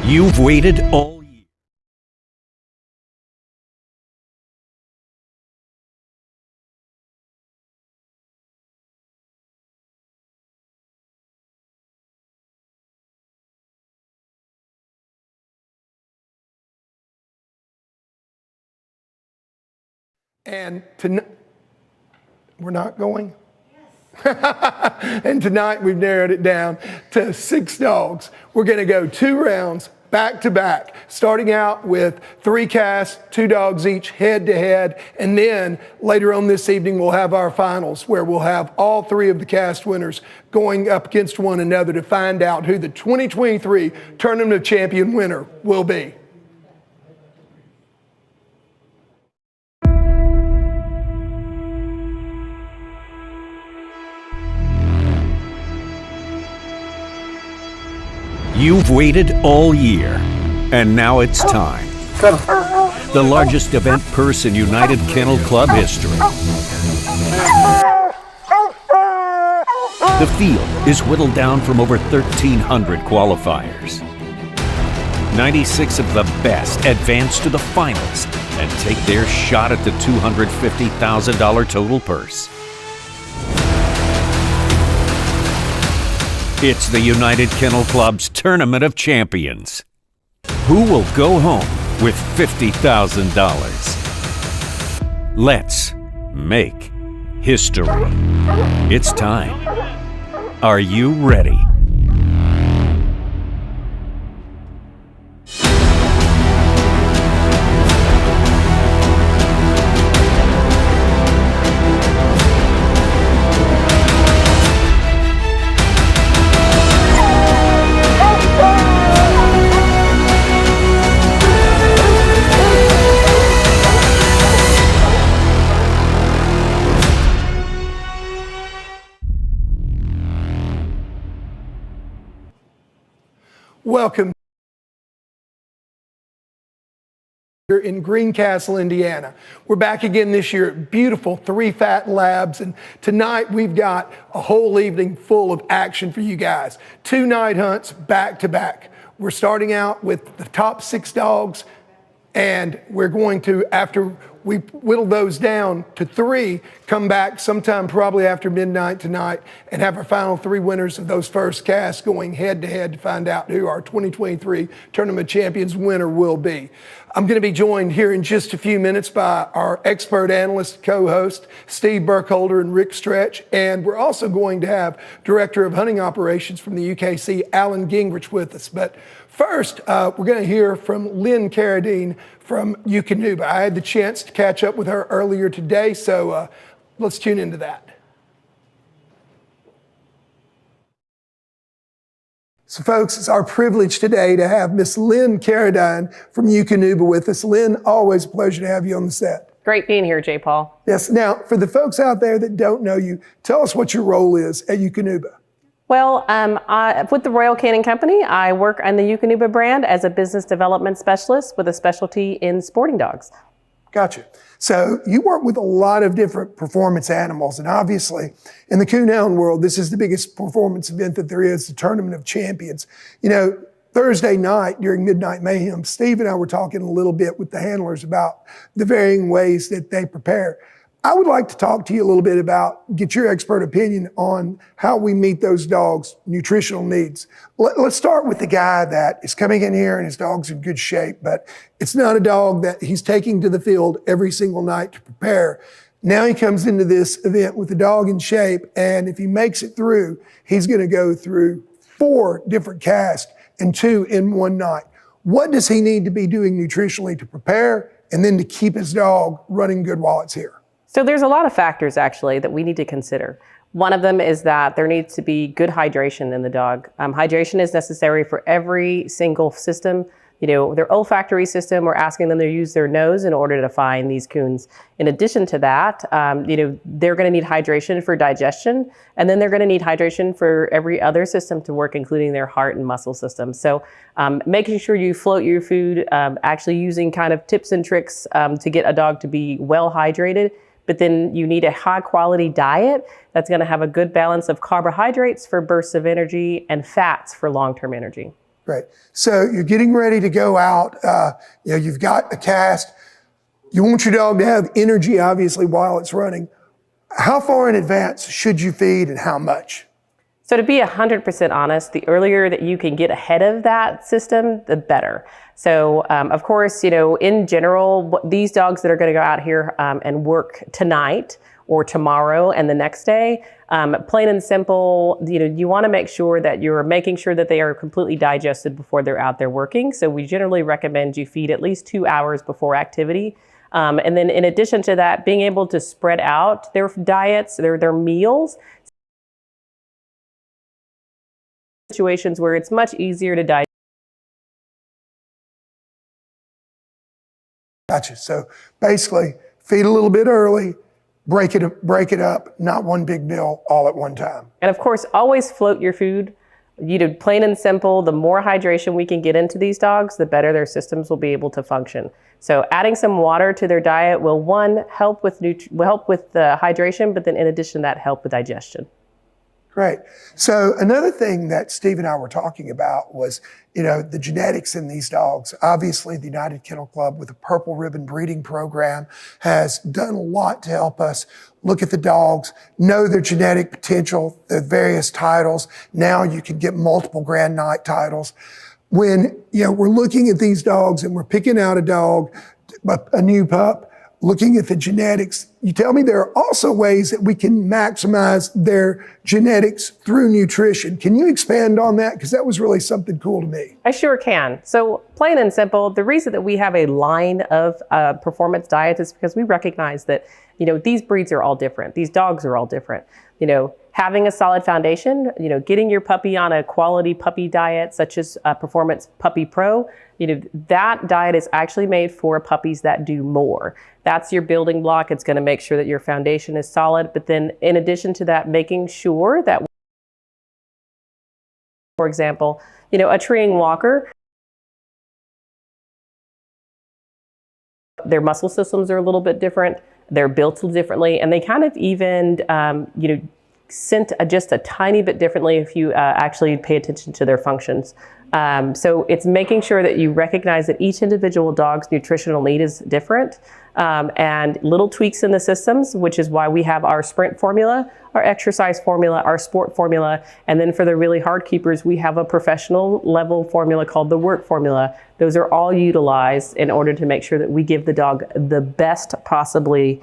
You've waited all year. And we're not going? Yes. And tonight we've narrowed it down to 6 dogs. We're going to go 2 rounds back to back, starting out with 3 casts, 2 dogs each head to head. And then later on this evening, we'll have our finals where we'll have all 3 of the cast winners going up against one another to find out who the 2023 Tournament of Champions winner will be. You've waited all year, and now it's time. The largest event purse in United Kennel Club history. The field is whittled down from over 1,300 qualifiers. 96 of the best advance to the finals and take their shot at the $250,000 total purse. It's the United Kennel Club's Tournament of Champions. Who will go home with $50,000? Let's make history. It's time. Are you ready? Welcome here in Greencastle, Indiana. We're back again this year at beautiful 3 Fat Labs, and tonight we've got a whole evening full of action for you guys. 2 night hunts back to back. We're starting out with the top 6 dogs, and we're going to, after we whittle those down to 3, come back sometime probably after midnight tonight and have our final 3 winners of those first casts going head to head to find out who our 2023 Tournament of Champions winner will be. I'm going to be joined here in just a few minutes by our expert analyst co-host, Steve Burkholder and Rick Stretch. And we're also going to have Director of Hunting Operations from the UKC, Alan Gingerich, with us. But first, we're going to hear from Lynn Carradine from Eukanuba. I had the chance to catch up with her earlier today, so let's tune into that. So folks, it's our privilege today to have Miss Lynn Carradine from Eukanuba with us. Lynn, always a pleasure to have you on the set. Great being here, J. Paul. Yes, now for the folks out there that don't know you, tell us what your role is at Eukanuba. Well, with the Royal Canin Company, I work on the Eukanuba brand as a business development specialist with a specialty in sporting dogs. Gotcha. So you work with a lot of different performance animals, and obviously in the coonhound world, this is the biggest performance event that there is, the Tournament of Champions. You know, Thursday night during Midnight Mayhem, Steve and I were talking a little bit with the handlers about the varying ways that they prepare. I would like to talk to you a little bit about, get your expert opinion on how we meet those dogs' nutritional needs. Let's start with the guy that is coming in here and his dog's in good shape, but it's not a dog that he's taking to the field every single night to prepare. Now he comes into this event with the dog in shape, and if he makes it through, he's going to go through 4 different casts and 2 in one night. What does he need to be doing nutritionally to prepare and then to keep his dog running good while it's here? So there's a lot of factors actually that we need to consider. One of them is that there needs to be good hydration in the dog. Hydration is necessary for every single system. You know, their olfactory system, we're asking them to use their nose in order to find these coons. In addition to that, you know, they're going to need hydration for digestion, and then they're going to need hydration for every other system to work, including their heart and muscle system. So making sure you float your food, actually using kind of tips and tricks to get a dog to be well hydrated. But then you need a high quality diet that's going to have a good balance of carbohydrates for bursts of energy and fats for long-term energy. Great. So you're getting ready to go out. You've got a cast. You want your dog to have energy, obviously, while it's running. How far in advance should you feed and how much? So to be 100% honest, the earlier that you can get ahead of that system, the better. So of course, in general, these dogs that are going to go out here and work tonight or tomorrow and the next day, plain and simple, you want to make sure that you're making sure that they are completely digested before they're out there working. So we generally recommend you feed at least 2 hours before activity. And then in addition to that, being able to spread out their diets, their meals, situations where it's much easier to digest. Gotcha. So basically, feed a little bit early, break it up, not one big meal all at one time. And of course, always float your food. Plain and simple, the more hydration we can get into these dogs, the better their systems will be able to function. So adding some water to their diet will, one, help with the hydration, but then in addition to that, help with digestion. Great. So another thing that Steve and I were talking about was, the genetics in these dogs. Obviously, the United Kennel Club with a purple ribbon breeding program has done a lot to help us look at the dogs, know their genetic potential, their various titles. Now you can get multiple Grand Night titles. When, we're looking at these dogs and we're picking out a dog, a new pup, looking at the genetics, you tell me there are also ways that we can maximize their genetics through nutrition. Can you expand on that? Because that was really something cool to me. I sure can. So plain and simple, the reason that we have a line of performance diets is because we recognize that, these breeds are all different. These dogs are all different. Having a solid foundation, getting your puppy on a quality puppy diet, such as Performance Puppy Pro, that diet is actually made for puppies that do more. That's your building block. It's going to make sure that your foundation is solid. But then in addition to that, making sure that, for example, a treeing walker, their muscle systems are a little bit different. They're built differently, and they kind of even, scent just a tiny bit differently if you actually pay attention to their functions. So it's making sure that you recognize that each individual dog's nutritional need is different, and little tweaks in the systems, which is why we have our sprint formula, our exercise formula, our sport formula, and then for the really hard keepers, we have a professional level formula called the work formula. Those are all utilized in order to make sure that we give the dog the best possibly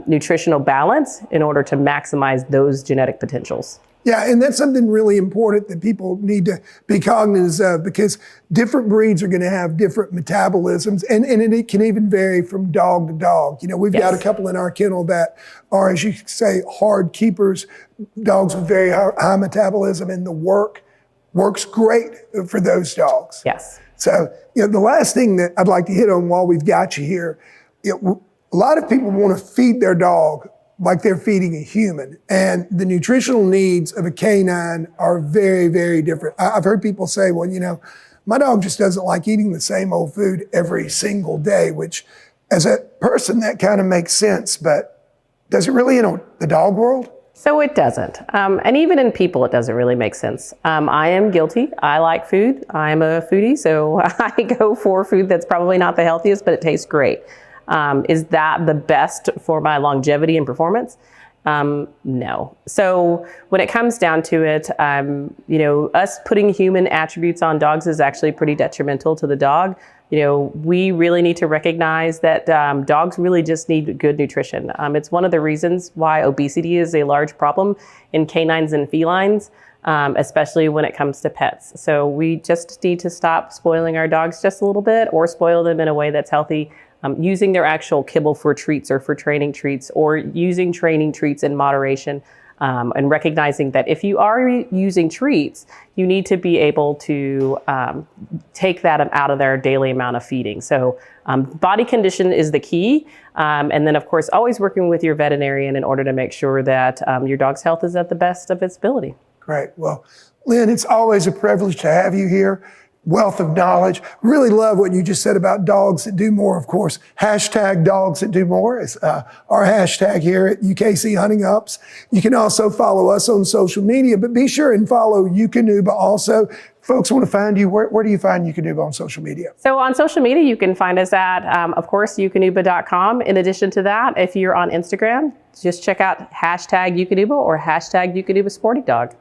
nutritional balance in order to maximize those genetic potentials. Yeah, and that's something really important that people need to be cognizant of, because different breeds are going to have different metabolisms, and it can even vary from dog to dog. We've got a couple in our kennel that are, as you say, hard keepers, dogs with very high metabolism, and the work works great for those dogs. Yes. So, the last thing that I'd like to hit on while we've got you here, a lot of people want to feed their dog like they're feeding a human. And the nutritional needs of a canine are very, very different. I've heard people say, well, my dog just doesn't like eating the same old food every single day, which as a person, that kind of makes sense. But does it really in the dog world? So it doesn't. And even in people, it doesn't really make sense. I am guilty. I like food. I'm a foodie, so I go for food that's probably not the healthiest, but it tastes great. Is that the best for my longevity and performance? No. So when it comes down to it, us putting human attributes on dogs is actually pretty detrimental to the dog. We really need to recognize that dogs really just need good nutrition. It's one of the reasons why obesity is a large problem in canines and felines, especially when it comes to pets. So we just need to stop spoiling our dogs just a little bit, or spoil them in a way that's healthy. Using their actual kibble for treats or for training treats, or using training treats in moderation, and recognizing that if you are using treats, you need to be able to take that out of their daily amount of feeding. So body condition is the key. And then, of course, always working with your veterinarian in order to make sure that your dog's health is at the best of its ability. Great. Well, Lynn, it's always a privilege to have you here. Wealth of knowledge. Really love what you just said about dogs that do more, of course. Hashtag dogs that do more is our hashtag here at UKC Hunting Ups. You can also follow us on social media, but be sure and follow Eukanuba also. folks want to find you, where do you find Eukanuba on social media? So on social media, you can find us at, of course, Eukanuba.com. In addition to that, if you're on Instagram, just check out #Eukanuba or #Eukanuba Sporting Dog.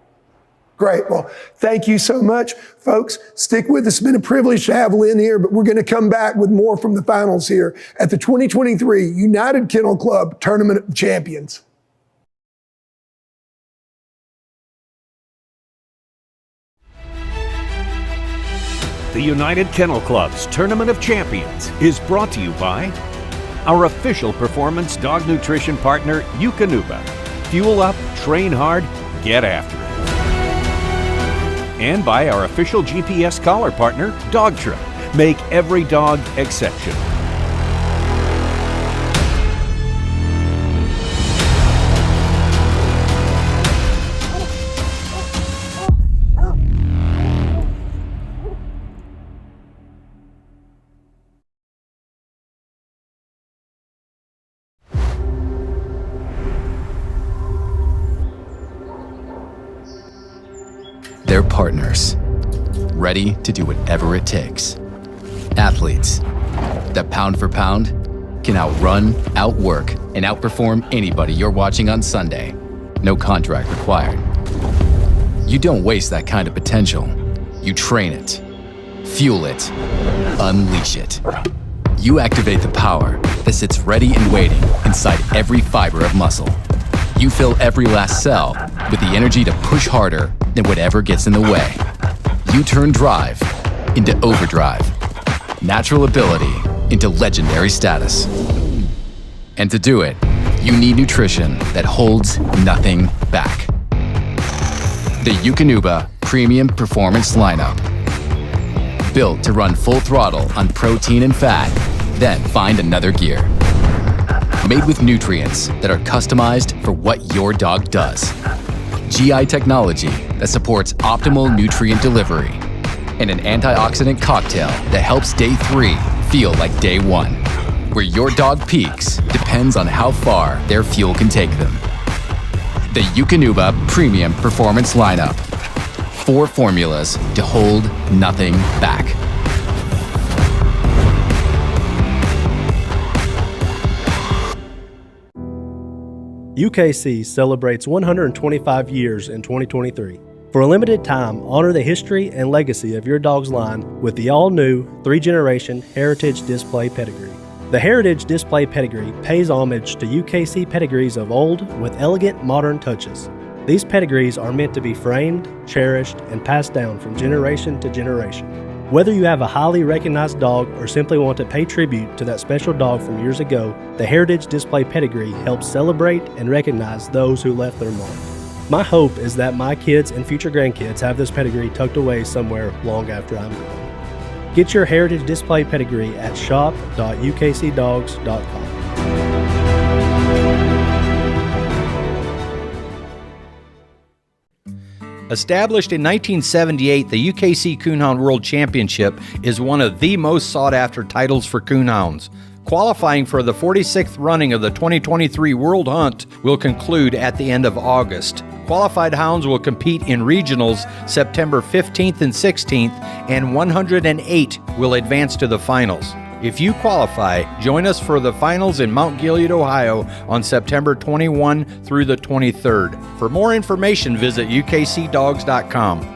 Great. Well, thank you so much, folks. Stick with us. It's been a privilege to have Lynn here, but we're going to come back with more from the finals here at the 2023 United Kennel Club Tournament of Champions. The United Kennel Club's Tournament of Champions is brought to you by our official performance dog nutrition partner, Eukanuba. Fuel up, train hard, get after it. And by our official GPS collar partner, Dogtra. Make every dog exceptional. They're partners, ready to do whatever it takes. Athletes that pound for pound can outrun, outwork, and outperform anybody you're watching on Sunday. No contract required. You don't waste that kind of potential. You train it, fuel it, unleash it. You activate the power that sits ready and waiting inside every fiber of muscle. You fill every last cell with the energy to push harder than whatever gets in the way. You turn drive into overdrive, natural ability into legendary status. And to do it, you need nutrition that holds nothing back. The Eukanuba Premium Performance Lineup. Built to run full throttle on protein and fat, then find another gear. Made with nutrients that are customized for what your dog does. GI technology that supports optimal nutrient delivery. And an antioxidant cocktail that helps day 3 feel like day 1. Where your dog peaks depends on how far their fuel can take them. The Eukanuba Premium Performance Lineup. 4 formulas to hold nothing back. UKC celebrates 125 years in 2023. For a limited time, honor the history and legacy of your dog's line with the all-new 3-generation Heritage Display Pedigree. The Heritage Display Pedigree pays homage to UKC pedigrees of old with elegant modern touches. These pedigrees are meant to be framed, cherished, and passed down from generation to generation. Whether you have a highly recognized dog or simply want to pay tribute to that special dog from years ago, the Heritage Display Pedigree helps celebrate and recognize those who left their mark. My hope is that my kids and future grandkids have this pedigree tucked away somewhere long after I'm gone. Get your Heritage Display Pedigree at shop.ukcdogs.com. Established in 1978, the UKC Coonhound World Championship is one of the most sought-after titles for coonhounds. Qualifying for the 46th running of the 2023 World Hunt will conclude at the end of August. Qualified hounds will compete in regionals September 15th and 16th, and 108 will advance to the finals. If you qualify, join us for the finals in Mount Gilead, Ohio on September 21 through the 23rd. For more information, visit ukcdogs.com.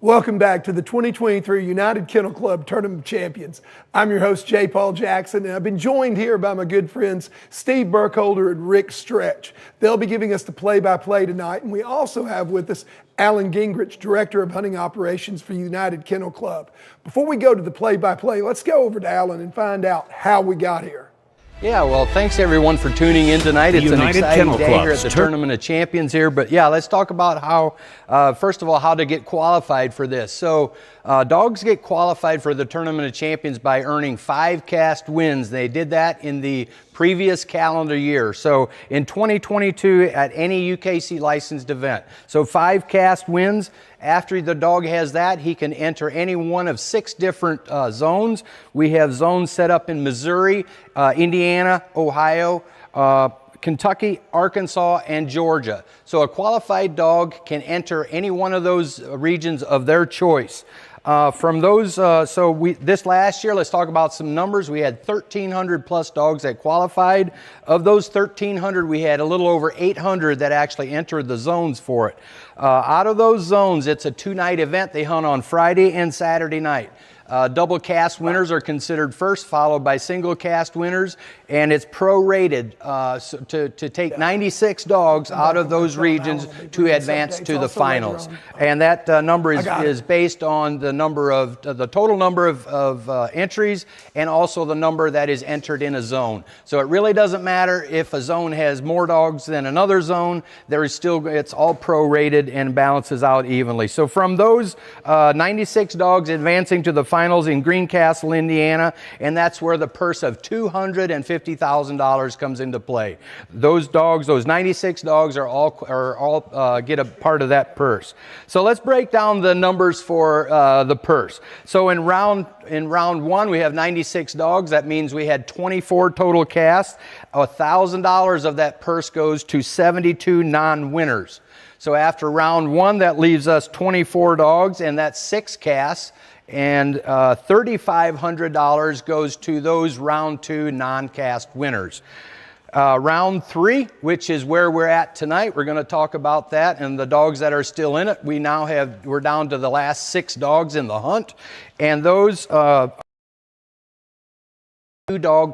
Welcome back to the 2023 United Kennel Club Tournament of Champions. I'm your host, J. Paul Jackson, and I've been joined here by my good friends, Steve Burkholder and Rick Stretch. They'll be giving us the play-by-play tonight, and we also have with us Alan Gingerich, Director of Hunting Operations for United Kennel Club. Before we go to the play-by-play, let's go over to Alan and find out how we got here. Yeah, well, thanks everyone for tuning in tonight. It's an exciting day here at the Tournament of Champions here. But yeah, let's talk about how, first of all, how to get qualified for this. So dogs get qualified for the Tournament of Champions by earning 5 cast wins. They did that in the previous calendar year. So in 2022 at any UKC licensed event. So 5 cast wins. After the dog has that, he can enter any one of 6 different zones. We have zones set up in Missouri, Indiana, Ohio, Kentucky, Arkansas, and Georgia. So a qualified dog can enter any one of those regions of their choice. From those, this last year, let's talk about some numbers. We had 1,300 plus dogs that qualified. Of those 1,300, we had a little over 800 that actually entered the zones for it. Out of those zones, it's a 2-night event. They hunt on Friday and Saturday night. Double cast winners are considered first, followed by single cast winners, and it's prorated to take 96 dogs out of those regions to advance to the finals. And that number is based on the number of the total number of entries and also the number that is entered in a zone. So it really doesn't matter if a zone has more dogs than another zone. There is still, it's all prorated and balances out evenly. So from those 96 dogs advancing to the finals in Greencastle, Indiana, and that's where the purse of $250,000 comes into play. Those dogs, those 96 dogs are all get a part of that purse. So let's break down the numbers for the purse. So in round 1, we have 96 dogs. That means we had 24 total casts. $1,000 of that purse goes to 72 non-winners. So after round 1, that leaves us 24 dogs, and that's 6 casts. And $3,500 goes to those round 2 non-cast winners. Round 3, which is where we're at tonight, we're going to talk about that and the dogs that are still in it. We're down to the last 6 dogs in the hunt, and those 2-dog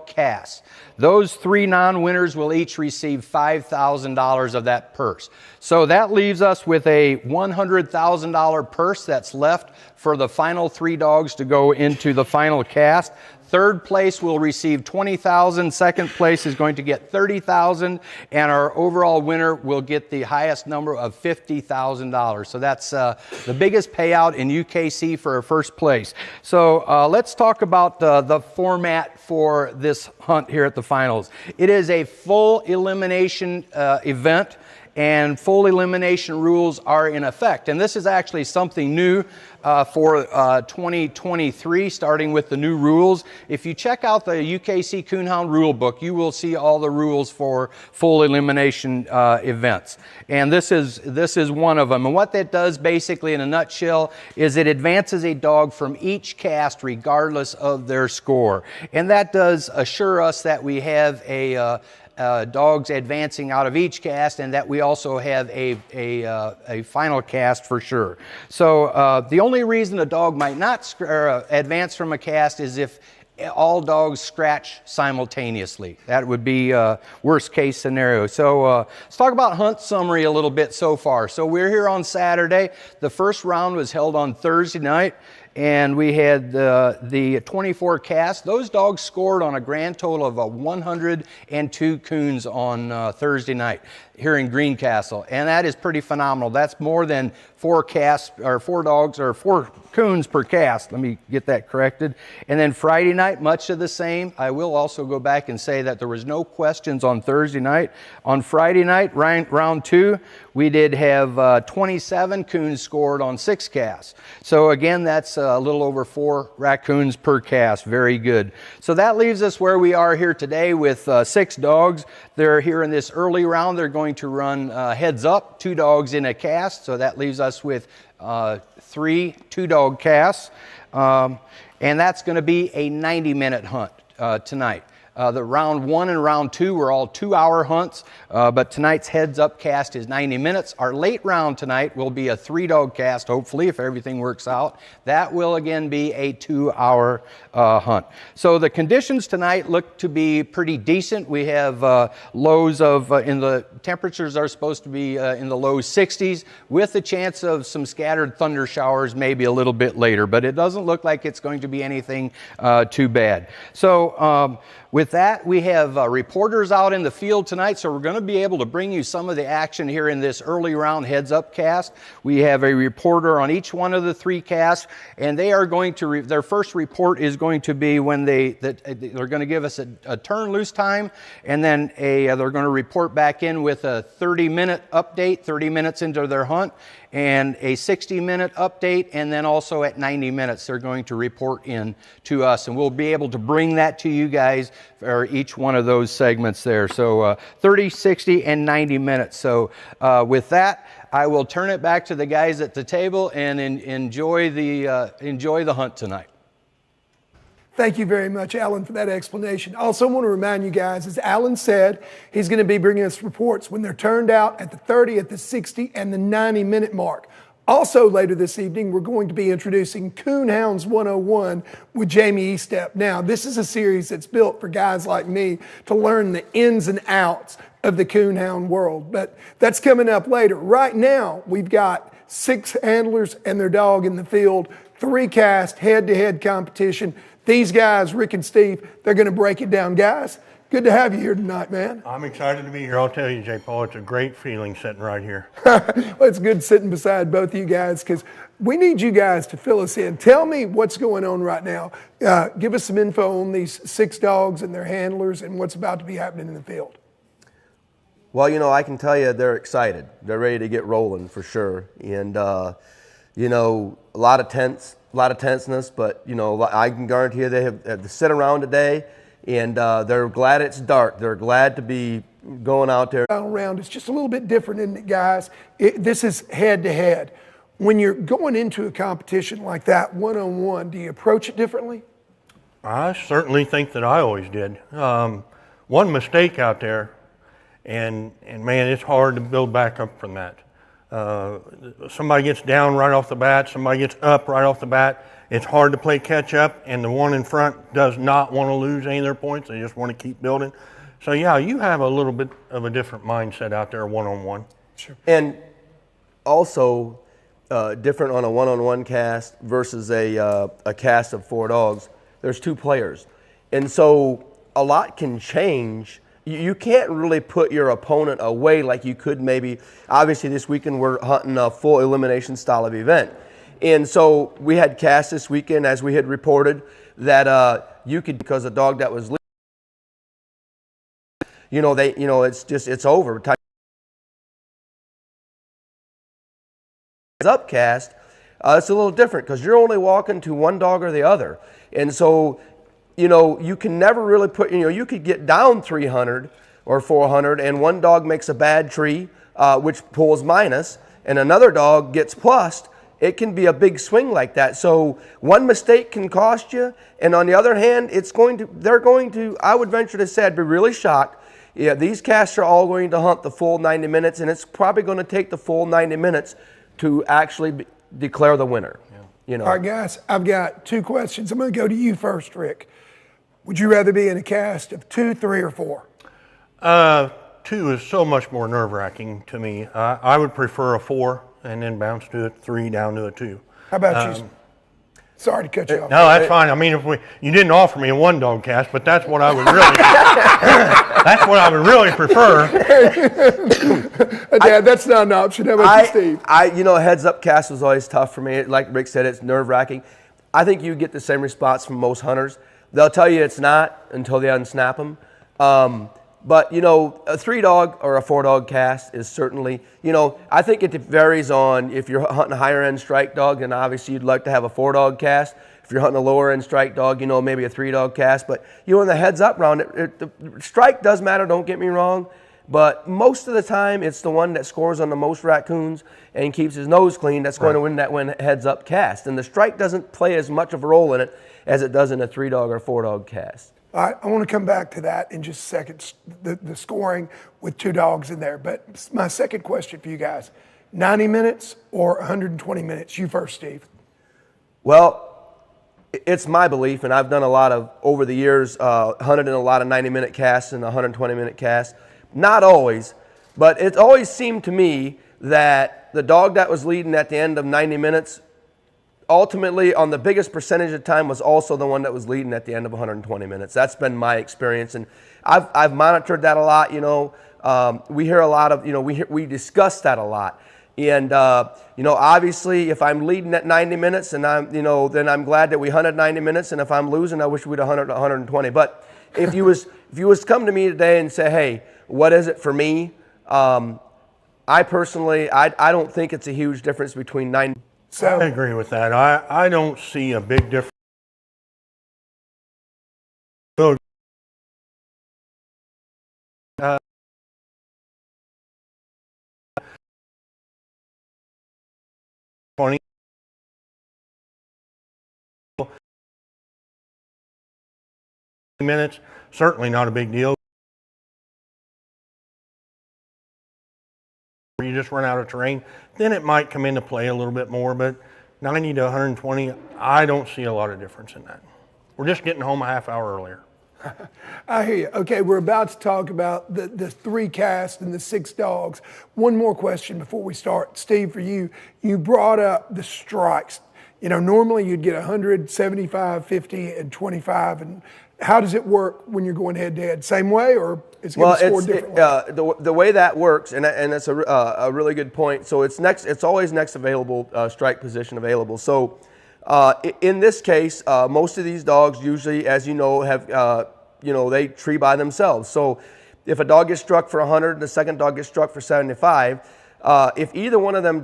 casts. Those 3 non-winners will each receive $5,000 of that purse. So that leaves us with a $100,000 purse that's left for the final 3 dogs to go into the final cast. Third place will receive $20,000. Second place is going to get $30,000, and our overall winner will get the highest number of $50,000. So that's the biggest payout in UKC for first place. So let's talk about the format for this hunt here at the finals. It is a full elimination event, and full elimination rules are in effect. And this is actually something new for 2023, starting with the new rules. If you check out the UKC Coonhound rule book, you will see all the rules for full elimination events. And this is one of them. And what that does basically in a nutshell is it advances a dog from each cast regardless of their score. And that does assure us that we have a dogs advancing out of each cast, and that we also have a final cast for sure. So the only reason a dog might not advance from a cast is if all dogs scratch simultaneously. That would be worst case scenario. So let's talk about hunt summary a little bit so far. So we're here on Saturday. The first round was held on Thursday night, and we had the 24 casts. Those dogs scored on a grand total of 102 coons on Thursday night here in Greencastle, and that is pretty phenomenal. That's more than 4 casts, or 4 dogs, or 4 coons per cast. Let me get that corrected. And then Friday night, much of the same. I will also go back and say that there was no questions on Thursday night. On Friday night, round 2, we did have 27 coons scored on 6 casts. So again, that's a little over 4 raccoons per cast. Very good. So that leaves us where we are here today with 6 dogs. They're here in this early round. They're going to run heads up, 2 dogs in a cast. So that leaves us with 3 2-dog casts. And that's going to be a 90-minute hunt tonight. The round 1 and round 2 were all 2-hour hunts, but tonight's heads up cast is 90 minutes. Our late round tonight will be a 3-dog cast, hopefully, if everything works out. That will again be a 2-hour hunt. So the conditions tonight look to be pretty decent. We have lows of, in the temperatures are supposed to be in the low 60s with the chance of some scattered thunder showers maybe a little bit later, but it doesn't look like it's going to be anything too bad. So with that, we have reporters out in the field tonight, so we're going to be able to bring you some of the action here in this early round heads up cast. We have a reporter on each one of the 3 casts, and they are going to, their first report is going to be when they're going to give us a turn loose time, and then they're going to report back in with a 30-minute update, 30 minutes into their hunt, and a 60-minute update, and then also at 90 minutes they're going to report in to us, and we'll be able to bring that to you guys for each one of those segments there. So 30, 60, and 90 minutes. So with that, I will turn it back to the guys at the table and enjoy the hunt tonight. Thank you very much, Alan, for that explanation. Also want to remind you guys, as Alan said, he's going to be bringing us reports when they're turned out at the 30, at the 60, and the 90-minute mark. Also later this evening, we're going to be introducing Coonhounds 101 with Jamie Estep. Now, this is a series that's built for guys like me to learn the ins and outs of the coonhound world, but that's coming up later. Right now, we've got 6 handlers and their dog in the field, 3 cast, head-to-head competition. These guys, Rick and Steve, they're going to break it down. Guys, good to have you here tonight, man. I'm excited to be here. I'll tell you, J. Paul, it's a great feeling sitting right here. Well, it's good sitting beside both of you guys because we need you guys to fill us in. Tell me what's going on right now. Give us some info on these 6 dogs and their handlers and what's about to be happening in the field. Well, you know, I can tell you they're excited. They're ready to get rolling for sure. And, you know, a lot of tenseness, but, you know, I can guarantee you they have to sit around today, and they're glad it's dark. They're glad to be going out there. Round, it's just a little bit different, isn't it, guys? This is head-to-head. When you're going into a competition like that, one-on-one, do you approach it differently? I certainly think that I always did. One mistake out there, and man, it's hard to build back up from that. Somebody gets down right off the bat, somebody gets up right off the bat. It's hard to play catch up, and the one in front does not want to lose any of their points. They just want to keep building. So yeah, you have a little bit of a different mindset out there one-on-one. Sure. And also different on a one-on-one cast versus a cast of 4 dogs. There's 2 players. And so a lot can change. You can't really put your opponent away like you could maybe. Obviously, this weekend we're hunting a full elimination style of event. And so we had casts this weekend, as we had reported, that you could, because a dog that was, it's over. Up cast, it's a little different because you're only walking to one dog or the other. And so, you know, you can never really put, you know, you could get down 300 or 400 and one dog makes a bad tree, which pulls minus, and another dog gets plussed. It can be a big swing like that. So one mistake can cost you, and on the other hand, they're going to, I would venture to say, I'd be really shocked. Yeah, these casts are all going to hunt the full 90 minutes, and it's probably going to take the full 90 minutes to actually declare the winner. Yeah. You know. All right, guys, I've got 2 questions. I'm going to go to you first, Rick. Would you rather be in a cast of 2, 3, or 4? 2 is so much more nerve-wracking to me. I would prefer a 4 and then bounce to a 3 down to a 2. How about you? Sorry to cut you off. No, that's fine. I mean, you didn't offer me a 1-dog cast, but that's what I would really that's what I would really prefer. Dad, that's not an option. How about you, Steve? You know, heads up cast was always tough for me. Like Rick said, it's nerve-wracking. I think you get the same response from most hunters. They'll tell you it's not until they unsnap them. But, you know, a 3-dog or a 4-dog cast is certainly, you know, I think it varies on if you're hunting a higher-end strike dog, then obviously you'd like to have a 4-dog cast. If you're hunting a lower-end strike dog, you know, maybe a 3-dog cast. But, you know, in the heads-up round, the strike does matter, don't get me wrong. But most of the time, it's the one that scores on the most raccoons and keeps his nose clean that's going to win that heads-up cast. And the strike doesn't play as much of a role in it as it does in a 3-dog or 4-dog cast. All right, I want to come back to that in just a second, the scoring with 2 dogs in there. But my second question for you guys, 90 minutes or 120 minutes? You first, Steve. Well, it's my belief, and I've done a lot of, over the years, hunted in a lot of 90-minute casts and 120-minute casts. Not always, but it always seemed to me that the dog that was leading at the end of 90 minutes ultimately on the biggest percentage of time was also the one that was leading at the end of 120 minutes. That's been my experience, and I've monitored that a lot. We hear a lot of, we discuss that a lot. And, obviously if I'm leading at 90 minutes and then I'm glad that we hunted 90 minutes. And if I'm losing, I wish we'd have hunted 120. But if you was to come to me today and say, hey, what is it for me? I personally, I don't think it's a huge difference between 90. So I agree with that. I don't see a big difference. 20 minutes, certainly not a big deal. You just run out of terrain, then it might come into play a little bit more, but 90 to 120, I don't see a lot of difference in that. We're just getting home a half hour earlier. I hear you. Okay, we're about to talk about the 3 casts and the 6 dogs. One more question before we start. Steve, for you, you brought up the strikes. Normally you'd get 100, 75, 50, and 25. And how does it work when you're going head-to-head? Same way, or is it going to score differently? The way that works, and that's a really good point. So it's always next available strike position available. So in this case, most of these dogs usually, as you know, have they tree by themselves. So if a dog gets struck for 100 and the second dog gets struck for 75, if either one of them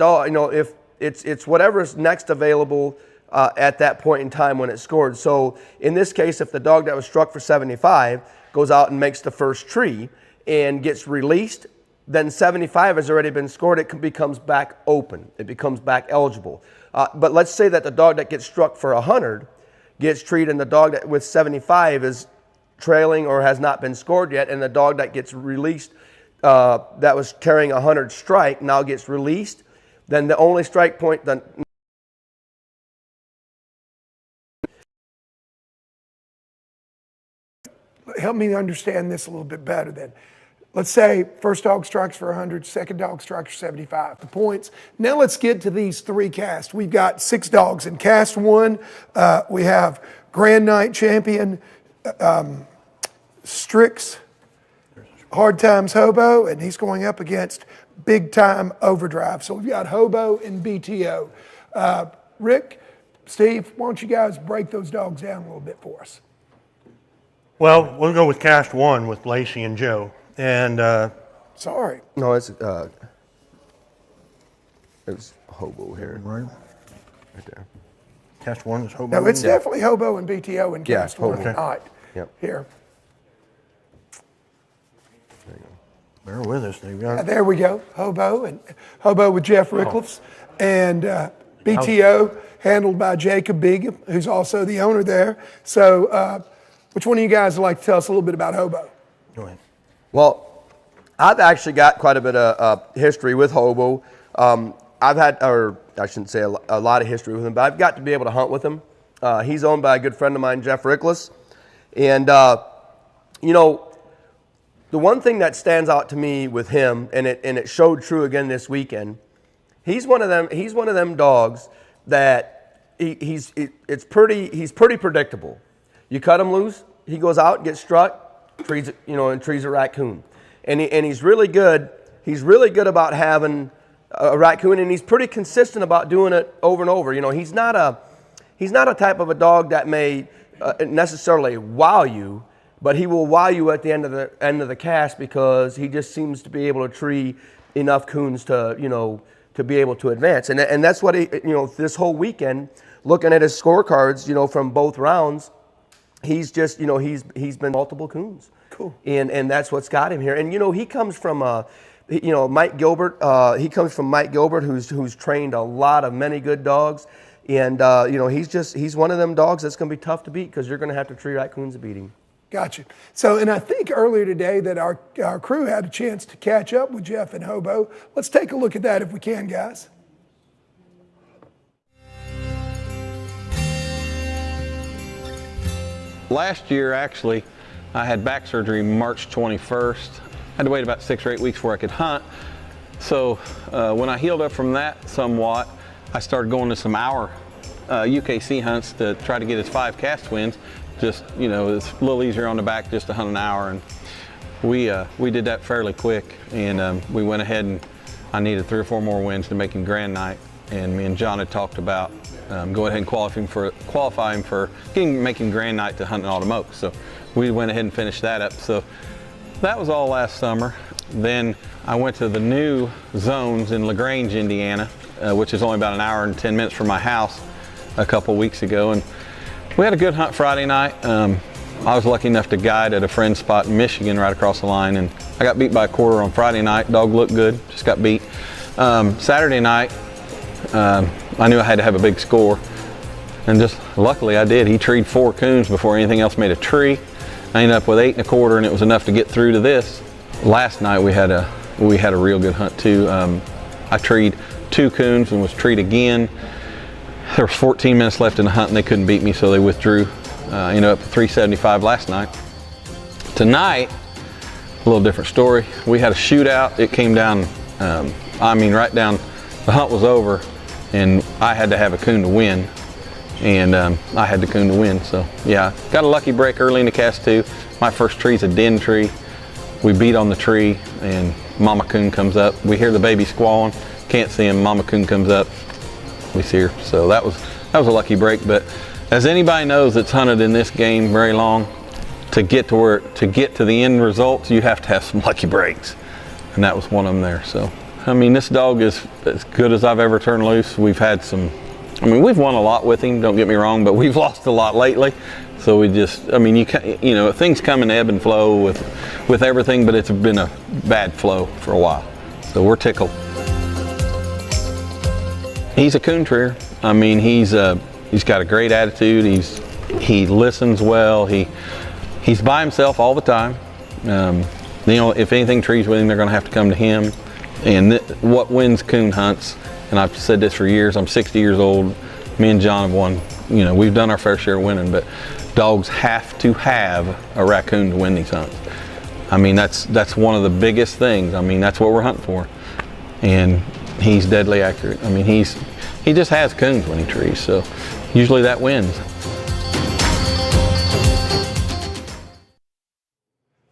if it's whatever's next available at that point in time when it's scored. So in this case, if the dog that was struck for 75 goes out and makes the first tree and gets released, then 75 has already been scored. It becomes back open. It becomes back eligible. But let's say that the dog that gets struck for 100 gets treed, and the dog that with 75 is trailing or has not been scored yet, and the dog that gets released that was carrying 100 strike now gets released, then the only strike point then help me understand this a little bit better then. Let's say first dog strikes for 100, second dog strikes for 75. The points. Now let's get to these 3 casts. We've got 6 dogs. In cast 1, we have Grand Night Champion, Stricks, Hardtimes Hobo, and he's going up against Big Time Overdrive. So we've got Hobo and BTO. Rick, Steve, why don't you guys break those dogs down a little bit for us? Well, we'll go with cast 1 with Lacy and Joe. And sorry. No, it's Hobo here. Right there. Cast 1 is Hobo. No, it's definitely Hobo and BTO in cast 1 Hobo. tonight. Yep. Here. There you go. Bear with us. They've got There we go. Hobo with Jeff Ricklefs. And BTO handled by Jacob Bingham, who's also the owner there. So which one of you guys would like to tell us a little bit about Hobo? Go ahead. Well, I've actually got quite a bit of history with Hobo. I've had, or I shouldn't say a lot of history with him, but I've got to be able to hunt with him. He's owned by a good friend of mine, Jeff Ricklefs. And, the one thing that stands out to me with him, and it showed true again this weekend, he's one of them dogs that he's pretty predictable. You cut him loose, he goes out and gets struck, trees a raccoon. And he's really good. He's really good about having a raccoon, and he's pretty consistent about doing it over and over. He's not a type of a dog that may necessarily wow you, but he will wow you at the end of the cast because he just seems to be able to tree enough coons to be able to advance. And that's what this whole weekend, looking at his scorecards, from both rounds, he's just, he's been multiple coons. Cool. And that's what's got him here. And, he comes from, Mike Gilbert. He comes from Mike Gilbert, who's trained a lot of many good dogs. And, he's one of them dogs that's going to be tough to beat because you're going to have to tree raccoons to beat him. Gotcha. So, and I think earlier today that our crew had a chance to catch up with Jeff and Hobo. Let's take a look at that if we can, guys. Last year, actually, I had back surgery March 21st. I had to wait about 6 or 8 weeks before I could hunt. So when I healed up from that somewhat, I started going to some hour UKC hunts to try to get his 5 cast wins. Just, you know, it's a little easier on the back just to hunt an hour. And we did that fairly quick. And we went ahead and I needed 3 or 4 more wins to make him Grand Night. And me and John had talked about go ahead and qualify him for making Grand Night to hunt an autumn oak. So we went ahead and finished that up. So that was all last summer. Then I went to the new zones in LaGrange, Indiana, which is only about an hour and 10 minutes from my house a couple weeks ago. And we had a good hunt Friday night. I was lucky enough to guide at a friend's spot in Michigan right across the line, and I got beat by a quarter on Friday night. Dog looked good, just got beat. Saturday night, I knew I had to have a big score, and just luckily I did. He treed 4 coons before anything else made a tree. I ended up with 8 1/4, and it was enough to get through to this. Last night we had a real good hunt too. I treed 2 coons and was treed again. There was 14 minutes left in the hunt and they couldn't beat me, so they withdrew. Ended up at 375 last night. Tonight, a little different story. We had a shootout. It came down, right down, the hunt was over and I had to have a coon to win. And I had the coon to win, so yeah. Got a lucky break early in the cast too. My first tree's a den tree. We beat on the tree and Mama Coon comes up. We hear the baby squalling, can't see him, Mama Coon comes up. We see her, so that was a lucky break. But as anybody knows that's hunted in this game very long, to get to the end results, you have to have some lucky breaks, and that was one of them there. So, I mean, this dog is as good as I've ever turned loose. We've had some, we've won a lot with him, don't get me wrong, but we've lost a lot lately. So we just, you know, things come in ebb and flow with everything, but it's been a bad flow for a while. So we're tickled. He's a coon treer. I mean, he's got a great attitude. He listens well. He's by himself all the time. You know, if anything trees with him, they're going to have to come to him. And what wins coon hunts, and I've said this for years, I'm 60 years old. Me and John have won, you know, we've done our fair share of winning, but dogs have to have a raccoon to win these hunts. I mean, that's one of the biggest things. I mean, that's what we're hunting for. And he's deadly accurate. I mean, he just has coons when he trees, so usually that wins.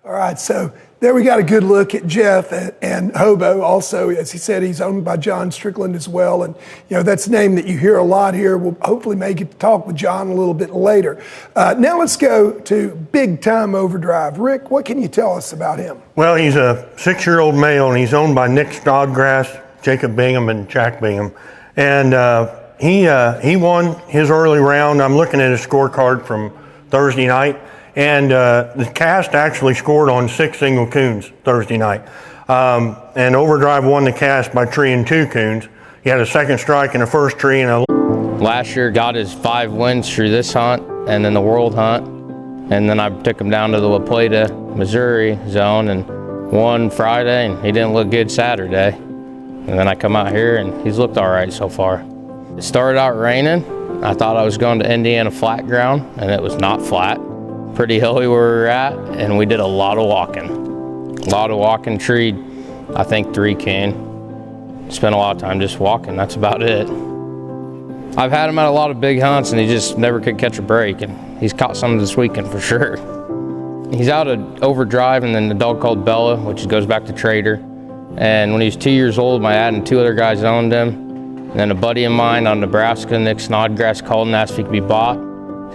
All right, so there we got a good look at Jeff and Hobo. Also, as he said, he's owned by John Strickland as well. And, you know, that's a name that you hear a lot here. We'll hopefully may get to talk with John a little bit later. Now let's go to big time Overdrive. Rick, what can you tell us about him? Well, he's a 6-year-old male, and he's owned by Nick Snodgrass, Jacob Bingham, and Jack Bingham. And he won his early round. I'm looking at his scorecard from Thursday night. And the cast actually scored on 6 single coons Thursday night. And Overdrive won the cast by treeing 2 coons. He had a second strike in the first tree and a... Last year got his 5 wins through this hunt and then the world hunt. And then I took him down to the La Plata, Missouri zone and won Friday, and he didn't look good Saturday. And then I come out here and he's looked all right so far. It started out raining. I thought I was going to Indiana flat ground, and it was not flat. Pretty hilly where we were at, and we did a lot of walking. Treed, I think 3 coon. Spent a lot of time just walking, that's about it. I've had him at a lot of big hunts and he just never could catch a break, and he's caught some this weekend for sure. He's out of Overdrive and then the dog called Bella, which goes back to Trader. And when he was 2 years old, my dad and 2 other guys owned him. And then a buddy of mine on Nebraska, Nick Snodgrass, called and asked if he could be bought.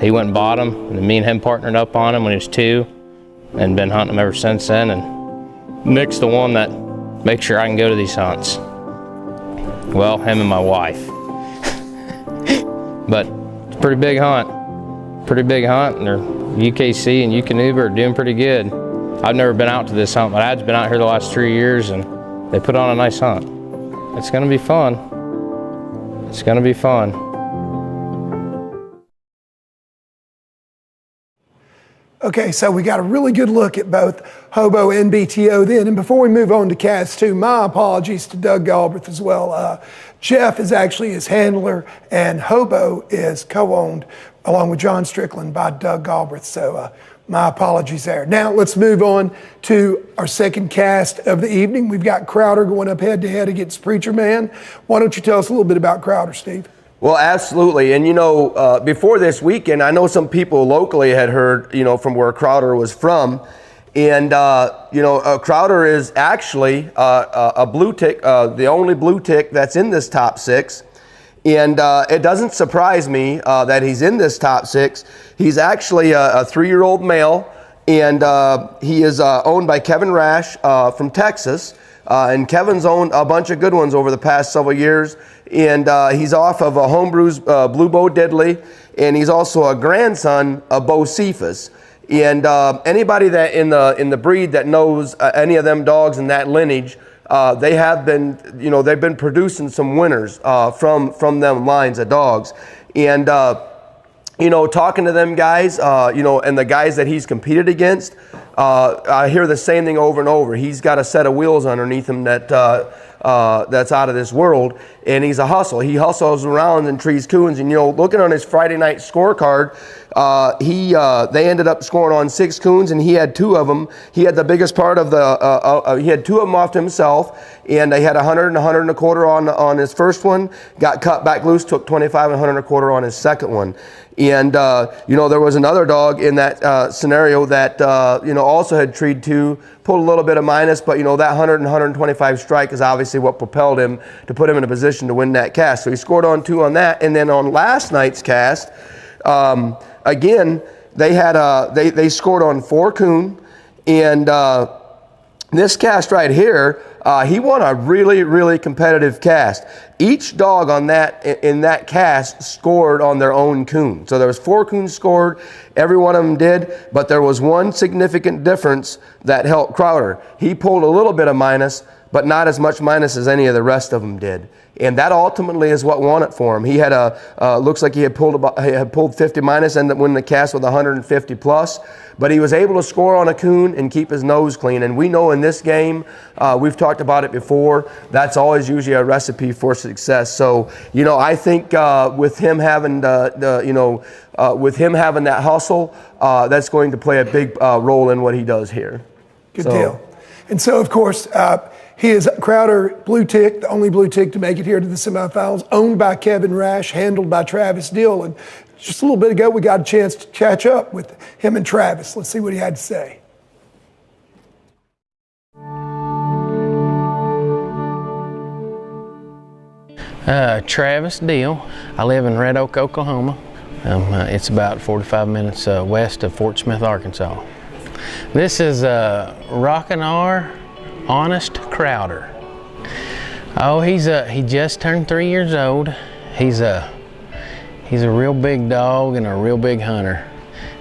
He went and bought him, and then me and him partnered up on him when he was 2, and been hunting him ever since then. And Nick's the one that makes sure I can go to these hunts. Well, him and my wife. But it's a pretty big hunt, and their UKC and Eukanuba are doing pretty good. I've never been out to this hunt. My dad's been out here the last 3 years, and they put on a nice hunt. It's gonna be fun. It's gonna be fun. Okay, so we got a really good look at both Hobo and BTO then. And before we move on to Cast 2, my apologies to Doug Galbraith as well. Jeff is actually his handler, and Hobo is co-owned along with John Strickland by Doug Galbraith. So my apologies there. Now let's move on to our second cast of the evening. We've got Crowder going up head-to-head against Preacher Man. Why don't you tell us a little bit about Crowder, Steve? Well, absolutely. And, you know, before this weekend, I know some people locally had heard, you know, from where Crowder was from. And, you know, Crowder is actually a blue tick, the only blue tick that's in this top 6. And it doesn't surprise me that he's in this top 6. He's actually a 3-year-old male, and he is owned by Kevin Rash from Texas. And Kevin's owned a bunch of good ones over the past several years. And he's off of a Homebrew's Blue Bo Diddley, and he's also a grandson of Bo Cephas. And anybody that in the breed that knows any of them dogs in that lineage, they have been, you know, they've been producing some winners from them lines of dogs. And you know, talking to them guys, you know, and the guys that he's competed against, I hear the same thing over and over. He's got a set of wheels underneath him that that's out of this world, and he's a hustle. He hustles around and trees coons, and, you know, looking on his Friday night scorecard, they ended up scoring on 6 coons, and he had 2 of them. He had the biggest part of the, he had 2 of them off to himself, and they had 100 and 100 and a quarter on his first one, got cut back loose, took 25 and 100 and a quarter on his second one. And, you know, there was another dog in that scenario that, you know, also had treed 2, pulled a little bit of minus, but, you know, that 100 and 125 strike is obviously what propelled him to put him in a position to win that cast. So he scored on 2 on that. And then on last night's cast, again, they had they scored on 4 coon, and this cast right here, he won a really, really competitive cast. Each dog on in that cast scored on their own coon. So there was 4 coons scored, every one of them did, but there was one significant difference that helped Crowder. He pulled a little bit of minus, but not as much minus as any of the rest of them did. And that ultimately is what won it for him. He had looks like he had pulled 50 minus, ended up winning the cast with 150 plus, but he was able to score on a coon and keep his nose clean. And we know in this game, we've talked about it before, that's always usually a recipe for success. So, you know, I think with him having with him having that hustle, that's going to play a big role in what he does here. Good deal. And so, of course, he is Crowder Blue Tick, the only Blue Tick to make it here to the semifinals, owned by Kevin Rash, handled by Travis Dill. And just a little bit ago, we got a chance to catch up with him and Travis. Let's see what he had to say. Travis Dill. I live in Red Oak, Oklahoma. It's about 45 minutes west of Fort Smith, Arkansas. This is Rockin' Honest Crowder. Oh, he just turned 3 years old. He's a real big dog and a real big hunter,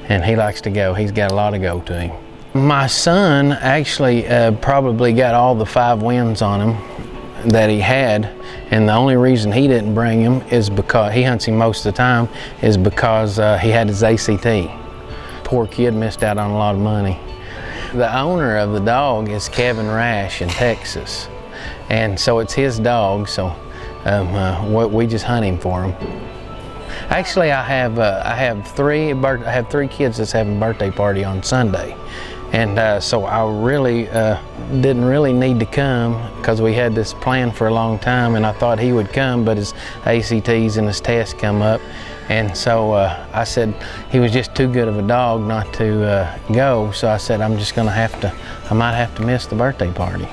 and he likes to go. He's got a lot of go to him. My son actually probably got all the 5 wins on him that he had, and the only reason he didn't bring him is because he hunts him most of the time, is because he had his ACT. Poor kid missed out on a lot of money. The owner of the dog is Kevin Rash in Texas, and so it's his dog, so we just hunt him for him. Actually, I have 3 kids that's having a birthday party on Sunday, and so I really didn't really need to come because we had this plan for a long time, and I thought he would come, but his ACTs and his tests come up. And so I said he was just too good of a dog not to go, so I said I might have to miss the birthday party.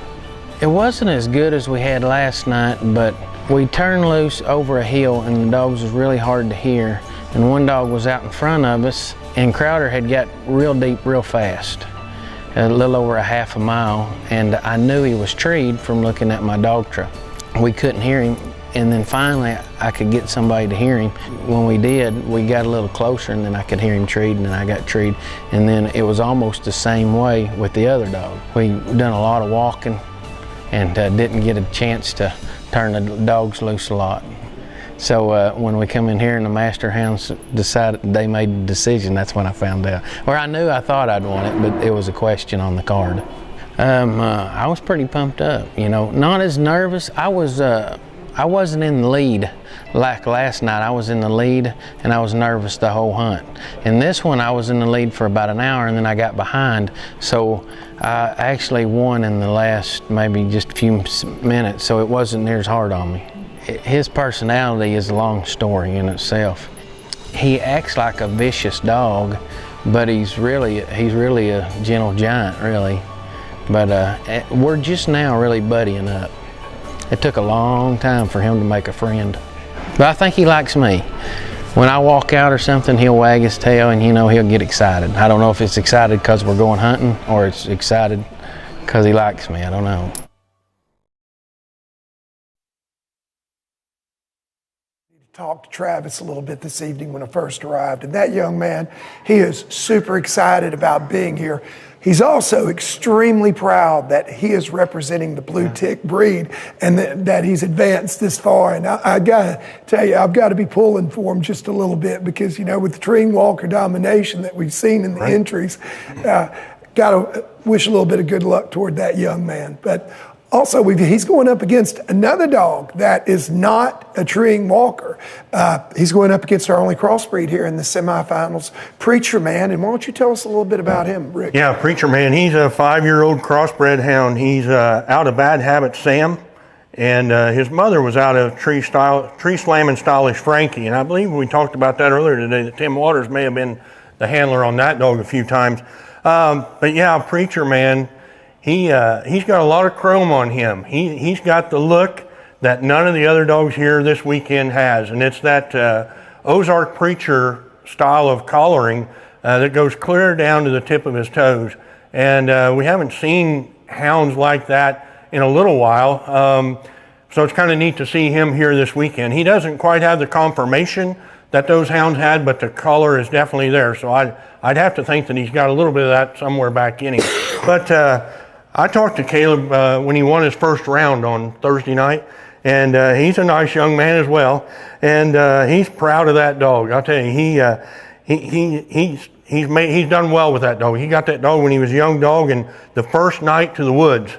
It wasn't as good as we had last night, but we turned loose over a hill and the dogs was really hard to hear. And one dog was out in front of us, and Crowder had got real deep real fast, a little over a half a mile, and I knew he was treed from looking at my dog truck. We couldn't hear him. And then finally, I could get somebody to hear him. When we did, we got a little closer, and then I could hear him treed, and then I got treed. And then it was almost the same way with the other dog. We done a lot of walking and didn't get a chance to turn the dogs loose a lot. So when we come in here and the master hounds decided they made a decision, that's when I found out. Or I thought I'd won it, but it was a question on the card. I was pretty pumped up, you know, not as nervous. I wasn't in the lead like last night. I was in the lead and I was nervous the whole hunt. And this one I was in the lead for about an hour and then I got behind. So I actually won in the last maybe just a few minutes, so it wasn't near as hard on me. His personality is a long story in itself. He acts like a vicious dog, but he's really a gentle giant, really. But we're just now really buddying up. It took a long time for him to make a friend. But I think he likes me. When I walk out or something, he'll wag his tail and, you know, he'll get excited. I don't know if it's excited because we're going hunting or it's excited because he likes me. I don't know. Talked to Travis a little bit this evening when I first arrived, and that young man, he is super excited about being here. He's also extremely proud that he is representing the blue tick breed and that he's advanced this far. And I gotta tell you, I've got to be pulling for him just a little bit because, you know, with the Treeing Walker domination that we've seen in the entries, gotta wish a little bit of good luck toward that young man. But also, he's going up against another dog that is not a treeing walker. He's going up against our only crossbreed here in the semifinals, Preacher Man. And why don't you tell us a little bit about him, Rick? Yeah, Preacher Man, he's a 5-year-old crossbred hound. He's out of Bad Habit Sam, and his mother was out of Tree Slamming Stylish Frankie. And I believe we talked about that earlier today, that Tim Waters may have been the handler on that dog a few times. But yeah, Preacher Man, he's got a lot of chrome on him. He's got the look that none of the other dogs here this weekend has, and it's that Ozark Preacher style of collaring that goes clear down to the tip of his toes. And we haven't seen hounds like that in a little while, so it's kind of neat to see him here this weekend. He doesn't quite have the conformation that those hounds had, but the color is definitely there, so I'd have to think that he's got a little bit of that somewhere back in him. But I talked to Caleb when he won his first round on Thursday night, and he's a nice young man as well, and he's proud of that dog. I'll tell you, he's done well with that dog. He got that dog when he was a young dog, and the first night to the woods,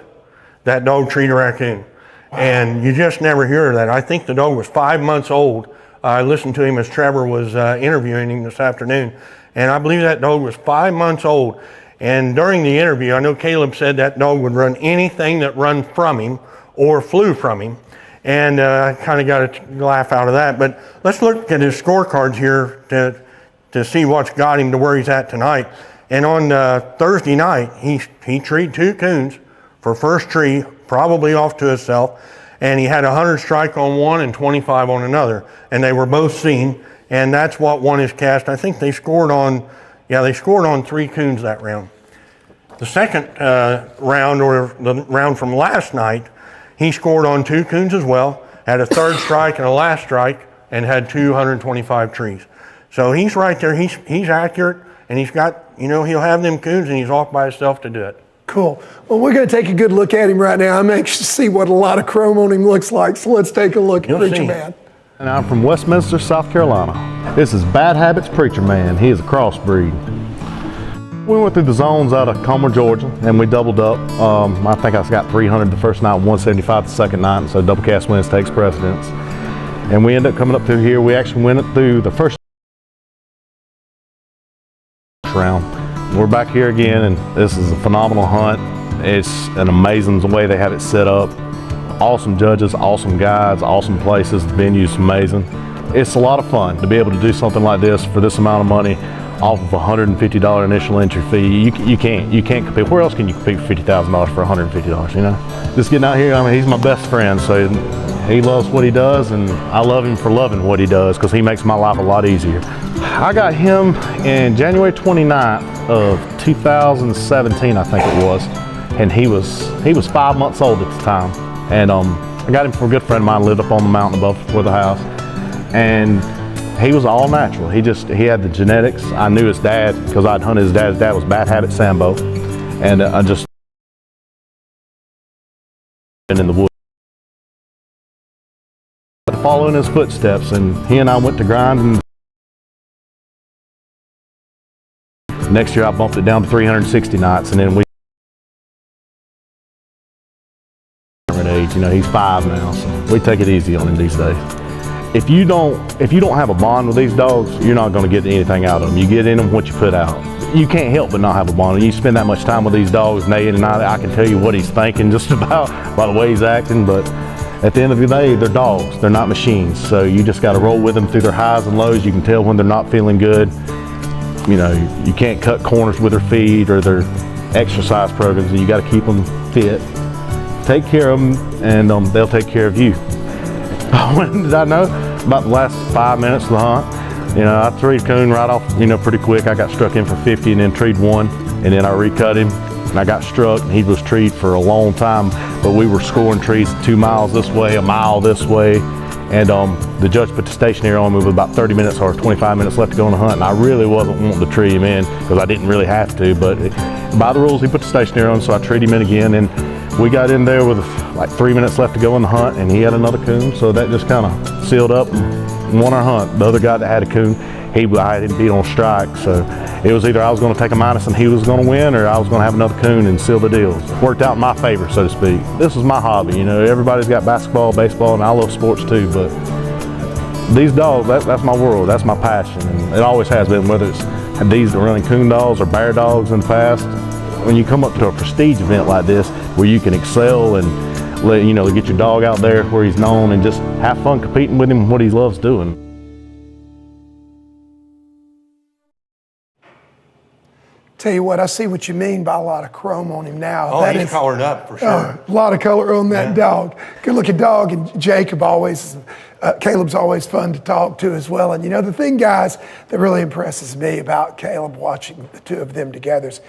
that dog treated a raccoon, and you just never hear of that. I think the dog was 5 months old. I listened to him as Trevor was interviewing him this afternoon, and I believe that dog was 5 months old. And during the interview, I know Caleb said that dog would run anything that run from him or flew from him. And I kind of got a laugh out of that. But let's look at his scorecards here to see what's got him to where he's at tonight. And on Thursday night, he treed 2 coons for first tree, probably off to himself. And he had 100 strike on one and 25 on another. And they were both seen. And that's what won his cast. I think they scored on 3 coons that round. The second round, or the round from last night, he scored on 2 coons as well, had a third strike and a last strike, and had 225 trees. So he's right there. He's accurate, and he's got, you know, he'll have them coons, and he's off by himself to do it. Cool. Well, we're going to take a good look at him right now. I'm anxious to see what a lot of chrome on him looks like. So let's take a look at Preacher Man. And I'm from Westminster, South Carolina. This is Bad Habits Preacher Man. He is a crossbreed. We went through the zones out of Comer, Georgia, and we doubled up. I think I got 300 the first night, 175 the second night, so double cast wins takes precedence. And we ended up coming up through here. We actually went up through the first round. We're back here again, and this is a phenomenal hunt. It's an amazing way they have it set up. Awesome judges, awesome guides, awesome places. The venue's amazing. It's a lot of fun to be able to do something like this for this amount of money off of a $150 initial entry fee. You can't compete. Where else can you compete for $50,000 for $150, you know? Just getting out here, I mean, he's my best friend, so he loves what he does, and I love him for loving what he does because he makes my life a lot easier. I got him in January 29th of 2017, I think it was, and he was 5 months old at the time. And I got him from a good friend of mine, lived up on the mountain above before the house, and he was all natural. He had the genetics. I knew his dad because I'd hunted his dad. His dad was Bad Habit Sambo, and I just been in the woods. to follow in his footsteps, and he and I went to grinding. Next year I bumped it down to 360 nights, and then we age. You know, he's 5 now, so we take it easy on him these days. If you don't have a bond with these dogs, you're not going to get anything out of them. You get in them what you put out. You can't help but not have a bond. And you spend that much time with these dogs, neighing, and I can tell you what he's thinking just about by the way he's acting. But at the end of the day, they're dogs. They're not machines. So you just got to roll with them through their highs and lows. You can tell when they're not feeling good. You know, you can't cut corners with their feed or their exercise programs. You got to keep them fit. Take care of them, and they'll take care of you. When did I know? About the last 5 minutes of the hunt. You know, I treed coon right off, pretty quick. I got struck in for 50 and then treed 1, and then I recut him, and I got struck, and he was treed for a long time, but we were scoring trees 2 miles this way, a mile this way, and the judge put the stationary on me with about 30 minutes or 25 minutes left to go on the hunt, and I really wasn't wanting to tree him in because I didn't really have to, but by the rules, he put the stationary on, so I treed him in again, and we got in there with like 3 minutes left to go in the hunt, and he had another coon, so that just kind of sealed up and won our hunt. The other guy that had a coon, I had him beat on strike, so it was either I was going to take a minus and he was going to win, or I was going to have another coon and seal the deal. Worked out in my favor, so to speak. This is my hobby, everybody's got basketball, baseball, and I love sports too, but these dogs, that's my world, that's my passion, and it always has been, whether it's these running coon dogs or bear dogs in the past. When you come up to a prestige event like this, where you can excel and get your dog out there where he's known and just have fun competing with him, what he loves doing. Tell you what, I see what you mean by a lot of chrome on him now. Oh, he's colored up for sure. A lot of color on that dog. Good looking dog, and Caleb's always fun to talk to as well. And the thing, guys, that really impresses me about Caleb watching the two of them together is,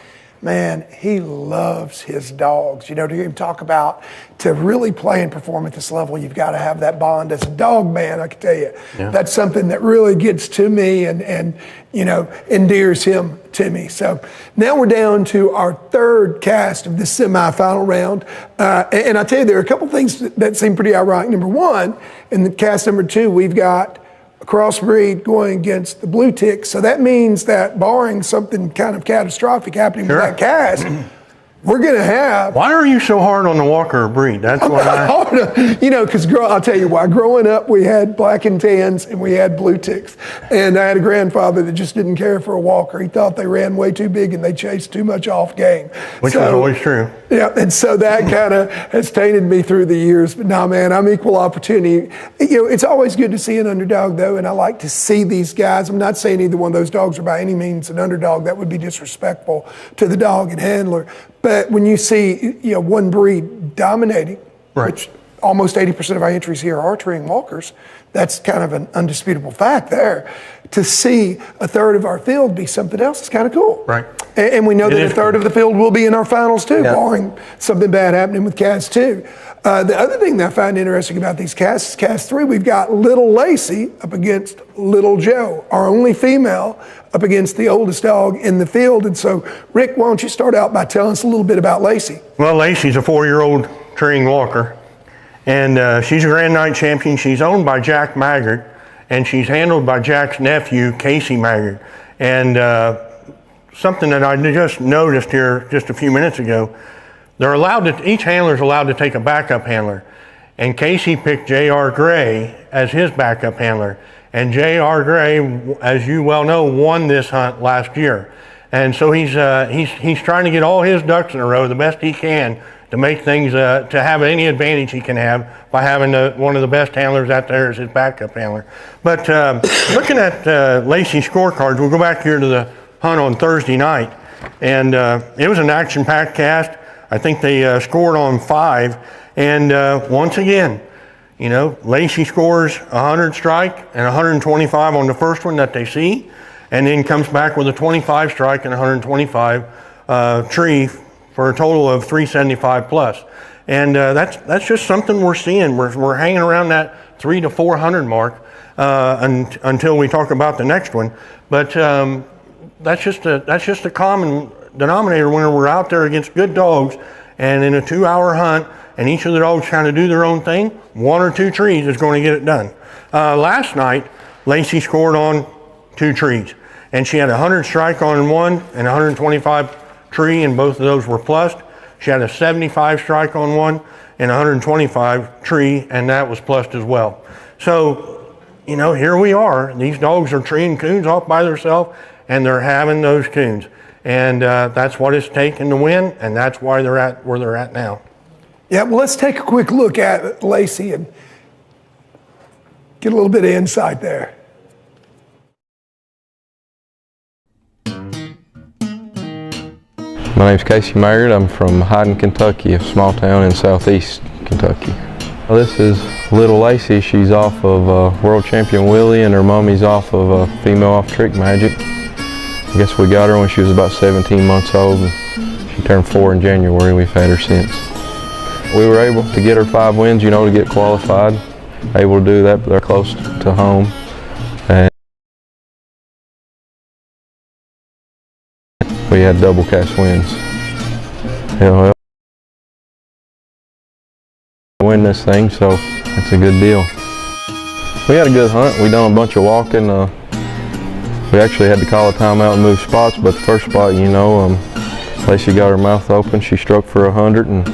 man, he loves his dogs. To hear him talk about, to really play and perform at this level, you've got to have that bond. As a dog man, I can tell you, that's something that really gets to me and endears him to me. So now we're down to our third cast of this semifinal round. And I tell you, there are a couple things that seem pretty ironic. Number one, in the cast number 2, we've got a crossbreed going against the blue tick. So that means that barring something kind of catastrophic happening with that cast, we're going to have... Why are you so hard on the Walker breed? That's why because I'll tell you why. Growing up, we had black and tans and we had blue ticks. And I had a grandfather that just didn't care for a Walker. He thought they ran way too big and they chased too much off game. Which was always true. Yeah, and so that kind of has tainted me through the years. But nah, man, I'm equal opportunity. It's always good to see an underdog, though, and I like to see these guys. I'm not saying either one of those dogs are by any means an underdog. That would be disrespectful to the dog and handler. But when you see one breed dominating, which almost 80% of our entries here are treeing walkers, that's kind of an undisputable fact there. To see a third of our field be something else is kind of cool. Right. And we know that a third of the field will be in our finals too, barring something bad happening with cast 2. The other thing that I find interesting about these casts is cast 3, we've got little Lacy up against little Joe, our only female up against the oldest dog in the field. And so, Rick, why don't you start out by telling us a little bit about Lacy? Well, Lacy's a 4-year-old treeing walker, and she's a Grand Night champion. She's owned by Jack Maggard, and she's handled by Jack's nephew, Casey Maggard. And something that I just noticed here just a few minutes ago, each handler's allowed to take a backup handler. And Casey picked J.R. Gray as his backup handler. And J.R. Gray, as you well know, won this hunt last year. And so he's trying to get all his ducks in a row the best he can to make things, to have any advantage he can have by having one of the best handlers out there as his backup handler. But looking at Lacy's scorecards, we'll go back here to the hunt on Thursday night. And it was an action-packed cast. I think they scored on 5. And once again, Lacy scores 100 strike and 125 on the first one that they see, and then comes back with a 25 strike and 125 tree for a total of 375 plus. And that's just something we're seeing. We're hanging around that 300 to 400 mark until we talk about the next one. But that's just a common denominator when we're out there against good dogs, and in a 2-hour hunt, and each of the dogs kind of do their own thing, 1 or 2 trees is going to get it done. Last night, Lacy scored on 2 trees, and she had a 100 strike on one and 125 tree, and both of those were plussed. She had a 75 strike on one and 125 tree, and that was plussed as well. So, you know, here we are. These dogs are treeing coons off by themselves, and they're having those coons. And that's what it's taken to win, and that's why they're at where they're at now. Yeah, well, let's take a quick look at Lacy and get a little bit of insight there. My name's Casey Maggard. I'm from Hyden, Kentucky, a small town in southeast Kentucky. This is little Lacy. She's off of world champion Willie, and her mommy's off of female off Trick Magic. I guess we got her when she was about 17 months old, and she turned 4 in January. We've had her since. We were able to get her 5 wins, you know, to get qualified. Able to do that, but they're close to home. And we had double cast wins. Well, win this thing, so it's a good deal. We had a good hunt. We done a bunch of walking. We actually had to call a timeout and move spots, but the first spot, you know, Lacy got her mouth open. She struck for 100, and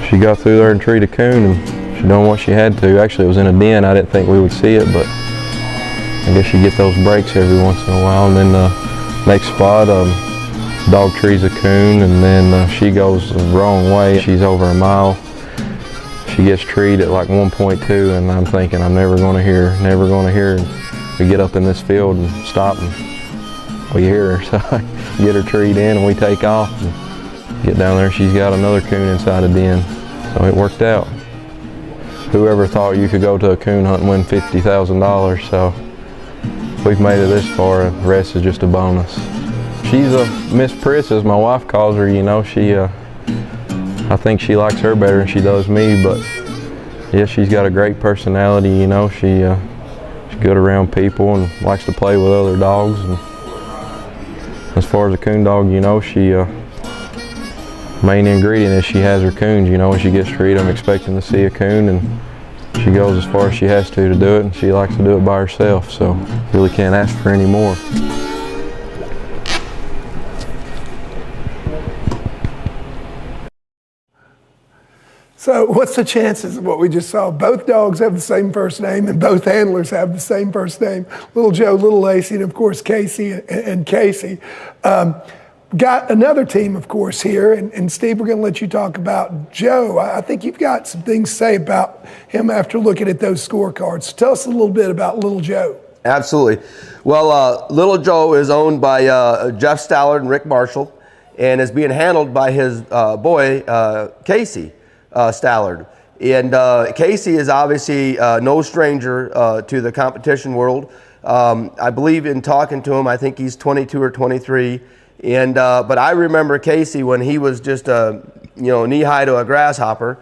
she got through there and treated a coon, and she done what she had to. Actually, it was in a den. I didn't think we would see it, but I guess you get those breaks every once in a while. And then next spot, dog trees a coon, and then she goes the wrong way. She's over a mile. She gets treed at like 1.2, and I'm thinking, I'm never going to hear, never going to hear. And we get up in this field and stop, and we hear her. So I get her treed in, and we take off and get down there. She's got another coon inside a den, so it worked out. Whoever thought you could go to a coon hunt and win $50,000? So we've made it this far, and the rest is just a bonus. She's a Miss Priss, as my wife calls her. You know, she, I think she likes her better than she does me, but yeah, she's got a great personality. You know, she's good around people and likes to play with other dogs. And as far as a coon dog, you know, she main ingredient is she has her coons. You know, when she gets treated, I'm expecting to see a coon, and she goes as far as she has to do it, and she likes to do it by herself, so really can't ask for any more. So what's the chances of what we just saw? Both dogs have the same first name, and both handlers have the same first name. Little Joe, Little Lacy, and of course Casey and Casey. Got another team, of course, here, and Steve, we're going to let you talk about Joe. I think you've got some things to say about him after looking at those scorecards. So tell us a little bit about Little Joe. Absolutely. Well, Little Joe is owned by Jeff Stallard and Rick Marshall, and is being handled by his boy, Casey Stallard. And Casey is obviously no stranger to the competition world. I believe in talking to him, I think he's 22 or 23. And but I remember Casey when he was just knee-high to a grasshopper,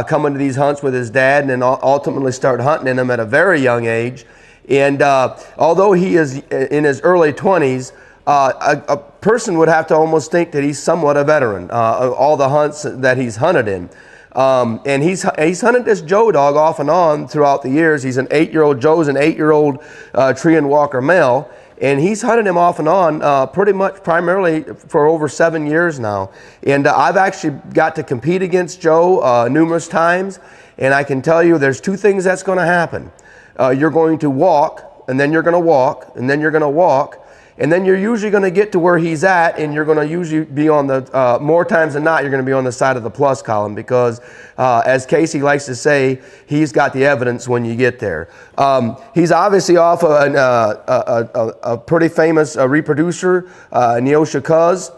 coming to these hunts with his dad, and then ultimately started hunting in them at a very young age. And although he is in his early 20s, a person would have to almost think that he's somewhat a veteran of all the hunts that he's hunted in. And he's hunted this Joe dog off and on throughout the years. He's an 8-year-old. Joe's an 8-year-old tree and walker male. And he's hunted him off and on pretty much primarily for over 7 years now. And I've actually got to compete against Joe numerous times. And I can tell you there's 2 things that's going to happen. You're going to walk, and then you're going to walk, and then you're going to walk. And then you're usually going to get to where he's at, and you're going to usually be on the, more times than not, you're going to be on the side of the plus column because, as Casey likes to say, he's got the evidence when you get there. He's obviously off a pretty famous reproducer, Neosha Cuz,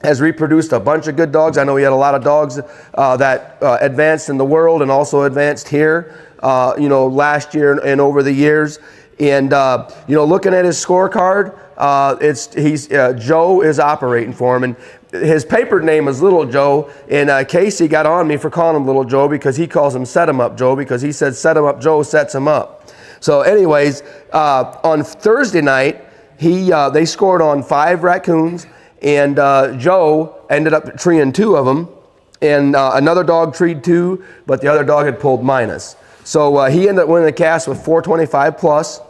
has reproduced a bunch of good dogs. I know he had a lot of dogs that advanced in the world and also advanced here, last year and over the years. And, looking at his scorecard, Joe is operating for him, and his paper name is Little Joe, and Casey got on me for calling him Little Joe because he calls him Set 'em Up Joe, because he said Set 'em Up Joe sets him up. So anyways, on Thursday night, they scored on 5 raccoons, and Joe ended up treeing 2 of them. and another dog treed 2, but the other dog had pulled minus. So he ended up winning the cast with 425 plus,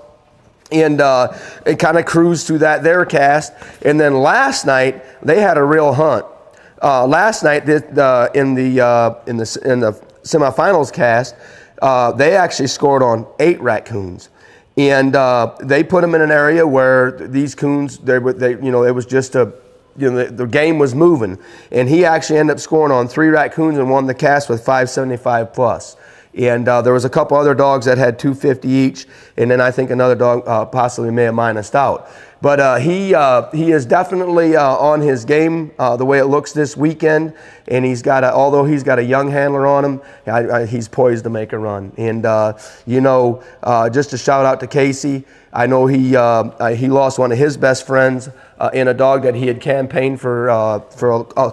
and it kind of cruised through their cast. And then last night they had a real hunt. Last night in the semifinals cast, they actually scored on 8 raccoons, and they put them in an area where these coons, it was just the game was moving, and he actually ended up scoring on 3 raccoons and won the cast with 575 plus. And there was a couple other dogs that had 250 each, and then I think another dog possibly may have minused out. But he is definitely on his game the way it looks this weekend, and although he's got a young handler on him, he's poised to make a run. And just a shout out to Casey. I know he lost one of his best friends in a dog that he had campaigned for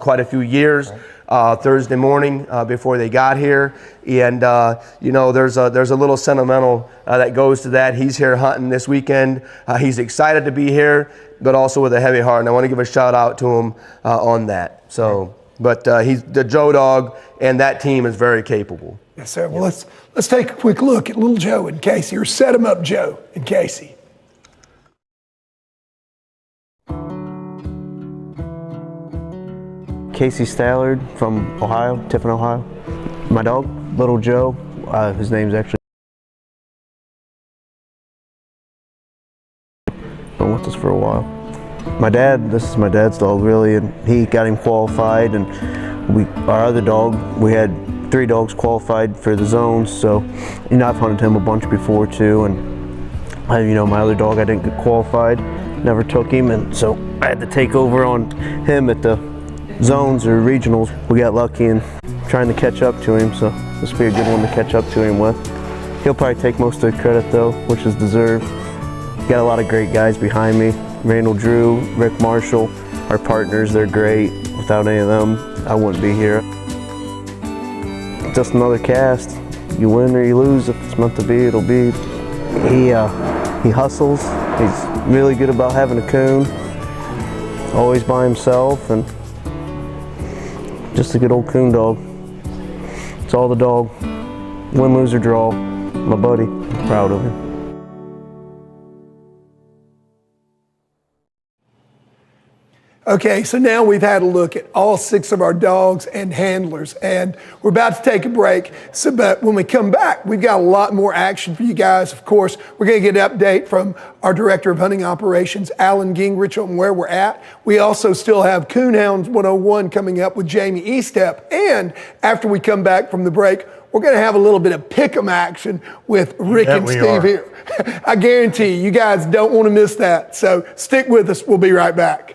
quite a few years. Thursday morning before they got here, and there's a little sentimental that goes to that. He's here hunting this weekend. He's excited to be here, but also with a heavy heart, and I want to give a shout out to him on that. So, but he's the Joe dog, and that team is very capable. Yes, sir. Well, let's take a quick look at little Joe and Casey, or set him up, Joe and Casey. Casey Stallard from Ohio, Tiffin, Ohio. My dog, little Joe, his name's actually been with us for a while. This is my dad's dog really, and he got him qualified, and our other dog, we had 3 dogs qualified for the zones, so I've hunted him a bunch before too, and my other dog I didn't get qualified, never took him, and so I had to take over on him at the zones or regionals. We got lucky in trying to catch up to him, so this will be a good one to catch up to him with. He'll probably take most of the credit though, which is deserved. Got a lot of great guys behind me. Randall Drew, Rick Marshall, our partners, they're great. Without any of them, I wouldn't be here. Just another cast. You win or you lose. If it's meant to be, it'll be. He hustles. He's really good about having a coon. Always by himself, and just a good old coon dog. It's all the dog. Win, lose, or draw. My buddy. I'm proud of him. Okay, so now we've had a look at all 6 of our dogs and handlers, and we're about to take a break. But when we come back, we've got a lot more action for you guys. Of course, we're going to get an update from our Director of Hunting Operations, Alan Gingerich, on where we're at. We also still have Coonhounds 101 coming up with Jamie Estep, and after we come back from the break, we're going to have a little bit of pick'em action with Rick and Steve here. I guarantee you guys don't want to miss that. So stick with us. We'll be right back.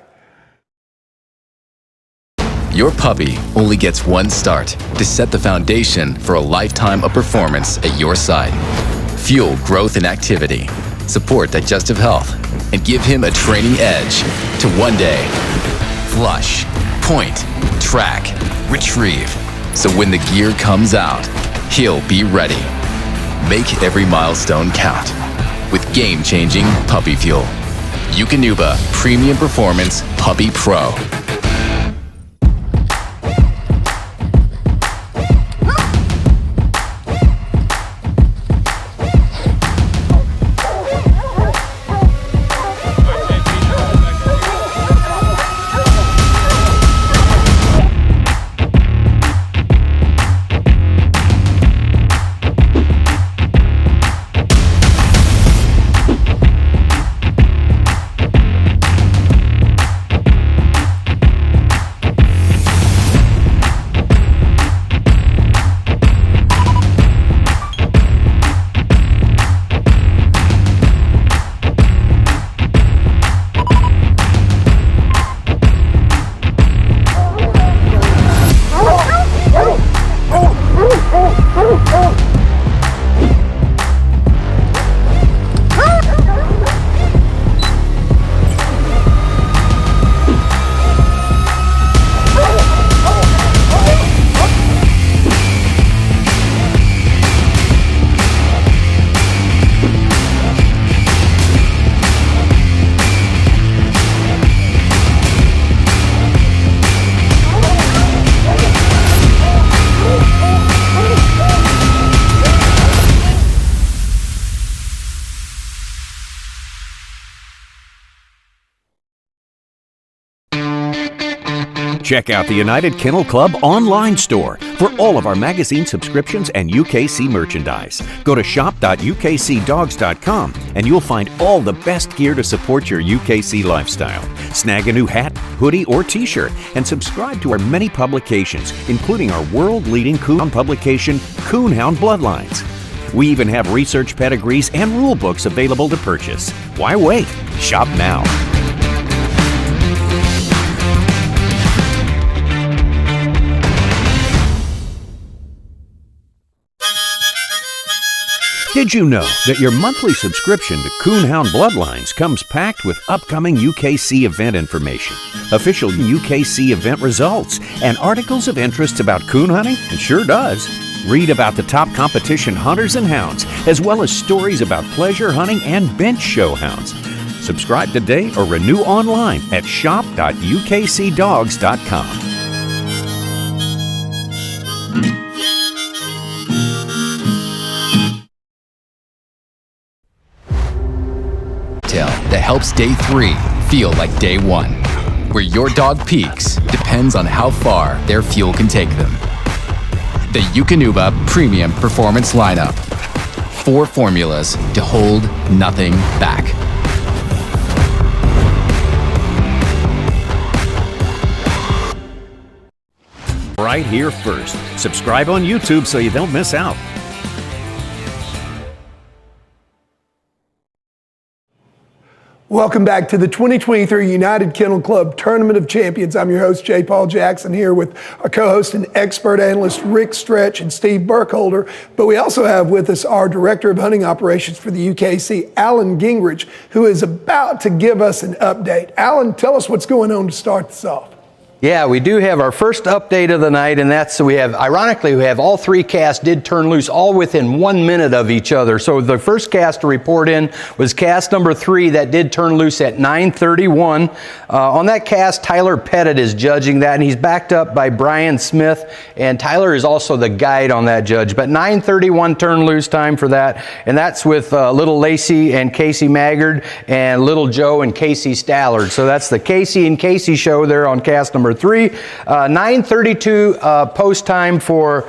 Your puppy only gets one start to set the foundation for a lifetime of performance at your side. Fuel growth and activity, support digestive health, and give him a training edge to one day flush, point, track, retrieve. So when the gear comes out, he'll be ready. Make every milestone count with game-changing puppy fuel. Eukanuba Premium Performance Puppy Pro. Check out the United Kennel Club online store for all of our magazine subscriptions and UKC merchandise. Go to shop.ukcdogs.com and you'll find all the best gear to support your UKC lifestyle. Snag a new hat, hoodie, or t-shirt and subscribe to our many publications, including our world-leading Coonhound publication, Coonhound Bloodlines. We even have research pedigrees and rule books available to purchase. Why wait? Shop now. Did you know that your monthly subscription to Coonhound Bloodlines comes packed with upcoming UKC event information, official UKC event results, and articles of interest about coon hunting? It sure does. Read about the top competition hunters and hounds, as well as stories about pleasure hunting and bench show hounds. Subscribe today or renew online at shop.ukcdogs.com. That helps day 3 feel like day 1. Where your dog peaks depends on how far their fuel can take them. The Eukanuba Premium Performance Lineup. 4 formulas to hold nothing back. Right here first. Subscribe on YouTube so you don't miss out. Welcome back to the 2023 United Kennel Club Tournament of Champions. I'm your host, J. Paul Jackson, here with our co-host and expert analyst, Rick Stretch and Steve Burkholder. But we also have with us our Director of Hunting Operations for the UKC, Alan Gingerich, who is about to give us an update. Alan, tell us what's going on to start this off. Yeah, we do have our first update of the night, and that's ironically, we have all 3 casts did turn loose all within 1 minute of each other. So the first cast to report in was cast number 3 that did turn loose at 9:31. On that cast, Tyler Pettit is judging that, and he's backed up by Brian Smith, and Tyler is also the guide on that judge. But 9:31 turn loose time for that, and that's with little Lacy and Casey Maggard and little Joe and Casey Stallard. So that's the Casey and Casey show there on cast number 3. 9:32 post time for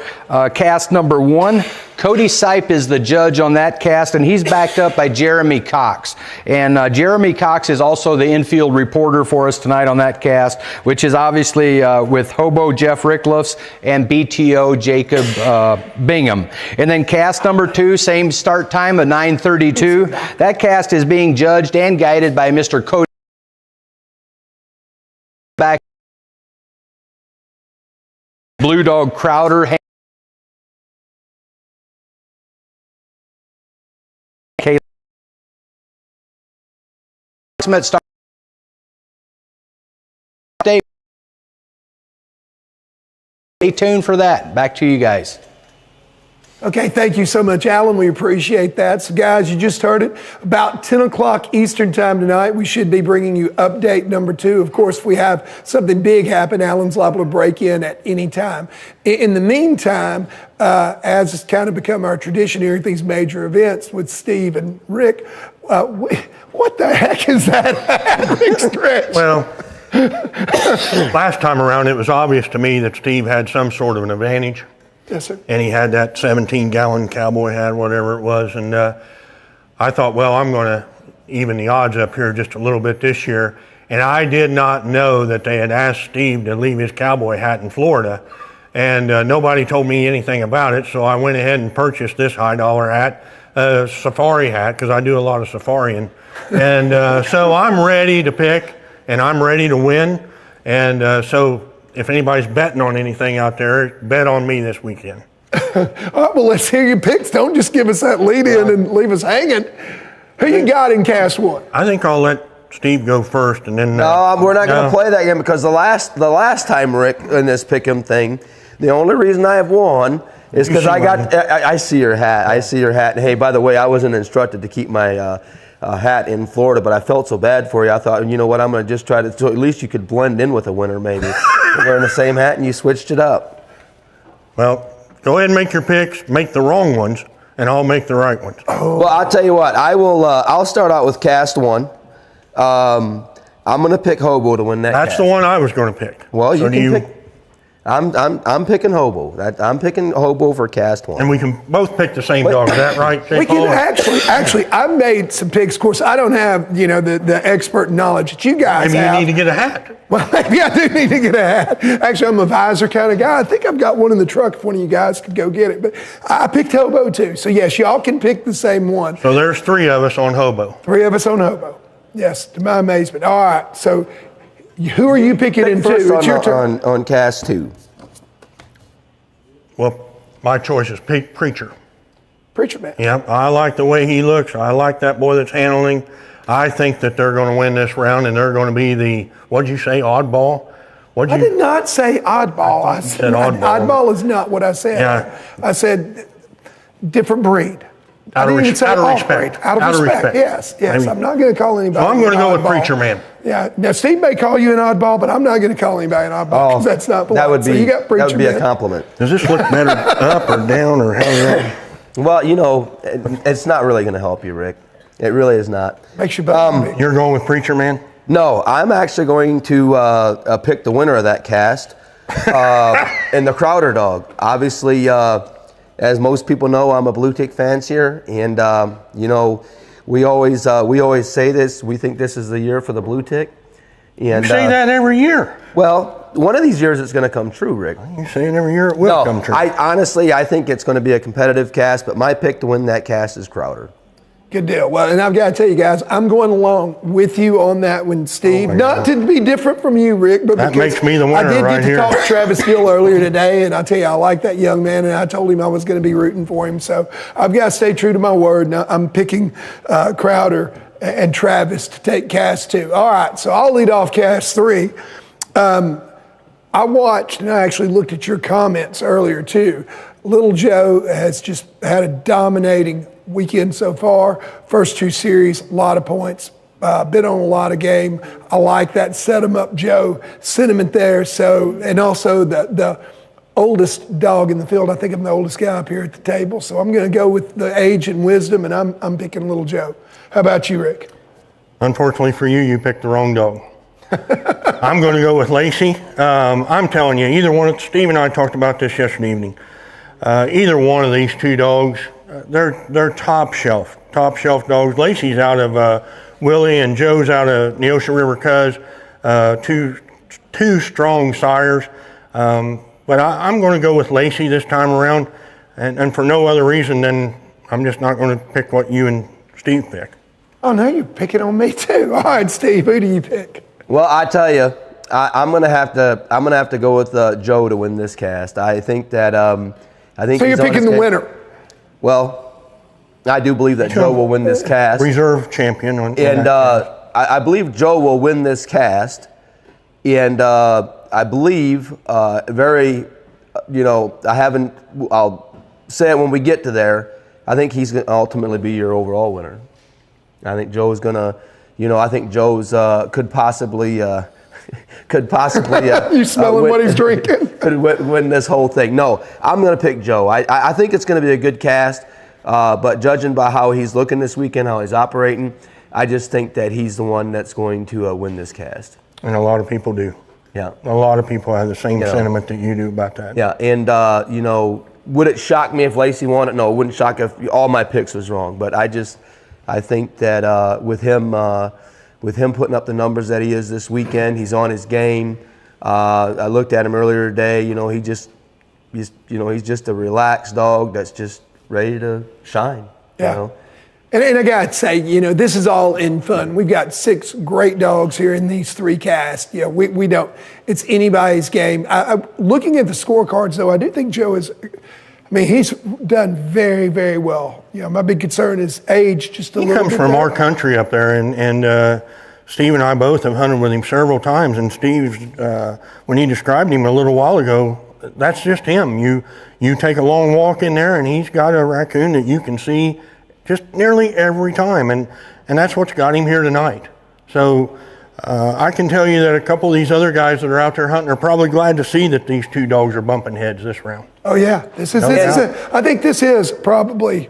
cast number 1. Cody Sipe is the judge on that cast, and he's backed up by Jeremy Cox. And Jeremy Cox is also the infield reporter for us tonight on that cast, which is obviously with Hobo Jeff Ricklefs and BTO Jacob Bingham. And then cast number 2, same start time of 9:32. That cast is being judged and guided by Mr. Cody. Back Blue Dog Crowder. Stay tuned for that. Back to you guys. Okay, thank you so much, Alan. We appreciate that. So, guys, you just heard it. About 10 o'clock Eastern time tonight, we should be bringing you update number 2. Of course, if we have something big happen, Alan's liable to break in at any time. In the meantime, as has kind of become our tradition here at these major events with Steve and Rick, what the heck is that, Rick Stretch? Well, last time around, it was obvious to me that Steve had some sort of an advantage. Yes, sir. And he had that 17-gallon cowboy hat, whatever it was. And I thought, well, I'm going to even the odds up here just a little bit this year. And I did not know that they had asked Steve to leave his cowboy hat in Florida. And nobody told me anything about it. So I went ahead and purchased this high-dollar hat, safari hat, because I do a lot of safaring. And so I'm ready to pick, and I'm ready to win. And so if anybody's betting on anything out there, bet on me this weekend. All right, well, let's hear your picks. Don't just give us that lead in and leave us hanging. Who you got in cast 1? I think I'll let Steve go first, and then. No, we're not going to play that game because the last time, Rick, in this pick'em thing, the only reason I have won is because I see your hat. I see your hat. And hey, by the way, I wasn't instructed to keep my hat in Florida, but I felt so bad for you. I thought, you know what, I'm going to just try to, so at least you could blend in with a winner maybe. You're wearing the same hat and you switched it up. Well, go ahead and make your picks, make the wrong ones, and I'll make the right ones. Well, I'll tell you what, I'll start out with cast 1. I'm going to pick Hobo to win that That's cast. the one I was going to pick. Well, So you do can pick. I'm picking Hobo. I'm picking Hobo for cast 1. And we can both pick the same dog. Is that right, Jay We Paul? can actually, I've made some picks. Of course, I don't have, the expert knowledge that you guys Maybe have. you need to get a hat. Well, maybe I do need to get a hat. Actually, I'm a visor kind of guy. I think I've got one in the truck if one of you guys could go get it. But I picked Hobo too. So yes, y'all can pick the same one. So there's 3 of us on Hobo. 3 of us on Hobo. Yes, to my amazement. All right, so who are you picking in 2? It's your turn. On cast 2. Well, my choice is Preacher. Preacher man. Yeah, I like the way he looks. I like that boy that's handling. I think that they're going to win this round, and they're going to be the, what'd you say, oddball? I did not say oddball. I said oddball. Oddball is not what I said. Yeah. I said different breed. Out of respect. Out of respect. Yes. Maybe. I'm not going to call anybody. So I'm going to go with oddball. Preacher Man. Yeah. Now Steve may call you an oddball, but I'm not going to call anybody an oddball because that's not polite. That would be, so you got Preacher that would be Man. a compliment. Does this look better up or down or how is that? Well, it's not really going to help you, Rick. It really is not. Makes you better. You're going with Preacher Man? No, I'm actually going to pick the winner of that cast and the Crowder dog. Obviously, as most people know, I'm a blue tick fancier, and we always say this. We think this is the year for the blue tick. And You say that every year. Well, one of these years it's going to come true, Rick. You say it every year it will come true. I think it's going to be a competitive cast, but my pick to win that cast is Crowder. Good deal. Well, and I've got to tell you guys, I'm going along with you on that one, Steve. Not to be different from you, Rick, but That because makes me the winner I did right get here. to talk to Travis Dill earlier today, and I tell you, I like that young man, and I told him I was going to be rooting for him. So I've got to stay true to my word. Now I'm picking Crowder and Travis to take cast 2. All right, so I'll lead off cast 3. I watched, and I actually looked at your comments earlier too. Little Joe has just had a dominating weekend so far. First 2 series, a lot of points. Been on a lot of game. I like that set 'em up Joe sentiment there. So, and also the oldest dog in the field. I think I'm the oldest guy up here at the table. So I'm going to go with the age and wisdom, and I'm picking Little Joe. How about you, Rick? Unfortunately for you, you picked the wrong dog. I'm going to go with Lacy. I'm telling you, either one. Steve and I talked about this yesterday evening. Either one of these 2 dogs, they're top shelf dogs. Lacy's out of Willie, and Joe's out of Neosha River Cuz. Two strong sires. But I'm going to go with Lacy this time around, and for no other reason than I'm just not going to pick what you and Steve pick. Oh, no, you're picking on me too. All right, Steve, who do you pick? Well, I tell you, I'm gonna have to go with Joe to win this cast. I think that I think. So you're picking the winner. Well, I do believe that Joe will win this cast. Reserve champion. And I believe Joe will win this cast. And I believe I'll say it when we get to there. I think he's going to ultimately be your overall winner. I think Joe's going to, I think Joe's could possibly you smelling what he's drinking? Could win this whole thing. No, I'm going to pick Joe. I think it's going to be a good cast, but judging by how he's looking this weekend, how he's operating, I just think that he's the one that's going to win this cast. And a lot of people do. Yeah. A lot of people have the same sentiment that you do about that. Yeah, and would it shock me if Lacy won it? No, it wouldn't shock if all my picks was wrong. But I think that with him putting up the numbers that he is this weekend, he's on his game. I looked at him earlier today. He's just a relaxed dog that's just ready to shine. Yeah. And I got to say, this is all in fun. We've got 6 great dogs here in these 3 casts. We don't, it's anybody's game. Looking at the scorecards, though, I do think Joe he's done very, very well. My big concern is age just a little bit. He comes from our country up there, and Steve and I both have hunted with him several times, and Steve, when he described him a little while ago, that's just him. You take a long walk in there, and he's got a raccoon that you can see just nearly every time, and that's what's got him here tonight. So I can tell you that a couple of these other guys that are out there hunting are probably glad to see that these 2 dogs are bumping heads this round. Oh yeah, I think this is probably.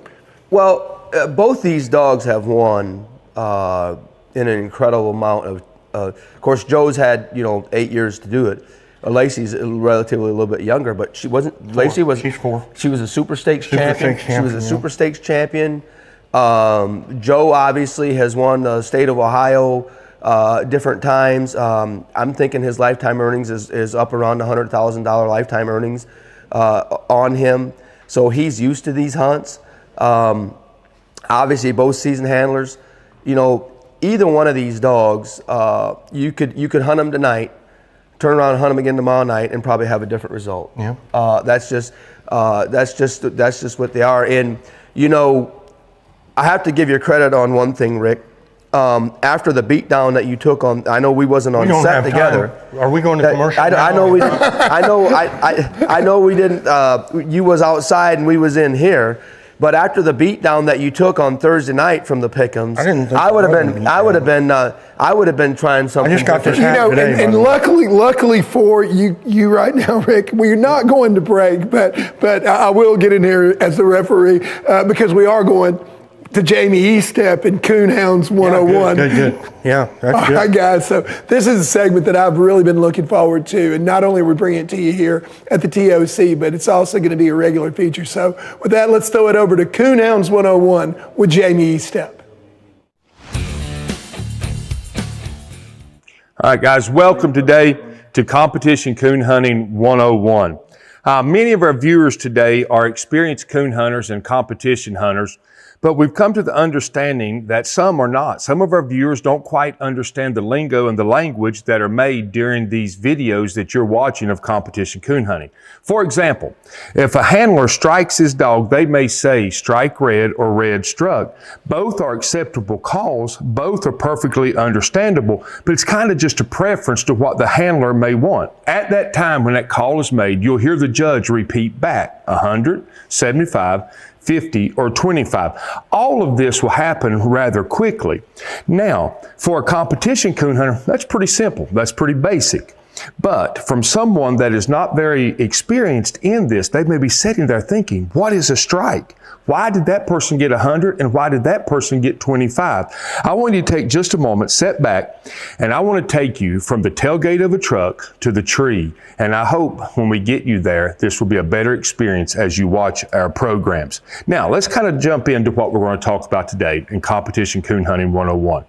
Well, both these dogs have won in an incredible amount Of course, Joe's had 8 years to do it. Lacy's relatively a little bit younger, but she wasn't. Lacy was. She's 4. She was a Super Stakes champion. She was a Super Stakes champion. Joe obviously has won the state of Ohio different times. I'm thinking his lifetime earnings is up around $100,000 lifetime earnings on him. So he's used to these hunts. Obviously, both seasoned handlers. Either one of these dogs, you could hunt them tonight, turn around and hunt them again tomorrow night, and probably have a different result. Yeah. That's just what they are. And I have to give you credit on one thing, Rick. After the beatdown that you took on, I know we wasn't on set together. Are we going to commercial? I know we didn't. I know we didn't. You was outside and we was in here. But after the beatdown that you took on Thursday night from the Pick'ems, I would have been trying something. I just got this hat today. And luckily for you right now, Rick, we're not going to break, but I will get in here as the referee because we are going to Jamie Estep and Coonhounds 101. Yeah, good. Yeah, that's good. All right, guys. So this is a segment that I've really been looking forward to, and not only are we bringing it to you here at the TOC, but it's also going to be a regular feature. So with that, let's throw it over to Coonhounds 101 with Jamie Estep. All right, guys, welcome today to Competition Coon Hunting 101. Many of our viewers today are experienced coon hunters and competition hunters, but we've come to the understanding that some are not. Some of our viewers don't quite understand the lingo and the language that are made during these videos that you're watching of competition coon hunting. For example, if a handler strikes his dog, they may say strike red or red struck. Both are acceptable calls. Both are perfectly understandable, but it's kind of just a preference to what the handler may want. At that time when that call is made, you'll hear the judge repeat back 100, 75, 50, or 25. All of this will happen rather quickly. Now, for a competition coon hunter, that's pretty simple. That's pretty basic. But from someone that is not very experienced in this, they may be sitting there thinking, what is a strike? Why did that person get 100 and why did that person get 25? I want you to take just a moment, sit back, and I want to take you from the tailgate of a truck to the tree. And I hope when we get you there, this will be a better experience as you watch our programs. Now, let's kind of jump into what we're going to talk about today in Competition Coon Hunting 101.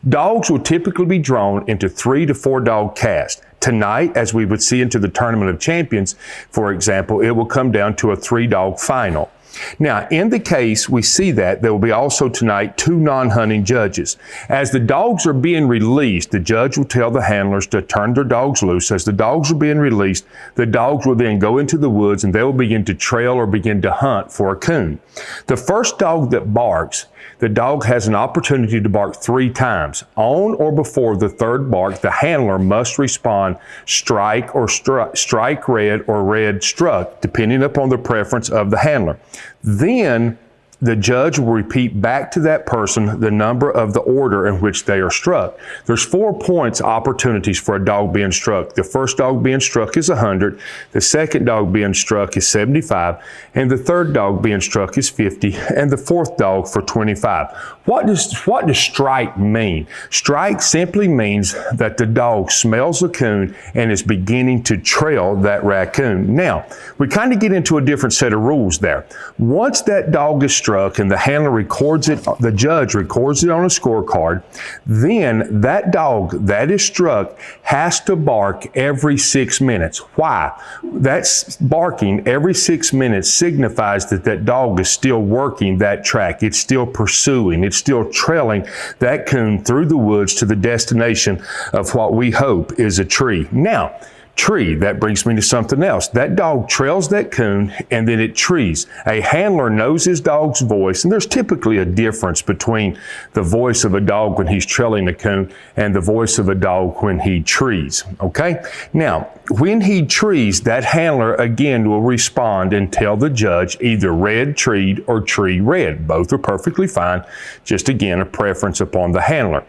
Dogs will typically be drawn into 3 to 4 dog casts. Tonight, as we would see into the Tournament of Champions, for example, it will come down to a 3-dog final. Now, in the case we see that, there will be also tonight 2 non-hunting judges. As the dogs are being released, the judge will tell the handlers to turn their dogs loose. As the dogs are being released, the dogs will then go into the woods and they will begin to trail or begin to hunt for a coon. The first dog that barks, the dog has an opportunity to bark 3 times. On or before the 3rd bark, the handler must respond strike or strike red or red struck, depending upon the preference of the handler. Then the judge will repeat back to that person the number of the order in which they are struck. There's 4 points opportunities for a dog being struck. The first dog being struck is 100, the second dog being struck is 75, and the third dog being struck is 50, and the 4th dog for 25. What does strike mean? Strike simply means that the dog smells a coon and is beginning to trail that raccoon. Now, we kind of get into a different set of rules there. Once that dog is struck and the handler records it, the judge records it on a scorecard, then that dog that is struck has to bark every 6 minutes. Why? That's barking every 6 minutes signifies that that dog is still working that track. It's still pursuing. It's still trailing that coon through the woods to the destination of what we hope is a tree. Now, tree, that brings me to something else. That dog trails that coon and then it trees. A handler knows his dog's voice, and there's typically a difference between the voice of a dog when he's trailing a coon and the voice of a dog when he trees. Okay? Now, when he trees, that handler again will respond and tell the judge either red treed or tree red. Both are perfectly fine. Just again, a preference upon the handler.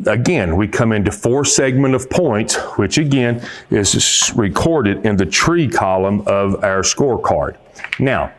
Again, we come into 4 segment of points, which again is recorded in the tree column of our scorecard. Now,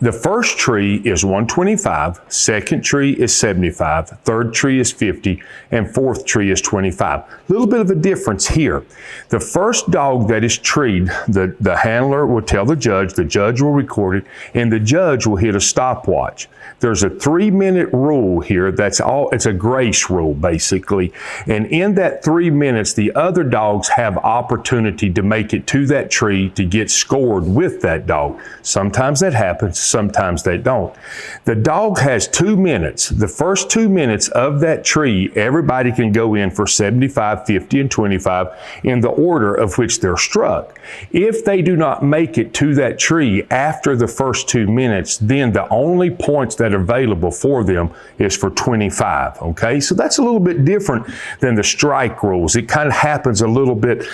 The first tree is 125, second tree is 75, third tree is 50, and fourth tree is 25. A little bit of a difference here. The first dog that is treed, the handler will tell the judge will record it, and the judge will hit a stopwatch. There's a 3-minute rule here. It's a grace rule, basically. And in that 3 minutes, the other dogs have opportunity to make it to that tree to get scored with that dog. Sometimes that happens, sometimes they don't. The dog has 2 minutes. The first 2 minutes of that tree, everybody can go in for 75, 50, and 25 in the order of which they're struck. If they do not make it to that tree after the first 2 minutes, then the only points that are available for them is for 25. Okay, so that's a little bit different than the strike rules. It kind of happens a little bit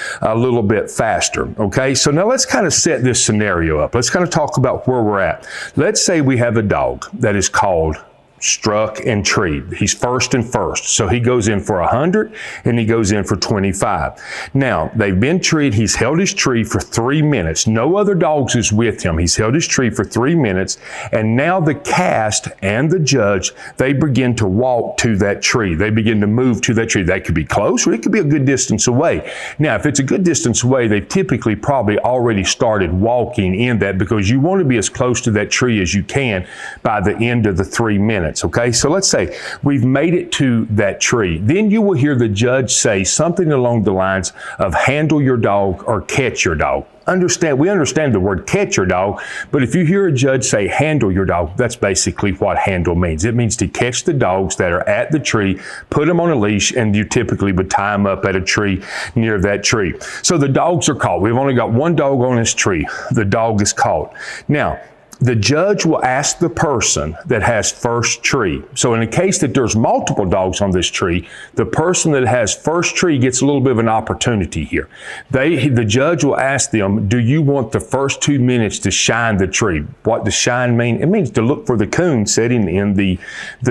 faster. Okay, so now let's kind of set this scenario up. Let's kind of talk about where we're at. Let's say we have a dog that is called struck and treed. He's first and first. So he goes in for 100 and he goes in for 25. Now, they've been treed. He's held his tree for 3 minutes. No other dogs is with him. He's held his tree for 3 minutes. And now the cast and the judge, they begin to walk to that tree. They begin to move to that tree. That could be close or it could be a good distance away. Now, if it's a good distance away, they've typically probably already started walking in that because you want to be as close to that tree as you can by the end of the 3 minutes. Okay, so let's say we've made it to that tree. Then you will hear the judge say something along the lines of handle your dog or catch your dog. We understand the word catch your dog, but if you hear a judge say handle your dog, that's basically what handle means. It means to catch the dogs that are at the tree, put them on a leash, and you typically would tie them up at a tree near that tree. So the dogs are caught. We've only got one dog on this tree. The dog is caught. Now, the judge will ask the person that has first tree. So in the case that there's multiple dogs on this tree, the person that has first tree gets a little bit of an opportunity here. The judge will ask them, do you want the first 2 minutes to shine the tree? What does shine mean? It means to look for the coon sitting in the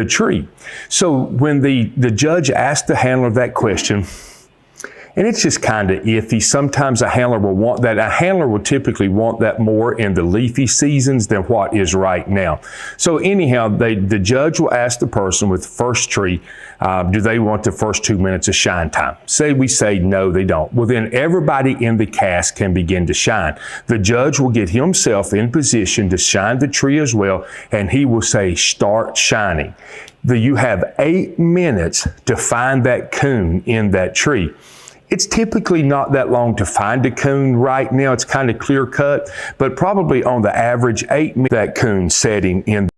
tree. So when the judge asks the handler that question, and it's just kind of iffy. Sometimes a handler will want that. A handler will typically want that more in the leafy seasons than what is right now. So anyhow, the judge will ask the person with the first tree, do they want the first 2 minutes of shine time? Say we say no, they don't. Well, then everybody in the cast can begin to shine. The judge will get himself in position to shine the tree as well, and he will say, start shining. You have 8 minutes to find that coon in that tree. It's typically not that long to find a coon right now. It's kind of clear cut, but probably on the average 8 minutes that coon setting in.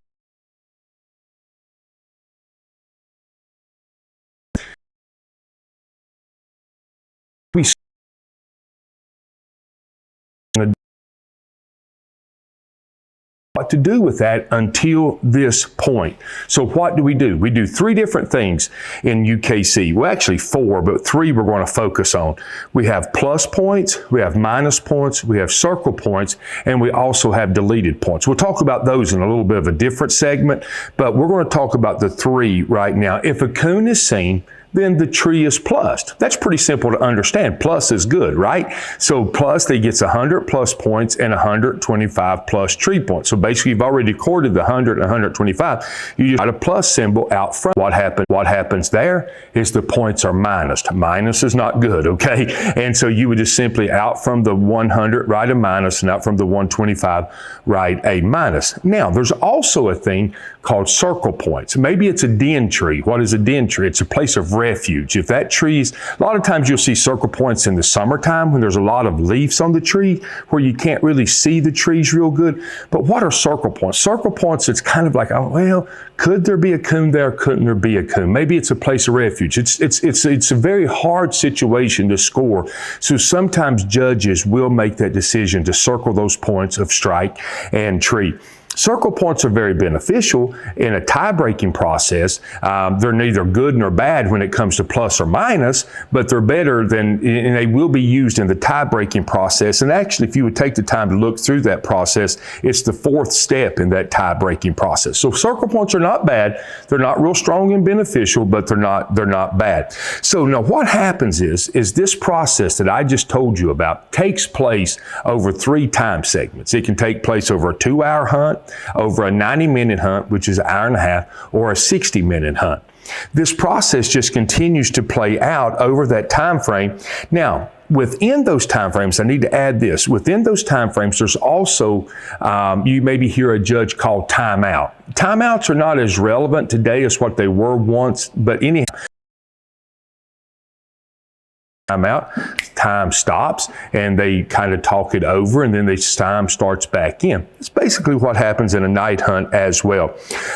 What to do with that until this point. So what do? We do 3 different things in UKC. Well, actually 4, but 3 we're going to focus on. We have plus points, we have minus points, we have circle points, and we also have deleted points. We'll talk about those in a little bit of a different segment, but we're going to talk about the 3 right now. If a coon is seen, then the tree is plussed. That's pretty simple to understand. Plus is good, right? So plus, they gets 100 plus points and 125 plus tree points. So basically, you've already recorded the 100 and 125. You just got a plus symbol out front. What happens there is the points are minus. Minus is not good, okay? And so you would just simply out from the 100, write a minus, and out from the 125, write a minus. Now, there's also a thing called circle points. Maybe it's a den tree. What is a den tree? It's a place of refuge. If that tree's, a lot of times you'll see circle points in the summertime when there's a lot of leaves on the tree where you can't really see the trees real good. But what are circle points? Circle points, it's kind of like, oh, well, could there be a coon there? Couldn't there be a coon? Maybe it's a place of refuge. It's a very hard situation to score. So sometimes judges will make that decision to circle those points of strike and tree. Circle points are very beneficial in a tie-breaking process. They're neither good nor bad when it comes to plus or minus, but they're better than, and they will be used in the tie-breaking process. And actually, if you would take the time to look through that process, it's the 4th step in that tie-breaking process. So circle points are not bad. They're not real strong and beneficial, but they're not bad. So now what happens is this process that I just told you about takes place over 3 time segments. It can take place over a 2-hour hunt, over a 90-minute hunt, which is an hour and a half, or a 60-minute hunt. This process just continues to play out over that time frame. Now, within those time frames, I need to add this. Within those time frames, there's also, you maybe hear a judge call timeout. Timeouts are not as relevant today as what they were once, but anyhow, time stops and they kind of talk it over, and then the time starts back in. It's basically what happens in a night hunt as well.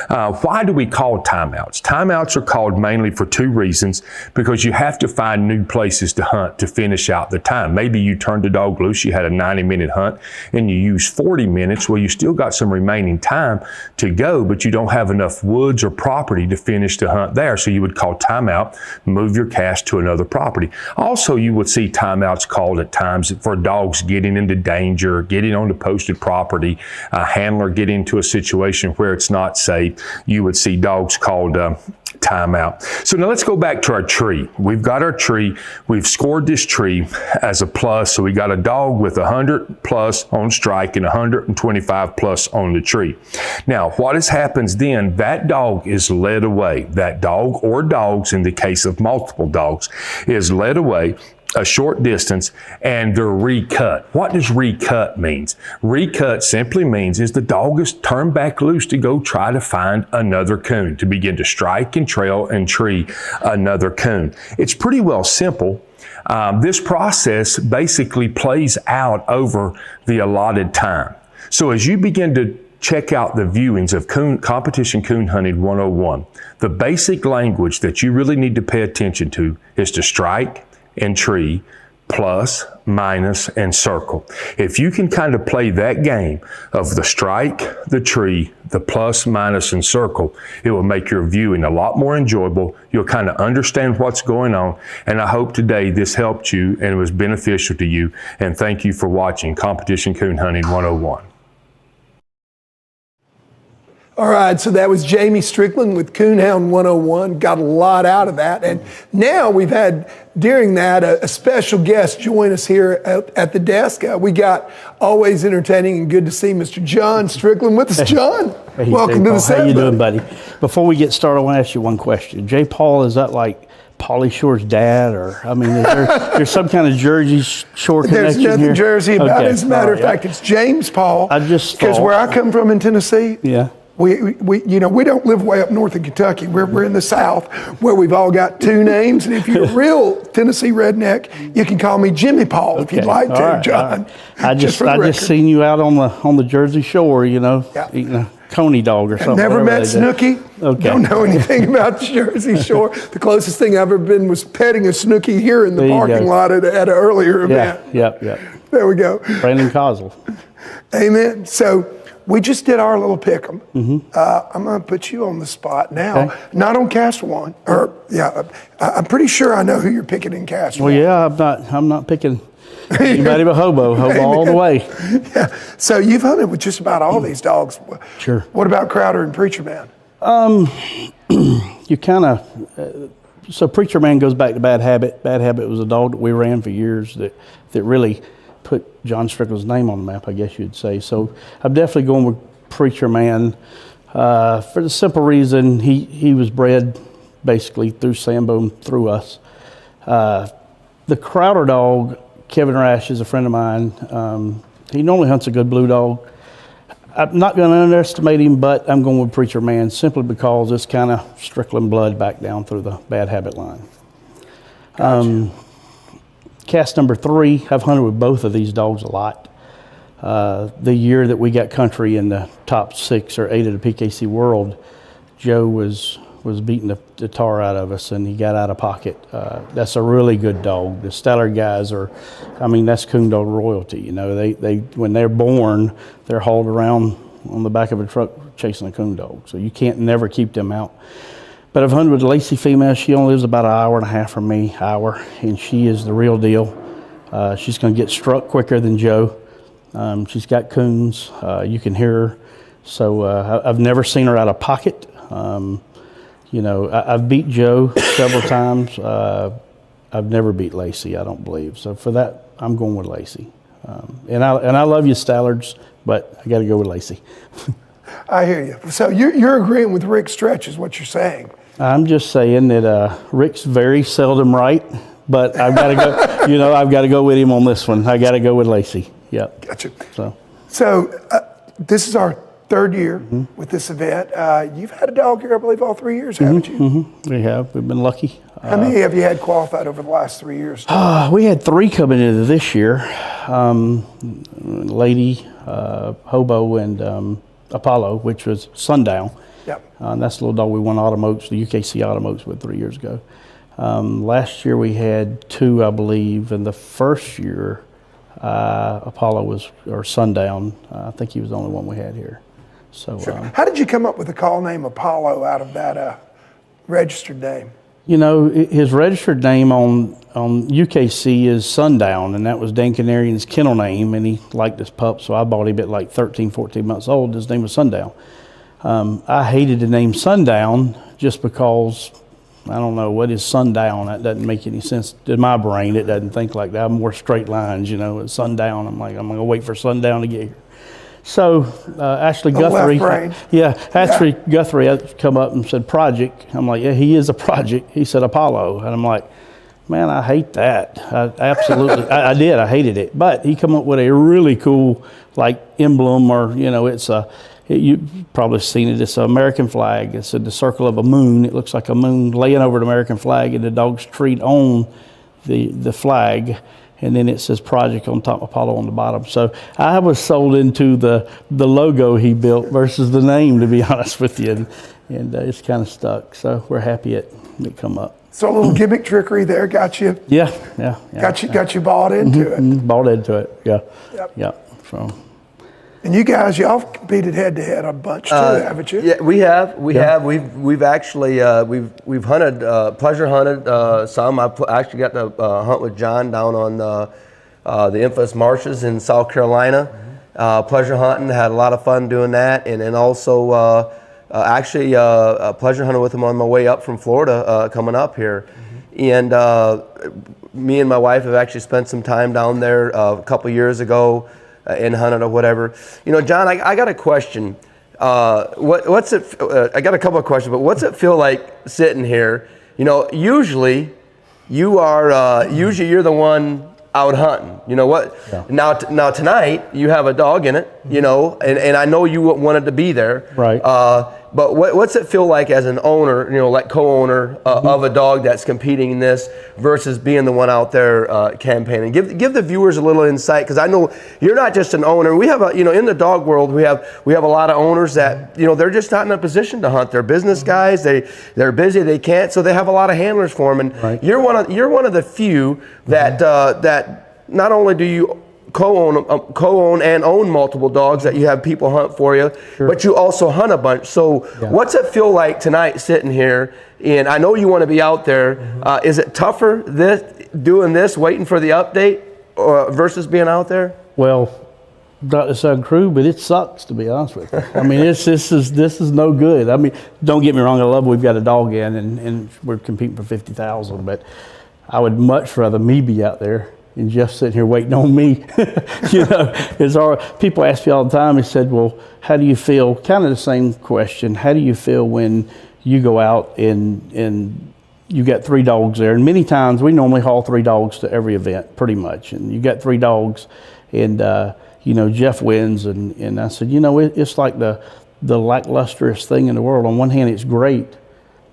Why do we call timeouts? Timeouts are called mainly for two reasons, because you have to find new places to hunt to finish out the time. Maybe you turned the dog loose, you had a 90-minute hunt and you used 40 minutes. Well, you still got some remaining time to go, but you don't have enough woods or property to finish the hunt there. So you would call timeout, move your cast to another property. Also, you would see timeouts called at times for dogs getting into danger, getting onto posted property, a handler getting into a situation where it's not safe. You would see dogs called timeout. So now let's go back to our tree. We've got our tree. We've scored this tree as a plus. So we got a dog with 100 plus on strike and 125 plus on the tree. Now, what happens then, that dog is led away. That dog or dogs, in the case of multiple dogs, is led away a short distance and they're recut. What does recut means? Recut simply means is the dog is turned back loose to go try to find another coon, to begin to strike and trail and tree another coon. It's pretty well simple. This process basically plays out over the allotted time. So as you begin to check out the viewings of Competition Coon Hunting 101, the basic language that you really need to pay attention to is to strike and tree, plus, minus, and circle. If you can kind of play that game of the strike, the tree, the plus, minus, and circle, it will make your viewing a lot more enjoyable. You'll kind of understand what's going on. And I hope today this helped you and it was beneficial to you. And thank you for watching Competition Coon Hunting 101. All right, so that was Jamie Strickland with Coonhound 101. Got a lot out of that. And now we've had, during that, a special guest join us here at the desk. We got always entertaining and good to see Mr. John Strickland with us. John, hey, welcome to the set. How you doing, buddy? Before we get started, I want to ask you one question. J. Paul, is that like Pauly Shore's dad, or I mean, is there's some kind of Jersey Shore connection There's nothing here? Jersey about it. Okay. As a matter of All right, fact, it's James Paul. I just because where I come from in Tennessee, yeah. We don't live way up north in Kentucky. We're in the South, where we've all got two names. And if you're a real Tennessee redneck, you can call me Jimmy Paul if you'd like to, All right, John. I just seen you out on the Jersey Shore, eating a coney dog or something. Never met Snooky. Okay. Don't know anything about the Jersey Shore. The closest thing I've ever been was petting a Snooky here in the parking lot at an earlier event. Yeah. There we go. Brandon Cosell. Amen. So we just did our little pick 'em. I'm going to put you on the spot now. Okay. Not on Cast One. I'm pretty sure I know who you're picking in Cast One. Well, yeah, I'm not picking anybody but Hobo all the way. Yeah. So you've hunted with just about all these dogs. Sure. What about Crowder and Preacher Man? You kind of so Preacher Man goes back to Bad Habit. Bad Habit was a dog that we ran for years that really put John Strickland's name on the map, I guess you'd say. So I'm definitely going with Preacher Man for the simple reason he was bred basically through Sambone, through us. The Crowder dog, Kevin Rash, is a friend of mine. He normally hunts a good blue dog. I'm not going to underestimate him, but I'm going with Preacher Man simply because it's kind of Strickland blood back down through the Bad Habit line. Gotcha. Cast number 3, I've hunted with both of these dogs a lot. The year that we got country in the top 6 or 8 of the PKC world, Joe was beating the tar out of us, and he got out of pocket. That's a really good dog. The Stallard guys that's coon dog royalty. They when they're born, they're hauled around on the back of a truck chasing a coon dog. So you can't never keep them out. But I've hunted with a Lacy female. She only lives about an hour and a half from me, and she is the real deal. She's going to get struck quicker than Joe. She's got coons. You can hear her. So I've never seen her out of pocket. I've beat Joe several times. I've never beat Lacy, I don't believe. So for that, I'm going with Lacy. And I love you, Stallards, but I got to go with Lacy. I hear you. So you're agreeing with Rick's stretch is what you're saying. I'm just saying that Rick's very seldom right, but I've got to go. I've got to go with him on this one. I got to go with Lacy. Yep. Gotcha. So this is our third year with this event. You've had a dog here, I believe, all 3 years, haven't you? We have. We've been lucky. How many have you had qualified over the last 3 years? We had 3 coming into this year. Lady, Hobo, and Apollo, which was Sundown. Yep. That's the little dog we won Autumn Oaks, the UKC Autumn Oaks with 3 years ago. Last year we had 2, I believe, and the first year Apollo or Sundown. I think he was the only one we had here. So, sure. How did you come up with the call name Apollo out of that registered name? His registered name on UKC is Sundown, and that was Dan Canarian's kennel name, and he liked his pup, so I bought him at like 13, 14 months old. His name was Sundown. I hated the name Sundown just because, I don't know, what is sundown? That doesn't make any sense. In my brain, it doesn't think like that. I'm more straight lines, It's sundown. I'm like, I'm going to wait for sundown to get here. So Ashley Guthrie, Guthrie had come up and said project. I'm like, yeah, he is a project. He said Apollo, and I'm like, man, I hate that. I did. I hated it. But he come up with a really cool emblem, or you've probably seen it. It's an American flag. It's in the circle of a moon. It looks like a moon laying over the American flag, and the dog's treat on the flag. And then it says project on top, Apollo on the bottom. So I was sold into the logo he built versus the name, to be honest with you. And it's kind of stuck. So we're happy it come up. So a little gimmick trickery there got you. Yeah. Got you bought into it. Bought into it. Yeah. Yep. So. And you guys, y'all competed head to head a bunch too, haven't you? Yeah, we have. We've actually we've hunted, pleasure hunted some. I actually got to hunt with John down on the infamous marshes in South Carolina. Pleasure hunting, had a lot of fun doing that, and then also actually pleasure hunting with him on my way up from Florida coming up here. And me and my wife have actually spent some time down there a couple years ago. In hunting or whatever. John, I got a question. What's it? I got a couple of questions, but what's it feel like sitting here? Usually you're the one out hunting. You know what? Yeah. Now tonight you have a dog in it. And I know you wanted to be there. Right. But what's it feel like as an owner, co-owner of a dog that's competing in this versus being the one out there campaigning? Give the viewers a little insight, because I know you're not just an owner. We have in the dog world we have a lot of owners that they're just not in a position to hunt. They're business guys. They're busy. They can't, so they have a lot of handlers for them. And right. You're one of the few that that not only do you co-own and own multiple dogs that you have people hunt for you, sure. But you also hunt a bunch. So What's it feel like tonight sitting here? And I know you want to be out there. Is it tougher doing this, waiting for the update, versus being out there? Well, not to sound crude, but it sucks, to be honest with you. I mean, this is no good. I mean, don't get me wrong. I love we've got a dog in, and we're competing for $50,000. But I would much rather me be out there and Jeff sitting here waiting on me. People ask me all the time. He said, well, how do you feel? Kind of the same question. How do you feel when you go out and you got 3 dogs there? And many times we normally haul 3 dogs to every event, pretty much. And you got 3 dogs, and Jeff wins. And I said, it's like the lacklusterest thing in the world. On one hand, it's great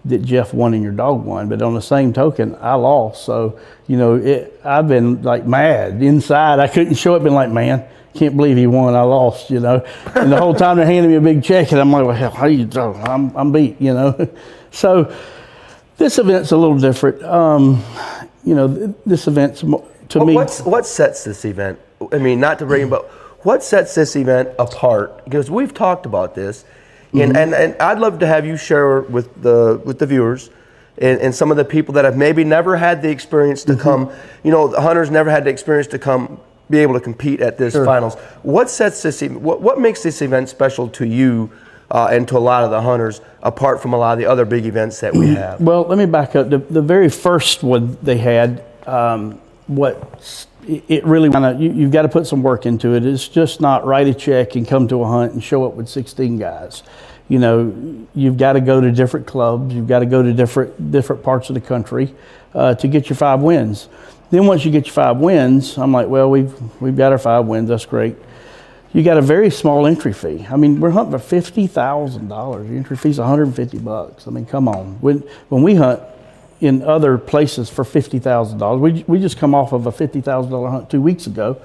that Jeff won and your dog won, but on the same token, I lost. So, I've been like mad inside. I couldn't show it, been like, man, can't believe he won, I lost, And the whole time they're handing me a big check, and I'm like, well, hell, how you doing? I'm beat, So this event's a little different. This event's to me. What sets this event? I mean, not to bring, but what sets this event apart? Because we've talked about this. And I'd love to have you share with the viewers and some of the people that have maybe never had the experience to come, the hunters never had the experience to come be able to compete at this finals. What sets this what makes this event special to you and to a lot of the hunters, apart from a lot of the other big events that we have? Well, let me back up. The very first one they had, it really you've got to put some work into it. It's just not write a check and come to a hunt and show up with 16 guys. You know, you've got to go to different clubs. You've got to go to different parts of the country to get your 5 wins. Then once you get your 5 wins, I'm like, well, we've got our 5 wins. That's great. You got a very small entry fee. I mean, we're hunting for $50,000. The entry fee's $150. I mean, come on. When we hunt in other places for $50,000, we just come off of a $50,000 hunt 2 weeks ago,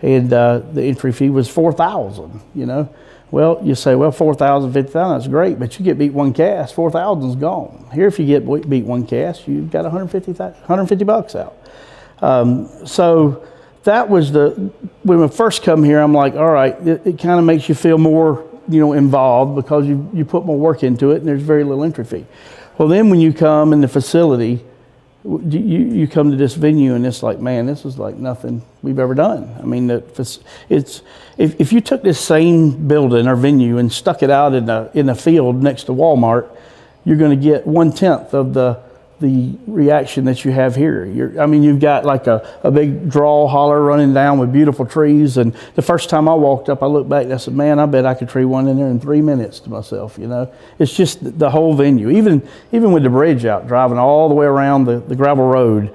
and the entry fee was $4,000. You know, well, you say, well, $4,000, $50,000, that's great, but you get beat one cast, $4,000's gone. Here, if you get beat one cast, you've got $150 out. So that was when we first come here, I'm like, all right, it kind of makes you feel more, involved because you put more work into it and there's very little entry fee. Well, then when you come in the facility, you come to this venue and it's like, man, this is like nothing we've ever done. I mean, if you took this same building or venue and stuck it out in a field next to Walmart, you're going to get 1/10 of the reaction that you have here. You've got like a big draw holler running down with beautiful trees. And the first time I walked up, I looked back and I said, man, I bet I could tree one in there in 3 minutes to myself, It's just the whole venue. Even with the bridge out, driving all the way around the gravel road,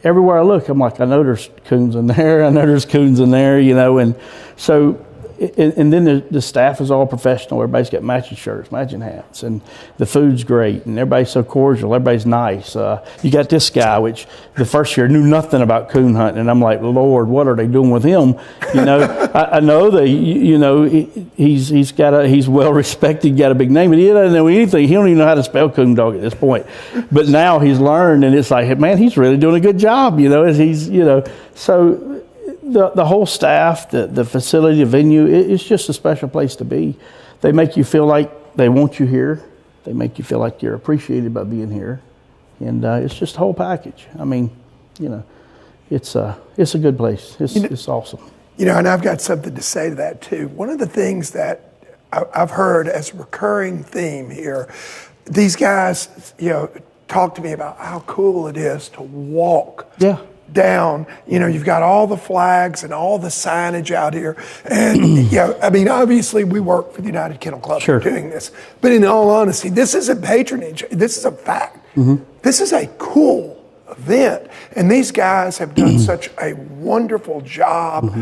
everywhere I look, I'm like, I know there's coons in there. I know there's coons in there, and so. And then the staff is all professional. Everybody's got matching shirts, matching hats, and the food's great, and everybody's so cordial. Everybody's nice. You got this guy, which the first year knew nothing about coon hunting, and I'm like, Lord, what are they doing with him? I know that he's well respected, got a big name, but he doesn't know anything. He don't even know how to spell coon dog at this point. But now he's learned, and it's like, man, he's really doing a good job. So. The whole staff, the facility, the venue, it's just a special place to be. They make you feel like they want you here. They make you feel like you're appreciated by being here. And it's just a whole package. I mean, it's a good place. It's awesome. And I've got something to say to that too. One of the things that I've heard as a recurring theme here, these guys, talk to me about how cool it is to walk. Yeah. Down, you've got all the flags and all the signage out here. And, obviously we work for the United Kennel Club Sure. doing this. But in all honesty, this isn't patronage. This is a fact. Mm-hmm. This is a cool event. And these guys have done such a wonderful job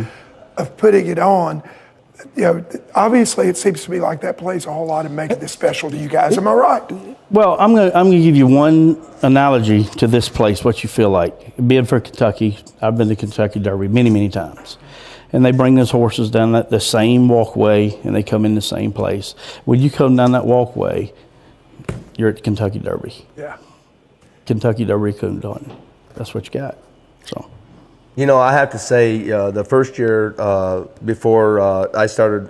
of putting it on. Obviously it seems to me like that plays a whole lot in making this special to you guys. Am I right? Well, I'm gonna give you one analogy to this place, what you feel like. Being from Kentucky, I've been to Kentucky Derby many, many times. And they bring those horses down the same walkway and they come in the same place. When you come down that walkway, you're at the Kentucky Derby. Yeah. Kentucky Derby coon hunting. That's what you got. So. I have to say, the first year before I started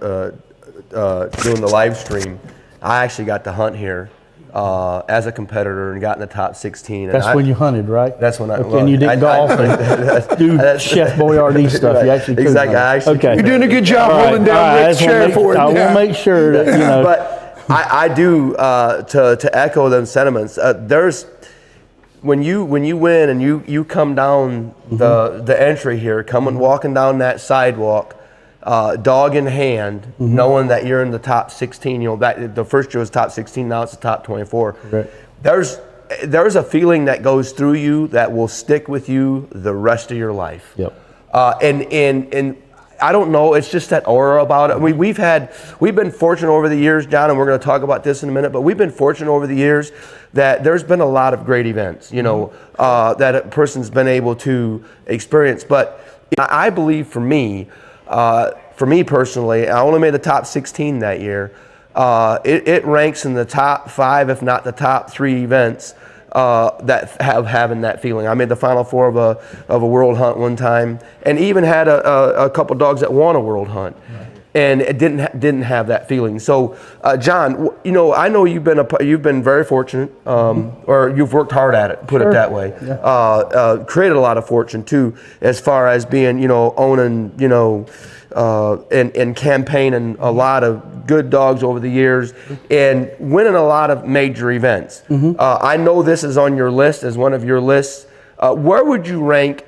doing the live stream, I actually got to hunt here as a competitor and got in the top 16. That's when you hunted, right? That's when and you did golf and do Chef Boyardee stuff. You actually could exactly. Okay. You're doing a good job holding down Rick's chair for it. I will make sure that, But I do, to echo them sentiments, there's, when you win and you come down the entry here, walking down that sidewalk, dog in hand, knowing that you're in the top 16. The first year was top 16, now it's the top 24. Right. There's a feeling that goes through you that will stick with you the rest of your life. Yep. And I don't know, it's just that aura about it. We've been fortunate over the years, John, and we're going to talk about this in a minute, but we've been fortunate over the years that there's been a lot of great events, that a person's been able to experience. But I believe for me personally, I only made the top 16 that year. It ranks in the top 5, if not the top 3 events that having that feeling. I made the final 4 of a world hunt one time, and even had a couple dogs that won a world hunt. Right. And it didn't have that feeling. So, John, I know you've been very fortunate, or you've worked hard at it. Put it that way. Yeah. Created a lot of fortune too, as far as being, owning, and campaigning a lot of good dogs over the years, and winning a lot of major events. I know this is on your list, as one of your lists, Where would you rank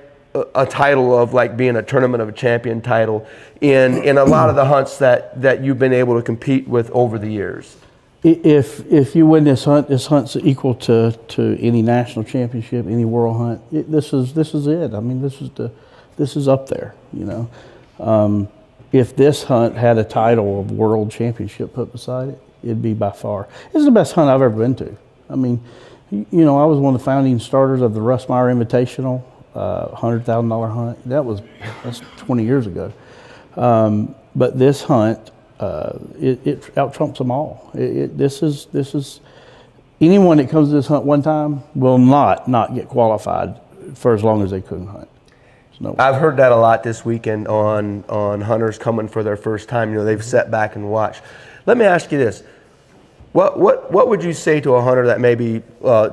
a title of like being a Tournament of a Champion title in a lot of the hunts that you've been able to compete with over the years? If you win this hunt's equal to any national championship, any world hunt. This is it. I mean, this is up there. You know, if this hunt had a title of world championship put beside it, it'd be by far. It's the best hunt I've ever been to. I mean, you know, I was one of the founding starters of the Russ Meyer Invitational, $100,000 hunt. That's 20 years ago. But this hunt, it out trumps them all. This is anyone that comes to this hunt one time will not get qualified for as long as they coon hunt. No. I've heard that a lot this weekend on hunters coming for their first time. You know, they've sat back and watched. Let me ask you this: what would you say to a hunter that maybe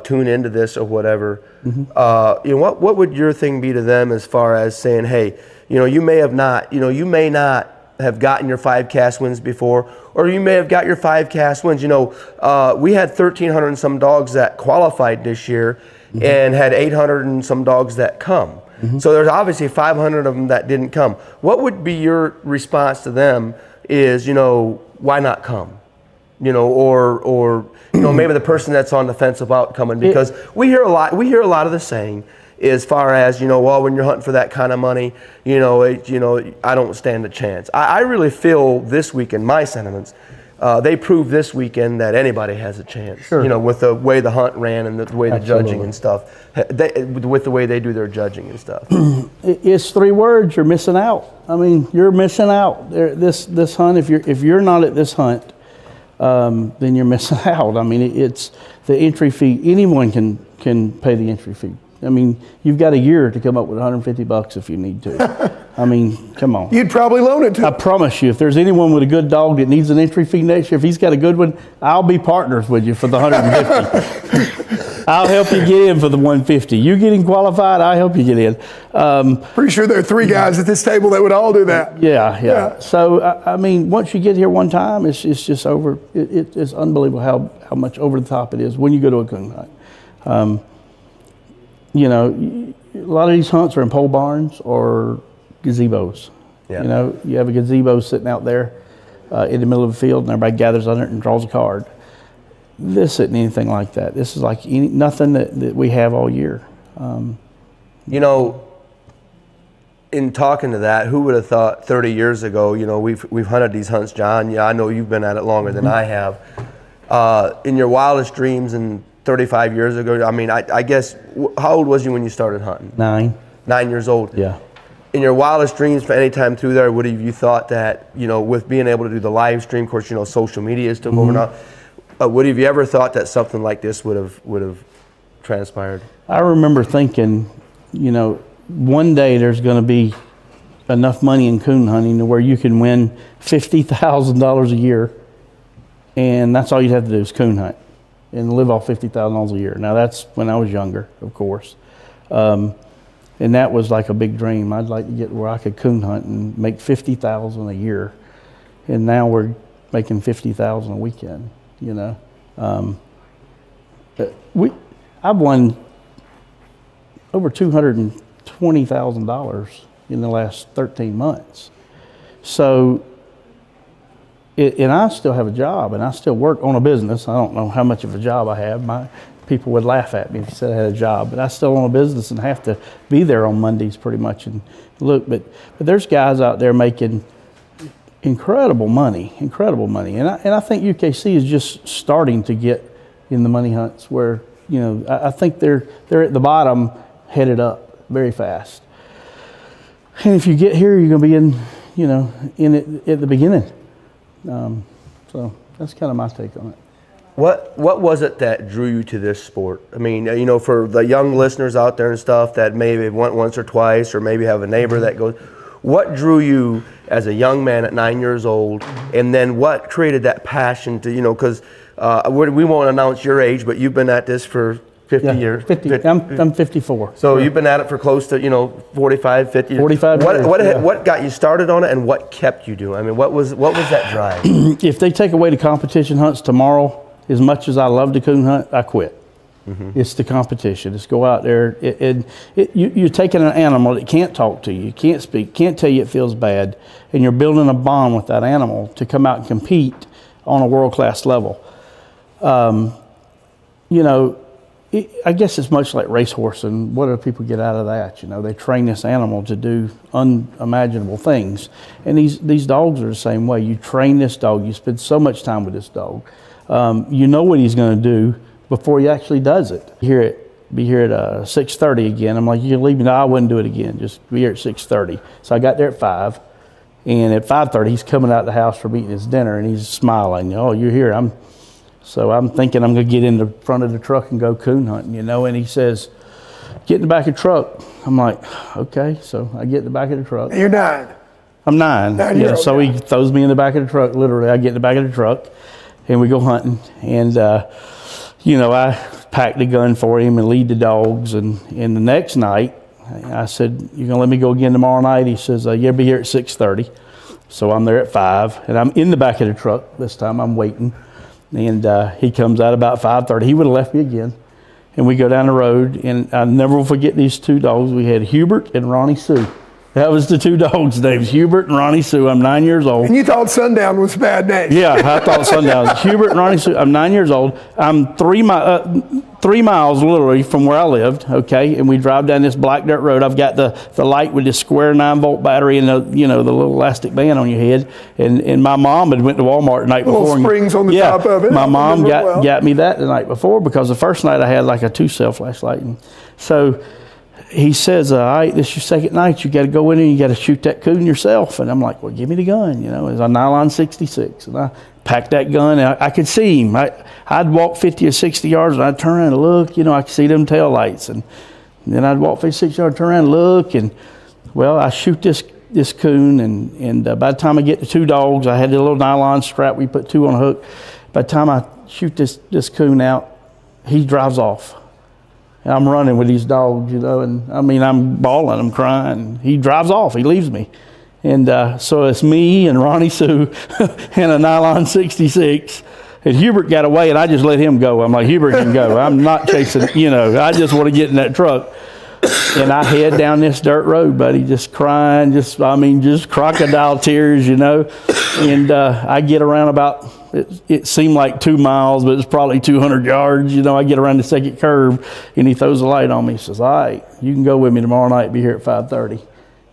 tune into this or whatever? Mm-hmm. You know, what would your thing be to them as far as saying, hey, you know, you may not have gotten your 5 cast wins before, or you may have got your 5 cast wins. You know, we had 1,300 and some dogs that qualified this year, mm-hmm. and had 800 and some dogs that come. Mm-hmm. So there's obviously 500 of them that didn't come. What would be your response to them is, you know, why not come? You know, or you know, maybe the person that's on the fence about coming, because we hear a lot of the saying as far as, you know, well, when you're hunting for that kind of money, you know, I don't stand a chance. I really feel this weekend, my sentiments, they proved this weekend that anybody has a chance. Sure. You know, with the way the hunt ran and the way the judging and stuff, with the way they do their judging and stuff. It's 3 words: you're missing out. I mean, you're missing out. This hunt, if you're not at this hunt, then you're missing out. I mean, it's the entry fee. Anyone can pay the entry fee. I mean, you've got a year to come up with $150 if you need to. I mean, come on. You'd probably loan it to him. I promise you, if there's anyone with a good dog that needs an entry fee next year, if he's got a good one, I'll be partners with you for the $150. I'll help you get in for the $150. You getting qualified, I'll help you get in. Pretty sure there are 3 guys at this table that would all do that. Yeah. So, I mean, once you get here one time, it's just over. It's unbelievable how much over the top it is when you go to a coon hunt. You know, a lot of these hunts are in pole barns or gazebos. Yeah. You know, you have a gazebo sitting out there in the middle of the field, and everybody gathers under it and draws a card. This isn't anything like that. This is like nothing that we have all year. You know, in talking to that, who would have thought 30 years ago, you know, we've hunted these hunts, John. Yeah, I know you've been at it longer than I have. In your wildest dreams and 35 years ago, I mean, I guess, how old was you when you started hunting? 9. 9 years old? Yeah. In your wildest dreams for any time through there, would have you thought that, you know, with being able to do the live stream, of course, you know, social media is took over now, would have you ever thought that something like this would have transpired? I remember thinking, you know, one day there's going to be enough money in coon hunting to where you can win $50,000 a year, and that's all you'd have to do is coon hunt and live off $50,000 a year. Now that's when I was younger, of course. And that was like a big dream. I'd like to get where I could coon hunt and make $50,000 a year. And now we're making $50,000 a weekend, you know. I've won over $220,000 in the last 13 months. So, and I still have a job, and I still work on a business. I don't know how much of a job I have. My people would laugh at me if you said I had a job, but I still own a business and have to be there on Mondays pretty much and look. But there's guys out there making incredible money, and I think UKC is just starting to get in the money hunts where, you know, I think they're at the bottom, headed up very fast. And if you get here, you're going to be in, you know, in it at the beginning. So that's kind of my take on it. What was it that drew you to this sport? I mean, you know, for the young listeners out there and stuff that maybe went once or twice, or maybe have a neighbor that goes, what drew you as a young man at 9 years old, and then what created that passion to, you know, because we won't announce your age, but you've been at this for 50 years. 50. I'm 54. So you've been at it for close to, you know, 45, 50 years. 45 years. What got you started on it, and what kept you doing? I mean, what was that drive? If they take away the competition hunts tomorrow, as much as I love to coon hunt, I quit. It's the competition. It's go out there. You're taking an animal that can't talk to you, can't speak, can't tell you it feels bad, and you're building a bond with that animal to come out and compete on a world-class level. I guess it's much like racehorse, and what do people get out of that? They train this animal to do unimaginable things, and these dogs are the same way. You train this dog, you spend so much time with this dog. You know what he's going to do before he actually does it. Be here at 6:30 again. I'm like, you can leave me? No, I wouldn't do it again. Just be here at 6:30. So I got there at 5, and at 5:30 he's coming out of the house from eating his dinner, and he's smiling. Oh, you're here. So I'm thinking I'm going to get in the front of the truck and go coon hunting, and he says, get in the back of the truck. I'm like, okay. So I get in the back of the truck. You're 9. I'm 9. Yeah, so he throws me in the back of the truck. Literally, I get in the back of the truck, and we go hunting. And, I packed the gun for him and lead the dogs. And the next night, I said, you're going to let me go again tomorrow night? He says, you'll be here at 6:30. So I'm there at 5, and I'm in the back of the truck. This time I'm waiting. And he comes out about 5:30. He would have left me again. And we go down the road, and I'll never forget these 2 dogs. We had Hubert and Ronnie Sue. That was the 2 dogs' names, Hubert and Ronnie Sue. I'm 9 years old. And you thought Sundown was a bad name. Yeah, I thought Sundown. Hubert and Ronnie Sue. I'm 9 years old. I'm 3 miles literally from where I lived, okay? And we drive down this black dirt road. I've got the light with this square 9-volt battery and the little elastic band on your head. And my mom had went to Walmart the night before. Little springs on the top of it. My mom got me that the night before, because the first night I had like a 2-cell flashlight. And so he says, all right, this is your second night. You got to go in and you got to shoot that coon yourself. And I'm like, well, give me the gun. It's a nylon 66. And I packed that gun, and I could see him. I'd walk 50 or 60 yards, and I'd turn around and look. I could see them tail lights. And then I'd walk 50, 60 yards, turn around and look. And, well, I shoot this coon. And by the time I get the 2 dogs, I had the little nylon strap. We put 2 on a hook. By the time I shoot this coon out, he drives off. I'm running with these dogs, and I'm bawling, I'm crying. He drives off, he leaves me. And so it's me and Ronnie Sue and a nylon 66. And Hubert got away, and I just let him go. I'm like, Hubert can go. I'm not chasing, I just want to get in that truck. And I head down this dirt road, buddy, just crying, just crocodile tears, And I get around about, it seemed like 2 miles, but it's probably 200 yards. I get around the second curve, and he throws a light on me. He says, all right, you can go with me tomorrow night, be here at 5:30.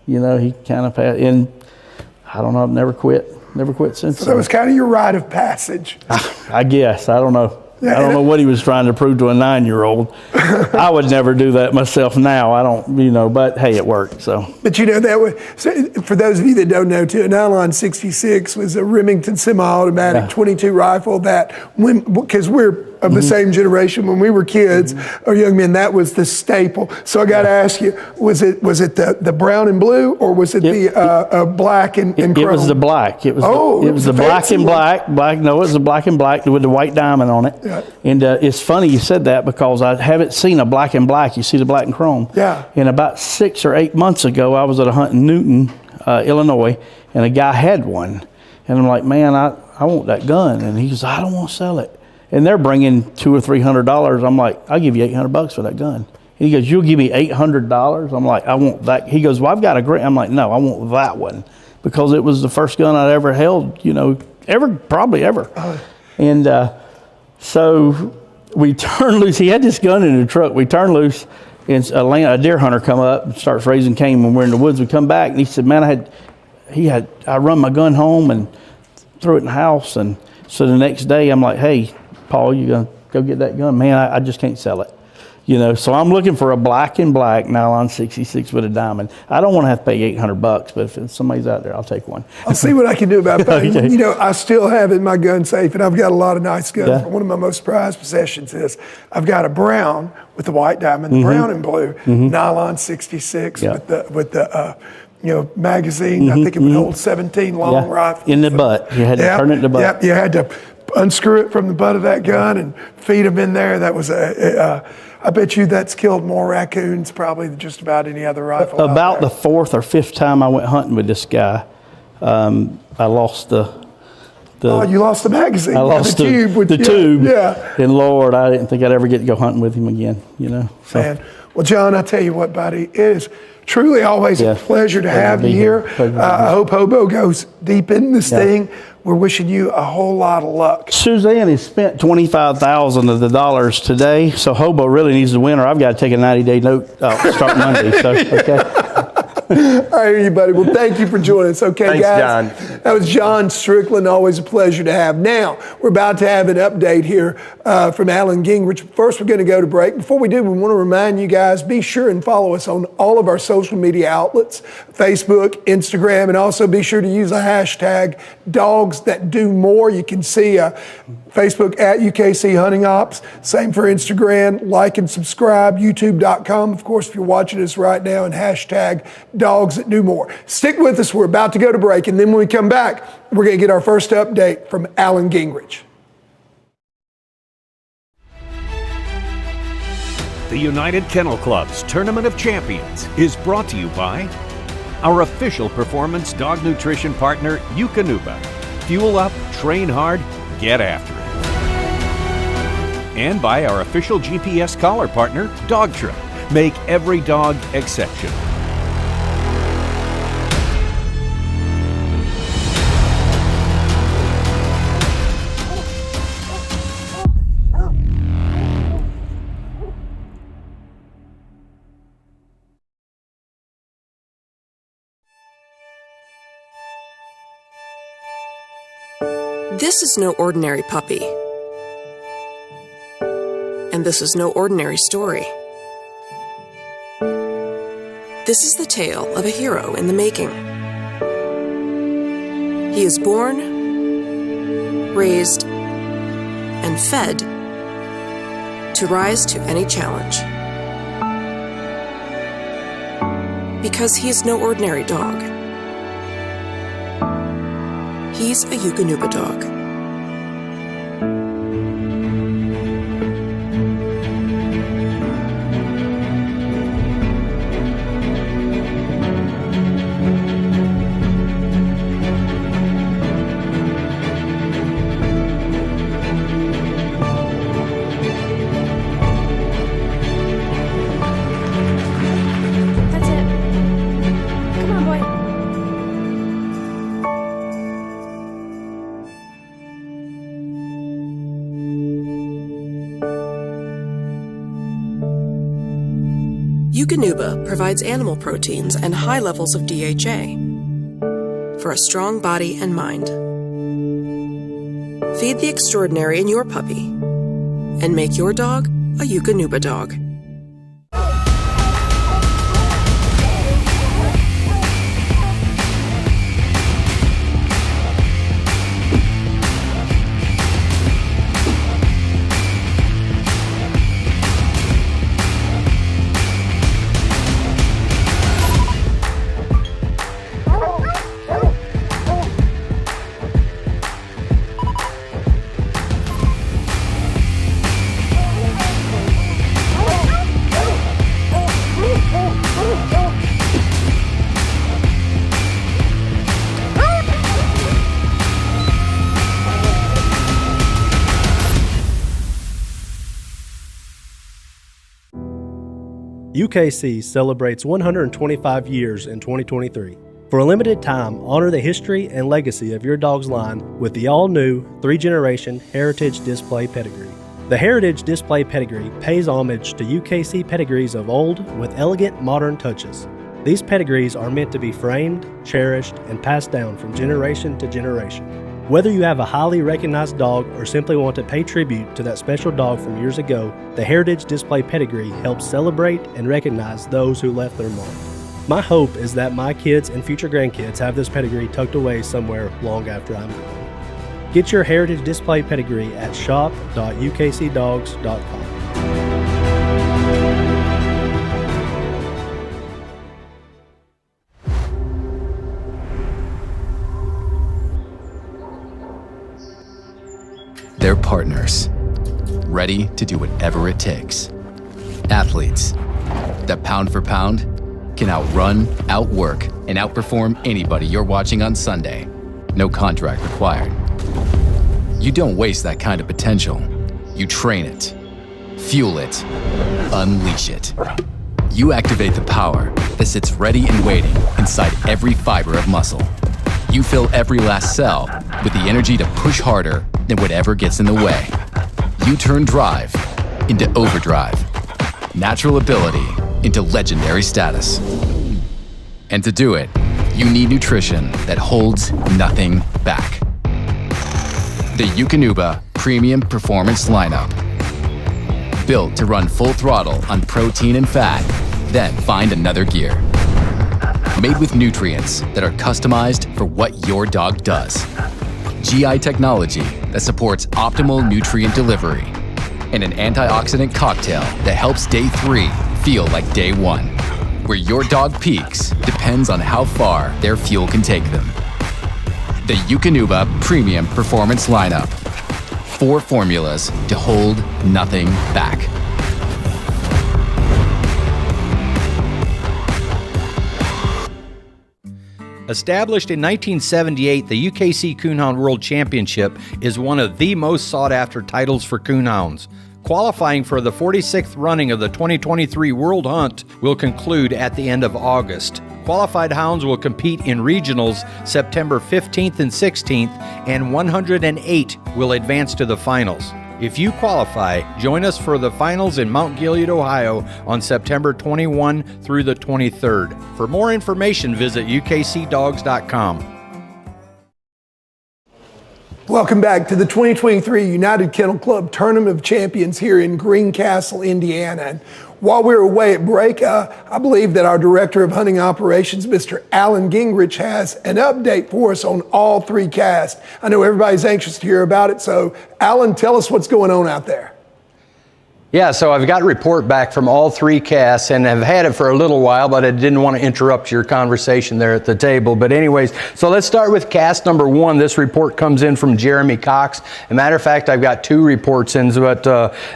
He kind of passed, and I don't know, I've never quit since. So that was kind of your rite of passage. I guess, I don't know. I don't know what he was trying to prove to a 9-year-old. I would never do that myself now. I don't, but hey, it worked. So. But that was, so for those of you that don't know too, a nylon 66 was a Remington semi-automatic 22 rifle that, because we're of the same generation, when we were kids or young men, that was the staple. So I got to ask you, was it the brown and blue, or was it the black and chrome? It was the black. It was the black and black. No, it was the black and black with the white diamond on it. Yeah. And it's funny you said that, because I haven't seen a black and black. You see the black and chrome. Yeah. And about 6 or 8 months ago, I was at a hunt in Newton, Illinois, and a guy had one. And I'm like, man, I want that gun. And he goes, I don't want to sell it. And they're bringing $200 or $300. I'm like, I'll give you $800 for that gun. And he goes, you'll give me $800? I'm like, I want that. He goes, well, I've got a great. I'm like, no, I want that one, because it was the first gun I'd ever held, probably ever. And so we turned loose. He had this gun in the truck. We turned loose, and a deer hunter come up and starts raising cane when we're in the woods. We come back, and he said, man, I run my gun home and threw it in the house. And so the next day, I'm like, hey, Paul, you gonna go get that gun? Man, I just can't sell it. So I'm looking for a black and black nylon 66 with a diamond. I don't want to have to pay $800, but if somebody's out there, I'll take one. I'll see what I can do about it. Okay. I still have in my gun safe, and I've got a lot of nice guns. Yeah. One of my most prized possessions is I've got a brown with the white diamond, the brown and blue nylon 66 with the magazine. I think it would hold 17 long rifles. In the butt. You had to turn it in the butt. Yep, you had to unscrew it from the butt of that gun and feed them in there. That was I bet you that's killed more raccoons probably than just about any other rifle. About the 4th or 5th time I went hunting with this guy, I lost the you lost the magazine. I lost the tube. The tube. Yeah. And Lord, I didn't think I'd ever get to go hunting with him again, So. Man, well, John, I tell you what, buddy, it is truly always a pleasure to have you here. I hope Hobo goes deep in this thing. We're wishing you a whole lot of luck. Suzanne has spent $25,000 of the dollars today, so Hobo really needs to win, or I've got to take a 90-day note start Monday. So, okay. I hear you, buddy. Well, thank you for joining us. Okay, Thanks, guys. John. That was John Strickland. Always a pleasure to have. Now, we're about to have an update here from Alan Gingerich. First, we're going to go to break. Before we do, we want to remind you guys, be sure and follow us on all of our social media outlets, Facebook, Instagram, and also be sure to use the hashtag #DogsThatDoMore. You can see Facebook at UKC Hunting Ops. Same for Instagram. Like and subscribe. YouTube.com, of course, if you're watching us right now, and hashtag #DogsThatDoMore. Stick with us. We're about to go to break, and then when we come back, we're going to get our first update from Alan Gingerich. The United Kennel Club's Tournament of Champions is brought to you by our official performance dog nutrition partner, Eukanuba. Fuel up, train hard, get after it. And by our official GPS collar partner, Dog Truck. Make every dog exceptional. This is no ordinary puppy. And this is no ordinary story. This is the tale of a hero in the making. He is born, raised, and fed to rise to any challenge. Because he is no ordinary dog. He's a Eukanuba dog. Eukanuba provides animal proteins and high levels of DHA for a strong body and mind. Feed the extraordinary in your puppy and make your dog a Eukanuba dog. UKC celebrates 125 years in 2023. For a limited time, honor the history and legacy of your dog's line with the all-new 3-generation Heritage Display Pedigree. The Heritage Display Pedigree pays homage to UKC pedigrees of old with elegant modern touches. These pedigrees are meant to be framed, cherished, and passed down from generation to generation. Whether you have a highly recognized dog or simply want to pay tribute to that special dog from years ago, the Heritage Display Pedigree helps celebrate and recognize those who left their mark. My hope is that my kids and future grandkids have this pedigree tucked away somewhere long after I'm gone. Get your Heritage Display Pedigree at shop.ukcdogs.com. They're partners, ready to do whatever it takes. Athletes that pound for pound can outrun, outwork, and outperform anybody you're watching on Sunday. No contract required. You don't waste that kind of potential. You train it, fuel it, unleash it. You activate the power that sits ready and waiting inside every fiber of muscle. You fill every last cell with the energy to push harder than whatever gets in the way. You turn drive into overdrive, natural ability into legendary status. And to do it, you need nutrition that holds nothing back. The Eukanuba Premium Performance Lineup. Built to run full throttle on protein and fat, then find another gear. Made with nutrients that are customized for what your dog does. GI technology that supports optimal nutrient delivery. And an antioxidant cocktail that helps day 3 feel like day 1. Where your dog peaks depends on how far their fuel can take them. The Eukanuba Premium Performance Lineup. 4 formulas to hold nothing back. Established in 1978, the UKC Coonhound World Championship is one of the most sought-after titles for coonhounds. Qualifying for the 46th running of the 2023 World Hunt will conclude at the end of August. Qualified hounds will compete in regionals September 15th and 16th, and 108 will advance to the finals. If you qualify, join us for the finals in Mount Gilead, Ohio on September 21 through the 23rd. For more information, visit ukcdogs.com. Welcome back to the 2023 United Kennel Club Tournament of Champions here in Greencastle, Indiana. And while we were away at break, I believe that our Director of Hunting Operations, Mr. Alan Gingerich, has an update for us on all 3 casts. I know everybody's anxious to hear about it, so Alan, tell us what's going on out there. Yeah, so I've got a report back from all 3 casts, and have had it for a little while, but I didn't want to interrupt your conversation there at the table. But anyways, so let's start with cast number 1. This report comes in from Jeremy Cox. As a matter of fact, I've got 2 reports in, but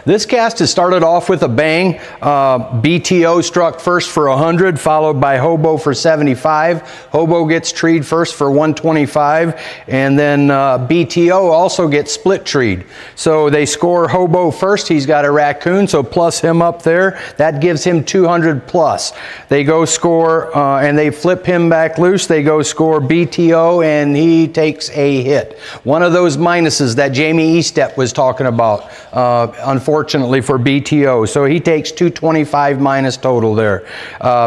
this cast has started off with a bang. BTO struck first for 100, followed by Hobo for 75. Hobo gets treed first for 125, and then BTO also gets split treed. So they score Hobo first. He's got a raccoon, so plus him up there. That gives him 200 plus. They go score, and they flip him back loose. They go score BTO, and he takes a hit. One of those minuses that Jamie Estep was talking about, unfortunately for BTO. So he takes 225 minus total there.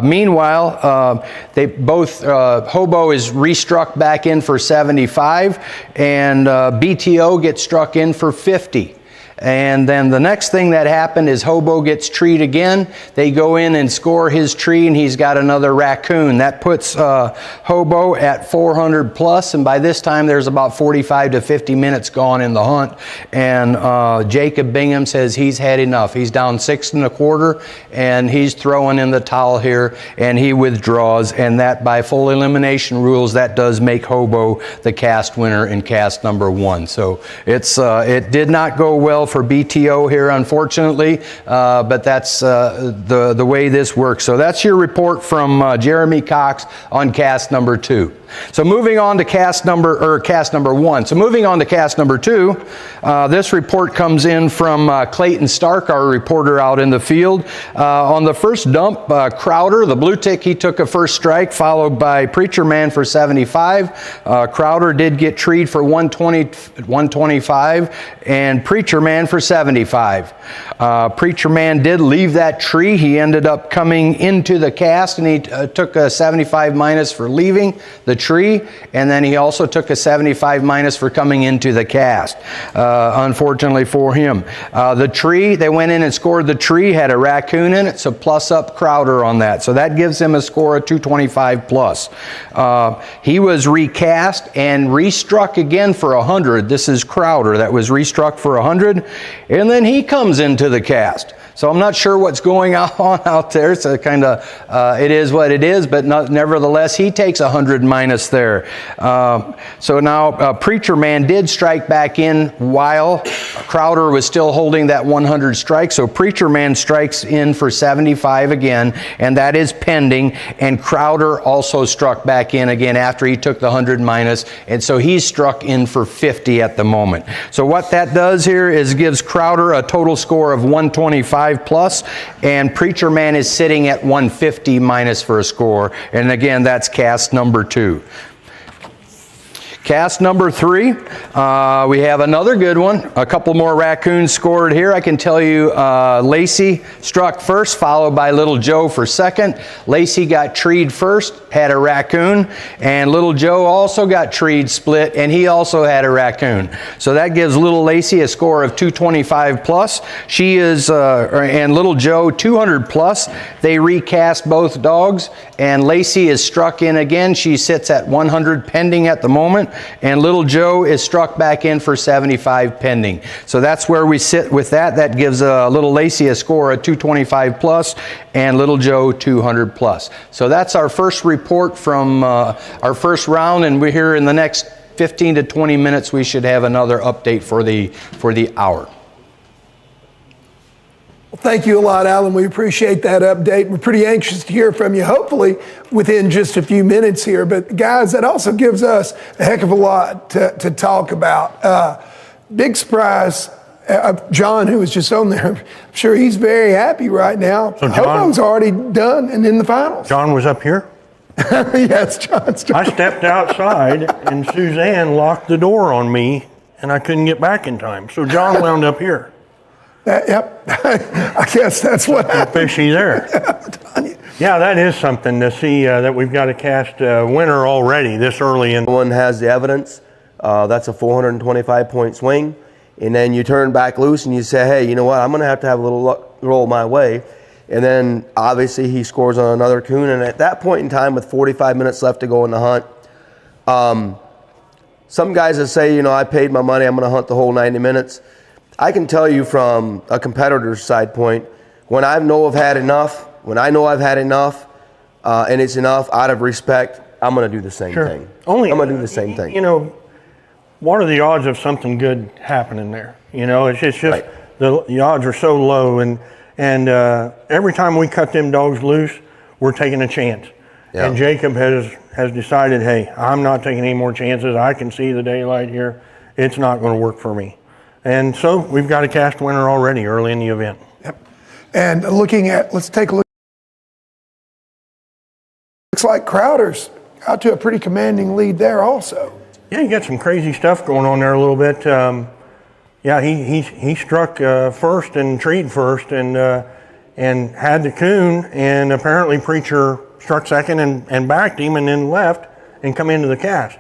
Meanwhile, they both, Hobo is restruck back in for 75, and BTO gets struck in for 50. And then the next thing that happened is Hobo gets treed again. They go in and score his tree, and he's got another raccoon. That puts Hobo at 400 plus, and by this time there's about 45 to 50 minutes gone in the hunt. And Jacob Bingham says he's had enough. He's down 6 1/4, and he's throwing in the towel here, and he withdraws. And that, by full elimination rules, that does make Hobo the cast winner in cast number 1. So it did not go well for BTO here, unfortunately, but that's the way this works. So that's your report from Jeremy Cox on cast number 2. So moving on to cast number 1. So moving on to cast number 2, this report comes in from Clayton Stark, our reporter out in the field. On the first dump, Crowder, the blue tick, he took a first strike, followed by Preacher Man for 75. Crowder did get treed for 125, and Preacher Man for 75. Preacher Man did leave that tree. He ended up coming into the cast, and he took a 75 minus for leaving the tree, and then he also took a 75 minus for coming into the cast, unfortunately for him. The tree, they went in and scored the tree, had a raccoon in it, so plus up Crowder on that. So that gives him a score of 225 plus. He was recast and restruck again for 100. This is Crowder that was restruck for 100, and then he comes into the cast. So I'm not sure what's going on out there. So kind of, it is what it is, but nevertheless, he takes 100 minus there. So now Preacher Man did strike back in while Crowder was still holding that 100 strike. So Preacher Man strikes in for 75 again, and that is pending. And Crowder also struck back in again after he took the 100 minus, and so he's struck in for 50 at the moment. So what that does here is gives Crowder a total score of 125 plus, and Preacher Man is sitting at 150 minus for a score. And again, that's cast number 2. Cast number 3, we have another good one. A couple more raccoons scored here. I can tell you Lacy struck first, followed by Little Joe for second. Lacy got treed first, had a raccoon, and Little Joe also got treed split, and he also had a raccoon. So that gives Little Lacy a score of 225 plus. She is, and Little Joe 200 plus. They recast both dogs, and Lacy is struck in again. She sits at 100 pending at the moment. And Little Joe is struck back in for 75 pending. So that's where we sit with that. That gives Little Lacy a score of 225 plus and Little Joe 200 plus. So that's our first report from our first round, and we're here in the next 15 to 20 minutes. We should have another update for the hour. Well, thank you a lot, Alan. We appreciate that update. We're pretty anxious to hear from you, hopefully within just a few minutes here. But guys, that also gives us a heck of a lot to talk about. Big surprise, John, who was just on there. I'm sure he's very happy right now. So Hobo's already done and in the finals. John was up here? Yes, John's done. I stepped outside and Suzanne locked the door on me and I couldn't get back in time. So John wound up here. Yep, I guess that's what happened. Fishy there. Yeah, that is something to see that we've got a cast winner already this early in. One has the evidence. That's a 425 point swing. And then you turn back loose and you say, hey, you know what? I'm going to have a little luck roll my way. And then obviously he scores on another coon. And at that point in time, with 45 minutes left to go in the hunt, some guys that say, you know, I paid my money, I'm going to hunt the whole 90 minutes. I can tell you from a competitor's side point, when I know I've had enough, and it's enough out of respect, I'm going to do the same thing. I'm going to do the same thing. You know, what are the odds of something good happening there? You know, it's just right. the odds are so low, and every time we cut them dogs loose, we're taking a chance. Yeah. And Jacob has decided, hey, I'm not taking any more chances. I can see the daylight here. It's not going to work for me. And so we've got a cast winner already early in the event. Yep. And let's take a look. Looks like Crowder's out to a pretty commanding lead there also. Yeah, you got some crazy stuff going on there a little bit. Yeah, he struck first and treed first and had the coon, and apparently Preacher struck second and backed him and then left and come into the cast.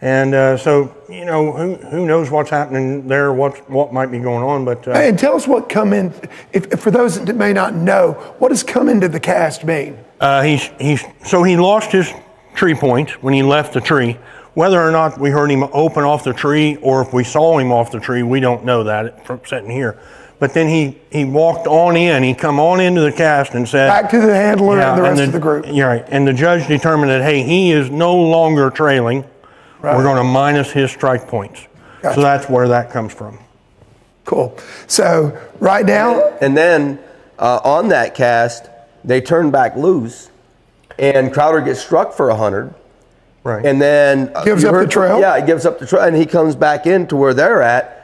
And so, you know, who knows what's happening there, what might be going on. But and tell us what come in, if for those that may not know, what does come into the cast mean? So he lost his tree point when he left the tree. Whether or not we heard him open off the tree or if we saw him off the tree, we don't know that from sitting here. But then he walked on in, he come on into the cast and said... Back to the handler and the rest of the group. Yeah, right. And the judge determined that, hey, he is no longer trailing. Right. We're going to minus his strike points. Gotcha. So that's where that comes from. Cool. So right now... And then on that cast, they turn back loose, and Crowder gets struck for 100. Right. And then... Gives up the trail? Yeah, he gives up the trail, and he comes back into where they're at.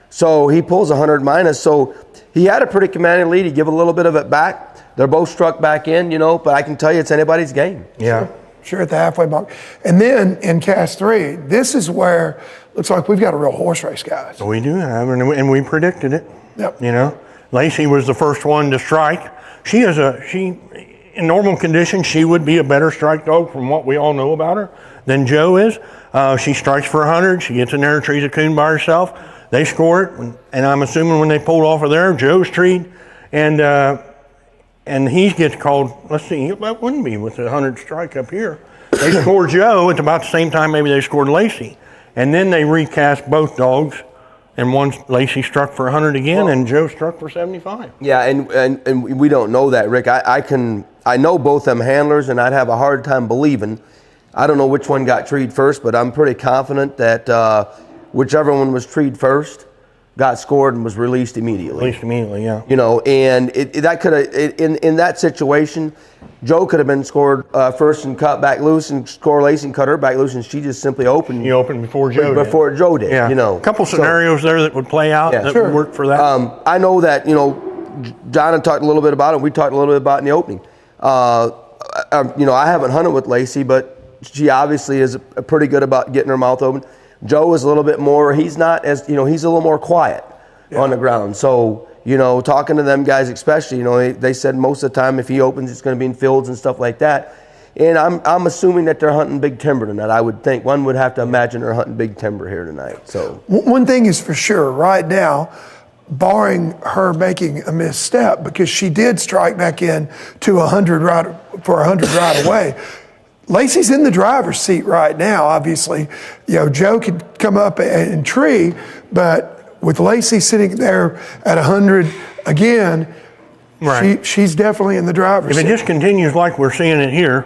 So he pulls 100 minus. So he had a pretty commanding lead. He gave a little bit of it back. They're both struck back in, you know, but I can tell you it's anybody's game. Yeah. Sure, at the halfway mark. And then in cast 3, this is where looks like we've got a real horse race, guys. We do have, and we predicted it. Yep. You know, Lacy was the first one to strike. She in normal conditions, she would be a better strike dog from what we all know about her than Joe is. She strikes for 100. She gets in there and trees a coon by herself. They score it, and I'm assuming when they pulled off of there, Joe's treed, and he gets called, let's see, that wouldn't be with the 100 strike up here. They scored Joe at about the same time maybe they scored Lacy. And then they recast both dogs and one Lacy struck for 100 again, and Joe struck for 75. Yeah, and we don't know that, Rick. I know both them handlers, and I'd have a hard time believing. I don't know which one got treed first, but I'm pretty confident that whichever one was treed first got scored and was released immediately. Released immediately, yeah. You know, and that could have, in that situation, Joe could have been scored first and cut back loose, and score Lacy and cut her back loose, and she just simply opened. He opened before Joe did. Before Joe did, yeah. you know. A couple scenarios there that would play out that would work for that. I know that, you know, John had talked a little bit about it. We talked a little bit about it in the opening. You know, I haven't hunted with Lacy, but she obviously is pretty good about getting her mouth open. Joe is a little bit more, he's not as, you know, he's a little more quiet on the ground. So, you know, talking to them guys especially, you know, they said most of the time if he opens, it's going to be in fields and stuff like that. And I'm assuming that they're hunting big timber tonight. I would think. One would have to imagine they're hunting big timber here tonight. So one thing is for sure, right now, barring her making a misstep, because she did strike back in to 100 right away. Lacy's in the driver's seat right now, obviously. You know, Joe could come up and tree, but with Lacy sitting there at 100 again, right. she's definitely in the driver's seat. If it just continues like we're seeing it here,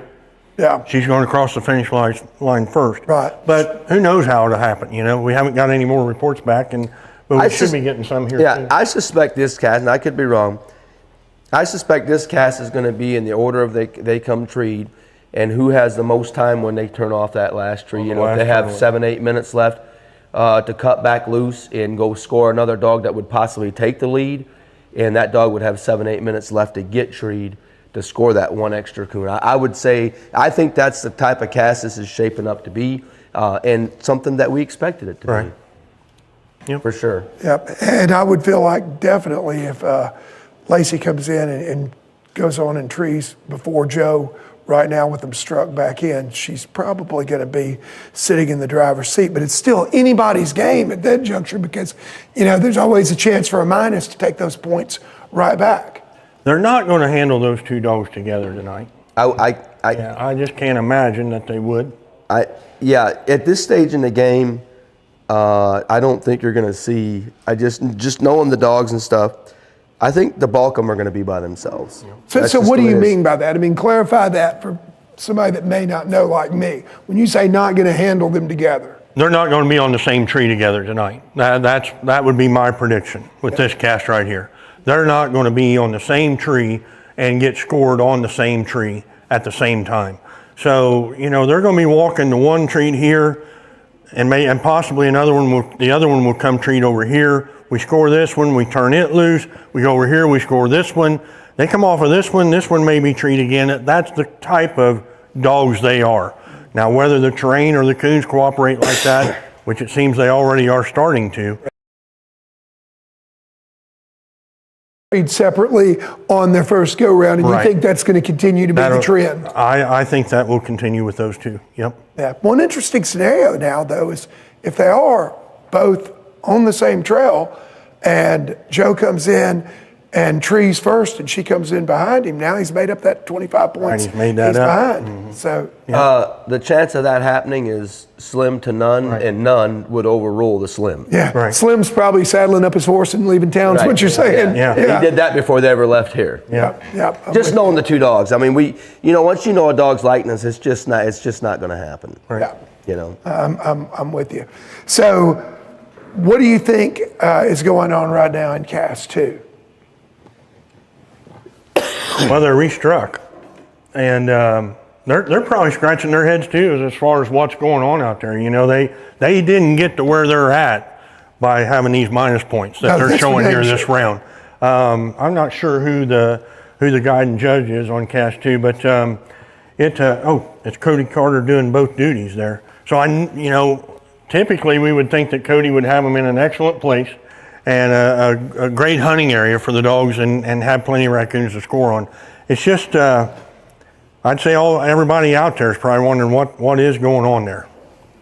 yeah, she's going to cross the finish line first. Right. But who knows how it'll happen? You know, we haven't got any more reports back, but we should be getting some here. Yeah, too. I suspect this cast, and I could be wrong. I suspect this cast is going to be in the order of they come treed, and who has the most time when they turn off that last tree. You know, if they have 7-8 minutes left to cut back loose and go score another dog that would possibly take the lead, and that dog would have 7-8 minutes left to get treed to score that one extra coon. I would say, I think that's the type of cast this is shaping up to be, and something that we expected it to be. Yep. For sure. Yep, and I would feel like definitely if Lacy comes in and goes on and trees before Joe right now with them struck back in, she's probably going to be sitting in the driver's seat. But it's still anybody's game at that juncture because, you know, there's always a chance for a minus to take those points right back. They're not going to handle those two dogs together tonight. I just can't imagine that they would. At this stage in the game, I don't think you're going to see. Just knowing the dogs and stuff, I think the bulk of them are going to be by themselves. So what do you mean by that? I mean, clarify that for somebody that may not know, like me. When you say not going to handle them together, they're not going to be on the same tree together tonight. That would be my prediction with this cast right here. They're not going to be on the same tree and get scored on the same tree at the same time. So, you know, they're going to be walking to one treat here, and possibly the other one will come treat over here. We score this one, we turn it loose, we go over here, we score this one. They come off of this one may be treat again. That's the type of dogs they are. Now, whether the terrain or the coons cooperate like that, which it seems they already are starting to. Separately on their first go-round, and you think that's going to continue to be the trend? I think that will continue with those two, yep. Yeah. One interesting scenario now, though, is if they are both on the same trail and Joe comes in and trees first and she comes in behind him, now he's made up that 25 points. Right, he's made that up. Behind. Mm-hmm. So the chance of that happening is slim to none, and none would overrule the slim. Yeah, right. Slim's probably saddling up his horse and leaving town, is what you're saying. Yeah. He did that before they ever left here. Yeah. Just knowing the two dogs. I mean, once you know a dog's likeness, it's just not going to happen. Right. Yeah. You know. I'm with you. So, what do you think is going on right now in Cast 2? Well, they're restruck, and they're probably scratching their heads too as far as what's going on out there. You know, they didn't get to where they're at by having these minus points that they're showing here this round. I'm not sure who the guiding judge is on Cast 2, but it's Cody Carter doing both duties there. So typically we would think that Cody would have them in an excellent place and a great hunting area for the dogs and have plenty of raccoons to score on. It's just, I'd say everybody out there is probably wondering what is going on there.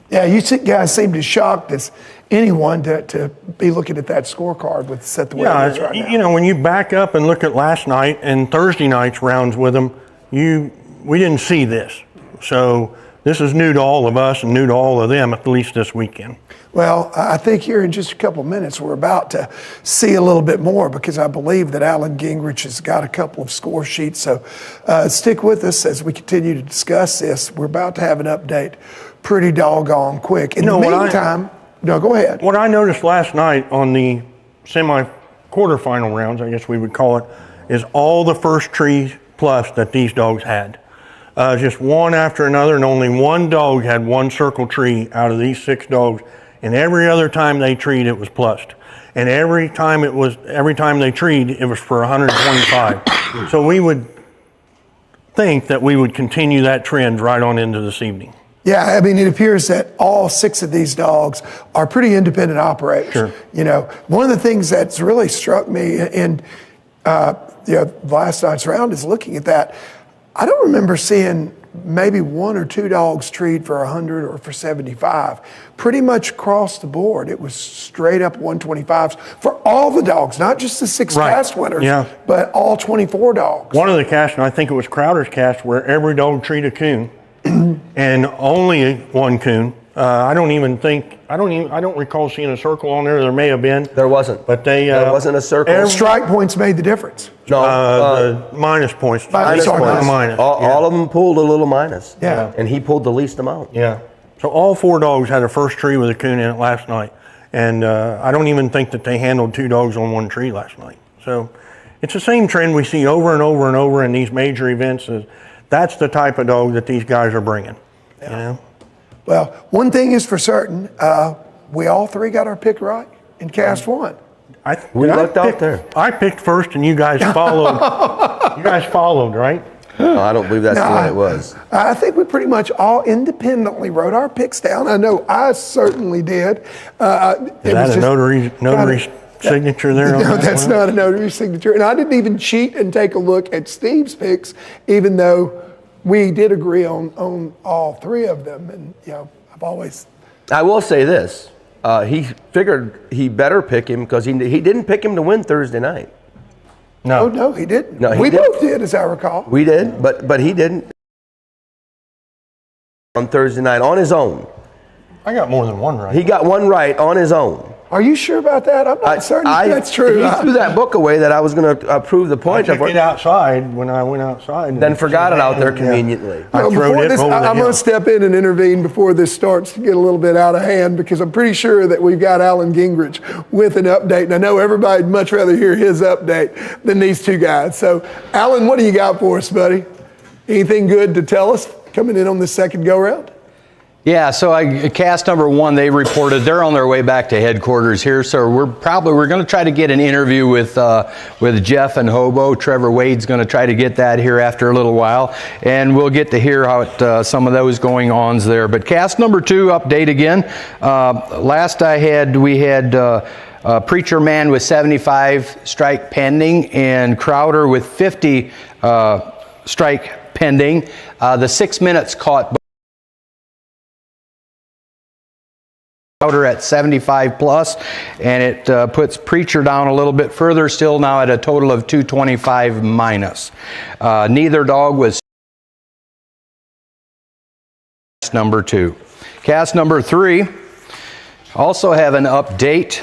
Yeah, you guys seem as shocked as anyone to be looking at that scorecard with set the way it is right now. You know, when you back up and look at last night and Thursday night's rounds with them, we didn't see this. So this is new to all of us and new to all of them, at least this weekend. Well, I think here in just a couple of minutes, we're about to see a little bit more because I believe that Alan Gingerich has got a couple of score sheets. So stick with us as we continue to discuss this. We're about to have an update pretty doggone quick. In the meantime, no, go ahead. What I noticed last night on the semi-quarterfinal rounds, I guess we would call it, is all the first tree plus that these dogs had. Just one after another, and only one dog had one circle tree out of these 6 dogs. And every other time they treed, it was plussed. And every time they treed, it was for 125. So we would think that we would continue that trend right on into this evening. Yeah, I mean, it appears that all 6 of these dogs are pretty independent operators. Sure. You know, one of the things that's really struck me in last night's round is looking at that. I don't remember seeing maybe 1 or 2 dogs treed for 100 or for 75. Pretty much across the board, it was straight up 125s for all the dogs, not just the 6 cast winners, but all 24 dogs. One of the casts, and I think it was Crowder's cast, where every dog treed a coon, and only one coon. I don't recall seeing a circle on there. There may have been. There wasn't. But there wasn't a circle. Strike points made the difference. No, the minus points. Minus points. Minus. All of them pulled a little minus. Yeah. And he pulled the least amount. Yeah. So all 4 dogs had a first tree with a coon in it last night. And I don't even think that they handled 2 dogs on 1 tree last night. So it's the same trend we see over and over and over in these major events. That's the type of dog that these guys are bringing. Yeah. You know? Well, one thing is for certain, we all 3 got our pick right in cast 1. We looked out there. I picked first and you guys followed. You guys followed, right? No, I don't believe that's the way it was. I think we pretty much all independently wrote our picks down. I know I certainly did. Is that a notary signature there? No, that's not a notary signature. And I didn't even cheat and take a look at Steve's picks, even though we did agree on all 3 of them. And, you know, I will say this. He figured he better pick him because he didn't pick him to win Thursday night. No. Oh, no, he didn't. No, we both did, as I recall. We did, but he didn't on Thursday night on his own. I got more than 1 right. He got 1 right on his own. Are you sure about that? I'm not certain if that's true. He threw that book away that I was going to prove the point. I took it outside when I went outside. Then forgot it out there conveniently. I'm going to step in and intervene before this starts to get a little bit out of hand because I'm pretty sure that we've got Alan Gingerich with an update. And I know everybody'd much rather hear his update than these 2 guys. So, Alan, what do you got for us, buddy? Anything good to tell us coming in on the second go-round? Yeah, so cast number 1, they reported they're on their way back to headquarters here. So we're going to try to get an interview with Jeff and Hobo. Trevor Wade's going to try to get that here after a little while, and we'll get to hear how some of those going ons there. But cast number 2 update again. Last we had Preacher Man with 75 strike pending, and Crowder with 50 strike pending. The 6 minutes caught Crowder at 75 plus, and it puts Preacher down a little bit further, still now at a total of 225 minus. Neither dog was number 2. Cast number 3. Also have an update.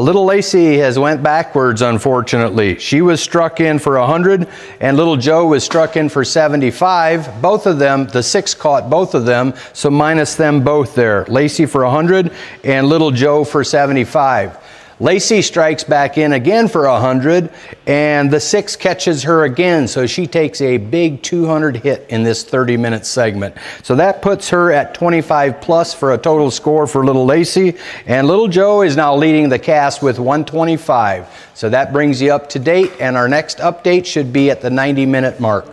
Little Lacy has went backwards, unfortunately. She was struck in for 100, and Little Joe was struck in for 75. Both of them, the 6 caught both of them, so minus them both there. Lacy for 100 and Little Joe for 75. Lacy strikes back in again for 100, and the 6 catches her again, so she takes a big 200 hit in this 30-minute segment. So that puts her at 25 plus for a total score for Little Lacy, and Little Joe is now leading the cast with 125. So that brings you up to date, and our next update should be at the 90-minute mark.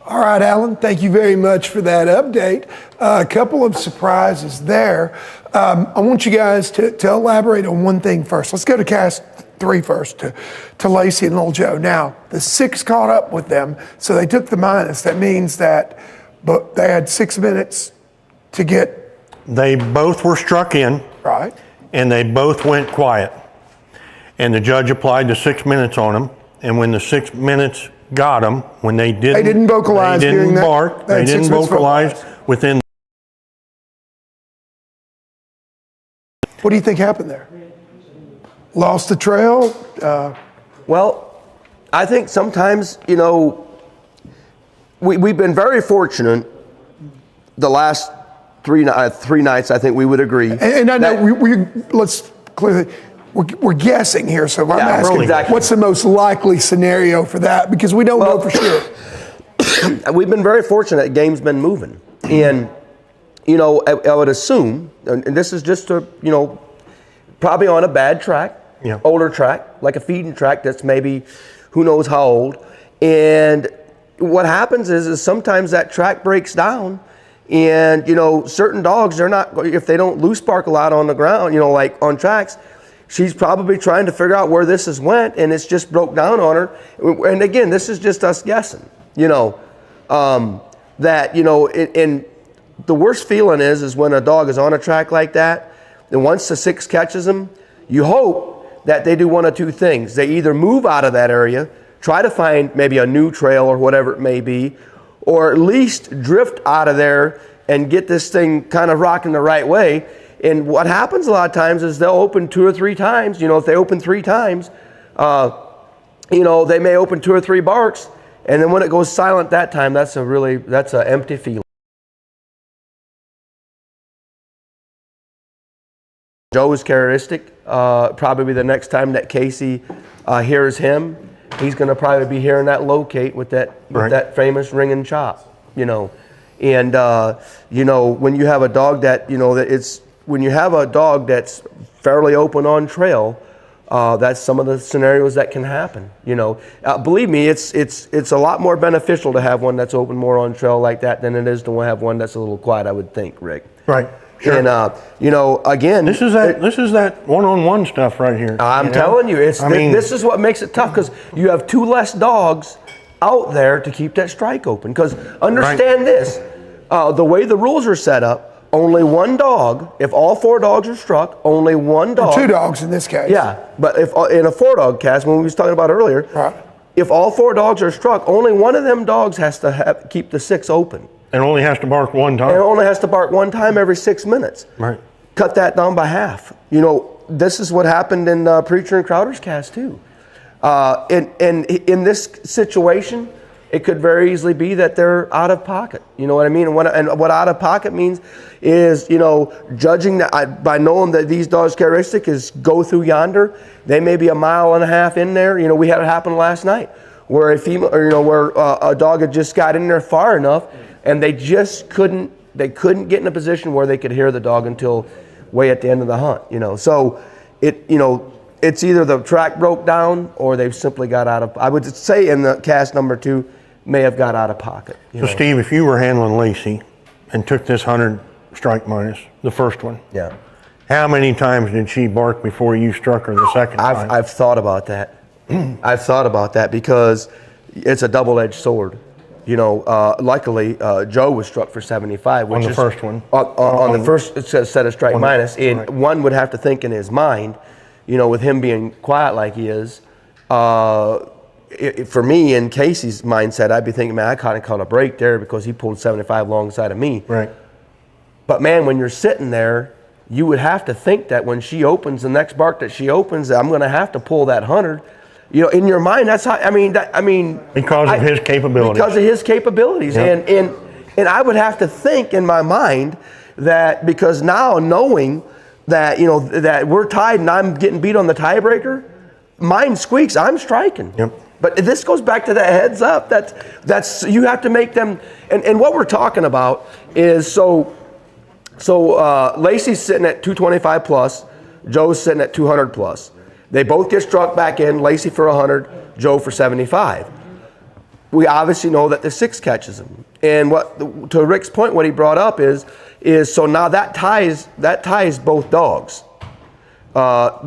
All right, Alan, thank you very much for that update. A couple of surprises there. I want you guys to elaborate on one thing first. Let's go to cast 3 first, to Lacy and Little Joe. Now, the 6 caught up with them, so they took the minus. That means that they had 6 minutes to get... They both were struck in. Right. And they both went quiet. And the judge applied the 6 minutes on them. And when the 6 minutes got them when they didn't. They didn't vocalize They during didn't that- bark. that They didn't 6 minutes vocalize within. What do you think happened there? Lost the trail? Well, I think sometimes, you know, we've been very fortunate the last three nights, I think we would agree. And I know let's clearly, we're guessing here, so I'm asking, exactly. what's the most likely scenario for that? Because we don't know for sure. We've been very fortunate that game's been moving. And, you know, I would assume, and this is just a, you know, probably on a bad track, older track, like a feeding track that's maybe who knows how old. And what happens is sometimes that track breaks down, and, you know, certain dogs, they're not, if they don't loose bark a lot on the ground, you know, like on tracks, she's probably trying to figure out where this has went, and it's just broke down on her. And again, this is just us guessing, you know, that, you know, and the worst feeling is when a dog is on a track like that, and once the 6 catches them, you hope that they do one of two things. They either move out of that area, try to find maybe a new trail or whatever it may be, or at least drift out of there and get this thing kind of rocking the right way. And what happens a lot of times is they'll open 2 or 3 times. You know, if they open 3 times, you know, they may open 2 or 3 barks, and then when it goes silent that time, that's an empty feeling. Joe's characteristic, probably the next time that Casey hears him, he's going to probably be hearing that locate with that famous ring and chop, you know. And, you know, when you have a dog that, you know, when you have a dog that's fairly open on trail, that's some of the scenarios that can happen, you know. Believe me, it's a lot more beneficial to have one that's open more on trail like that than it is to have one that's a little quiet, I would think, Rick. Right. Sure. And, you know, again, this is that one-on-one stuff right here. I'm telling you, this is what makes it tough, because you have 2 less dogs out there to keep that strike open. Because understand this, the way the rules are set up, only 1 dog, if all 4 dogs are struck, only 1 dog. Or 2 dogs in this case. Yeah, but if in a 4-dog cast, when we was talking about earlier, if all 4 dogs are struck, only one of them dogs has to keep the 6 open. And only has to bark 1 time. And only has to bark 1 time every 6 minutes. Right. Cut that down by half. You know, this is what happened in Preacher and Crowder's cast too. And in this situation, it could very easily be that they're out of pocket. You know what I mean? And what out of pocket means is, you know, judging that by knowing that these dogs' characteristic is go through yonder, they may be 1.5 miles in there. You know, we had it happen last night where a female, or, you know, where a dog had just got in there far enough, and they just couldn't get in a position where they could hear the dog until way at the end of the hunt, you know. So you know, it's either the track broke down or they've simply got out of, I would say in the cast number 2, may have got out of pocket. So Steve, if you were handling Lacy and took this 100 strike minus, the first one, how many times did she bark before you struck her the second time? I've thought about that. I've thought about that because it's a double-edged sword. You know, luckily, Joe was struck for 75. Which on the first one. On the first set of strike minus. And one would have to think in his mind, you know, with him being quiet like he is, for me, in Casey's mindset, I'd be thinking, man, I kind of caught a break there because he pulled 75 alongside of me. Right. But, man, when you're sitting there, you would have to think that when she opens, the next bark that she opens, I'm going to have to pull that 100. You know, in your mind, that's how. I mean, because of his capabilities. Because of his capabilities, Yep. and I would have to think in my mind that because now knowing that, you know, that we're tied and I'm getting beat on the tiebreaker, mine squeaks, I'm striking. Yep. But this goes back to that heads up. That's you have to make them. And what we're talking about is so Lacy's sitting at 225 plus, Joe's sitting at 200 plus. They both get struck back in, Lacy for 100, Joe for 75. We obviously know that the 6 catches him. And to Rick's point, what he brought up is so now that ties both dogs. By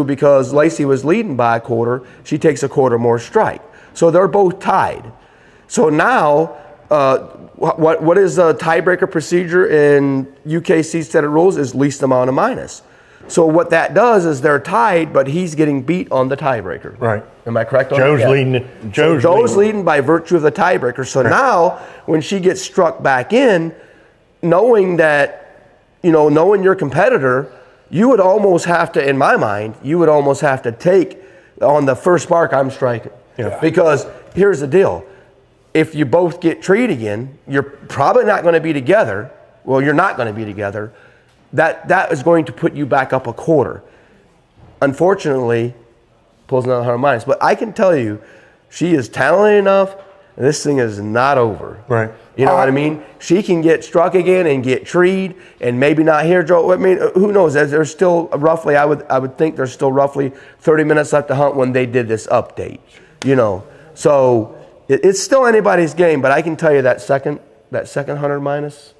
because Lacy was leading by a quarter, she takes a quarter more strike. So they're both tied. So now, what is the tiebreaker procedure in UKC set of rules is least amount of minus. So what that does is they're tied, but he's getting beat on the tiebreaker. Right. Am I correct on Joe's that? leading. Joe's leading by virtue of the tiebreaker. So now, when she gets struck back in, knowing that, knowing your competitor, you would almost have to, in my mind, take on the first bark, I'm striking. Yeah. Because here's the deal. If you both get treed again, you're probably not going to be together. Well, you're not going to be together. That is going to put you back up a quarter. Unfortunately, pulls another 100 minus. But I can tell you, she is talented enough, and this thing is not over. Right. You know what I mean? She can get struck again and get treed, and maybe not here, Joe. I mean, who knows? There's still roughly, I would think there's still roughly 30 minutes left to hunt when they did this update. So it's still anybody's game. But I can tell you that second 100 minus.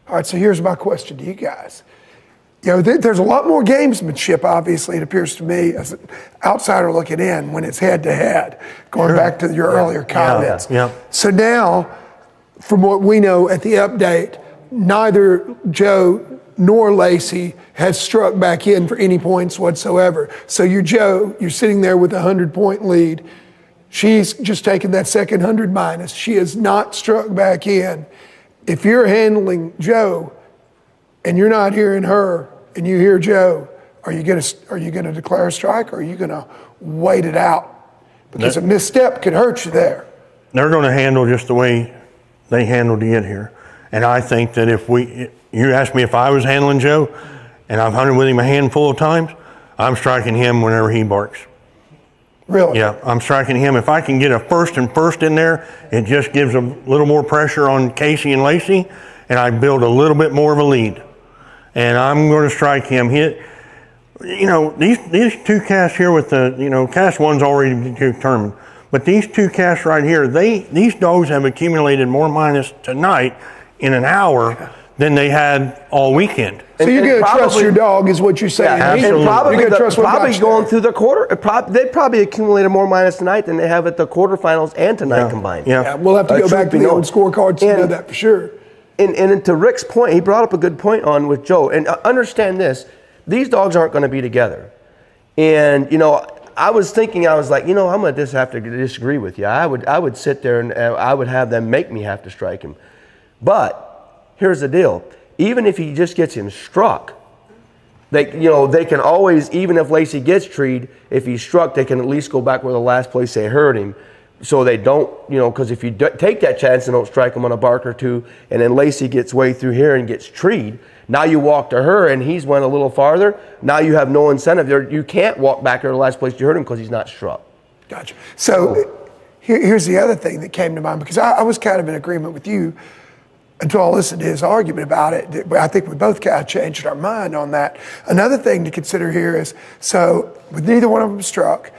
All right, so here's my question to you guys. There's a lot more gamesmanship, obviously, it appears to me, as an outsider looking in, when it's head-to-head, going back to your earlier comments. Yeah. So now, from what we know at the update, neither Joe nor Lacy has struck back in for any points whatsoever. So you're sitting there with a 100-point lead. She's just taken that second 100 minus. She has not struck back in. If you're handling Joe and you're not hearing her and you hear Joe, are you gonna declare a strike, or are you gonna wait it out? Because a misstep could hurt you there. They're going to handle just the way they handled to get here. And I think that you asked me if I was handling Joe, and I've hunted with him a handful of times, I'm striking him whenever he barks. Really? Yeah, I'm striking him. If I can get a first in there, it just gives a little more pressure on Casey and Lacy, and I build a little bit more of a lead. And I'm going to strike him. These two casts here with the, cast one's already determined. But these two casts right here, these dogs have accumulated more minus tonight in an hour than they had all weekend. So you're going to trust your dog, is what you're saying. Yeah, absolutely. And probably going through the quarter, they probably accumulated more minus tonight than they have at the quarterfinals and tonight combined. Yeah, we'll have to go back to the old scorecards to know that for sure. And to Rick's point, he brought up a good point on with Joe. And understand this, these dogs aren't going to be together. And, I was like, I'm going to just have to disagree with you. I would sit there and I would have them make me have to strike him. But here's the deal. Even if he just gets him struck, they can always, even if Lacy gets treed, if he's struck, they can at least go back where the last place they hurt him. So they don't, because if you take that chance and don't strike him on a bark or two, and then Lacy gets way through here and gets treed, now you walk to her and he's went a little farther. Now you have no incentive there. You can't walk back to the last place you hurt him because he's not struck. Gotcha. So here's the other thing that came to mind, because I was kind of in agreement with you until I listened to his argument about it. I think we both kind of changed our mind on that. Another thing to consider here is, so with neither one of them struck,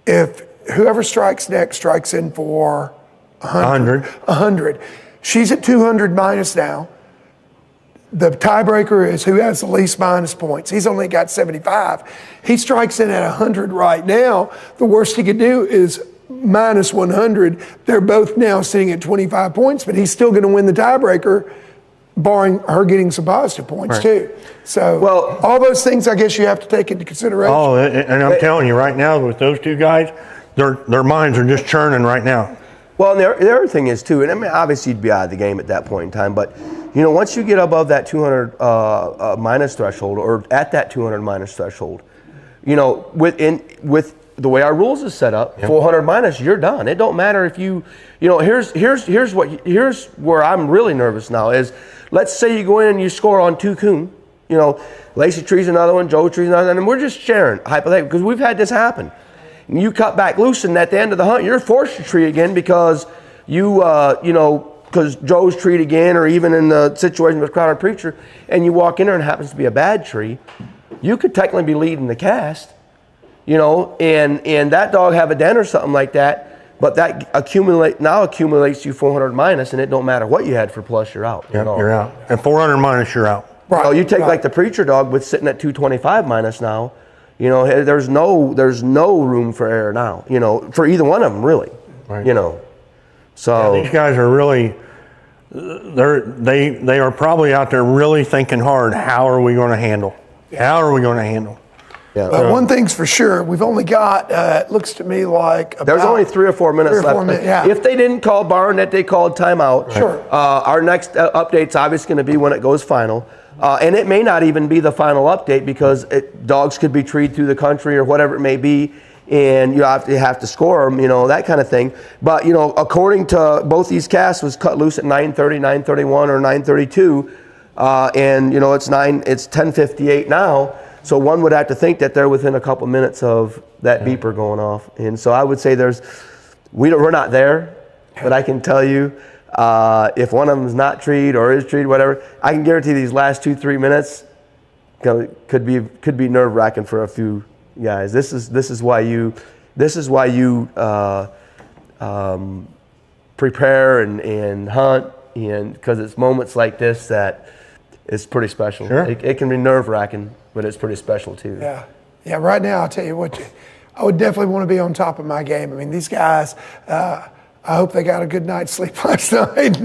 if whoever strikes next strikes in for 100. She's at 200 minus now. The tiebreaker is who has the least minus points. He's only got 75. He strikes in at 100 right now. The worst he could do is minus 100. They're both now sitting at 25 points, but he's still going to win the tiebreaker, barring her getting some positive points too. So all those things I guess you have to take into consideration. Oh, and I'm telling you right now, with those two guys, their minds are just churning right now. Well, and the other thing is too, and I mean, obviously you'd be out of the game at that point in time, but once you get above that 200 minus threshold, or at that 200 minus threshold, with the way our rules is set up, 400 minus, you're done. It don't matter if here's where I'm really nervous now is, let's say you go in and you score on 2 coon, Lacy trees another one, Joe trees another one, and we're just sharing hypothetically, because we've had this happen. And you cut back loose, and at the end of the hunt, you're forced to tree again because because Joe's treed again, or even in the situation with Crowder Preacher, and you walk in there and it happens to be a bad tree, you could technically be leading the cast, and that dog have a den or something like that, but that accumulates you 400 minus, and it don't matter what you had for plus, you're out. Yeah, you're out. And 400 minus, you're out. Right. So you take like the Preacher dog with sitting at 225 minus now. There's no room for error now. For either one of them, really. Right. So these guys are really, they are probably out there really thinking hard. How are we going to handle? How are we going to handle? Yeah. But one thing's for sure, we've only got, it looks to me like there's only 3 or 4 minutes left. Yeah. If they didn't call Barnett, they called timeout. Sure. Our next update's obviously going to be when it goes final. And it may not even be the final update because dogs could be treed through the country or whatever it may be, and you have to score them, that kind of thing. But, according to both these casts, was cut loose at 9:30, 9:31, or 9:32, and, it's 10:58 now. So one would have to think that they're within a couple minutes of that beeper going off. And so I would say we're not there, but I can tell you, if one of them is not treed or is treed, whatever, I can guarantee these last 2-3 minutes could be nerve-wracking for a few guys. This is why you prepare and hunt, and because it's moments like this that is pretty special. Sure. It can be nerve-wracking, but it's pretty special too. Yeah. Right now, I'll tell you what, I would definitely want to be on top of my game. I mean, these guys. I hope they got a good night's sleep last night,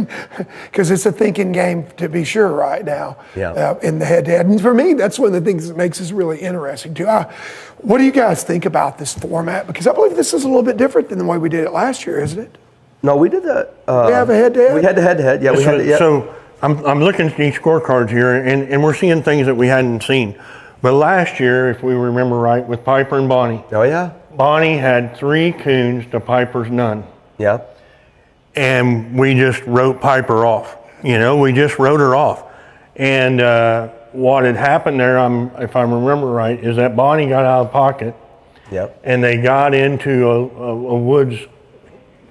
because it's a thinking game to be sure right now. In the head-to-head. And for me, that's one of the things that makes this really interesting too. What do you guys think about this format? Because I believe this is a little bit different than the way we did it last year, isn't it? No, we did that. We have a head-to-head? We had the head-to-head, yeah. We had it, yeah. So I'm looking at these scorecards here, and we're seeing things that we hadn't seen. But last year, if we remember right, with Piper and Bonnie. Oh, yeah. Bonnie had 3 coons to Piper's none. Yeah. And we just wrote Piper off. We just wrote her off. And what had happened there, if I remember right, is that Bonnie got out of pocket. Yep. And they got into a woods.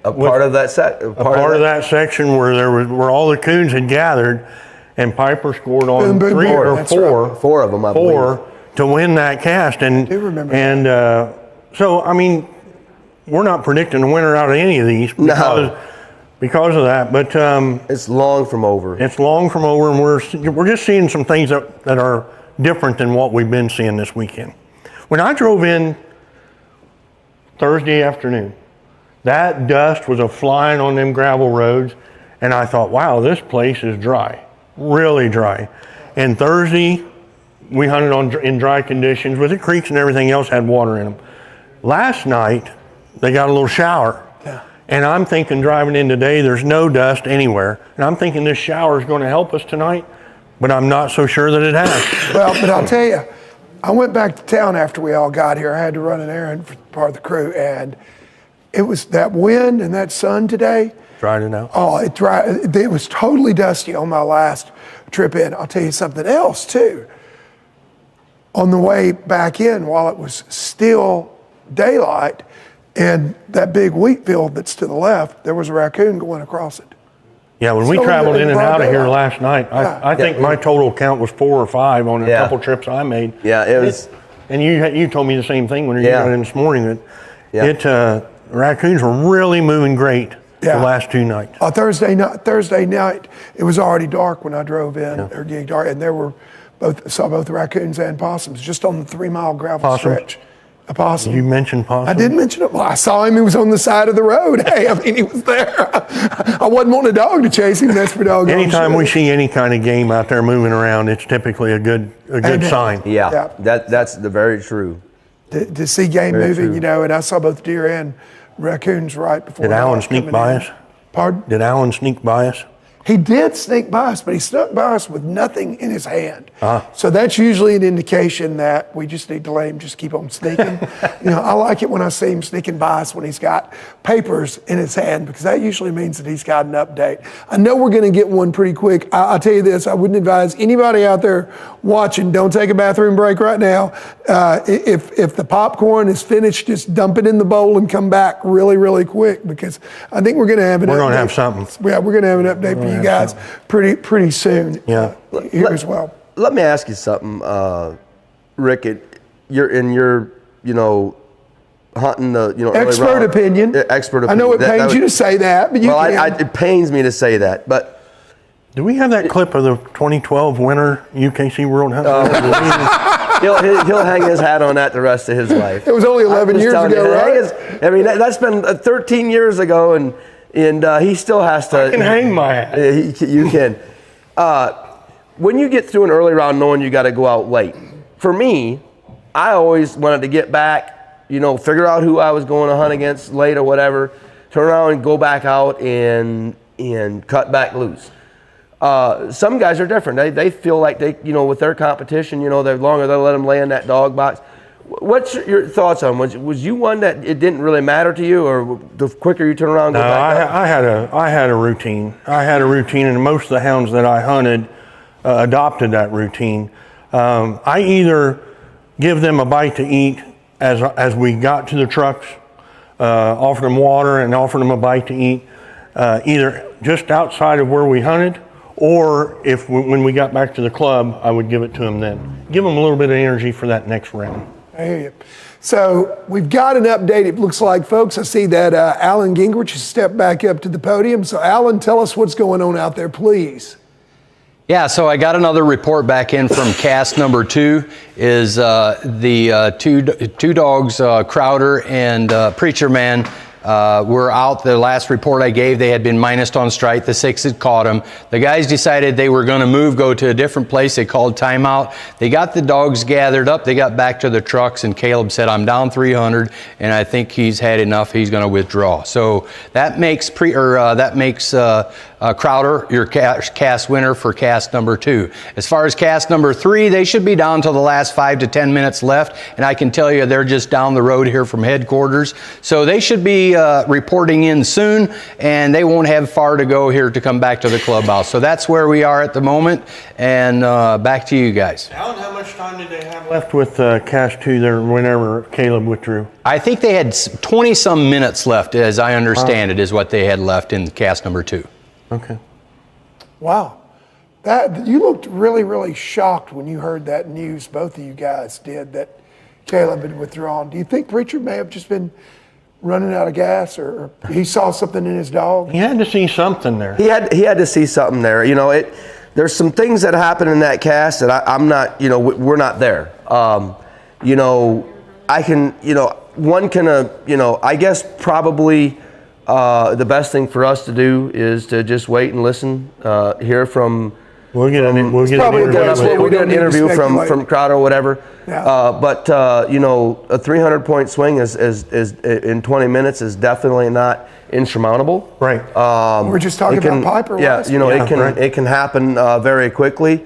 Part of that section where all the coons had gathered, and Piper scored on 3 or 4. Right. 4 of them, I believe. To win that cast. And, I do remember so, I mean, we're not predicting a winner out of any of these because of that, but it's long from over. It's long from over, and we're just seeing some things that are different than what we've been seeing this weekend. When I drove in Thursday afternoon, that dust was flying on them gravel roads, and I thought, wow, this place is dry, really dry. And Thursday, we hunted in dry conditions, with the creeks and everything else had water in them. Last night, they got a little shower. And I'm thinking driving in today, there's no dust anywhere. And I'm thinking this shower is going to help us tonight, but I'm not so sure that it has. Well, but I'll tell you, I went back to town after we all got here. I had to run an errand for part of the crew, and it was that wind and that sun today. Dried it out? Oh, it was totally dusty on my last trip in. I'll tell you something else, too. On the way back in, while it was still daylight, and that big wheat field that's to the left, there was a raccoon going across it. Yeah, when we traveled in and out of here last night, I think my total count was 4 or 5 on a couple trips I made. Yeah, it was. And you told me the same thing when you got in this morning, that raccoons were really moving great the last 2 nights. Thursday night, it was already dark when I drove in, or getting dark, and there were saw both raccoons and possums just on the 3-mile gravel stretch. A possum. You mentioned possum. I did mention it. Well, I saw him. He was on the side of the road. Hey, I mean, he was there. I wasn't wanting a dog to chase him. That's for dog. Anytime we see any kind of game out there moving around, it's typically a good sign. Yeah. That's very true. To see game moving, and I saw both deer and raccoons right before. Did Alan sneak by us? Pardon? Did Alan sneak by us? He did sneak by us, but he snuck by us with nothing in his hand. So that's usually an indication that we just need to let him just keep on sneaking. I like it when I see him sneaking by us when he's got papers in his hand, because that usually means that he's got an update. I know we're going to get one pretty quick. I'll tell you this, I wouldn't advise anybody out there watching, don't take a bathroom break right now. If the popcorn is finished, just dump it in the bowl and come back really, really quick, because I think we're going to have an update. We're going to have something. Yeah, we're going to have an update for you guys pretty soon. Yeah. Here as well. Let me ask you something, Rick. You're hunting the expert opinion. Expert opinion. I know it pains you to say that, but it pains me to say that. But do we have that clip of the 2012 winter UKC World Hunt? He'll hang his hat on that the rest of his life. It was only 11 years ago, right? I mean, that's been 13 years ago, and he still has to. I can hang my hat. You can. When you get through an early round knowing you got to go out late for me, I always wanted to get back, you know, figure out who I was going to hunt against late or whatever, turn around and go back out and cut back loose. Some guys are different. They feel like they, you know, with their competition, you know, the longer they let them lay in that dog box. What's your thoughts on? Was you one that it didn't really matter to you, or the quicker you turn around and go back up? I had a routine. And most of the hounds that I hunted adopted that routine. I either give them a bite to eat as we got to the trucks, offer them water and offer them a bite to eat, either just outside of where we hunted, or when we got back to the club, I would give it to them then. Give them a little bit of energy for that next round. I hear you. So we've got an update, it looks like, folks. I see that Alan Gingerich has stepped back up to the podium. So Alan, tell us what's going on out there, please. Yeah, so I got another report back in from cast number 2. Is the two dogs, Crowder and Preacher Man, were out. The last report I gave, they had been minused on strike. The 6 had caught them. The guys decided they were going to go to a different place. They called timeout. They got the dogs gathered up. They got back to the trucks, and Caleb said, I'm down 300, and I think he's had enough. He's going to withdraw. So that makes Crowder your cast winner for cast number 2. As far as cast number 3, they should be down to the last 5 to 10 minutes left, and I can tell you they're just down the road here from headquarters. So they should be reporting in soon, and they won't have far to go here to come back to the clubhouse. So that's where we are at the moment, and back to you guys. Alan, how much time did they have left with cast 2 there whenever Caleb withdrew? I think they had 20-some minutes left, as I understand it, is what they had left in cast number 2. Okay. Wow. You looked really, really shocked when you heard that news, both of you guys did, that Caleb had withdrawn. Do you think Preacher may have just been running out of gas, or he saw something in his dog? He had to see something there. He had to see something there. You know, there's some things that happen in that cast that I'm not, you know, we're not there. You know, I can, you know, one can, you know, I guess probably the best thing for us to do is to just wait and listen, hear from. We'll get an interview from Crowder or whatever. Yeah. But you know, a 300-point swing is in 20 minutes is definitely not insurmountable. Right. We're just talking about Piper. Yeah. You know, it can happen very quickly.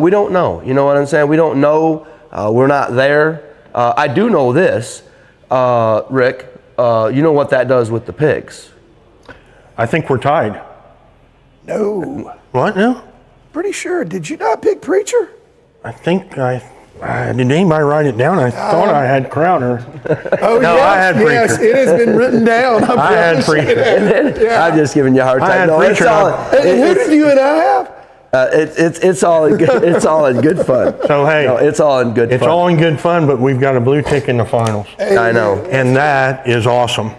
We don't know. You know what I'm saying? We don't know. We're not there. I do know this, Rick. You know what that does with the pigs? I think we're tied. No. What? No? Pretty sure. Did you not pick Preacher? I think did anybody write it down? I thought I had Crowder. Oh, no, yes, I had Preacher. Yes, it has been written down. I had Preacher. Yeah. I'm just giving you a hard time. No, it's all, Who did you and I have? it's all in good, it's all in good fun. So hey, no, it's all in good fun. It's all in good fun, but we've got a blue tick in the finals. I know, and that is awesome.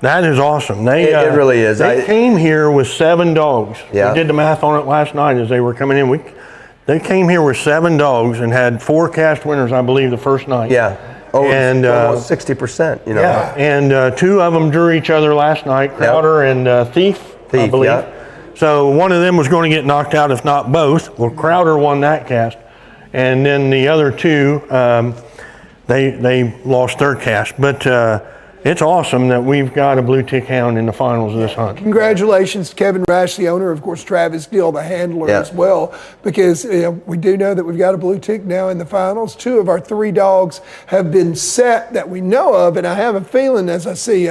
That is awesome. It really is. They came here with 7 dogs. Yeah. We did the math on it last night as they were coming in. They came here with 7 dogs and had 4 cast winners, I believe, the first night. Yeah. Oh, and almost 60%. You know. Yeah. And 2 of them drew each other last night, Crowder and Thief, I believe. Yeah. So one of them was going to get knocked out, if not both. Well, Crowder won that cast, and then the other 2, they lost their cast. But it's awesome that we've got a blue tick hound in the finals of this hunt. Congratulations to Kevin Rash, the owner, of course, Travis Dill, the handler as well, because we do know that we've got a blue tick now in the finals. 2 of our 3 dogs have been set that we know of, and I have a feeling as I see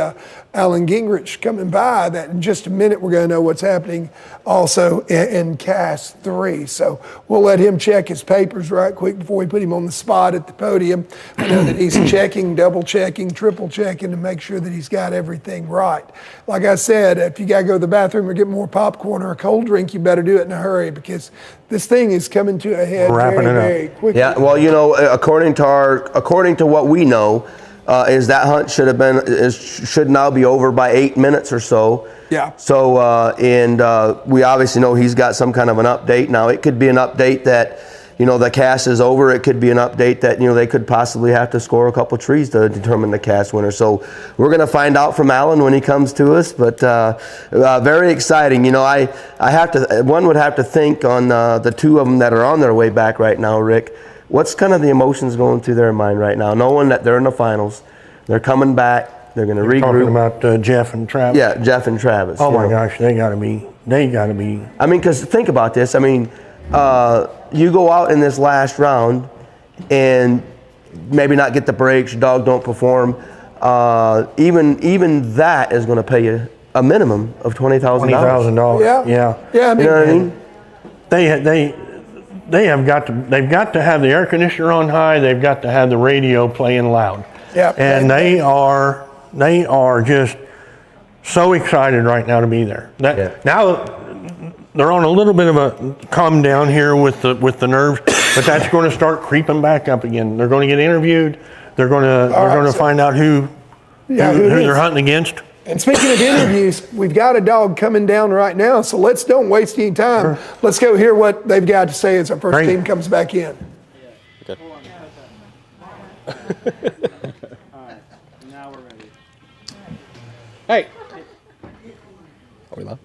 Alan Gingerich coming by that in just a minute we're going to know what's happening also in cast 3. So we'll let him check his papers right quick before we put him on the spot at the podium. I know that he's checking, double checking, triple checking to make sure that he's got everything right. Like I said, if you got to go to the bathroom or get more popcorn or a cold drink, you better do it in a hurry because this thing is coming to a head very quickly. Yeah, well, you know, according to what we know, is that hunt should now be over by 8 minutes or so. Yeah. So we obviously know he's got some kind of an update now. It could be an update that, you know, the cast is over. It could be an update that, you know, they could possibly have to score a couple trees to determine the cast winner. So we're going to find out from Alan when he comes to us. But very exciting. You know, one would have to think on the 2 of them that are on their way back right now, Rick. What's kind of the emotions going through their mind right now, knowing that they're in the finals, they're coming back, they're going to regroup? Talking about Jeff and Travis. Yeah, Jeff and Travis. Oh my gosh, they got to be. I mean, because think about this. I mean, you go out in this last round and maybe not get the breaks, your dog don't perform. Even that is going to pay you a minimum of $20,000. $20,000. Yeah. I mean, you know what I mean? They've got to have the air conditioner on high. They've got to have the radio playing loud. Yeah. And they are just so excited right now to be there. Now they're on a little bit of a calm down here with the nerves, but that's going to start creeping back up again. They're going to get interviewed. They're going to find out who they're hunting against. And speaking of interviews, we've got a dog coming down right now, so let's don't waste any time. Sure. Let's go hear what they've got to say as our first team comes back in. Okay. All right, now we're ready. Hey. Are we live?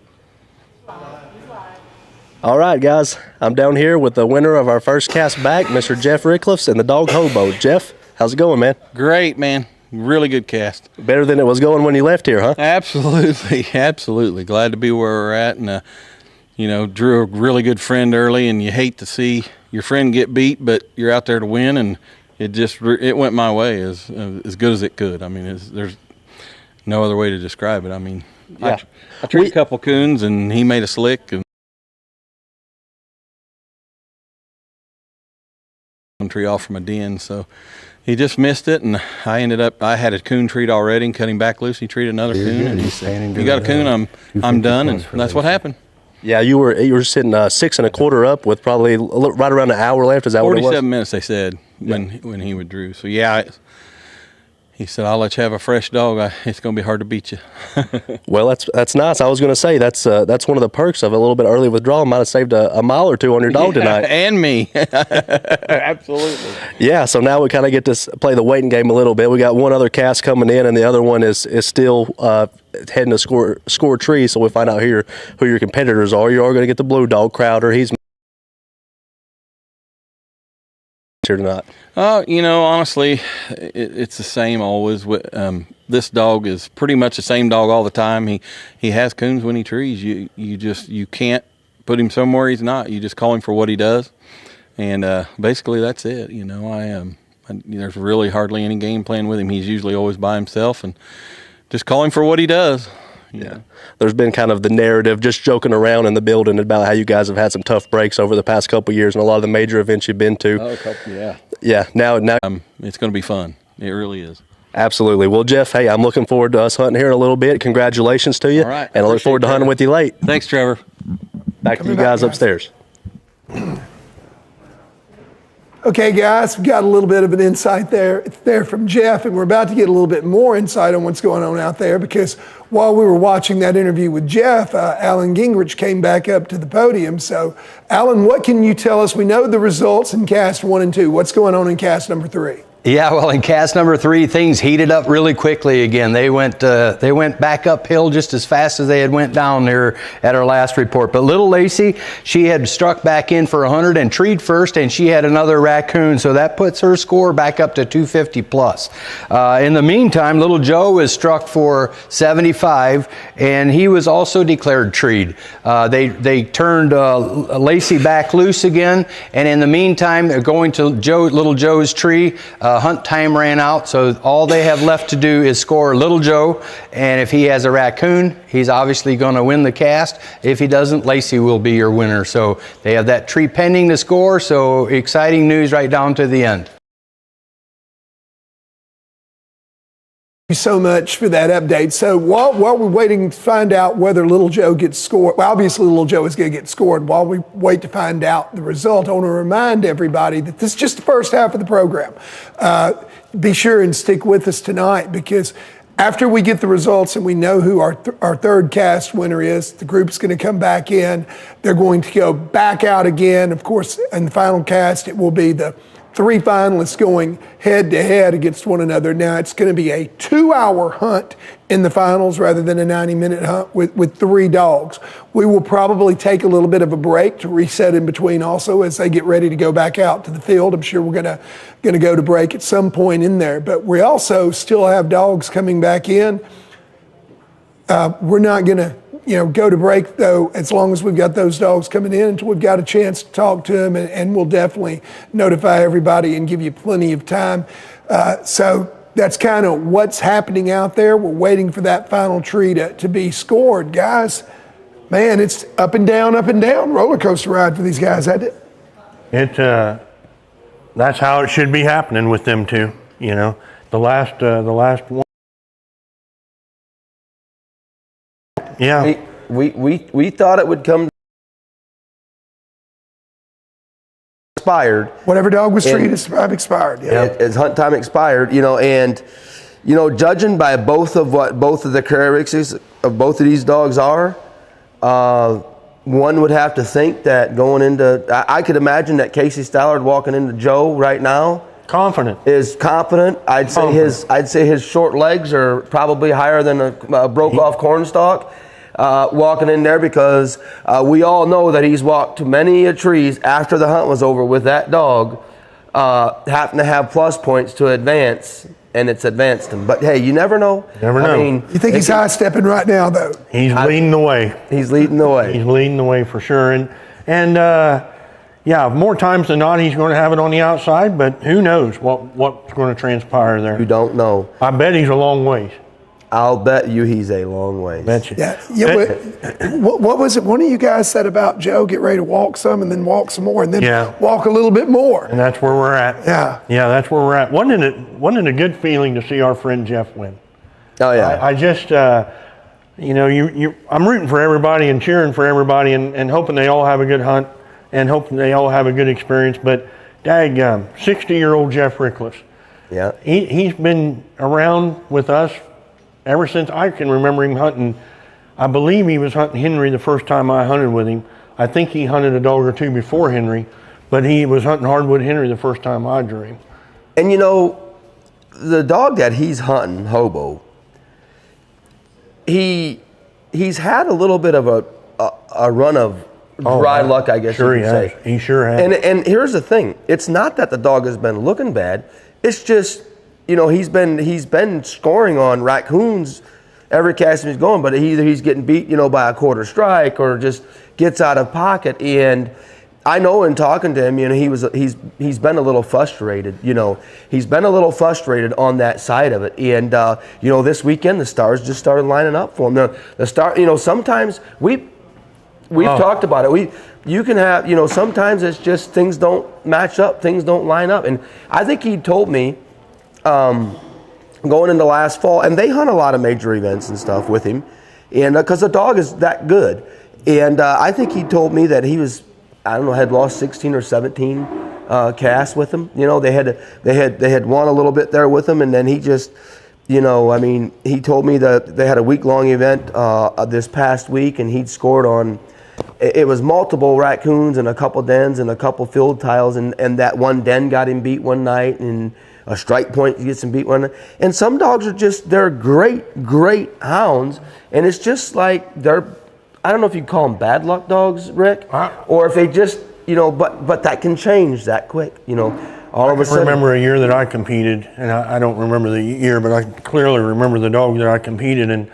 All right, guys. I'm down here with the winner of our first cast back, Mr. Jeff Ricklefs, and the dog Hobo. Jeff, how's it going, man? Great, man. Really good cast. Better than it was going when you left here, huh? Absolutely, absolutely. Glad to be where we're at, and drew a really good friend early, and you hate to see your friend get beat, but you're out there to win, and it went my way as good as it could. I mean, there's no other way to describe it. I mean, yeah. I treated a couple coons, and he made a slick and tree off from a den, so he just missed it, and I had a coon treat already and cut him back loose. He treated another coon, and he said, "You got a coon, I'm done," and that's what happened. Yeah, you were sitting 6 1/4 up with probably right around an hour left. Is that what it was? 47 minutes, they said, when he withdrew. So yeah, he said, "I'll let you have a fresh dog. It's going to be hard to beat you." Well, that's nice. I was going to say that's one of the perks of a little bit early withdrawal. Might have saved a mile or two on your dog tonight. And me. Absolutely. Yeah. So now we kind of get to play the waiting game a little bit. We got one other cast coming in, and the other one is still heading to score tree. So we'll find out here who your competitors are. You are going to get the blue dog Crowder. He's here tonight. Honestly, it's the same always. This dog is pretty much the same dog all the time. He has coons when he trees. You can't put him somewhere he's not. You just call him for what he does, and basically that's it. There's really hardly any game plan with him. He's usually always by himself, and just call him for what he does. Yeah. There's been kind of the narrative, just joking around in the building about how you guys have had some tough breaks over the past couple of years and a lot of the major events you've been to. Oh, a couple, yeah. Yeah, now it's going to be fun. It really is. Absolutely. Well, Jeff, hey, I'm looking forward to us hunting here in a little bit. Congratulations to you. All right. And I look forward to hunting with you late. Thanks, Trevor. Back to you guys upstairs. Okay, guys, we got a little bit of an insight there from Jeff, and we're about to get a little bit more insight on what's going on out there, because while we were watching that interview with Jeff, Alan Gingerich came back up to the podium. So, Alan, what can you tell us? We know the results in cast 1 and 2. What's going on in cast number 3? Yeah, well, in cast number 3, things heated up really quickly again. They went back uphill just as fast as they had went down there at our last report. But little Lacy, she had struck back in for 100 and treed first, and she had another raccoon, so that puts her score back up to 250 plus. In the meantime, little Joe was struck for 75, and he was also declared treed. They turned Lacy back loose again, and in the meantime, they're going to little Joe's tree. Hunt time ran out, so all they have left to do is score little Joe, and if he has a raccoon, he's obviously going to win the cast. If he doesn't, Lacy will be your winner. So they have that tree pending to score, so exciting news right down to the end. Thank you so much for that update. So while we're waiting to find out whether little Joe gets scored, well, obviously little Joe is going to get scored. While we wait to find out the result, I want to remind everybody that this is just the first half of the program. Be sure and stick with us tonight, because after we get the results and we know who our third cast winner is, the group's going to come back in. They're going to go back out again. Of course, in the final cast, it will be the 3 finalists going head-to-head against one another. Now, it's going to be a 2-hour hunt in the finals rather than a 90-minute hunt with 3 dogs. We will probably take a little bit of a break to reset in between also as they get ready to go back out to the field. I'm sure we're going to go to break at some point in there. But we also still have dogs coming back in. We're not going to go to break, though, as long as we've got those dogs coming in until we've got a chance to talk to them, and we'll definitely notify everybody and give you plenty of time. So that's kind of what's happening out there. We're waiting for that final tree to be scored. Guys, man, it's up and down, roller coaster ride for these guys, isn't it? That's how it should be happening with them two. The last one. Yeah, we thought it would come expired. Whatever dog was treated expired. Yeah, as hunt time expired. And judging by both of the characteristics of both of these dogs are, one would have to think that going into, I could imagine that Casey Stallard walking into Joe right now. Is confident. I'd say his short legs are probably higher than a broke-off cornstalk walking in there, because we all know that he's walked to many trees after the hunt was over with that dog, having to have plus points to advance, and it's advanced him. But hey, you never know. Never know. I mean, you think he's high-stepping right now, though? He's leading the way. He's leading the way. He's leading the way for sure. And yeah, more times than not, he's going to have it on the outside, but who knows what's going to transpire there. You don't know. I bet he's a long ways. I'll bet you he's a long ways. Bet you. Yeah. What was it? One of you guys said about Joe, get ready to walk some and then walk some more and then walk a little bit more. And that's where we're at. Yeah, that's where we're at. Wasn't it a good feeling to see our friend Jeff win? Oh, yeah. I just, I'm rooting for everybody and cheering for everybody and hoping they all have a good hunt and hoping they all have a good experience. But, daggum, 60-year-old Jeff Ricklefs. Yeah. He's been around with us ever since I can remember him hunting. I believe he was hunting Henry the first time I hunted with him. I think he hunted a dog or two before Henry, but he was hunting Hardwood Henry the first time I drew him. And the dog that he's hunting, Hobo, he's had a little bit of a run of dry luck, I guess you could say. He sure has. And here's the thing. It's not that the dog has been looking bad. It's just, he's been scoring on raccoons every cast he's going, but either he's getting beat, by a quarter strike or just gets out of pocket. And I know in talking to him, he's been a little frustrated. He's been a little frustrated on that side of it. And this weekend the stars just started lining up for him. The star, sometimes we've talked about it. You can have, sometimes it's just things don't match up, things don't line up. And I think he told me going into last fall, and they hunt a lot of major events and stuff with him, and because the dog is that good. And I think he told me that he was, had lost 16 or 17 casts with him. They had won a little bit there with him, and then he just, he told me that they had a week-long event this past week, and he'd scored on, it was multiple raccoons and a couple dens and a couple field tiles, and that one den got him beat one night, and a strike point gets him beat one night. And some dogs are they're great hounds, and it's just like I don't know if you'd call them bad luck dogs, Rick, or if they just, but that can change that quick, all of a sudden. I remember a year that I competed, and I don't remember the year, but I clearly remember the dog that I competed in,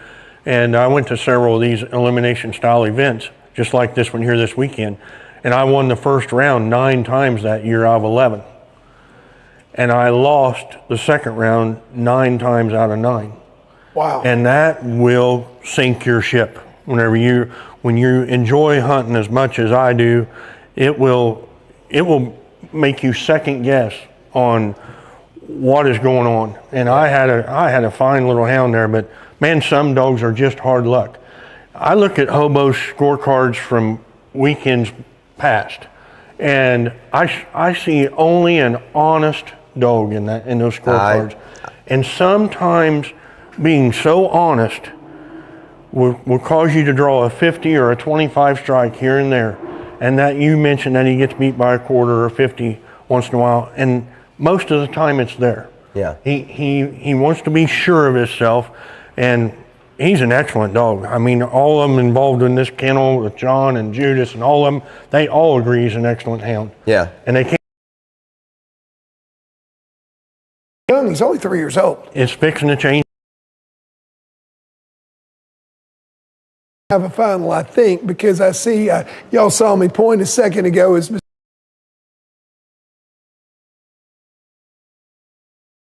and I went to several of these elimination style events, just like this one here this weekend, and I won the first round 9 times that year out of 11. And I lost the second round 9 times out of 9. Wow. And that will sink your ship. When you enjoy hunting as much as I do, it will make you second guess on what is going on. And I had a fine little hound there, but man, some dogs are just hard luck. I look at Hobo's scorecards from weekends past, and I see only an honest dog in those scorecards. And sometimes being so honest will cause you to draw a 50 or a 25 strike here and there, and that you mentioned that he gets beat by a quarter or 50 once in a while, and most of the time it's there. Yeah. He wants to be sure of himself, and he's an excellent dog. I mean, all of them involved in this kennel with John and Judas and all of them, they all agree he's an excellent hound. Yeah. And they can't. Young, he's only 3 years old. It's fixing to change. Have a final, I think, because I see y'all saw me point a second ago as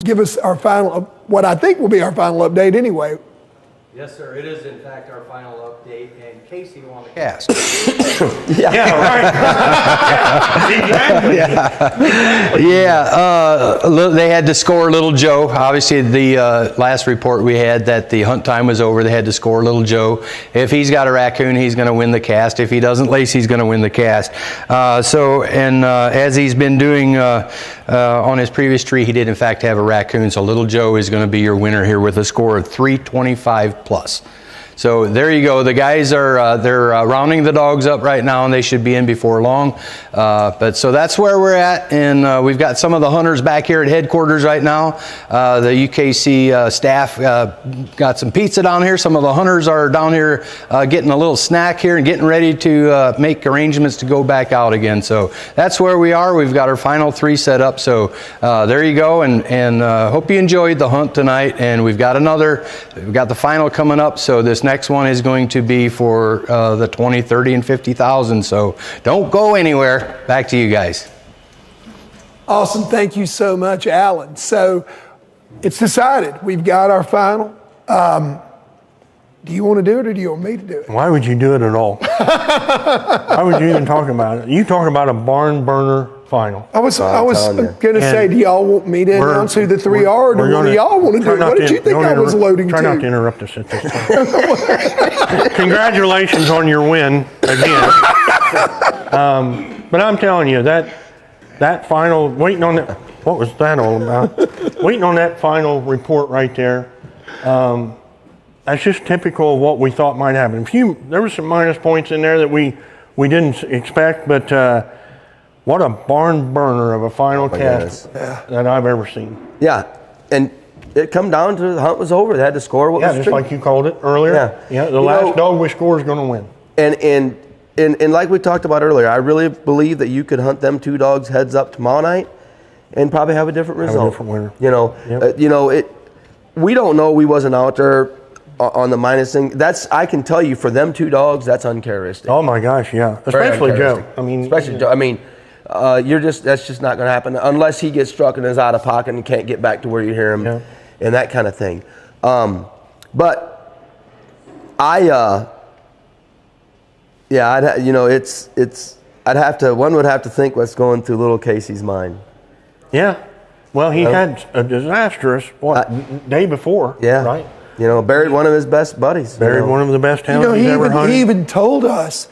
give us our final, what I think will be our final update anyway. Yes, sir. It is, in fact, our final update, and Casey will on the cast. Yeah, right. They had to score Little Joe. Obviously, the last report we had that the hunt time was over, they had to score Little Joe. If he's got a raccoon, he's going to win the cast. If he doesn't, Lacy's going to win the cast. As he's been doing on his previous tree, he did in fact have a raccoon. So Little Joe is going to be your winner here with a score of 325 plus. So there you go. The guys are they're rounding the dogs up right now, and they should be in before long. So that's where we're at, and we've got some of the hunters back here at headquarters right now. The UKC staff got some pizza down here. Some of the hunters are down here getting a little snack here and getting ready to make arrangements to go back out again. So that's where we are. We've got our final 3 set up. So there you go, and hope you enjoyed the hunt tonight. And we've got the final coming up. So this next one is going to be for the 20, 30, and 50,000. So don't go anywhere. Back to you guys. Awesome. Thank you so much, Alan. So it's decided. We've got our final. Do you want to do it, or do you want me to do it? Why would you do it at all? Why would you even talk about it? You talk about a barn burner final. I was going to say, do y'all want me to announce who the 3 are, or do one of y'all want to do it? What did you think I was loading Try to? not to interrupt us at this time. Congratulations on your win again. But I'm telling you, that final, waiting on that, what was that all about? Waiting on that final report right there. That's just typical of what we thought might happen. There were some minus points in there that we didn't expect, but what a barn burner of a final cast that I've ever seen. Yeah, and it come down to the hunt was over. They had to score what was just true. like you called it earlier. Yeah, the last dog we score is going to win. And like we talked about earlier, I really believe that you could hunt them 2 dogs heads up tomorrow night and probably have a different result. Have a different winner. We don't know. We wasn't out there on the minus thing. I can tell you, for them 2 dogs, that's uncharacteristic. Oh my gosh, yeah. Especially Joe. Joe. I mean, that's just not going to happen unless he gets struck and is out of pocket and can't get back to where you hear him, and that kind of thing. But one would have to think what's going through little Casey's mind. Yeah. Well, he had a disastrous day before. Yeah. Right. Buried one of his best buddies. Buried one of the best hounds he's ever hunted. He even told us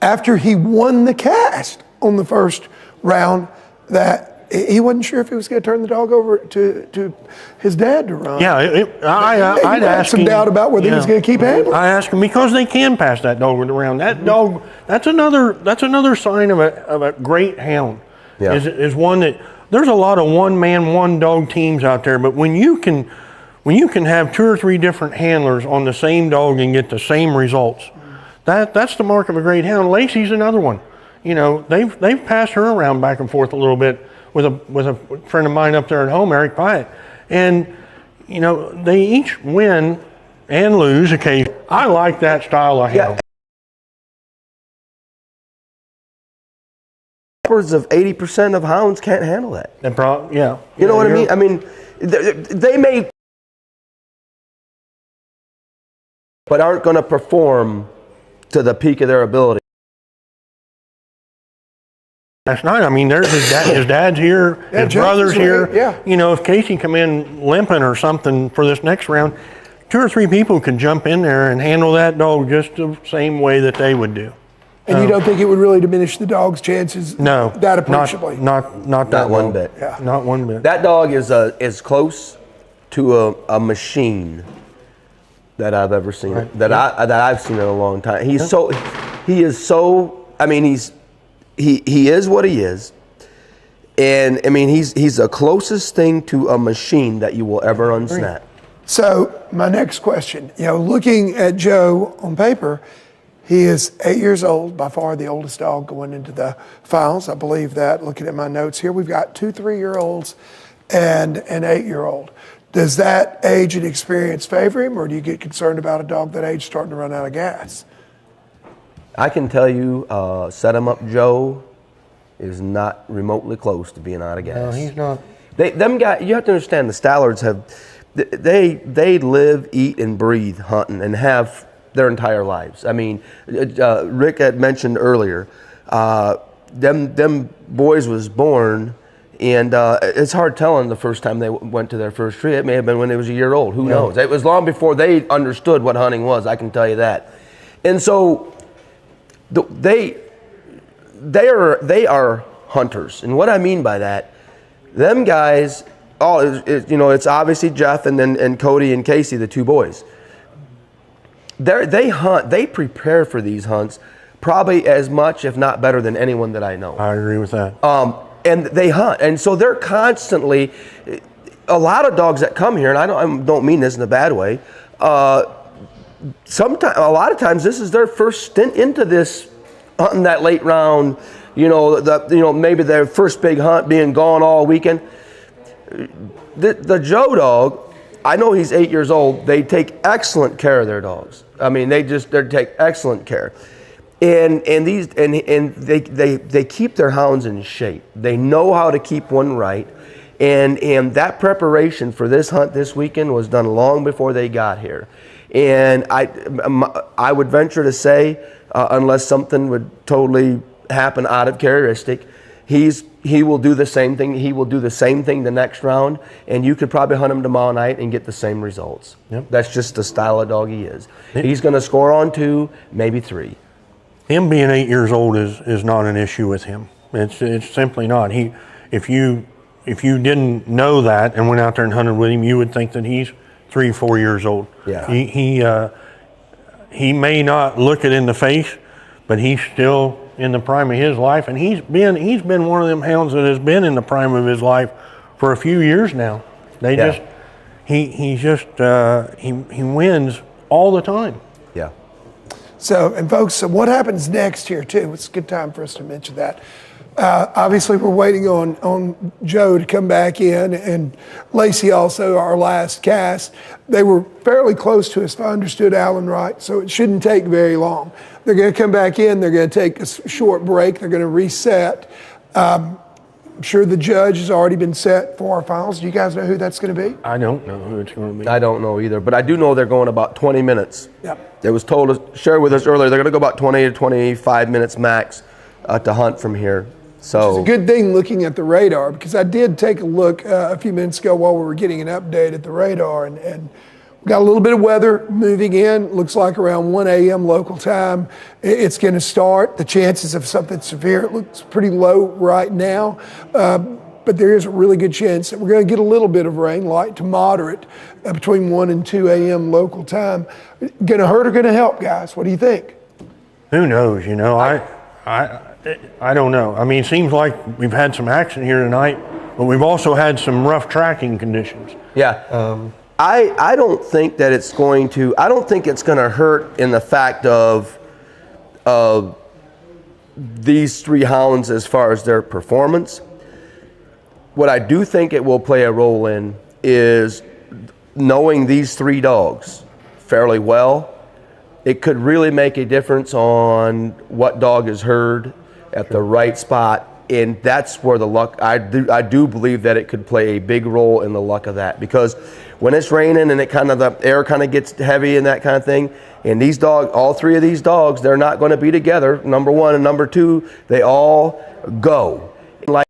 after he won the cast on the first round that he wasn't sure if he was going to turn the dog over to his dad to run. Yeah, I'd ask some him, doubt about whether he was going to keep handling. I asked him because they can pass that dog around. That dog, that's another sign of a great hound. Yeah. Is one that there's a lot of one man, one dog teams out there, but when you can have 2 or 3 different handlers on the same dog and get the same results, that's the mark of a great hound. Lacy's another one. They've passed her around back and forth a little bit with a friend of mine up there at home, Eric Pyatt, and they each win and lose occasionally. I like that style of hound. Upwards of 80% of hounds can't handle that. You know what I mean? I mean, they may, but aren't going to perform to the peak of their ability. Last night, I mean, there's his dad's here, his brother's here. Yeah. If Casey come in limping or something for this next round, 2 or 3 people could jump in there and handle that dog just the same way that they would do. And you don't think it would really diminish the dog's chances? No, that appreciably. Not one bit. Yeah. Not one bit. That dog is close to a machine that I've ever seen. Right. That I've seen in a long time. He is so. I mean, he is what he is, And I mean, he's the closest thing to a machine that you will ever unsnap. So my next question, looking at Joe on paper, he is 8 years old, by far the oldest dog going into the finals. I believe that. Looking at my notes here, we've got 2 3-year-olds and an 8-year-old. Does that age and experience favor him, or do you get concerned about a dog that age starting to run out of gas? I can tell you, Set 'em Up Joe is not remotely close to being out of gas. No, he's not. Them guys, you have to understand, the Stallards they live, eat, and breathe hunting, and have their entire lives. I mean, Rick had mentioned earlier, them boys was born, and it's hard telling the first time they went to their first tree. It may have been when they was a year old. Who knows? It was long before they understood what hunting was. I can tell you that. And so they are hunters, and what I mean by that, them guys. It's obviously Jeff and Cody and Casey, the 2 boys. They hunt. They prepare for these hunts probably as much, if not better, than anyone that I know. I agree with that. And they hunt, and so they're constantly. A lot of dogs that come here, and I don't mean this in a bad way. Sometimes, a lot of times, this is their first stint into this hunting that late round. Maybe their first big hunt, being gone all weekend. The Joe dog, I know he's 8 years old. They take excellent care of their dogs. I mean, they take excellent care, and they keep their hounds in shape. They know how to keep one right, and that preparation for this hunt this weekend was done long before they got here. And I would venture to say, unless something would totally happen out of characteristic, he will do the same thing. He will do the same thing the next round, and you could probably hunt him tomorrow night and get the same results. Yep. That's just the style of dog he is. He's going to score on 2, maybe 3. Him being 8 years old is not an issue with him. It's simply not. If you didn't know that and went out there and hunted with him, you would think that he's 3, 4 years old. Yeah. He may not look it in the face, but he's still in the prime of his life, and he's been one of them hounds that has been in the prime of his life for a few years now. He wins all the time. Yeah. So, and folks, what happens next here too? It's a good time for us to mention that. Obviously, we're waiting on Joe to come back in, and Lacy also, our last cast. They were fairly close to us, if I understood Alan right, so it shouldn't take very long. They're going to come back in. They're going to take a short break. They're going to reset. I'm sure the judge has already been set for our finals. Do you guys know who that's going to be? I don't know who it's going to be. I don't know either, but I do know they're going about 20 minutes. Yep. It was told to share with us earlier. They're going to go about 20 to 25 minutes max to hunt from here. So it's a good thing looking at the radar, because I did take a look a few minutes ago while we were getting an update at the radar, and we got a little bit of weather moving in. Looks like around 1 a.m. local time it's going to start. The chances of something severe, it looks pretty low right now, but there is a really good chance that we're going to get a little bit of rain, light to moderate, between 1 and 2 a.m. local time. Going to hurt or going to help, guys? What do you think? Who knows? I don't know. I mean, it seems like we've had some action here tonight, but we've also had some rough tracking conditions. Yeah. I don't think that it's going to. I don't think it's going to hurt in the fact of these 3 hounds as far as their performance. What I do think it will play a role in is knowing these 3 dogs fairly well. It could really make a difference on what dog is herd at the right spot, and that's where the luck. I do believe that it could play a big role in the luck of that, because when it's raining and the air kind of gets heavy and that kind of thing, and these dogs, all 3 of these dogs, they're not going to be together. Number 1 and number 2, they all go. Like,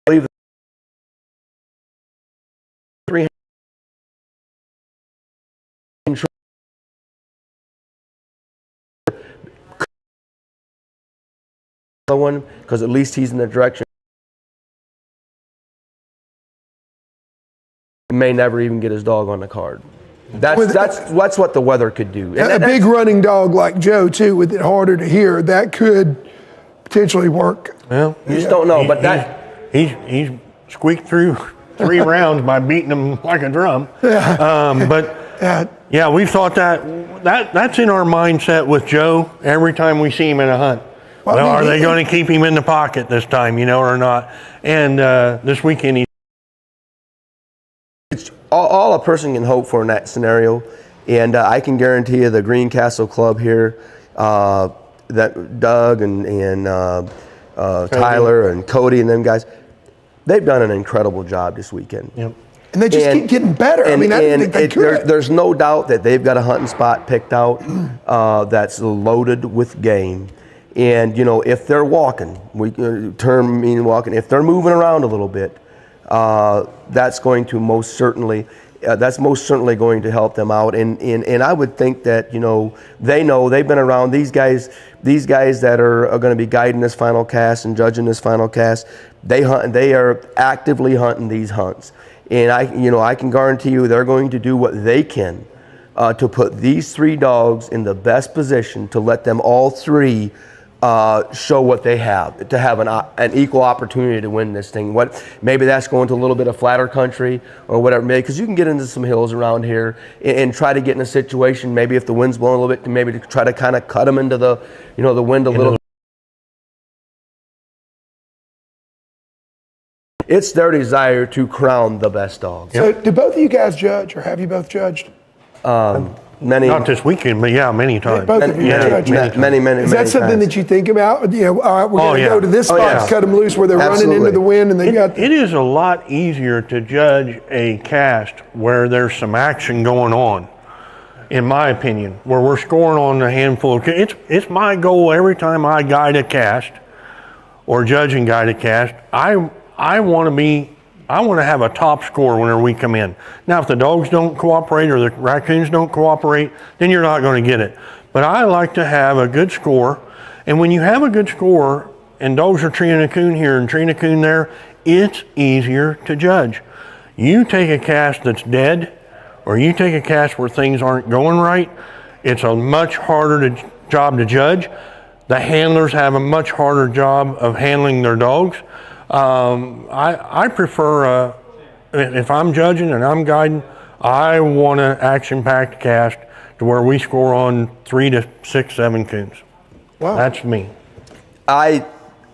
I believe 3 one, because at least he's in the direction. He may never even get his dog on the card. That's what the weather could do. And a big running dog like Joe too, with it harder to hear, that could potentially work Well, you just don't know. But he's squeaked through 3 rounds by beating him like a drum. Yeah, we thought that's in our mindset with Joe every time we see him in a hunt. Well, are they going to keep him in the pocket this time, or not? And this weekend, it's all a person can hope for in that scenario. And I can guarantee you the Greencastle club here, that Doug and Tyler and Cody and them guys, they've done an incredible job this weekend. Yep. And they just keep getting better. I didn't think they could. There's no doubt that they've got a hunting spot picked out that's loaded with game. And, if they're walking, if they're moving around a little bit, that's most certainly going to help them out. And I would think that, they've been around these guys that are going to be guiding this final cast and judging this final cast. They are actively hunting these hunts. And I can guarantee you they're going to do what they can to put these 3 dogs in the best position to let them all 3 show what they have, to have an equal opportunity to win this thing. Maybe that's going to a little bit of flatter country or whatever, because you can get into some hills around here and try to get in a situation, maybe if the wind's blowing a little bit, maybe to try to kind of cut them into the wind a little. It's their desire to crown the best dogs. So do both of you guys judge, or have you both judged? Many. Not this weekend, but many times. Both of you judge. Many. Is that something that you think about? All right, we're going to go to this spot, cut them loose where they're running into the wind, and It is a lot easier to judge a cast where there's some action going on, in my opinion, where we're scoring on a handful of. It's my goal every time I guide a cast, or judge and guide a cast. I want to have a top score whenever we come in. Now, if the dogs don't cooperate or the raccoons don't cooperate, then you're not going to get it. But I like to have a good score. And when you have a good score and dogs are treating a coon here and treating a coon there, it's easier to judge. You take a cast that's dead, or you take a cast where things aren't going right, it's a much harder job to judge. The handlers have a much harder job of handling their dogs. I prefer, if I'm judging and I'm guiding, I want an action-packed cast to where we score on 3 to 6, 7 coons. Wow. That's me.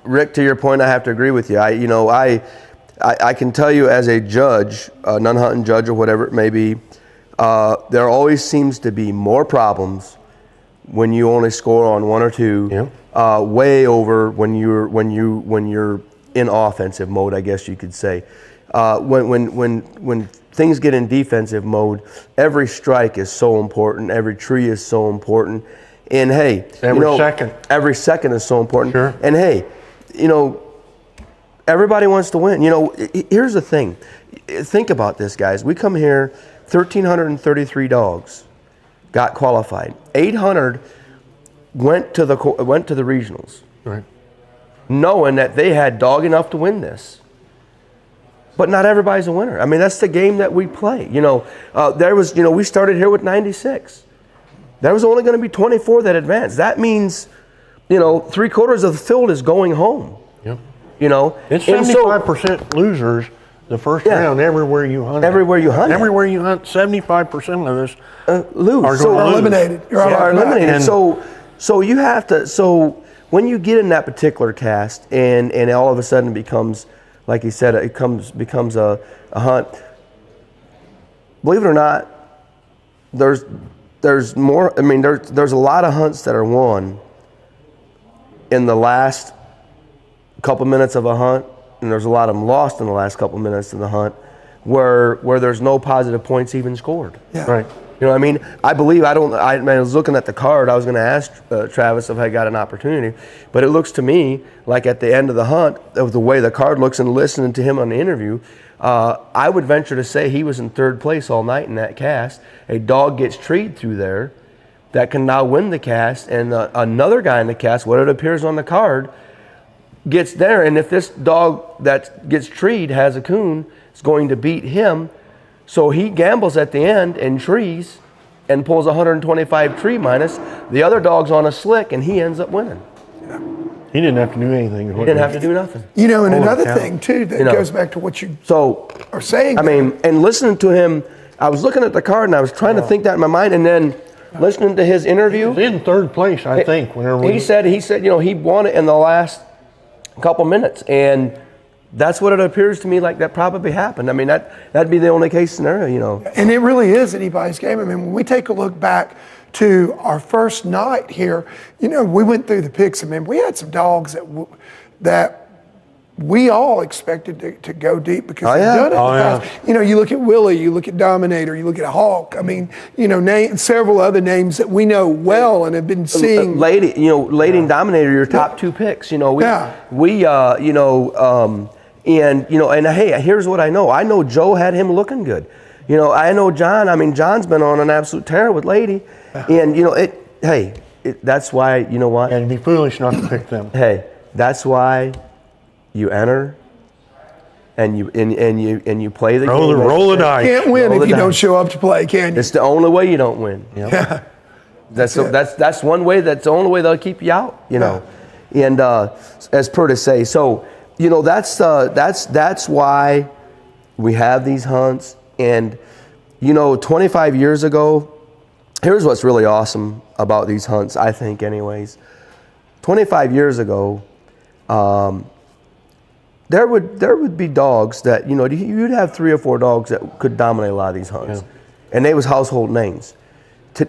Rick, to your point, I have to agree with you. I can tell you as a judge, a non-hunting judge or whatever it may be, there always seems to be more problems when you only score on 1 or 2, way over when you're in offensive mode, I guess you could say. When things get in defensive mode, every strike is so important, every tree is so important, and hey, every second is so important. Sure. And hey, everybody wants to win. Here's the thing. Think about this, guys. We come here, 1,333 dogs got qualified. 800 went to the regionals. Right. Knowing that they had dog enough to win this. But not everybody's a winner. I mean, that's the game that we play. We started here with 96. There was only going to be 24 that advanced. That means, 3/4 of the field is going home. Yep. It's 75% losers the first round everywhere you hunt. Everywhere you hunt. Everywhere you hunt, 75% of us lose. are eliminated. Are eliminated. So you have to. So when you get in that particular cast, and all of a sudden it becomes, like he said, becomes a hunt. Believe it or not, there's more. I mean, there's a lot of hunts that are won in the last couple minutes of a hunt, and there's a lot of them lost in the last couple minutes of the hunt, where there's no positive points even scored. Yeah. Right. You know what I mean? I was looking at the card. I was going to ask Travis if I got an opportunity, but it looks to me like at the end of the hunt, of the way the card looks and listening to him on the interview, I would venture to say he was in 3rd place all night in that cast. A dog gets treed through there that can now win the cast, and another guy in the cast, what it appears on the card, gets there, and if this dog that gets treed has a coon, it's going to beat him. So he gambles at the end and trees and pulls 125 tree minus. The other dog's on a slick and he ends up winning. He didn't have to do anything. He didn't have to do nothing. You know, and Holy another cow. thing too that You know. goes back to what you So, are saying. I mean, and listening to him, I was looking at the card and I was trying to think that in my mind, and then listening to his interview. He's in third place, I think. Whenever He said, you know, he won it in the last couple minutes, and that's what it appears to me like that probably happened. I mean, that'd be the only case scenario, you know. And it really is anybody's game. I mean, when we take a look back to our first night here, you know, we went through the picks. I mean, we had some dogs that we all expected to go deep because they've done it in the past. You know, you look at Willie, you look at Dominator, you look at Hawk. I mean, you know, several other names that we know well and have been seeing. Lady and Dominator, your top two picks. You know, and hey, here's what I know. I know Joe had him looking good. You know, I know John. I mean, John's been on an absolute tear with Lady, and you know, that's why, you know what? And it'd be foolish not to pick them. Hey, that's why you enter and you play the game. Roll the dice. Can't win if you don't show up to play, can you? It's the only way you don't win. You know? Yeah. That's one way. That's the only way they'll keep you out. You know, and as per to say, so you know that's why we have these hunts. And you know, 25 years ago, here's what's really awesome about these hunts, I think, anyways. 25 years ago, there would be dogs that, you know, you'd have 3 or 4 dogs that could dominate a lot of these hunts, and they was household names.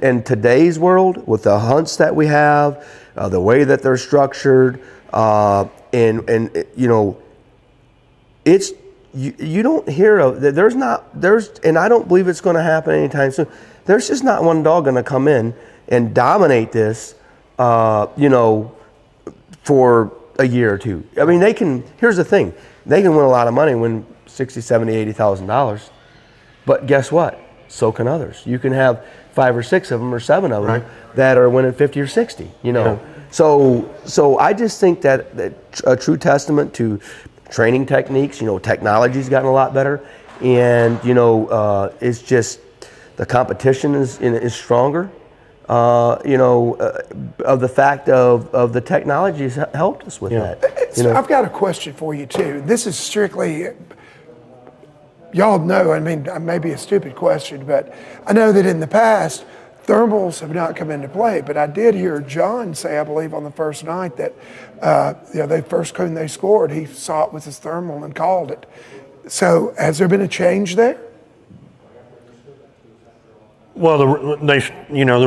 In today's world, with the hunts that we have, the way that they're structured, and you know, it's you don't hear of and I don't believe it's going to happen anytime soon. There's just not one dog going to come in and dominate this, you know, for a year or two. I mean, here's the thing, they can win a lot of money, win $60,000, $70,000, $80,000, but guess what? So can others. You can have 5 or 6 of them or 7 of them that are winning 50 or 60, you know. So I just think that a true testament to training techniques, you know, technology's gotten a lot better, and you know, it's just the competition is stronger. You know, of the fact of the technology has helped us with that. You know? I've got a question for you too. This is strictly, y'all know, I mean, it may be a stupid question, but I know that in the past, thermals have not come into play, but I did hear John say, I believe on the first night, that you know, the first coon they scored, he saw it with his thermal and called it. So has there been a change there? Well, the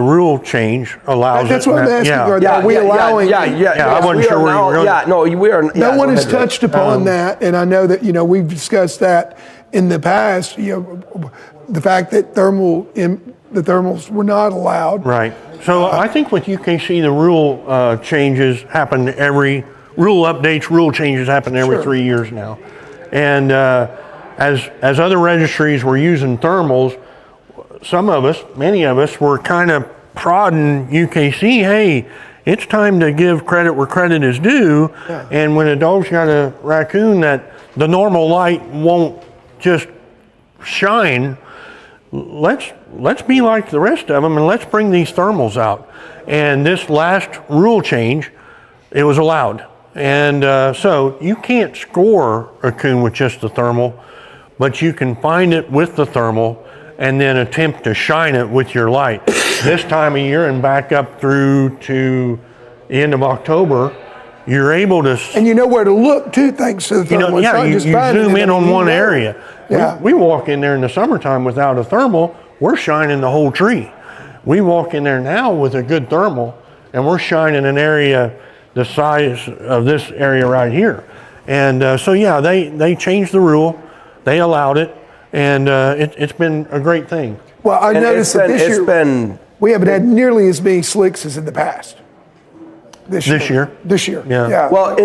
rule change allows That's it. what I'm asking. Are we allowing? I wasn't sure where you were going. we are. No one has touched upon that, and I know that, you know, we've discussed that in the past. You know, the fact that the thermals were not allowed. Right. So I think with UKC, the rule changes happen rule updates, rule changes happen every 3 years now, and as other registries were using thermals, many of us were kind of prodding UKC, hey, it's time to give credit where credit is due. And when a dog's got a raccoon that the normal light won't just shine, let's be like the rest of them and let's bring these thermals out. And this last rule change, it was allowed. And so you can't score a coon with just the thermal, but you can find it with the thermal and then attempt to shine it with your light. This time of year and back up through to the end of October, you're able to... And you know where to look too, thanks to the thermal. You zoom in on one area. We walk in there in the summertime without a thermal, we're shining the whole tree. We walk in there now with a good thermal, and we're shining an area the size of this area right here. And so yeah, they changed the rule, they allowed it, and it's been a great thing. Well, I noticed that this year we haven't had nearly as many slicks as in the past. This year. Yeah. Well,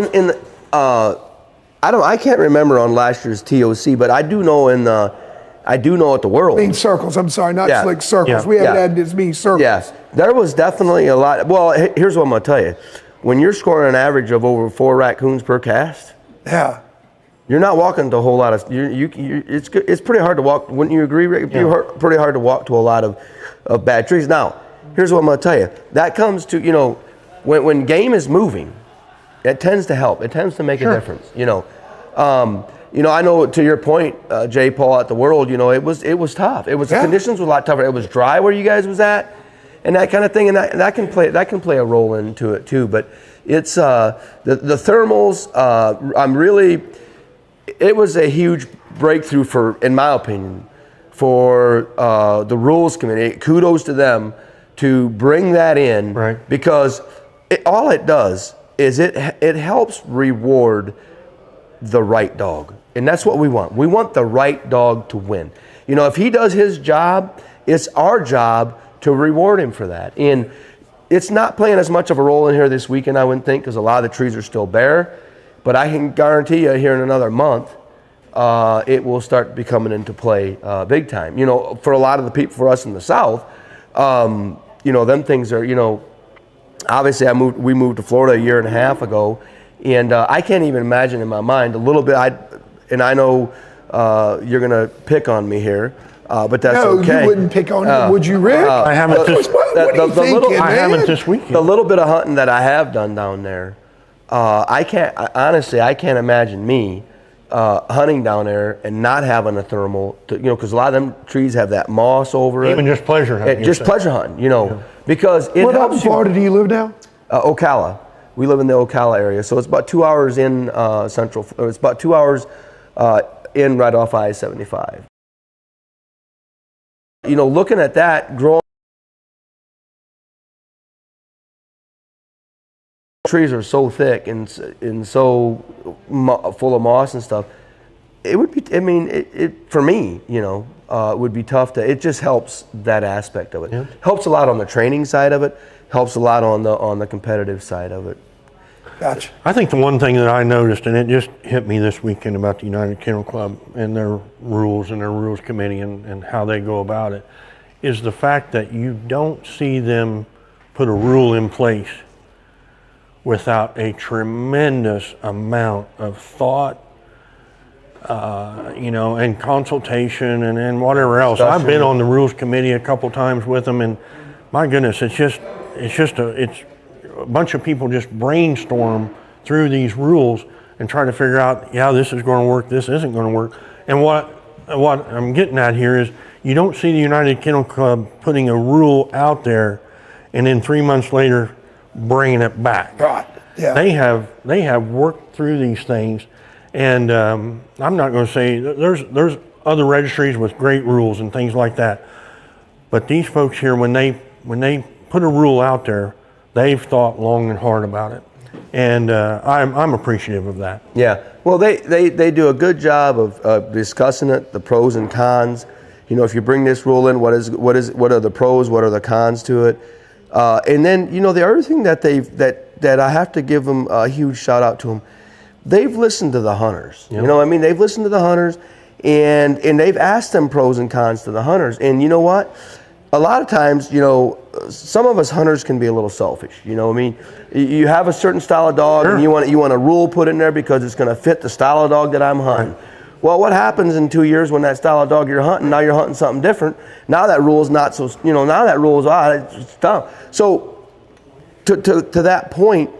I can't remember on last year's TOC, but I do know at the World. Mean circles. I'm sorry, not slick circles. We haven't had as many circles. Yes, there was definitely a lot. Well, here's what I'm gonna tell you: when you're scoring an average of over 4 raccoons per cast, you're not walking to a whole lot of. It's pretty hard to walk. Wouldn't you agree, Rick? It's pretty hard to walk to a lot of bad trees. Now, here's what I'm gonna tell you: that comes to when game is moving, It tends to help. It tends to make a difference. You know, I know to your point, Jay Paul at the World. You know, it was tough. It was the conditions were a lot tougher. It was dry where you guys was at, and that kind of thing, and that can play a role into it too. But it's the thermals. It was a huge breakthrough in my opinion, for the rules committee. Kudos to them to bring that in, because all it does is it helps reward the right dog, and that's what we want. We want the right dog to win. You know, if he does his job, it's our job to reward him for that. And it's not playing as much of a role in here this weekend, I wouldn't think, because a lot of the trees are still bare. But I can guarantee you, here in another month, it will start becoming into play big time. You know, for a lot of the people, for us in the South, you know, them things are, you know, obviously we moved to Florida a year and a half ago, and I can't even imagine in my mind a little bit. I know you're gonna pick on me here, but that's okay. No, you wouldn't pick on me, would you, Rick? I haven't this weekend. The little bit of hunting that I have done down there, I can't imagine me hunting down there and not having a thermal, because a lot of them trees have that moss over it. Even just pleasure hunting. Just pleasure hunting, because it What helps part in Florida do you live now? Ocala. We live in the Ocala area, so it's about 2 hours in central. It's about 2 hours in right off I-75. You know, looking at that, growing trees are so thick and so full of moss and stuff. It would be, I mean, for me, it would be tough to. It just helps that aspect of it. Yeah. Helps a lot on the training side of it. Helps a lot on the competitive side of it. Gotcha. I think the one thing that I noticed, and it just hit me this weekend about the United Kennel Club and their rules and their rules committee and how they go about it, is the fact that you don't see them put a rule in place without a tremendous amount of thought, and consultation and whatever else. I've been on the rules committee a couple times with them, and my goodness, it's a bunch of people just brainstorm through these rules and try to figure out, this is going to work, this isn't going to work. And what I'm getting at here is you don't see the United Kennel Club putting a rule out there and then 3 months later bringing it back. Right. Yeah. They have worked through these things, and I'm not going to say there's other registries with great rules and things like that, but these folks here, when they put a rule out there, they've thought long and hard about it, and I'm appreciative of that. Yeah, well, they do a good job of discussing it, the pros and cons. If you bring this rule in, what are the pros, what are the cons to it, and then the other thing that I have to give them a huge shout out to them. They've listened to the hunters. Yep. They've listened to the hunters, and they've asked them pros and cons to the hunters. And you know what? A lot of times, some of us hunters can be a little selfish. You have a certain style of dog, and you want a rule put in there because it's going to fit the style of dog that I'm hunting. Right. Well, what happens in 2 years when that style of dog you're hunting, now you're hunting something different. Now that rule is not so, now that rule is, it's dumb. So to that point,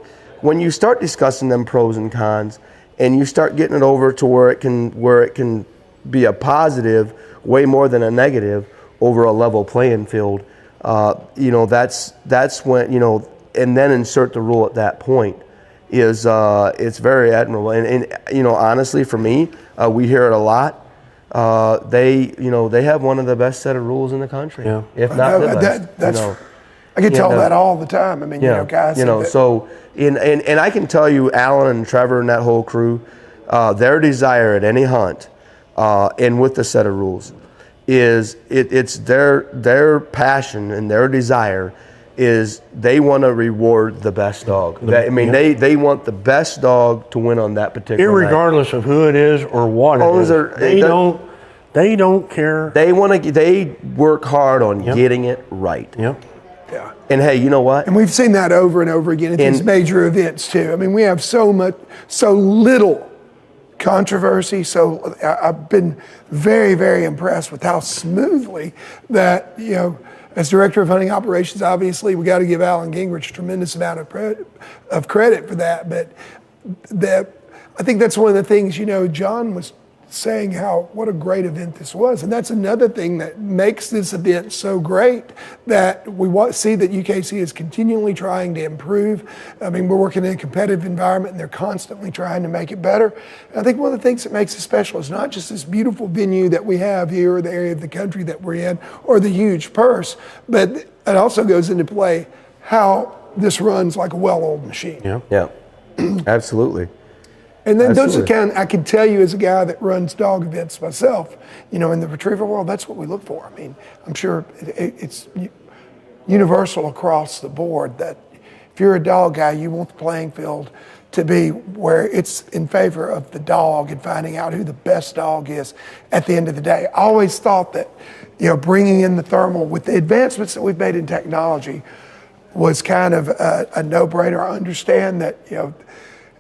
when you start discussing them pros and cons, and you start getting it over to where it can be a positive way more than a negative over a level playing field, that's when, and then insert the rule at that point is it's very admirable. And honestly, for me, we hear it a lot. They have one of the best set of rules in the country, if not the best. I get told that all the time. Guys. So and I can tell you, Alan and Trevor and that whole crew, their desire at any hunt, and with the set of rules, is it's their passion and their desire is they want to reward the best dog. They want the best dog to win on that particular irregardless night. Of who it is or what it is. They don't care. They work hard on getting it right. Yep. Yeah. And hey, you know what? And we've seen that over and over again at these major events too. We have so little controversy. So I've been very, very impressed with how smoothly that, as director of hunting operations, obviously we got to give Alan Gingerich a tremendous amount of credit for that. But I think that's one of the things, John was saying what a great event this was. And that's another thing that makes this event so great, that we see that UKC is continually trying to improve. I mean, we're working in a competitive environment and they're constantly trying to make it better. And I think one of the things that makes it special is not just this beautiful venue that we have here or the area of the country that we're in or the huge purse, but it also goes into play how this runs like a well-oiled machine. Yeah, absolutely. And then those are I can tell you as a guy that runs dog events myself, in the retriever world, that's what we look for. I mean, I'm sure it's universal across the board that if you're a dog guy, you want the playing field to be where it's in favor of the dog and finding out who the best dog is at the end of the day. I always thought that, bringing in the thermal with the advancements that we've made in technology was kind of a no-brainer. I understand that,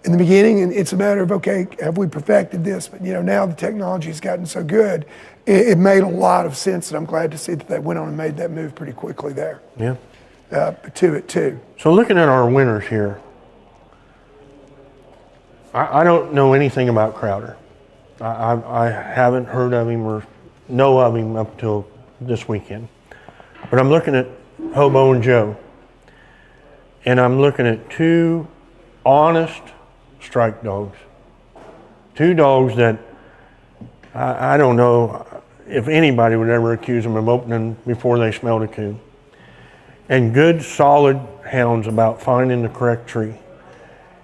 in the beginning, and it's a matter of, okay, have we perfected this? But, now the technology has gotten so good, it made a lot of sense, and I'm glad to see that they went on and made that move pretty quickly there. Yeah. To it, too. So looking at our winners here, I don't know anything about Crowder. I haven't heard of him or know of him up till this weekend. But I'm looking at Hobo and Joe, and I'm looking at two honest strike dogs. Two dogs that I don't know if anybody would ever accuse them of opening before they smelled a coon. And good, solid hounds about finding the correct tree.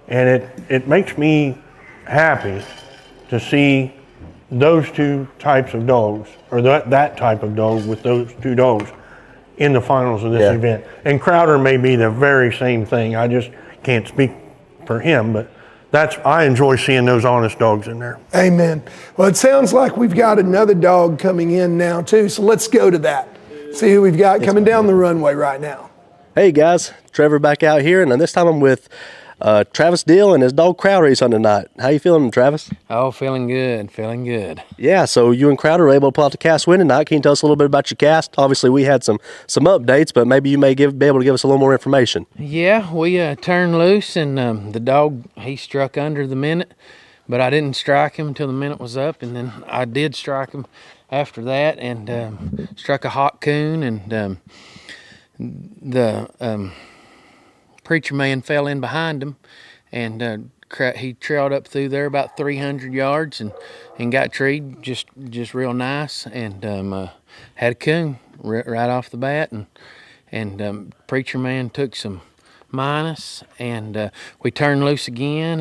And it makes me happy to see those two types of dogs, or that type of dog with those two dogs in the finals of this event. And Crowder may be the very same thing. I just can't speak for him, but I enjoy seeing those honest dogs in there. Amen. Well, it sounds like we've got another dog coming in now too, so let's go to that. See who we've got coming down the runway right now. Hey guys, Trevor back out here, and this time I'm with Travis Dill and his dog Crowder he's hunting tonight. How you feeling, Travis? Oh, feeling good. Yeah, so you and Crowder were able to pull out the cast win tonight. Can you tell us a little bit about your cast? Obviously, we had some updates, but maybe you may be able to give us a little more information. Yeah, we turned loose, and the dog, he struck under the minute, but I didn't strike him until the minute was up, and then I did strike him after that, and struck a hot coon, and the preacher man fell in behind him, and he trailed up through there about 300 yards and got treed just real nice, and had a coon right off the bat, and preacher man took some minus, and we turned loose again,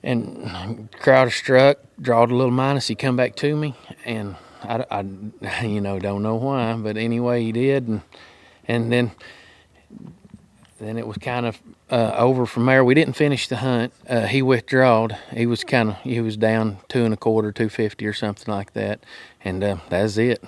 and Crowder struck, drawed a little minus. He come back to me, and I don't know why, but anyway he did, and then it was kind of over from there. We didn't finish the hunt. He withdrawed. He was down 2.25, 250 or something like that, and that's it.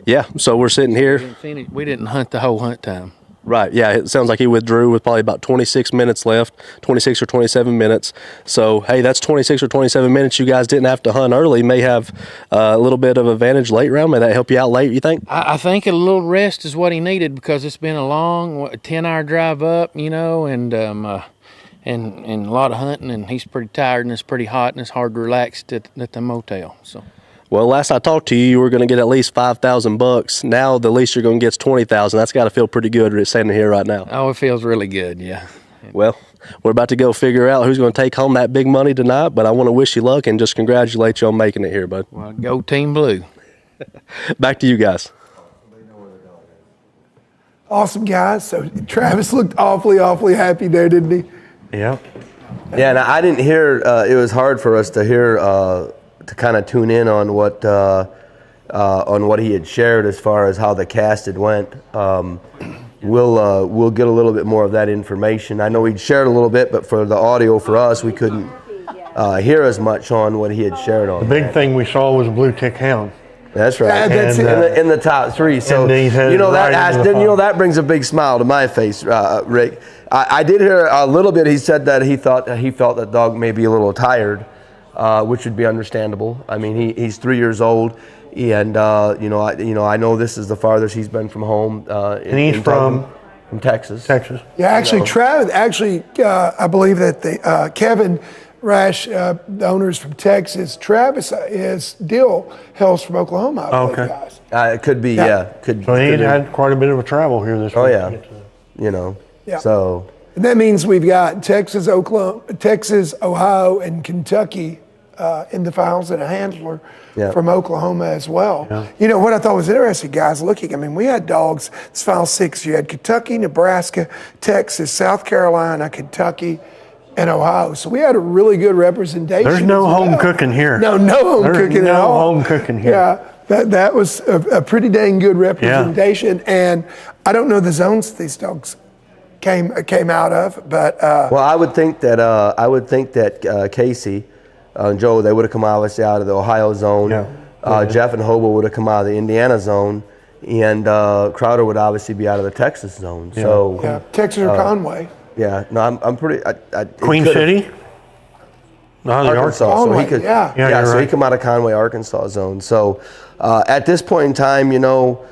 Yeah, so we're sitting here. We didn't hunt the whole hunt time. Right, yeah, it sounds like he withdrew with probably about 26 minutes left, 26 or 27 minutes. So, hey, that's 26 or 27 minutes you guys didn't have to hunt early. May have a little bit of advantage late round. May that help you out late, you think? I think a little rest is what he needed, because it's been a long 10-hour drive up, and a lot of hunting, and he's pretty tired, and it's pretty hot, and it's hard to relax at the motel, so. Well, last I talked to you were going to get at least $5,000. Now the least you're going to get is $20,000. That's got to feel pretty good standing here right now. Oh, it feels really good, yeah. Well, we're about to go figure out who's going to take home that big money tonight, but I want to wish you luck and just congratulate you on making it here, bud. Well, go Team Blue. Back to you guys. Awesome, guys. So Travis looked awfully happy there, didn't he? Yeah. Yeah, and I didn't hear, it was hard for us to hear, to kind of tune in on what he had shared as far as how the cast had went. We'll get a little bit more of that information. I know he'd shared a little bit, but for the audio for us, we couldn't hear as much on what he had shared on. The big thing we saw was a blue tick hound. That's right. That's in the top three. So that brings a big smile to my face, Rick. I did hear a little bit. He said that he felt that dog may be a little tired, which would be understandable. I mean, he's 3 years old, And I know this is the farthest he's been from home. And he's from Texas. Yeah, actually, Travis. Actually, I believe that Kevin Rash, the owner, is from Texas. Travis is Dill hails from Oklahoma. I believe, guys. It could be, yeah. So he had quite a bit of a travel here this week. Oh yeah. Yeah. So. And that means we've got Texas, Ohio, and Kentucky in the finals, and a handler from Oklahoma as well. Yeah. You know what I thought was interesting, guys, looking, I mean, we had dogs, this final 6, you had Kentucky, Nebraska, Texas, South Carolina, Kentucky, and Ohio. So we had a really good representation. There's no home cooking here. No home cooking at all. No home cooking here. Yeah, that was a pretty dang good representation. Yeah. And I don't know the zones these dogs came out of, but well, I would think that Casey and Joe, they would have come obviously out of the Ohio zone. Yeah. Jeff and Hobo would have come out of the Indiana zone, and Crowder would obviously be out of the Texas zone. Yeah. So Texas or Conway. Yeah, no, I'm pretty. Queen City. Arkansas. Conway, so he could. yeah, so right. he come out of Conway, Arkansas zone. So at this point in time, you throw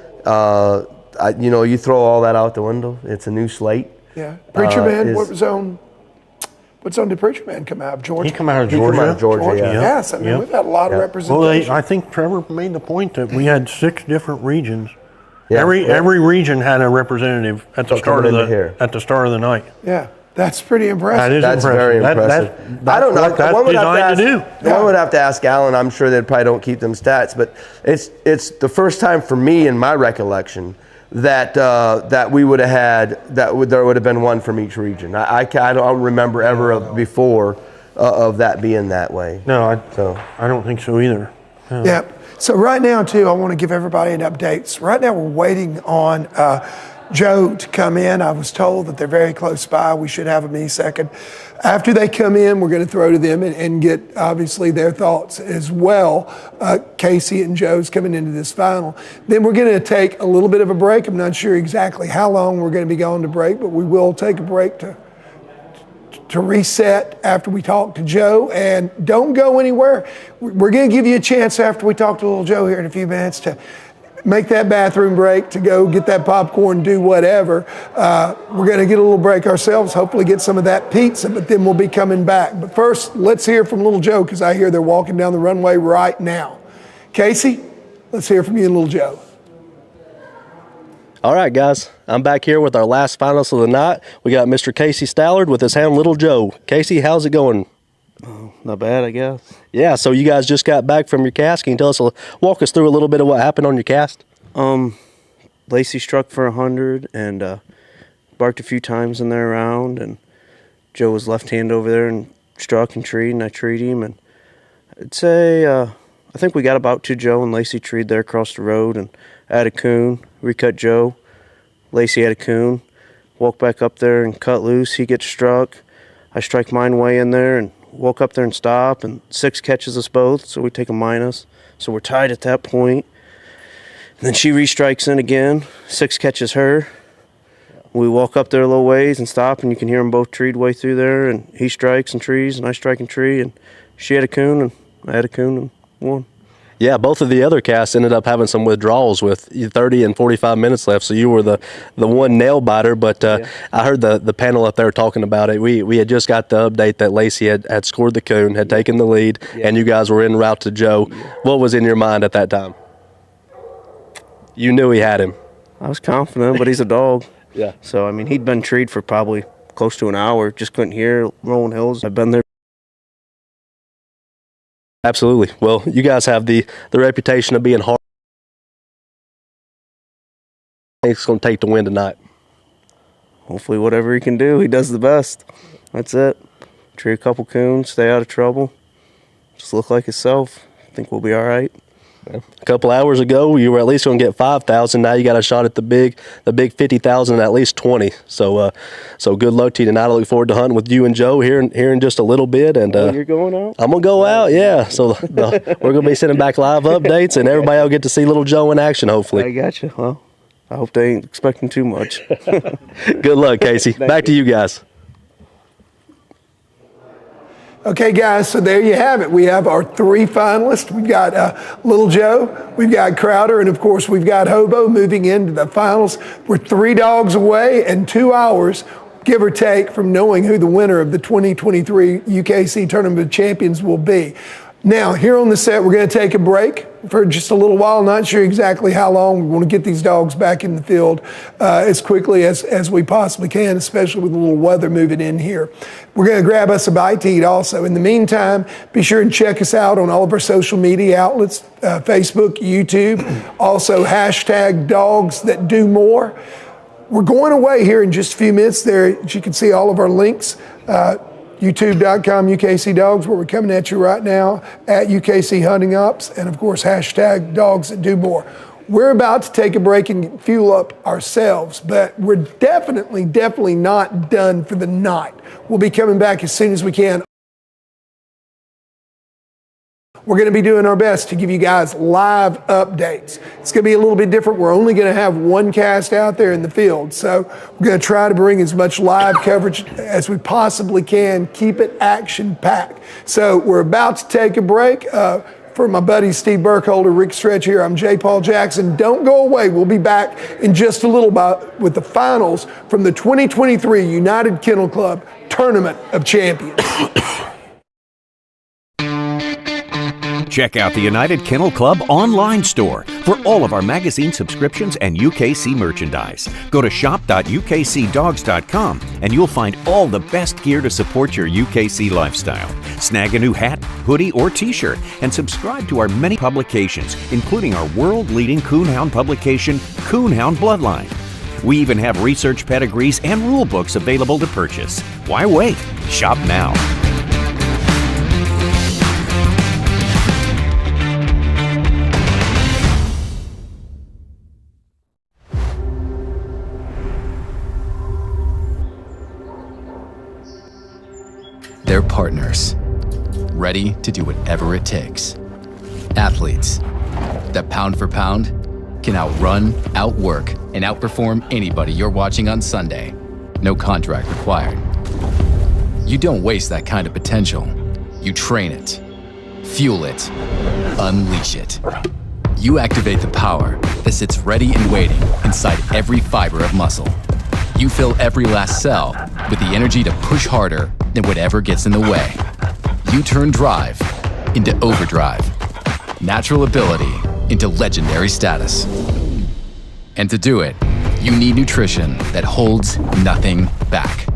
all that out the window. It's a new slate. Yeah, Preacher Man. What zone did Preacher Man come out of? Georgia. He come out of Georgia. He come out of Georgia. Yeah. Yes, I mean we've had a lot of representation. Well, I think Trevor made the point that we had 6 different regions. Yeah, every region had a representative at the start of the night. Yeah, that's pretty impressive. That's very impressive. I don't know. One would have to ask Alan. I'm sure they probably don't keep them stats, but it's the first time for me in my recollection that we would have had there would have been one from each region. I don't remember ever before of that being that way. No, I don't think so either. Yeah. So right now, too, I want to give everybody an update. So right now, we're waiting on Joe to come in. I was told that they're very close by. We should have them any second. After they come in, we're going to throw to them and get, obviously, their thoughts as well. Casey and Joe's coming into this final. Then we're going to take a little bit of a break. I'm not sure exactly how long we're going to be going to break, but we will take a break to reset after we talk to Joe. And don't go anywhere. We're going to give you a chance after we talk to little Joe here in a few minutes to make that bathroom break, to go get that popcorn, do whatever. We're going to get a little break ourselves, hopefully get some of that pizza, but then we'll be coming back. But first, let's hear from little Joe, because I hear they're walking down the runway right now. Casey, let's hear from you and little Joe. All right, guys, I'm back here with our last finalist of the night. We got Mr. Casey Stallard with his hound, Little Joe. Casey, how's it going? Not bad, I guess. Yeah, so you guys just got back from your cast. Can you walk us through a little bit of what happened on your cast? Lacy struck for 100 and barked a few times in their round, and Joe was left-handed over there and struck and treed, and I treed him. And I'd say I think we got about to Joe, and Lacy treed there across the road, and I had a coon. Recut Joe. Lacy had a coon. Walked back up there and cut loose. He gets struck. I strike mine way in there and walk up there and stop, and 6 catches us both, so we take a minus. So we're tied at that point. And then she restrikes in again. 6 catches her. We walk up there a little ways and stop, and you can hear them both treed way through there, and he strikes and trees, and I strike and tree, and she had a coon, and I had a coon, and won. Yeah, both of the other casts ended up having some withdrawals with 30 and 45 minutes left, so you were the one nail biter, but I heard the panel up there talking about it. We had just got the update that Lacy had scored the coon, had taken the lead, and you guys were en route to Joe. Yeah. What was in your mind at that time? You knew he had him. I was confident, but he's a dog. Yeah. So, I mean, he'd been treed for probably close to an hour, just couldn't hear, rolling hills. I've been there. Absolutely. Well, you guys have the reputation of being hard. I think it's going to take to win tonight. Hopefully whatever he can do, he does the best. That's it. Tree a couple coons, stay out of trouble. Just look like himself. I think we'll be all right. A couple hours ago, you were at least going to get 5,000. Now you got a shot at the big 50,000 and at least 20. So good luck to you tonight. I look forward to hunting with you and Joe here in just a little bit. And you're going out? I'm gonna go out. Yeah. So we're gonna be sending back live updates, and everybody will get to see little Joe in action. Hopefully. I got you. Well, I hope they ain't expecting too much. Good luck, Casey. Back to you guys. Okay, guys, so there you have it. We have our 3 finalists. We've got Little Joe, we've got Crowder, and of course we've got Hobo moving into the finals. We're 3 dogs away and 2 hours, give or take, from knowing who the winner of the 2023 UKC Tournament of Champions will be. Now, here on the set, we're going to take a break for just a little while. Not sure exactly how long. We want to get these dogs back in the field as quickly as we possibly can, especially with a little weather moving in here. We're going to grab us a bite to eat also. In the meantime, be sure and check us out on all of our social media outlets, Facebook, YouTube, also hashtag Dogs That Do More. We're going away here in just a few minutes. There, as you can see, all of our links. YouTube.com, UKC Dogs, where we're coming at you right now, at UKC Hunting Ops, and of course, hashtag Dogs That Do More. We're about to take a break and fuel up ourselves, but we're definitely not done for the night. We'll be coming back as soon as we can. We're going to be doing our best to give you guys live updates. It's going to be a little bit different. We're only going to have 1 cast out there in the field. So we're going to try to bring as much live coverage as we possibly can, keep it action-packed. So we're about to take a break. For my buddy Steve Burkholder, Rick Stretch here, I'm J. Paul Jackson. Don't go away. We'll be back in just a little bit with the finals from the 2023 United Kennel Club Tournament of Champions. Check out the United Kennel Club online store for all of our magazine subscriptions and UKC merchandise. Go to shop.ukcdogs.com and you'll find all the best gear to support your UKC lifestyle. Snag a new hat, hoodie, or t-shirt and subscribe to our many publications, including our world-leading Coonhound publication, Coonhound Bloodline. We even have research pedigrees and rule books available to purchase. Why wait? Shop now. They're partners, ready to do whatever it takes. Athletes that pound for pound can outrun, outwork, and outperform anybody you're watching on Sunday. No contract required. You don't waste that kind of potential. You train it, fuel it, unleash it. You activate the power that sits ready and waiting inside every fiber of muscle. You fill every last cell with the energy to push harder than whatever gets in the way. You turn drive into overdrive, natural ability into legendary status. And to do it, you need nutrition that holds nothing back.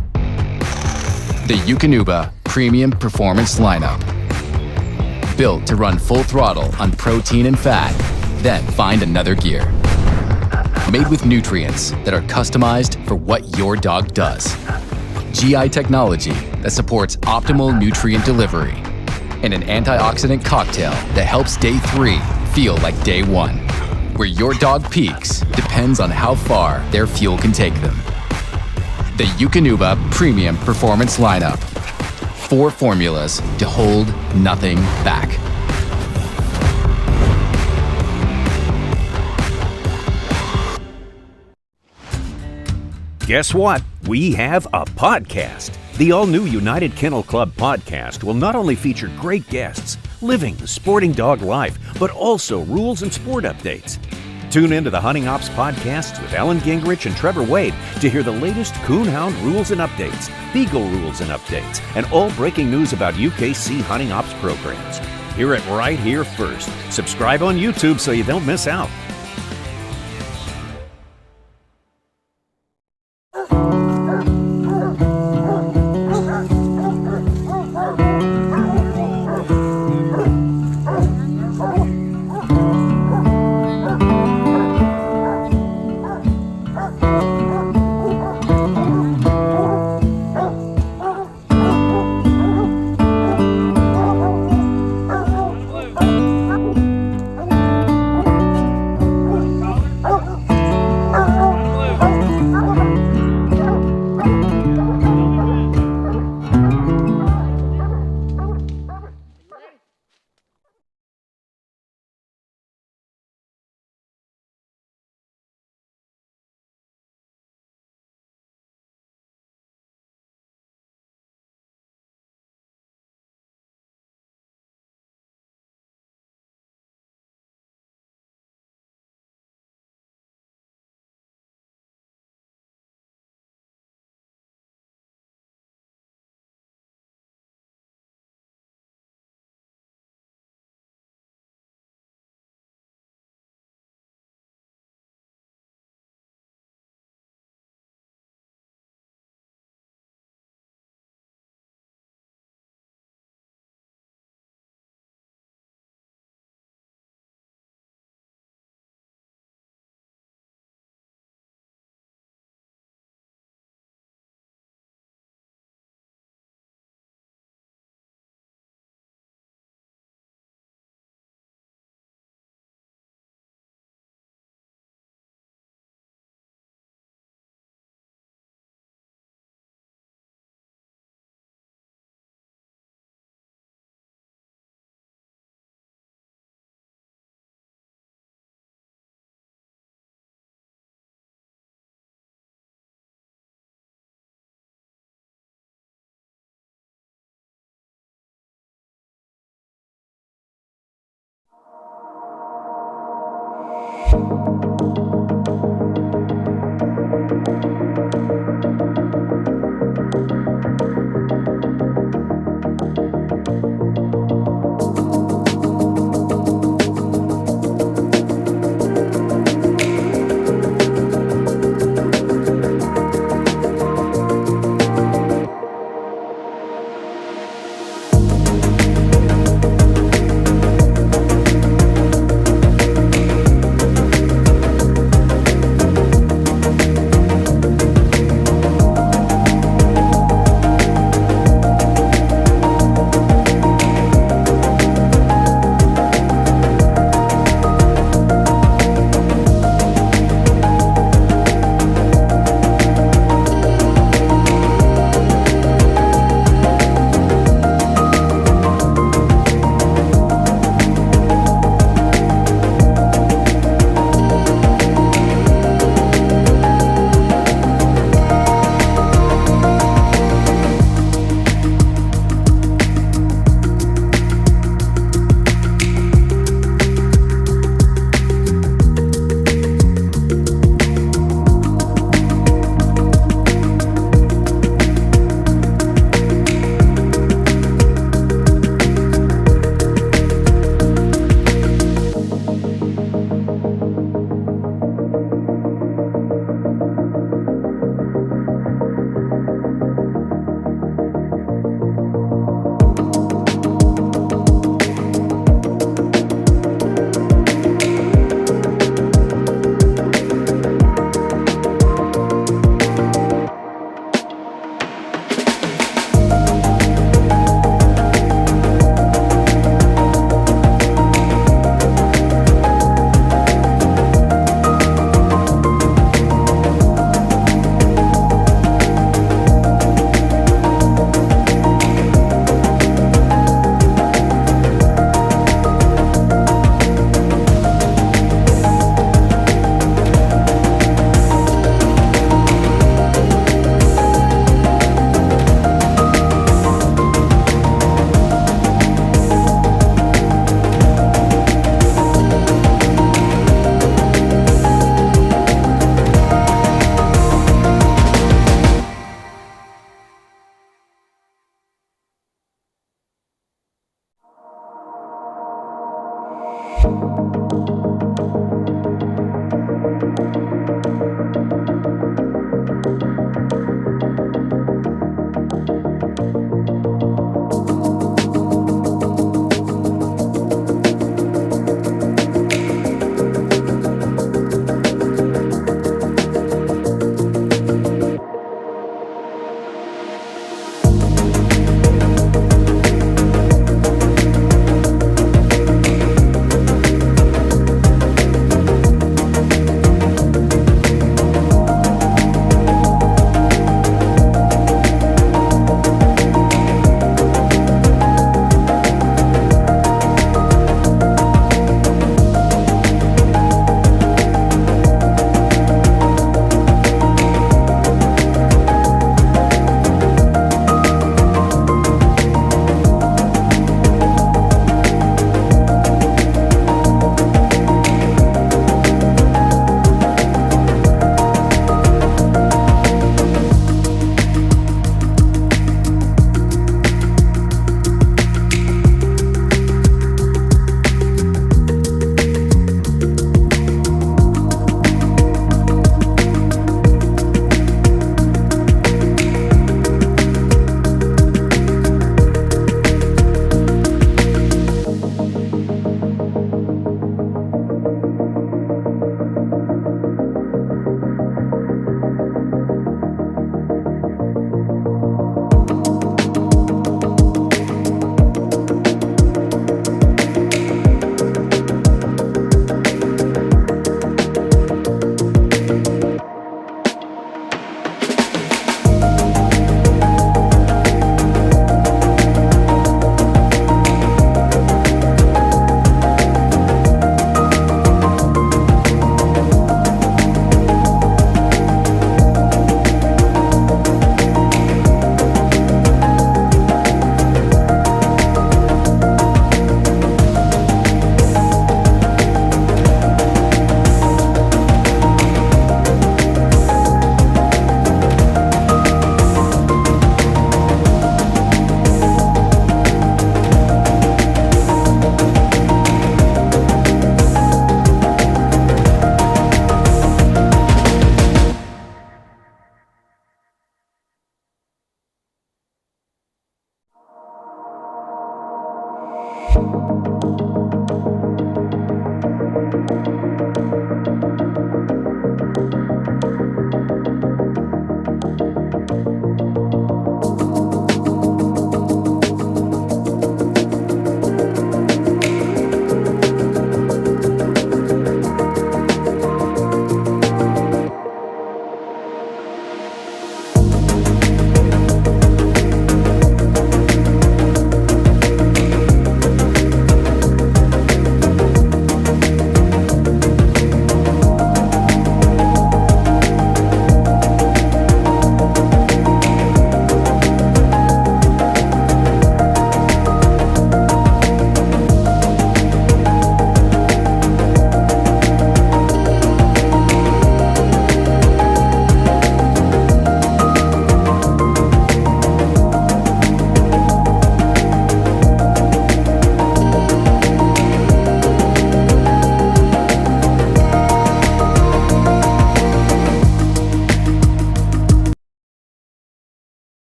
The Eukanuba Premium Performance Lineup. Built to run full throttle on protein and fat, then find another gear. Made with nutrients that are customized for what your dog does. GI technology that supports optimal nutrient delivery. And an antioxidant cocktail that helps day 3 feel like day 1. Where your dog peaks depends on how far their fuel can take them. The Eukanuba Premium Performance Lineup. 4 formulas to hold nothing back. Guess what? We have a podcast. The all-new United Kennel Club podcast will not only feature great guests, living the sporting dog life, but also rules and sport updates. Tune into the Hunting Ops podcasts with Alan Gingerich and Trevor Wade to hear the latest Coonhound rules and updates, Beagle rules and updates, and all breaking news about UKC Hunting Ops programs. Hear it right here first. Subscribe on YouTube so you don't miss out.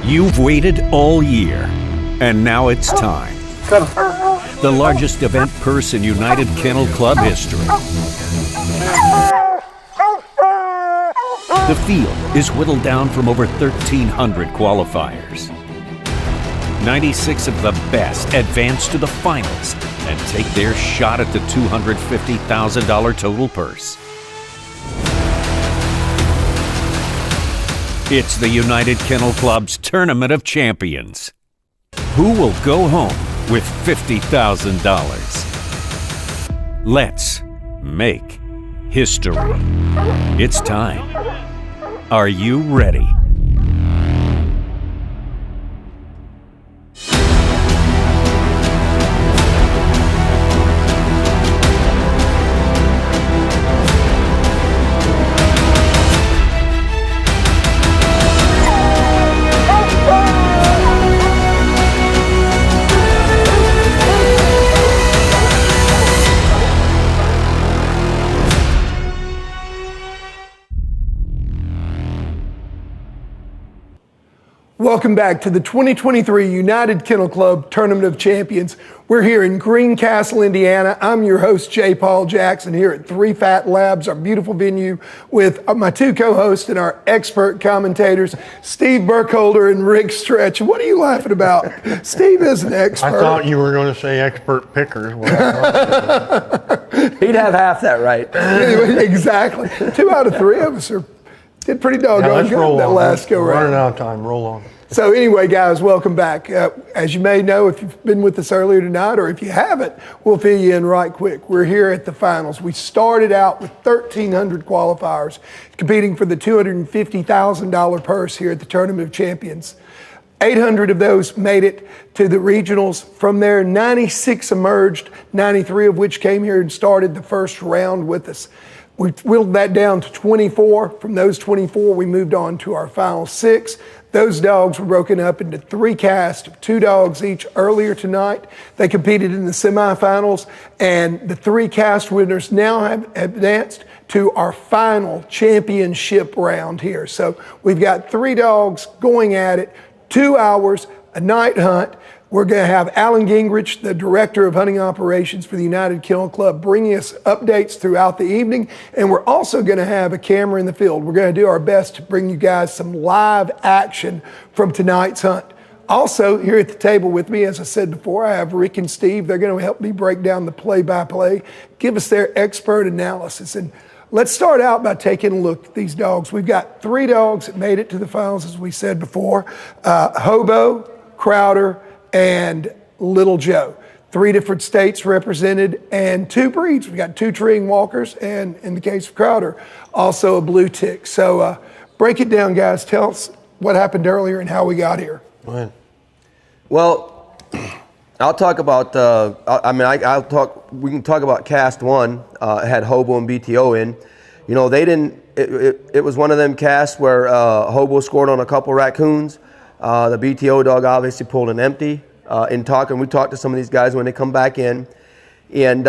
You've waited all year, and now it's time. The largest event purse in United Kennel Club history. The field is whittled down from over 1,300 qualifiers. 96 of the best advance to the finals and take their shot at the $250,000 total purse. It's the United Kennel Club's Tournament of Champions. Who will go home with $50,000? Let's make history. It's time. Are you ready? Welcome back to the 2023 United Kennel Club Tournament of Champions. We're here in Greencastle, Indiana. I'm your host, J. Paul Jackson, here at 3 Fat Labs, our beautiful venue, with my two co-hosts and our expert commentators, Steve Burkholder and Rick Stretch. What are you laughing about? Steve is an expert. I thought you were going to say expert pickers. He'd have half that right. Anyway, exactly. 2 out of 3 of us did pretty doggone good that last go round. Running out of time. Roll on. So anyway, guys, welcome back. As you may know, if you've been with us earlier tonight, or if you haven't, we'll fill you in right quick. We're here at the finals. We started out with 1,300 qualifiers competing for the $250,000 purse here at the Tournament of Champions. 800 of those made it to the regionals. From there, 96 emerged, 93 of which came here and started the first round with us. We whittled that down to 24. From those 24, we moved on to our final 6. Those dogs were broken up into 3 casts of 2 dogs each earlier tonight. They competed in the semifinals, and the 3 cast winners now have advanced to our final championship round here. So we've got 3 dogs going at it, 2 hours, a night hunt. We're going to have Alan Gingerich, the Director of Hunting Operations for the United Kennel Club, bringing us updates throughout the evening. And we're also going to have a camera in the field. We're going to do our best to bring you guys some live action from tonight's hunt. Also, here at the table with me, as I said before, I have Rick and Steve. They're going to help me break down the play-by-play, give us their expert analysis. And let's start out by taking a look at these dogs. We've got 3 dogs that made it to the finals, as we said before. Hobo, Crowder, and Little Joe. 3 different states represented and 2 breeds. We've got 2 treeing walkers and, in the case of Crowder, also a blue tick. So break it down, guys. Tell us what happened earlier and how we got here. Go ahead. Well, I'll talk about, we can talk about cast 1. It had Hobo and BTO in. You know, they didn't, it was one of them casts where Hobo scored on a couple raccoons. The BTO dog obviously pulled an empty. We talked to some of these guys when they come back in, and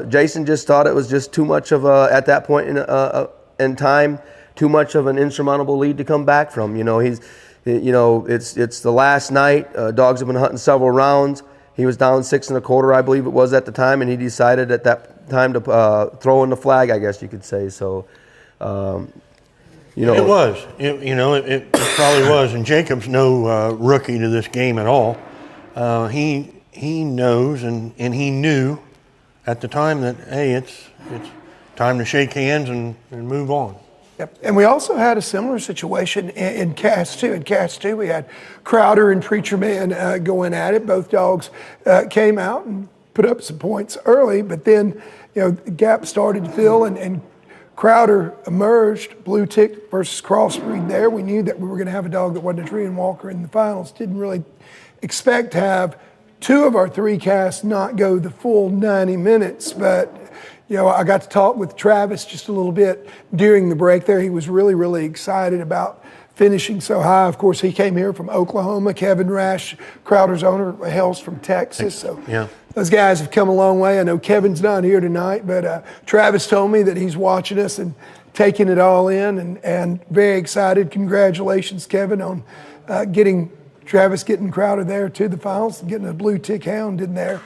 Jason just thought it was just too much of a, at that point in time, too much of an insurmountable lead to come back from. You know, it's the last night. Dogs have been hunting several rounds. He was down 6 1/4, I believe it was at the time, and he decided at that time to throw in the flag, I guess you could say. So. It was. It probably was. And Jacob's no rookie to this game at all. He knows and he knew at the time that, hey, it's time to shake hands and move on. Yep. And we also had a similar situation in Cast 2. In Cast 2, we had Crowder and Preacher Man going at it. Both dogs came out and put up some points early, but then the gap started to fill and Crowder emerged, blue tick versus crossbreed there. We knew that we were going to have a dog that wasn't a treeing walker in the finals. Didn't really expect to have 2 of our 3 casts not go the full 90 minutes. But, I got to talk with Travis just a little bit during the break there. He was really, really excited about finishing so high. Of course, he came here from Oklahoma. Kevin Rash, Crowder's owner, hails from Texas. So yeah. Those guys have come a long way. I know Kevin's not here tonight, but Travis told me that he's watching us and taking it all in and very excited. Congratulations, Kevin, on getting Crowder there to the finals and getting a blue tick hound in there.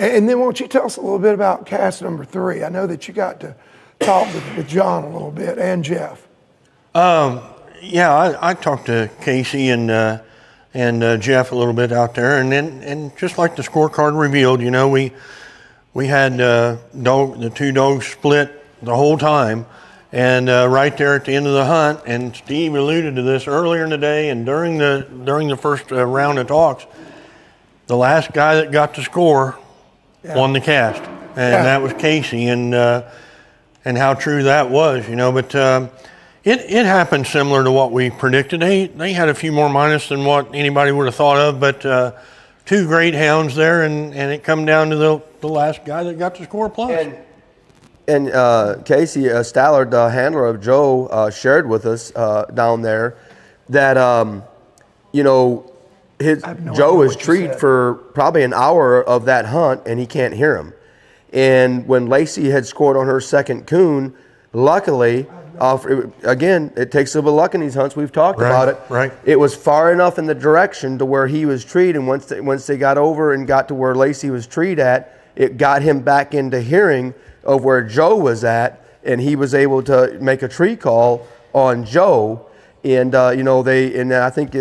And then why don't you tell us a little bit about cast number 3? I know that you got to talk with John a little bit and Jeff. Yeah, I talked to Casey and Jeff a little bit out there, and just like the scorecard revealed, we had the 2 dogs split the whole time, and right there at the end of the hunt, and Steve alluded to this earlier in the day and during the first round of talks, the last guy that got to score won the cast, and that was Casey, and how true that was, but. It happened similar to what we predicted. They had a few more minus than what anybody would have thought of, but 2 great hounds there, and it come down to the last guy that got to score plus. And Casey Stallard, the handler of Joe, shared with us down there that Joe was treed for probably an hour of that hunt, and he can't hear him. And when Lacy had scored on her second coon, luckily. Again, it takes a little bit of luck in these hunts. We've talked about it. Right. It was far enough in the direction to where he was treed, and once they got over and got to where Lacy was treed at, it got him back into hearing of where Joe was at, and he was able to make a tree call on Joe. And I think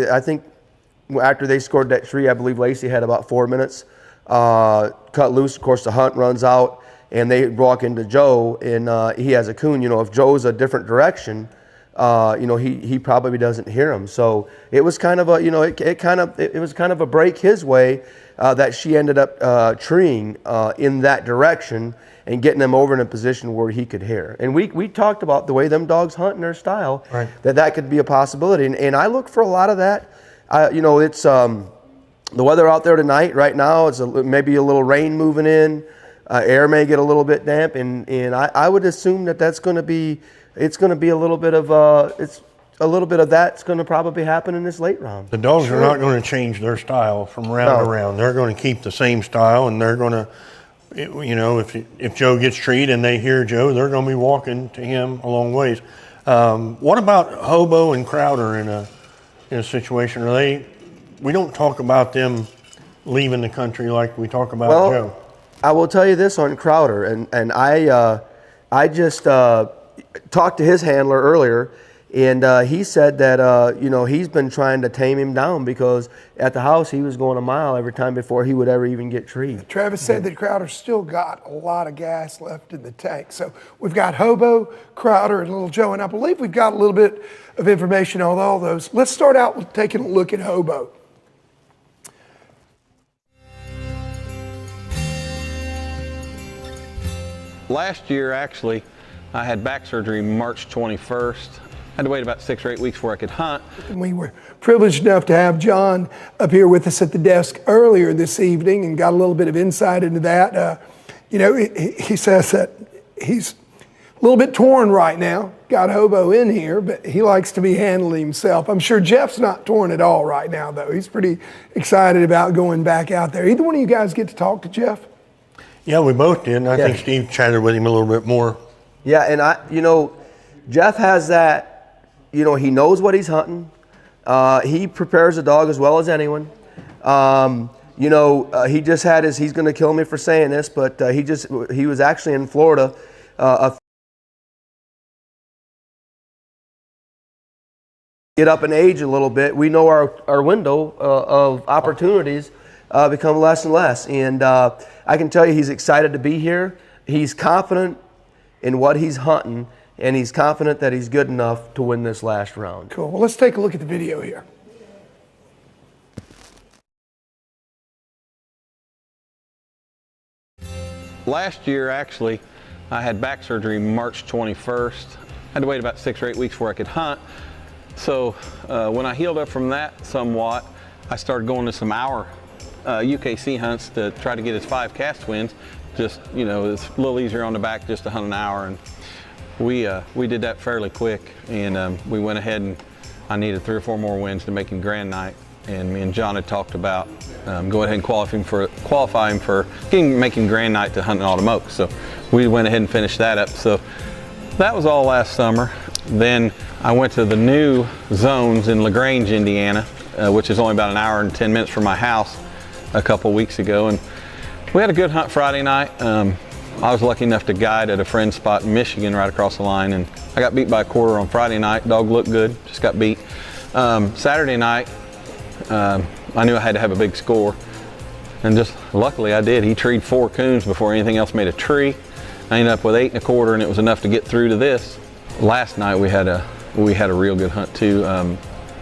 after they scored that tree, I believe Lacy had about 4 minutes cut loose. Of course, the hunt runs out. And they walk into Joe, and he has a coon. If Joe's a different direction, he probably doesn't hear him. So it was kind of a, it was kind of a break his way that she ended up treeing in that direction and getting him over in a position where he could hear. And we talked about the way them dogs hunt in their style, that could be a possibility. And I look for a lot of that it's the weather out there tonight. Right now, it's maybe a little rain moving in. Air may get a little bit damp, and I would assume that's going to be. It's going to be a little bit of that's going to probably happen in this late round. The dogs are not going to change their style from round to round. They're going to keep the same style, and they're going to, if Joe gets treed and they hear Joe, they're going to be walking to him a long ways. What about Hobo and Crowder in a situation? We don't talk about them leaving the country like we talk about Joe. I will tell you this on Crowder, and I just talked to his handler earlier, and he said that he's been trying to tame him down because at the house he was going a mile every time before he would ever even get treed. Travis said that Crowder's still got a lot of gas left in the tank. So we've got Hobo, Crowder, and Little Joe, and I believe we've got a little bit of information on all those. Let's start out with taking a look at Hobo. Last year, actually, I had back surgery March 21st. I had to wait about 6 or 8 weeks before I could hunt. We were privileged enough to have John up here with us at the desk earlier this evening and got a little bit of insight into that. He says that he's a little bit torn right now. Got Hobo in here, but he likes to be handling himself. I'm sure Jeff's not torn at all right now, though. He's pretty excited about going back out there. Either one of you guys get to talk to Jeff? Yeah, we both did. And I think Steve chatted with him a little bit more. Yeah, and Jeff has that, he knows what he's hunting. He prepares a dog as well as anyone. He just had he's going to kill me for saying this, but he was actually in Florida. Get up in age a little bit. We know our window of opportunities become less and less. And I can tell you he's excited to be here. He's confident in what he's hunting, and he's confident that he's good enough to win this last round. Cool. Well, let's take a look at the video here. Last year, actually, I had back surgery March 21st. I had to wait about 6 or 8 weeks before I could hunt. So when I healed up from that somewhat, I started going to some hour UKC hunts to try to get his 5 cast wins. Just, it's a little easier on the back just to hunt an hour. And we did that fairly quick. And we went ahead and I needed 3 or 4 more wins to make him grand night. And me and John had talked about go ahead and qualify him for making grand night to hunt an autumn oak. So we went ahead and finished that up. So that was all last summer. Then I went to the new zones in LaGrange, Indiana, which is only about an hour and 10 minutes from my house a couple weeks ago. And we had a good hunt Friday night. I was lucky enough to guide at a friend's spot in Michigan right across the line, and I got beat by a quarter on Friday night. Dog looked good, just got beat. Saturday night, I knew I had to have a big score, and just luckily I did. He treed 4 coons before anything else made a tree. I ended up with 8 1/4, and it was enough to get through to this. Last night we had a real good hunt too.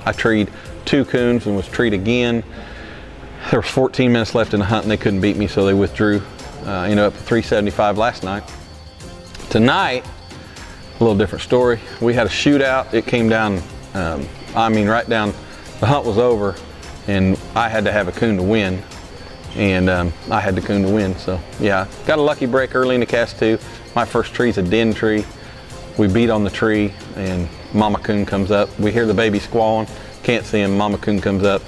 I treed 2 coons and was treed again. There was 14 minutes left in the hunt and they couldn't beat me, so they withdrew. Up to 375 last night. Tonight, a little different story. We had a shootout. It came down, right down. The hunt was over, and I had to have a coon to win, and I had the coon to win. So yeah, got a lucky break early in the cast too. My first tree's a den tree. We beat on the tree, and Mama Coon comes up. We hear the baby squalling. Can't see him. Mama Coon comes up.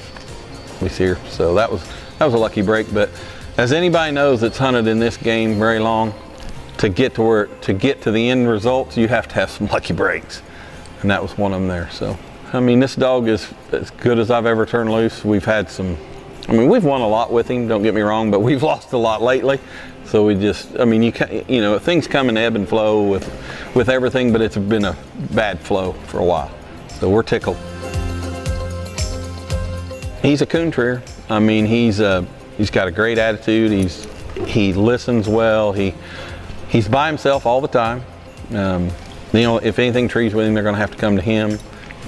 We see her. So that was a lucky break. But as anybody knows that's hunted in this game very long, to get to the end results, you have to have some lucky breaks, and that was one of them there. So this dog is as good as I've ever turned loose. We've had we've won a lot with him. Don't get me wrong, but we've lost a lot lately. So we just, things come and ebb and flow with everything, but it's been a bad flow for a while. So we're tickled. He's a coon treer. He's got a great attitude. He listens well. He's by himself all the time. If anything trees with him, they're going to have to come to him.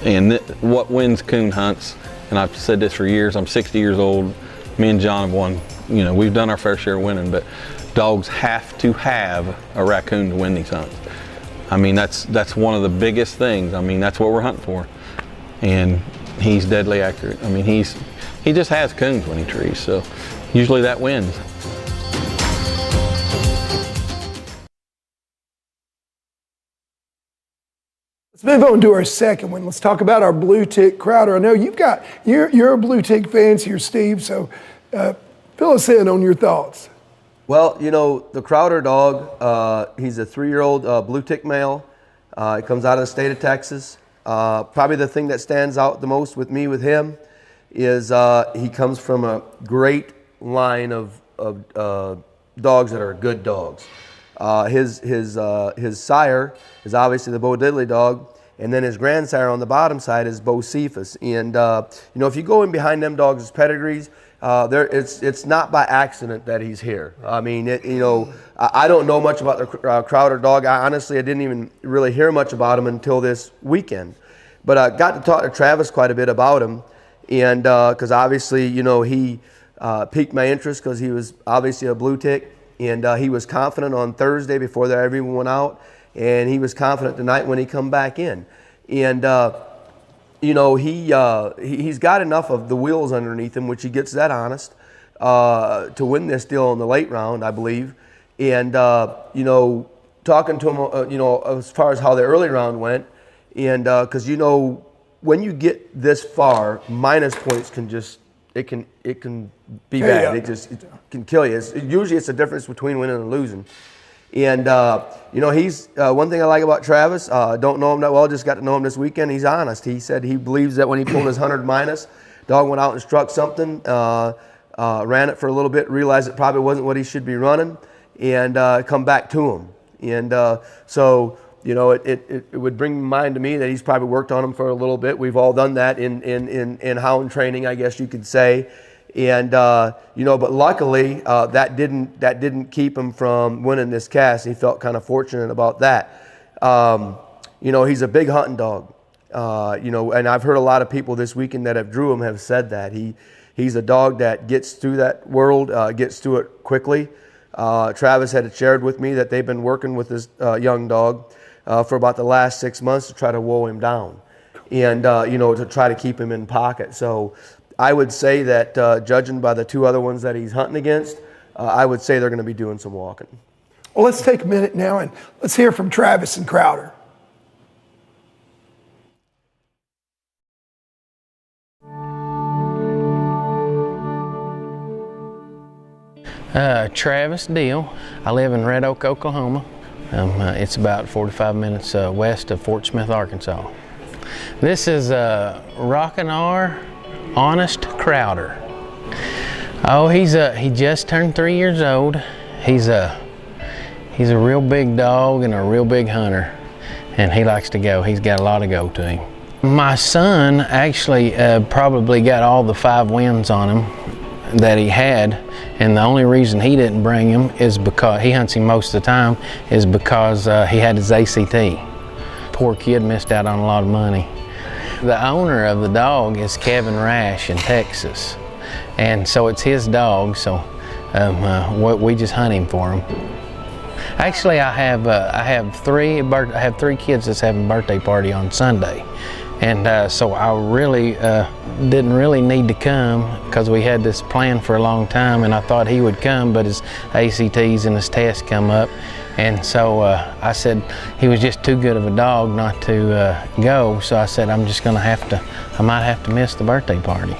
And what wins coon hunts, and I've said this for years, I'm 60 years old. Me and John have won, we've done our fair share of winning, but dogs have to have a raccoon to win these hunts. That's one of the biggest things. That's what we're hunting for. And he's deadly accurate. I mean, he just has coons when he trees, so usually that wins. Let's move on to our second one. Let's talk about our blue tick Crowder. I know you're a blue tick fan here, Steve, so fill us in on your thoughts. Well, you know, the Crowder dog, he's a 3-year-old blue tick male. He comes out of the state of Texas. Probably the thing that stands out the most with is he comes from a great line of dogs that are good dogs. His sire is obviously the Bo Diddley dog, and then his grandsire on the bottom side is Bo Cephas. And you know, if you go in behind them dogs' pedigrees, it's not by accident that he's here. I mean, you know, I don't know much about the Crowder dog. Honestly, I didn't even really hear much about him until this weekend. But I got to talk to Travis quite a bit about him, and because obviously, you know, he piqued my interest because he was obviously a blue tick. And he was confident on Thursday before everyone went out, and he was confident tonight when he come back in. And you know, he's got enough of the wheels underneath him, which he gets that honest, to win this deal in the late round, I believe. And you know, talking to him, you know, as far as how the early round went, and because you know, when you get this far, minus points can just it can be bad. It can kill you. Usually it's the difference between winning and losing. And, you know, he's one thing I like about Travis, don't know him that well, just got to know him this weekend. He's honest. He said he believes that when he pulled his 100 minus, dog went out and struck something, ran it for a little bit, realized it probably wasn't what he should be running, and come back to him. And so, you know, it would bring mind to me that he's probably worked on him for a little bit. We've all done that in hound training, I guess you could say. And you know, but luckily that didn't keep him from winning this cast. He felt kind of fortunate about that. You know, he's a big hunting dog. You know, and I've heard a lot of people this weekend that have drew him have said that he's a dog that gets through that world, gets through it quickly. Travis had shared with me that they've been working with this young dog for about the last 6 months to try to woe him down, and you know, to try to keep him in pocket. So I would say that judging by the two other ones that he's hunting against, I would say they're going to be doing some walking. Well, let's take a minute now and let's hear from Travis and Crowder. Travis Dill. I live in Red Oak, Oklahoma. It's about 45 minutes west of Fort Smith, Arkansas. This is Rockin' Honest Crowder. Oh, he just turned 3 years old. He's a real big dog and a real big hunter, and he likes to go. He's got a lot of go to him. My son actually probably got all the 5 wins on him that he had, and the only reason he didn't bring him is because he hunts him most of the time, is because he had his ACT. Poor kid missed out on a lot of money. The owner of the dog is Kevin Rash in Texas, and so it's his dog, so we just hunt him for him. Actually, I have 3 kids that's having a birthday party on Sunday, and so I really didn't really need to come because we had this plan for a long time, and I thought he would come, but his ACTs and his tests come up, and so I said he was just too good of a dog not to go, so I said I might have to miss the birthday party.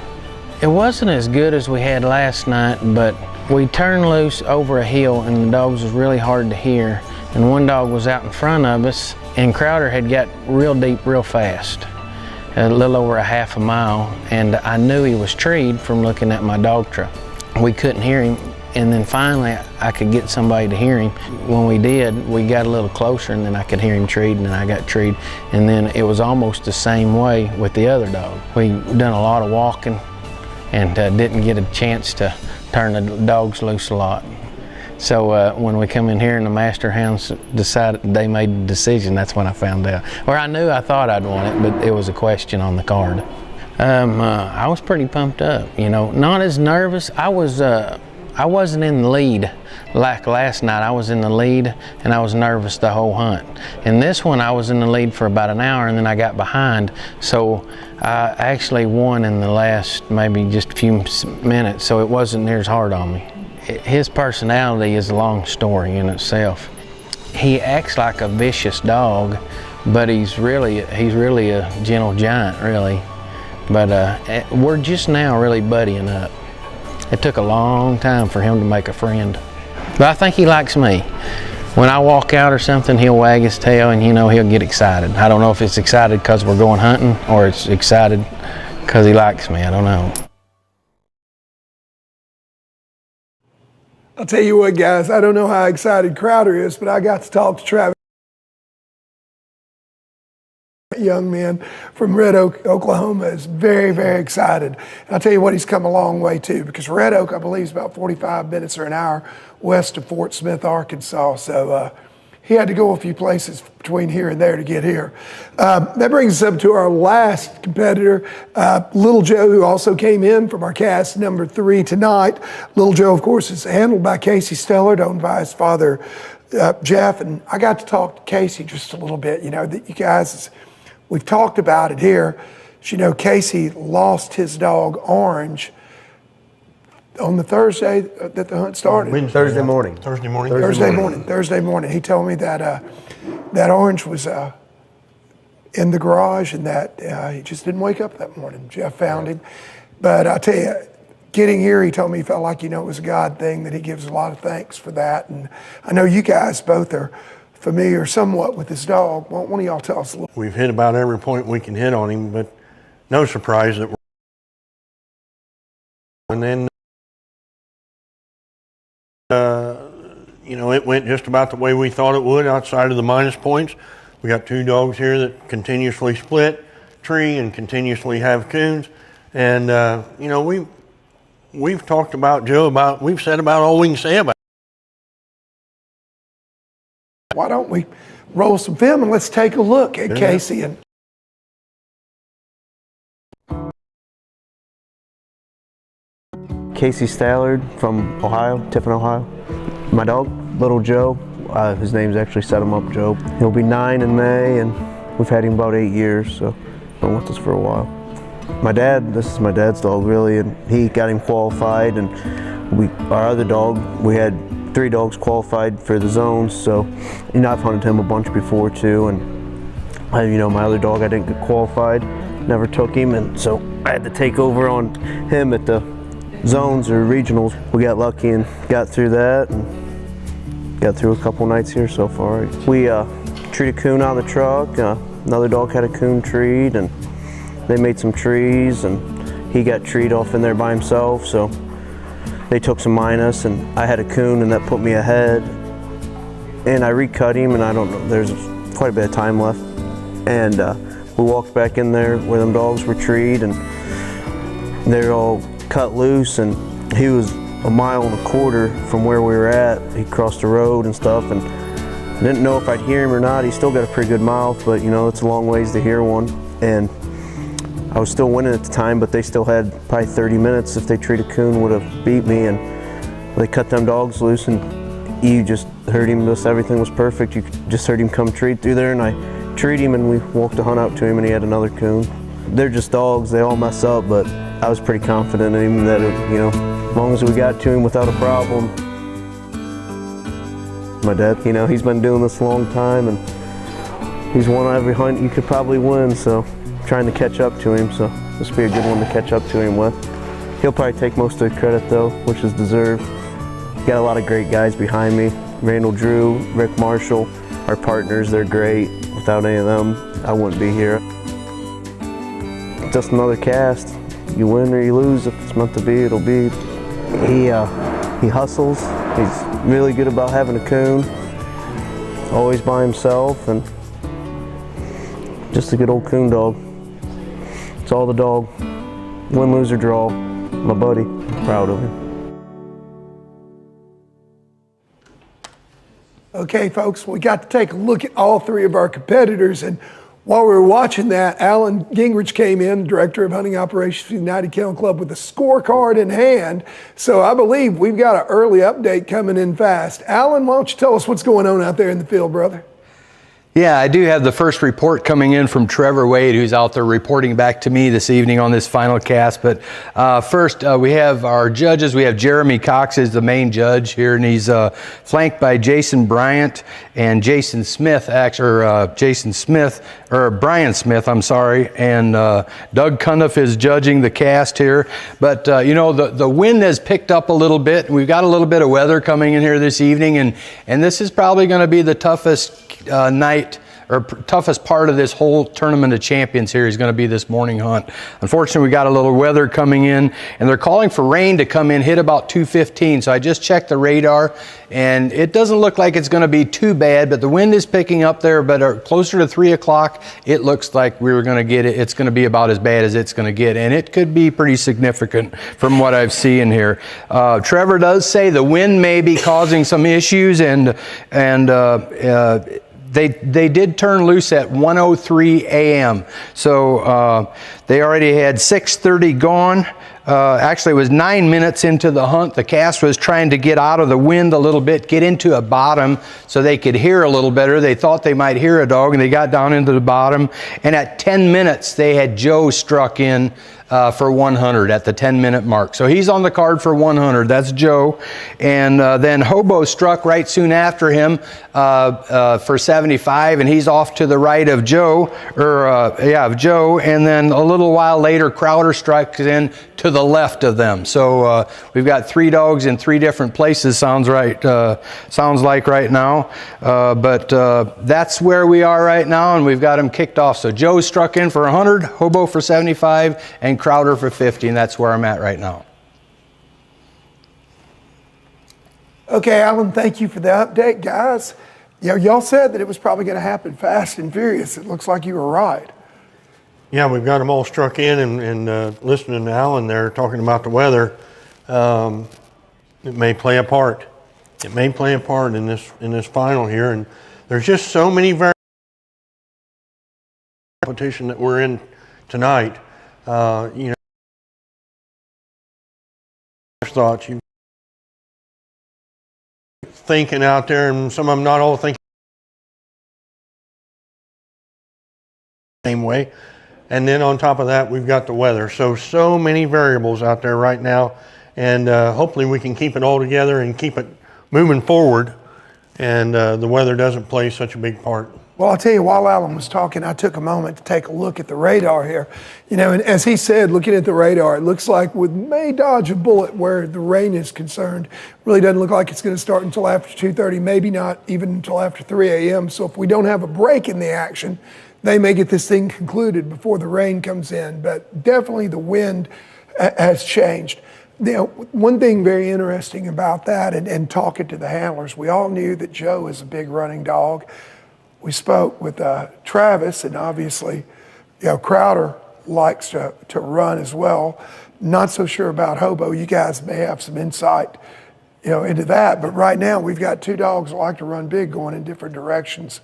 It wasn't as good as we had last night, but we turned loose over a hill and the dogs was really hard to hear, and one dog was out in front of us, and Crowder had got real deep real fast, a little over a half a mile, and I knew he was treed from looking at my dog truck. We couldn't hear him, and then finally I could get somebody to hear him. When we did, we got a little closer, and then I could hear him treed, and I got treed, and then it was almost the same way with the other dog. We done a lot of walking and didn't get a chance to turn the dogs loose a lot. So when we come in here and the master hounds decided they made a decision, that's when I found out. Or I thought I'd won it, but it was a question on the card. I was pretty pumped up, you know, not as nervous. I was I wasn't in the lead like last night. I was in the lead and I was nervous the whole hunt. In this one I was in the lead for about an hour and then I got behind, so I actually won in the last maybe just a few minutes, so it wasn't near as hard on me. His personality is a long story in itself. He acts like a vicious dog, but he's really a gentle giant, really. But we're just now really buddying up. It took a long time for him to make a friend. But I think he likes me. When I walk out or something, he'll wag his tail and he'll get excited. I don't know if it's excited because we're going hunting or it's excited because he likes me. I don't know. I'll tell you what, guys, I don't know how excited Crowder is, but I got to talk to Travis. Young man from Red Oak, Oklahoma is very, very excited. And I'll tell you what, he's come a long way too, because Red Oak, I believe, is about 45 minutes or an hour west of Fort Smith, Arkansas. So he had to go a few places between here and there to get here. That brings us up to our last competitor, Little Joe, who also came in from our cast number 3 tonight. Little Joe, of course, is handled by Casey Stallard, owned by his father, Jeff. And I got to talk to Casey just a little bit. You know, that you guys, we've talked about it here. You know, Casey lost his dog Orange on the Thursday that the hunt started. Thursday morning. Thursday morning. He told me that that Orange was in the garage and that he just didn't wake up that morning. Jeff found him. But I tell you, getting here, he told me he felt like, you know, it was a God thing, that he gives a lot of thanks for that. And I know you guys both are familiar somewhat with this dog. Why don't one of y'all tell us a little? We've hit about every point we can hit on him, but no surprise that we're. And then, you know, it went just about the way we thought it would outside of the minus points. We got 2 dogs here that continuously split tree and continuously have coons. And, you know, we've talked about Joe we've said about all we can say about it. Why don't we roll some film and let's take a look at Casey. And Casey Stallard from Ohio, Tiffin, Ohio. My dog, Little Joe, his name's actually set him up Joe. He'll be 9 in May, and we've had him about 8 years, so been with us for a while. My dad, this is my dad's dog really, and he got him qualified, and our other dog, we had 3 dogs qualified for the zones, so you know, I've hunted him a bunch before too, and you know, my other dog, I didn't get qualified, never took him, and so I had to take over on him at the zones or regionals. We got lucky and got through that and got through a couple nights here so far. We treated a coon out of the truck. Another dog had a coon treed, and they made some trees, and he got treed off in there by himself, so they took some minus, and I had a coon, and that put me ahead. And I recut him, and I don't know, there's quite a bit of time left. And we walked back in there where them dogs were treed, and they're all cut loose, and he was 1.25 miles from where we were at. He crossed the road and stuff, and I didn't know if I'd hear him or not. He's still got a pretty good mouth, but you know, it's a long ways to hear one. And I was still winning at the time, but they still had probably 30 minutes. If they treated a coon, would have beat me, and they cut them dogs loose, and you just heard him, just everything was perfect. You just heard him come treat through there, and I treat him, and we walked the hunt out to him, and he had another coon. They're just dogs, they all mess up, but I was pretty confident in him that, you know, as long as we got to him without a problem. My dad, you know, he's been doing this a long time, and he's won every hunt you could probably win, so trying to catch up to him, so this will be a good one to catch up to him with. He'll probably take most of the credit though, which is deserved. Got a lot of great guys behind me. Randall Drew, Rick Marshall, our partners, they're great. Without any of them, I wouldn't be here. Just another cast. You win or you lose. If it's meant to be, it'll be. He hustles. He's really good about having a coon. Always by himself, and just a good old coon dog. It's all the dog. Win, lose, or draw. My buddy. Proud of him. Okay, folks, we got to take a look at all 3 of our competitors, and While we were watching that, Alan Gingerich came in, Director of Hunting Operations for the United Kennel Club, with a scorecard in hand. So I believe we've got an early update coming in fast. Alan, why don't you tell us what's going on out there in the field, brother? Yeah, I do have the first report coming in from Trevor Wade, who's out there reporting back to me this evening on this final cast. But first, we have our judges. We have Jeremy Cox is the main judge here, and he's flanked by Jason Bryant and Jason Smith, Brian Smith, I'm sorry, and Doug Cundiff is judging the cast here. But, you know, the wind has picked up a little bit. We've got a little bit of weather coming in here this evening, and this is probably going to be the toughest night or toughest part of this whole Tournament of Champions here is going to be this morning hunt. Unfortunately, we got a little weather coming in, and they're calling for rain to come in, hit about 2:15. So I just checked the radar, and it doesn't look like it's going to be too bad, but the wind is picking up there. But closer to 3 o'clock, it looks like we were going to get it. It's going to be about as bad as it's going to get, and it could be pretty significant from what I've seen here. Trevor does say the wind may be causing some issues, They did turn loose at 1:03 a.m. So they already had 6:30 gone. Actually, it was 9 minutes into the hunt. The cast was trying to get out of the wind a little bit, get into a bottom so they could hear a little better. They thought they might hear a dog, and they got down into the bottom. And at 10 minutes, they had Joe struck in for 100 at the 10-minute mark. So he's on the card for 100. That's Joe. And then Hobo struck right soon after him for 75, and he's off to the right of Joe, of Joe. And then a little while later, Crowder strikes in to the left of them. So we've got 3 dogs in 3 different places. Sounds like right now. But that's where we are right now, and we've got them kicked off. So Joe struck in for 100, Hobo for 75, and Crowder for 50, and that's where I'm at right now. Okay, Alan, thank you for the update, guys. You know, y'all said that it was probably going to happen fast and furious. It looks like you were right. Yeah, we've got them all struck in, and listening to Alan there talking about the weather, it may play a part. It may play a part in this final here, and there's just so many competition that we're in tonight. You know, thoughts you thinking out there, and some of them not all thinking the same way. And then on top of that, we've got the weather. So many variables out there right now, and hopefully we can keep it all together and keep it moving forward, and the weather doesn't play such a big part. Well, I'll tell you, while Alan was talking, I took a moment to take a look at the radar here. You know, and as he said, looking at the radar, it looks like we may dodge a bullet where the rain is concerned. Really doesn't look like it's going to start until after 2:30, maybe not even until after 3 a.m. So if we don't have a break in the action, they may get this thing concluded before the rain comes in. But definitely the wind has changed. You know, one thing very interesting about that, and talking to the handlers, we all knew that Joe is a big running dog. We spoke with Travis, and obviously, you know, Crowder likes to run as well. Not so sure about Hobo. You guys may have some insight, you know, into that. But right now, we've got 2 dogs that like to run big, going in different directions,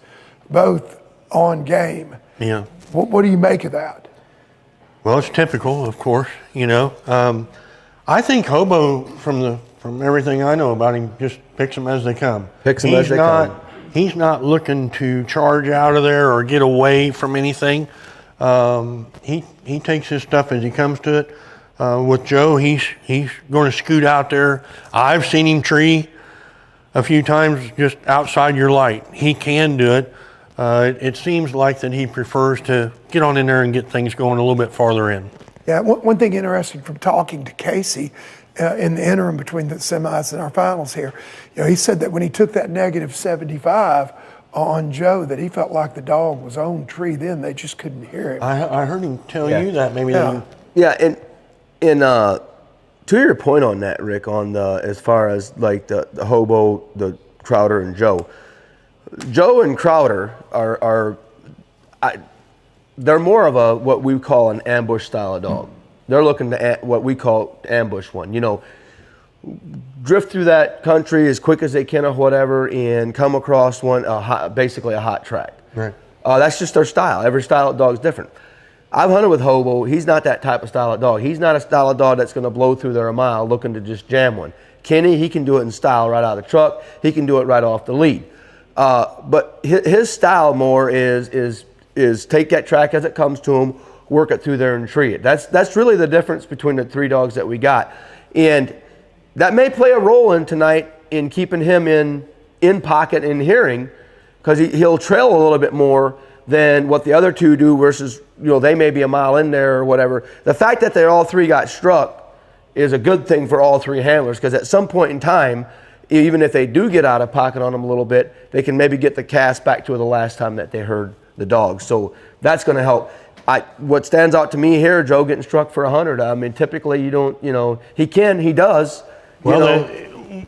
both on game. Yeah. What do you make of that? Well, it's typical, of course. You know, I think Hobo, from everything I know about him, just picks them as they come. He's not looking to charge out of there or get away from anything. He takes his stuff as he comes to it. With Joe, he's going to scoot out there. I've seen him tree a few times just outside your light. He can do it. It seems like that he prefers to get on in there and get things going a little bit farther in. Yeah, one thing interesting from talking to Casey in the interim between the semis and our finals here, you know, he said that when he took that negative 75 on Joe, that he felt like the dog was on tree then. They just couldn't hear him. I heard him tell you that. Maybe. Yeah, and to your point on that, Rick, on the as far as like the Hobo, the Crowder, and Joe and Crowder are they're more of a what we call an ambush style of dog. They're looking to what we call ambush one. You know, drift through that country as quick as they can or whatever, and come across one basically a hot track. Right. That's just their style. Every style of dog is different. I've hunted with Hobo. He's not that type of style of dog. He's not a style of dog that's going to blow through there a mile looking to just jam one. Kenny, he can do it in style right out of the truck. He can do it right off the lead. But his style more is take that track as it comes to him, work it through there and tree it. That's really the difference between the 3 dogs that we got. And that may play a role in tonight in keeping him in pocket and hearing, because he'll trail a little bit more than what the other 2 do versus, they may be a mile in there or whatever. The fact that they all 3 got struck is a good thing for all 3 handlers, because at some point in time, even if they do get out of pocket on them a little bit, they can maybe get the cast back to the last time that they heard the dog. So that's going to help. What stands out to me here, Joe getting struck for 100. I mean, typically you don't, he does. Well,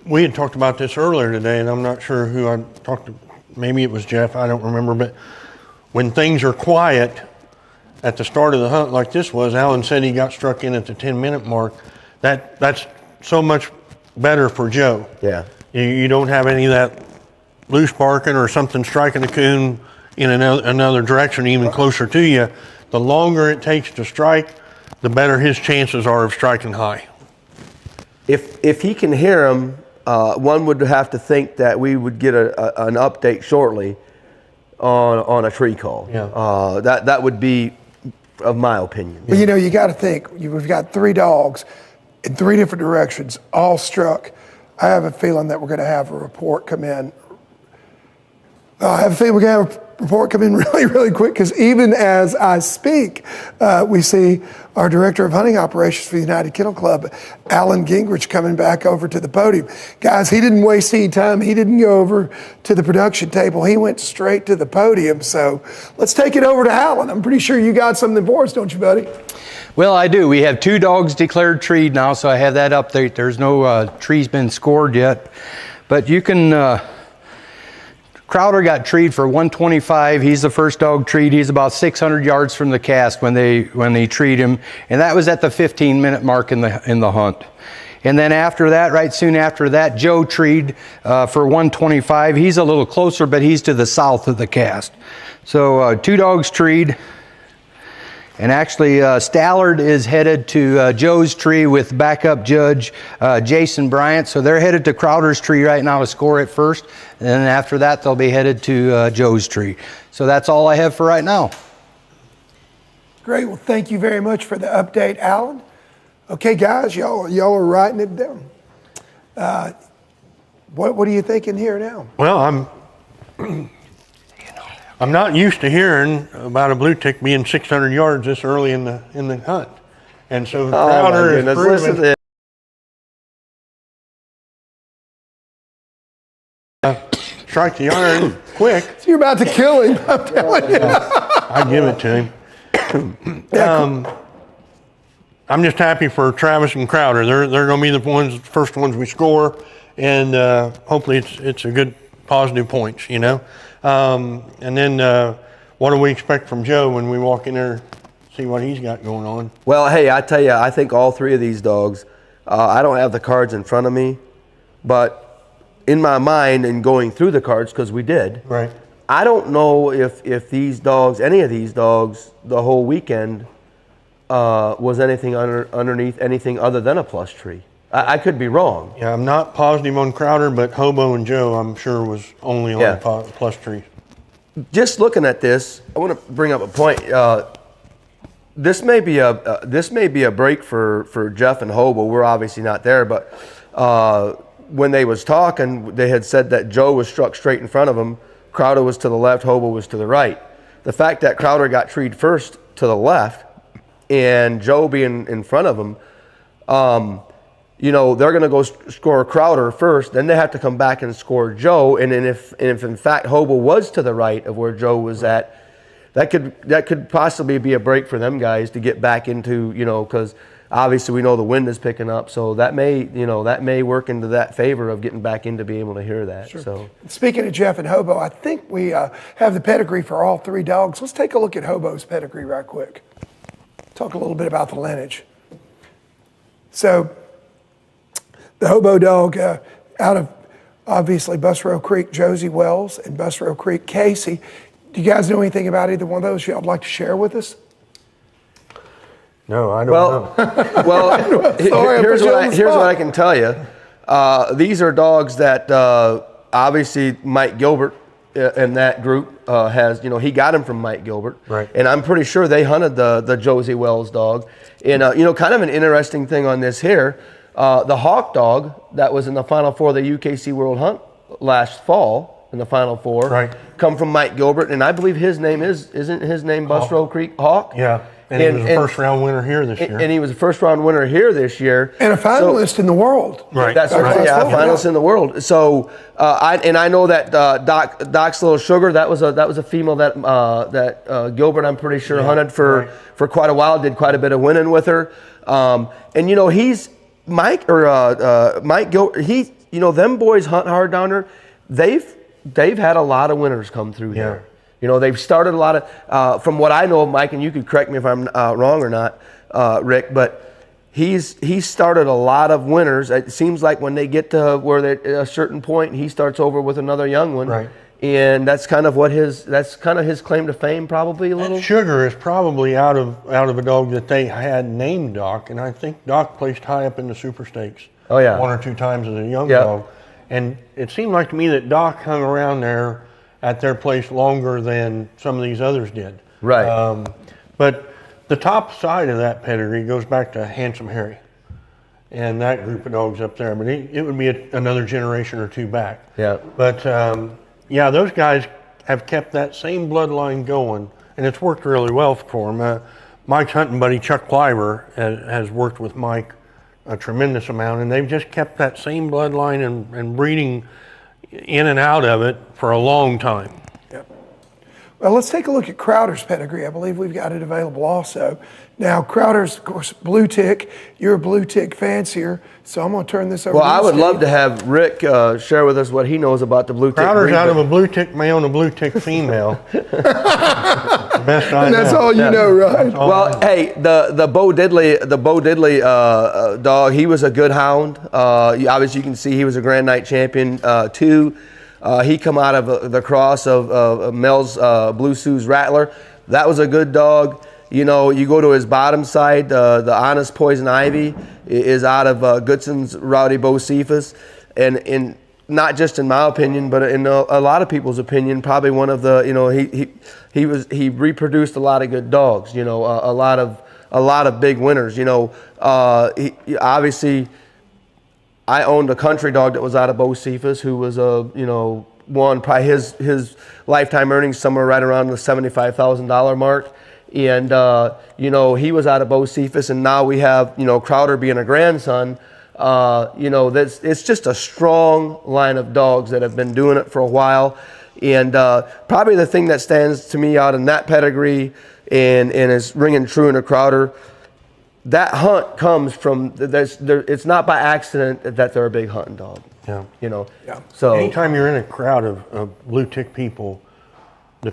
we had talked about this earlier today, and I'm not sure who I talked to. Maybe it was Jeff, I don't remember. But when things are quiet at the start of the hunt like this was, Alan said he got struck in at the 10-minute mark. That's so much better for Joe. Yeah. You don't have any of that loose barking or something striking the coon in another direction, even closer to you. The longer it takes to strike, the better his chances are of striking high. If he can hear him, one would have to think that we would get an update shortly on a tree call. Yeah. That would be, of my opinion. But you got to think, we've got 3 dogs in 3 different directions, all struck. I have a feeling that we're going to have a report come in. I have a feeling we're going to have a report come in really, really quick, because even as I speak, we see our Director of Hunting Operations for the United Kennel Club, Alan Gingerich, coming back over to the podium. Guys, he didn't waste any time. He didn't go over to the production table. He went straight to the podium. So let's take it over to Alan. I'm pretty sure you got something for us, don't you, buddy? Well, I do. We have 2 dogs declared treed now, so I have that update. There's no trees been scored yet. But you can... Crowder got treed for 125. He's the first dog treed. He's about 600 yards from the cast when they treed him, and that was at the 15-minute mark in the hunt. And then after that, right soon after that, Joe treed for 125. He's a little closer, but he's to the south of the cast. So 2 dogs treed. And actually, Stallard is headed to Joe's tree with backup judge Jason Bryant. So they're headed to Crowder's tree right now to score it first. And then after that, they'll be headed to Joe's tree. So that's all I have for right now. Great. Well, thank you very much for the update, Alan. Okay, guys, y'all are writing it down. What are you thinking here now? Well, I'm not used to hearing about a blue tick being 600 yards this early in the hunt, and so Crowder is proven. Strike the iron quick. So you're about to kill him, I'm telling you. I give it to him. I'm just happy for Travis and Crowder. They're going to be the first ones we score, and hopefully it's a good positive points, And then what do we expect from Joe when we walk in there, see what he's got going on? Well, hey, I tell you, I think all 3 of these dogs, I don't have the cards in front of me, but in my mind and going through the cards, because we did, right. I don't know if these dogs, any of these dogs, the whole weekend was anything underneath anything other than a plus tree. I could be wrong. Yeah, I'm not positive on Crowder, but Hobo and Joe, I'm sure, was only on plus trees. Just looking at this, I want to bring up a point. This may be a break for Jeff and Hobo. We're obviously not there, but when they was talking, they had said that Joe was struck straight in front of him. Crowder was to the left, Hobo was to the right. The fact that Crowder got treed first to the left and Joe being in front of him, they're going to go score Crowder first, then they have to come back and score Joe. And then if in fact Hobo was to the right of where Joe was at, that could possibly be a break for them guys to get back into, because obviously we know the wind is picking up, so that may work into that favor of getting back in to be able to hear that. Sure. So speaking of Jeff and Hobo, I think we have the pedigree for all 3 dogs. Let's take a look at Hobo's pedigree right quick. Talk a little bit about the lineage. So the Hobo dog out of obviously Busrow Creek, Josie Wells, and Busrow Creek, Casey. Do you guys know anything about either one of those y'all would like to share with us? No, I don't know. Well, here's what I can tell you. These are dogs that obviously Mike Gilbert in that group has, he got him from Mike Gilbert. Right. And I'm pretty sure they hunted the Josie Wells dog. And, kind of an interesting thing on this here, the Hawk dog that was in the Final Four of the UKC World Hunt last fall, in the Final Four, right, come from Mike Gilbert. And I believe his name isn't his name Busrow Creek Hawk? Yeah. And he was a first-round winner here this year. And he was a first-round winner here this year. And a finalist in the world. Right. That's right. Yeah, a finalist in the world. So, I know that Doc's Little Sugar, that was a female that Gilbert, I'm pretty sure, hunted for quite a while. Did quite a bit of winning with her. And he's Mike Gilbert. Them boys hunt hard down there. They've had a lot of winners come through here. They've started a lot of, from what I know of Mike, and you could correct me if I'm wrong or not, Rick, but he's started a lot of winners. It seems like when they get to where they're at a certain point, he starts over with another young one. Right. And that's kind of his claim to fame, probably a little. That Sugar is probably out of a dog that they had named Doc, and I think Doc placed high up in the Super Stakes. Oh yeah. 1 or 2 times as a young dog. And it seemed like to me that Doc hung around there at their place longer than some of these others did. Right. But the top side of that pedigree goes back to Handsome Harry and that group of dogs up there. But it would be another generation or 2 back. Yeah. But those guys have kept that same bloodline going, and it's worked really well for them. Mike's hunting buddy Chuck Cliver has worked with Mike a tremendous amount, and they've just kept that same bloodline and breeding in and out of it for a long time. Yep. Well, let's take a look at Crowder's pedigree. I believe we've got it available also. Now, Crowder's, of course, blue tick. You're a blue tick fancier, so I'm going to turn this over to you, I would Steve. love to have Rick share with us what he knows about the blue tick. Crowder's out of a blue tick male and a blue tick female. Best I And that's know. all you know, right? Well, hey, the Bo Diddley dog, he was a good hound. Obviously, you can see he was a Grand Night champion too. He come out of the cross of Mel's Blue Sue's Rattler. That was a good dog. You go to his bottom side, the Honest Poison Ivy is out of Goodson's Rowdy Bocephus. And not just in my opinion, but in a lot of people's opinion, probably one of the, he reproduced a lot of good dogs, a lot of big winners. Obviously, I owned a country dog that was out of Bocephus who was won probably his lifetime earnings somewhere right around the $75,000 mark. And, he was out of Bocephus, and now we have, Crowder being a grandson. It's just a strong line of dogs that have been doing it for a while. And probably the thing that stands to me out in that pedigree and is ringing true in a Crowder, that hunt comes from, it's not by accident that they're a big hunting dog. Yeah. Yeah. So anytime you're in a crowd of blue tick people, the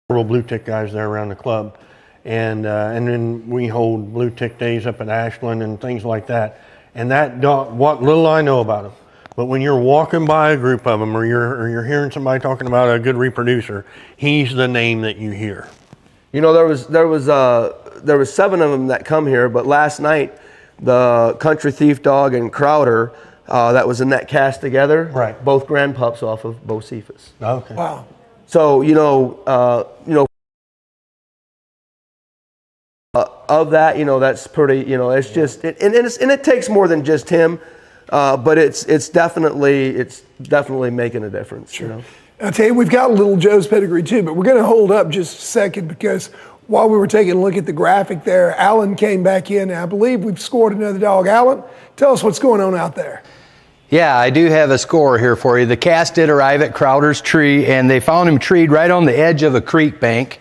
world blue tick guys there around the club, and then we hold blue tick days up at Ashland and things like that. And that dog, what little I know about them, but when you're walking by a group of them, or you're hearing somebody talking about a good reproducer, he's the name that you hear. There was 7 of them that come here, but last night the Country Thief dog and Crowder that was in that cast together, right? Both grand pups off of Bocephus. Okay. Wow. So of that, that's pretty. It's just and it takes more than just him, but it's definitely making a difference. Sure. I'll tell you, we've got Little Joe's pedigree too, but we're going to hold up just a second because while we were taking a look at the graphic there, Alan came back in, and I believe we've scored another dog. Alan, tell us what's going on out there. Yeah, I do have a score here for you. The cast did arrive at Crowder's tree, and they found him treed right on the edge of a creek bank.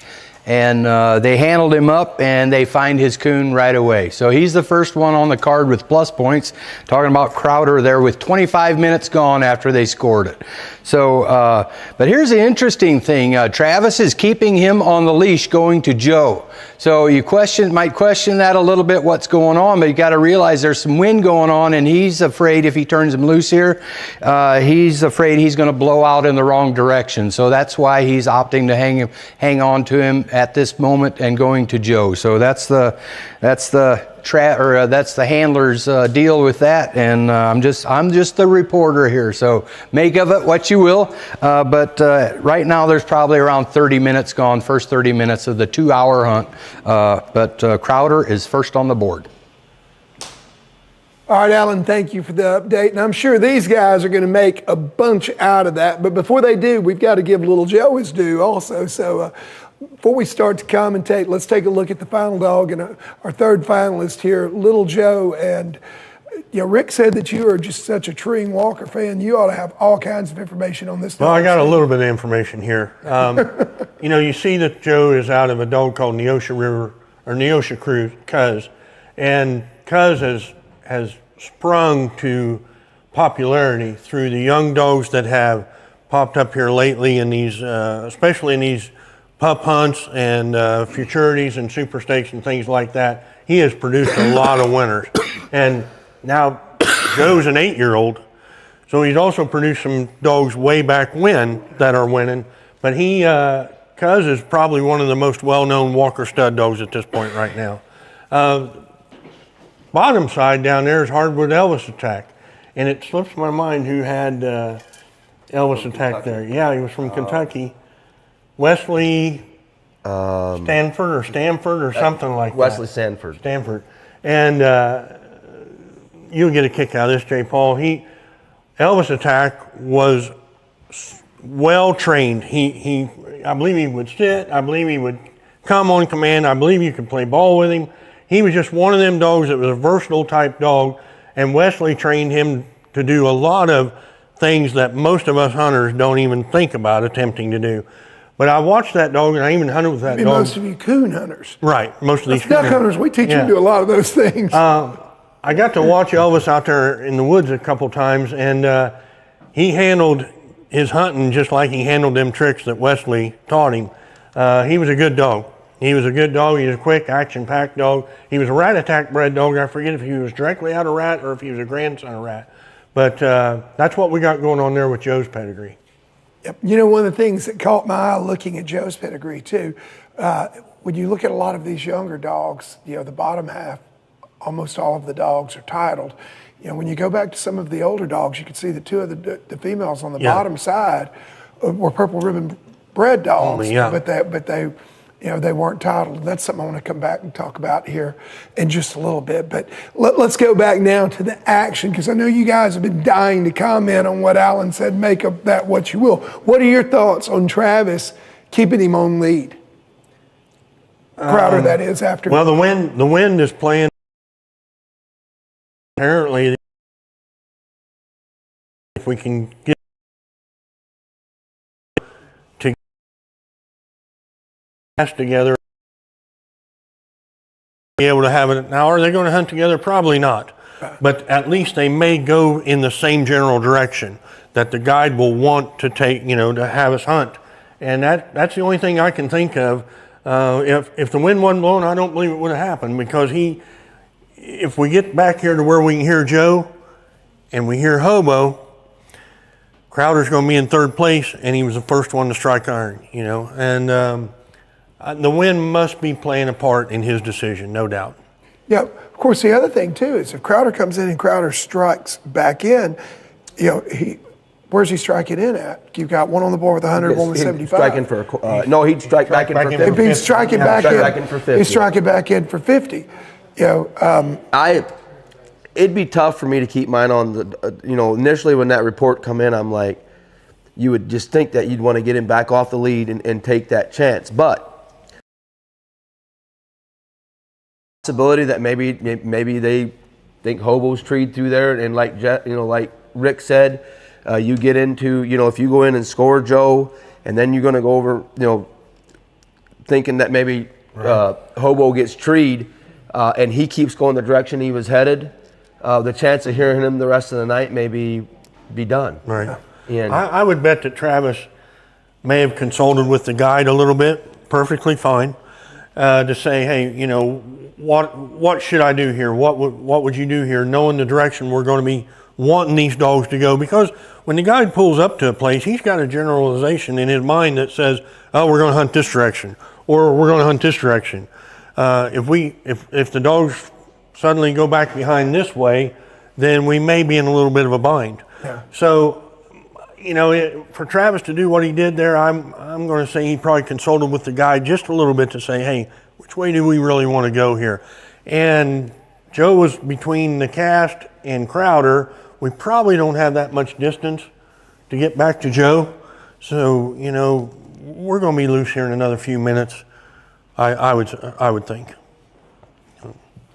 And they handled him up, and they find his coon right away. So he's the first one on the card with plus points. Talking about Crowder there with 25 minutes gone after they scored it. So, but here's the interesting thing. Travis is keeping him on the leash going to Joe. So you might question that a little bit, what's going on, but you got to realize there's some wind going on, and he's afraid if he turns him loose here, he's afraid he's going to blow out in the wrong direction. So that's why he's opting to hang on to him at this moment and going to Joe. So that's the handler's deal with that, and I'm just the reporter here. So make of it what you will. But right now there's probably around 30 minutes gone, first 30 minutes of the 2-hour hunt. But Crowder is first on the board. All right, Alan, thank you for the update. And I'm sure these guys are going to make a bunch out of that. But before they do, we've got to give little Joe his due also. So before we start to commentate, let's take a look at the final dog and our third finalist here, Little Joe. And Rick said that you are just such a treeing Walker fan. You ought to have all kinds of information on this dog. Well, I got a little bit of information here. You see that Joe is out of a dog called Neosha River, or Neosha Cuz. And Cuz has sprung to popularity through the young dogs that have popped up here lately in these, especially in these pup hunts and futurities and super stakes and things like that. He has produced a lot of winners. And now Joe's an 8-year-old, so he's also produced some dogs way back when that are winning. But Cuz is probably one of the most well-known Walker stud dogs at this point right now. Bottom side down there is Hardwood Elvis Attack, and it slips my mind who had Elvis Attack there. Yeah, he was from Kentucky. Wesley Stanford or something like that. Wesley Stanford. And you'll get a kick out of this, J. Paul. Elvis Attack was well trained. I believe he would sit. I believe he would come on command. I believe you could play ball with him. He was just one of them dogs that was a versatile type dog, and Wesley trained him to do a lot of things that most of us hunters don't even think about attempting to do. But I watched that dog, and I even hunted with that dog. Most of you coon hunters. Right, most of these duck hunters, we teach you to do a lot of those things. I got to watch Elvis out there in the woods a couple times, and he handled his hunting just like he handled them tricks that Wesley taught him. He was a good dog. He was a quick, action-packed dog. He was a rat attack bred dog. I forget if he was directly out of rat or if he was a grandson of rat. But that's what we got going on there with Joe's pedigree. Yep. One of the things that caught my eye looking at Joe's pedigree too, when you look at a lot of these younger dogs, the bottom half, almost all of the dogs are titled. When you go back to some of the older dogs, you can see the two of the females on the bottom side were purple ribbon bred dogs, but they weren't titled. That's something I want to come back and talk about here in just a little bit. But let's go back now to the action, because I know you guys have been dying to comment on what Alan said. Make of that what you will. What are your thoughts on Travis keeping him on lead? Crowder, that is, after. Well, the wind is playing. Apparently, if we can get together, be able to have it. Now, are they going to hunt together? Probably not. But at least they may go in the same general direction that the guide will want to take, to have us hunt. And that's the only thing I can think of. If the wind wasn't blowing, I don't believe it would have happened, because if we get back here to where we can hear Joe and we hear Hobo, Crowder's going to be in third place, and he was the first one to strike iron, and the wind must be playing a part in his decision, no doubt. Yeah, of course, the other thing too is if Crowder comes in and Crowder strikes back in, where's he striking in at? You've got one on the board with 100, one with 75. Striking for no, he'd strike back in for 50. He's striking back in for 50. He's striking back in for 50. It'd be tough for me to keep mine on the. Initially when that report come in, I'm like, you would just think that you'd want to get him back off the lead and take that chance, but. Possibility that maybe they think Hobo's treed through there, and like Rick said, you get into if you go in and score Joe, and then you're going to go over thinking that maybe Hobo gets treed, and he keeps going the direction he was headed, the chance of hearing him the rest of the night may be done. Right. And I would bet that Travis may have consulted with the guide a little bit, perfectly fine, to say, hey, you know, what should I do here? What would you do here, knowing the direction we're going to be wanting these dogs to go? Because when the guide pulls up to a place, he's got a generalization in his mind that says, oh, we're going to hunt this direction, or we're going to hunt this direction. If the dogs suddenly go back behind this way, then we may be in a little bit of a bind. Yeah. So, you know, for Travis to do what he did there, I'm going to say he probably consulted with the guide just a little bit to say, hey, which way do we really want to go here? And Joe was between the cast and Crowder. We probably don't have that much distance to get back to Joe. So, you know, we're going to be loose here in another few minutes, I would think.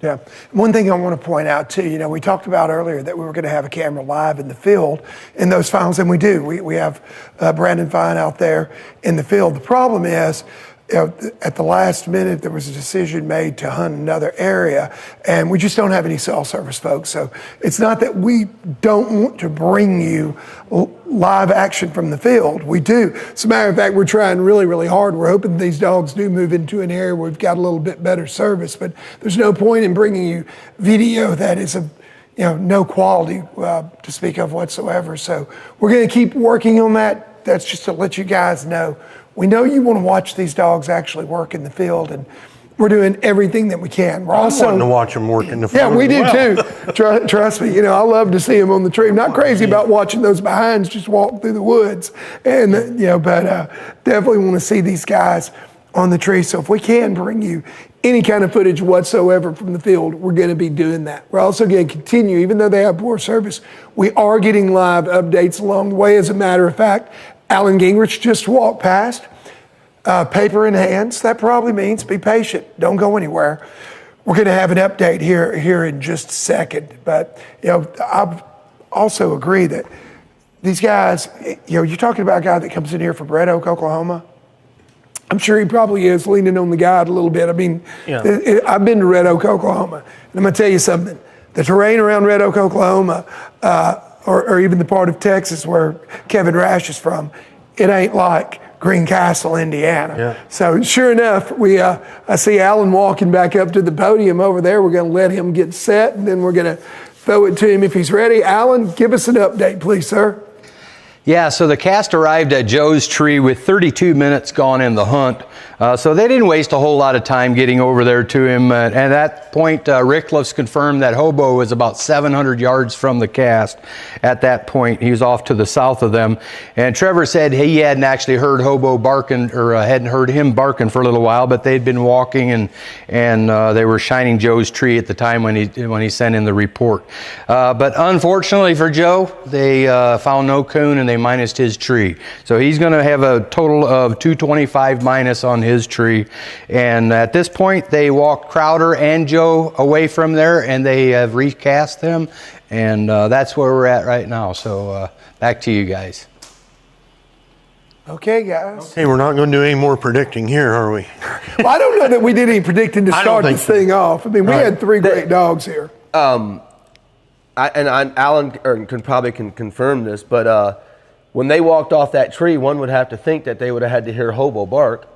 Yeah. One thing I want to point out too, you know, we talked about earlier that we were going to have a camera live in the field in those finals, and we do. We have Brandon Fine out there in the field. The problem is, you know, at the last minute, there was a decision made to hunt another area, and we just don't have any cell service folks. So it's not that we don't want to bring you live action from the field. We do. As a matter of fact, we're trying really, really hard. We're hoping these dogs do move into an area where we've got a little bit better service, but there's no point in bringing you video that is of, you know, no quality to speak of whatsoever. So we're going to keep working on that. That's just to let you guys know. We know you want to watch these dogs actually work in the field, and we're doing everything that we can. We're also wanting to watch them work in the field. Yeah, we do too. Trust me. You know, I love to see them on the tree. I'm not crazy about watching those behinds just walk through the woods, and you know, but definitely want to see these guys on the tree. So if we can bring you any kind of footage whatsoever from the field, we're going to be doing that. We're also going to continue, even though they have poor service, we are getting live updates along the way. As a matter of fact, Alan Gingerich just walked past, paper in hands. That probably means be patient. Don't go anywhere. We're going to have an update here in just a second. But, you know, I also agree that these guys, you know, you're talking about a guy that comes in here from Red Oak, Oklahoma. I'm sure he probably is leaning on the guide a little bit. I mean, yeah. I've been to Red Oak, Oklahoma, and I'm going to tell you something. The terrain around Red Oak, Oklahoma, or even the part of Texas where Kevin Rash is from, it ain't like Greencastle, Indiana. Yeah. So sure enough, I see Alan walking back up to the podium over there. We're going to let him get set, and then we're going to throw it to him if he's ready. Alan, give us an update, please, sir. Yeah, so the cast arrived at Joe's tree with 32 minutes gone in the hunt. So they didn't waste a whole lot of time getting over there to him. And at that point, Ricklefs confirmed that Hobo was about 700 yards from the cast. At that point, he was off to the south of them. And Trevor said he hadn't actually heard Hobo barking, or hadn't heard him barking for a little while, but they'd been walking and they were shining Joe's tree at the time when he sent in the report. But unfortunately for Joe, they found no coon and they minused his tree. So he's going to have a total of 225 minus on his tree. And at this point, they walked Crowder and Joe away from there, and they have recast them. And that's where we're at right now. So back to you guys. Okay, guys. Hey, we're not going to do any more predicting here, are we? Well, I don't know that we did any predicting to start this thing off. I mean, we had three great dogs here. Alan can probably confirm this, but when they walked off that tree, one would have to think that they would have had to hear Hobo bark,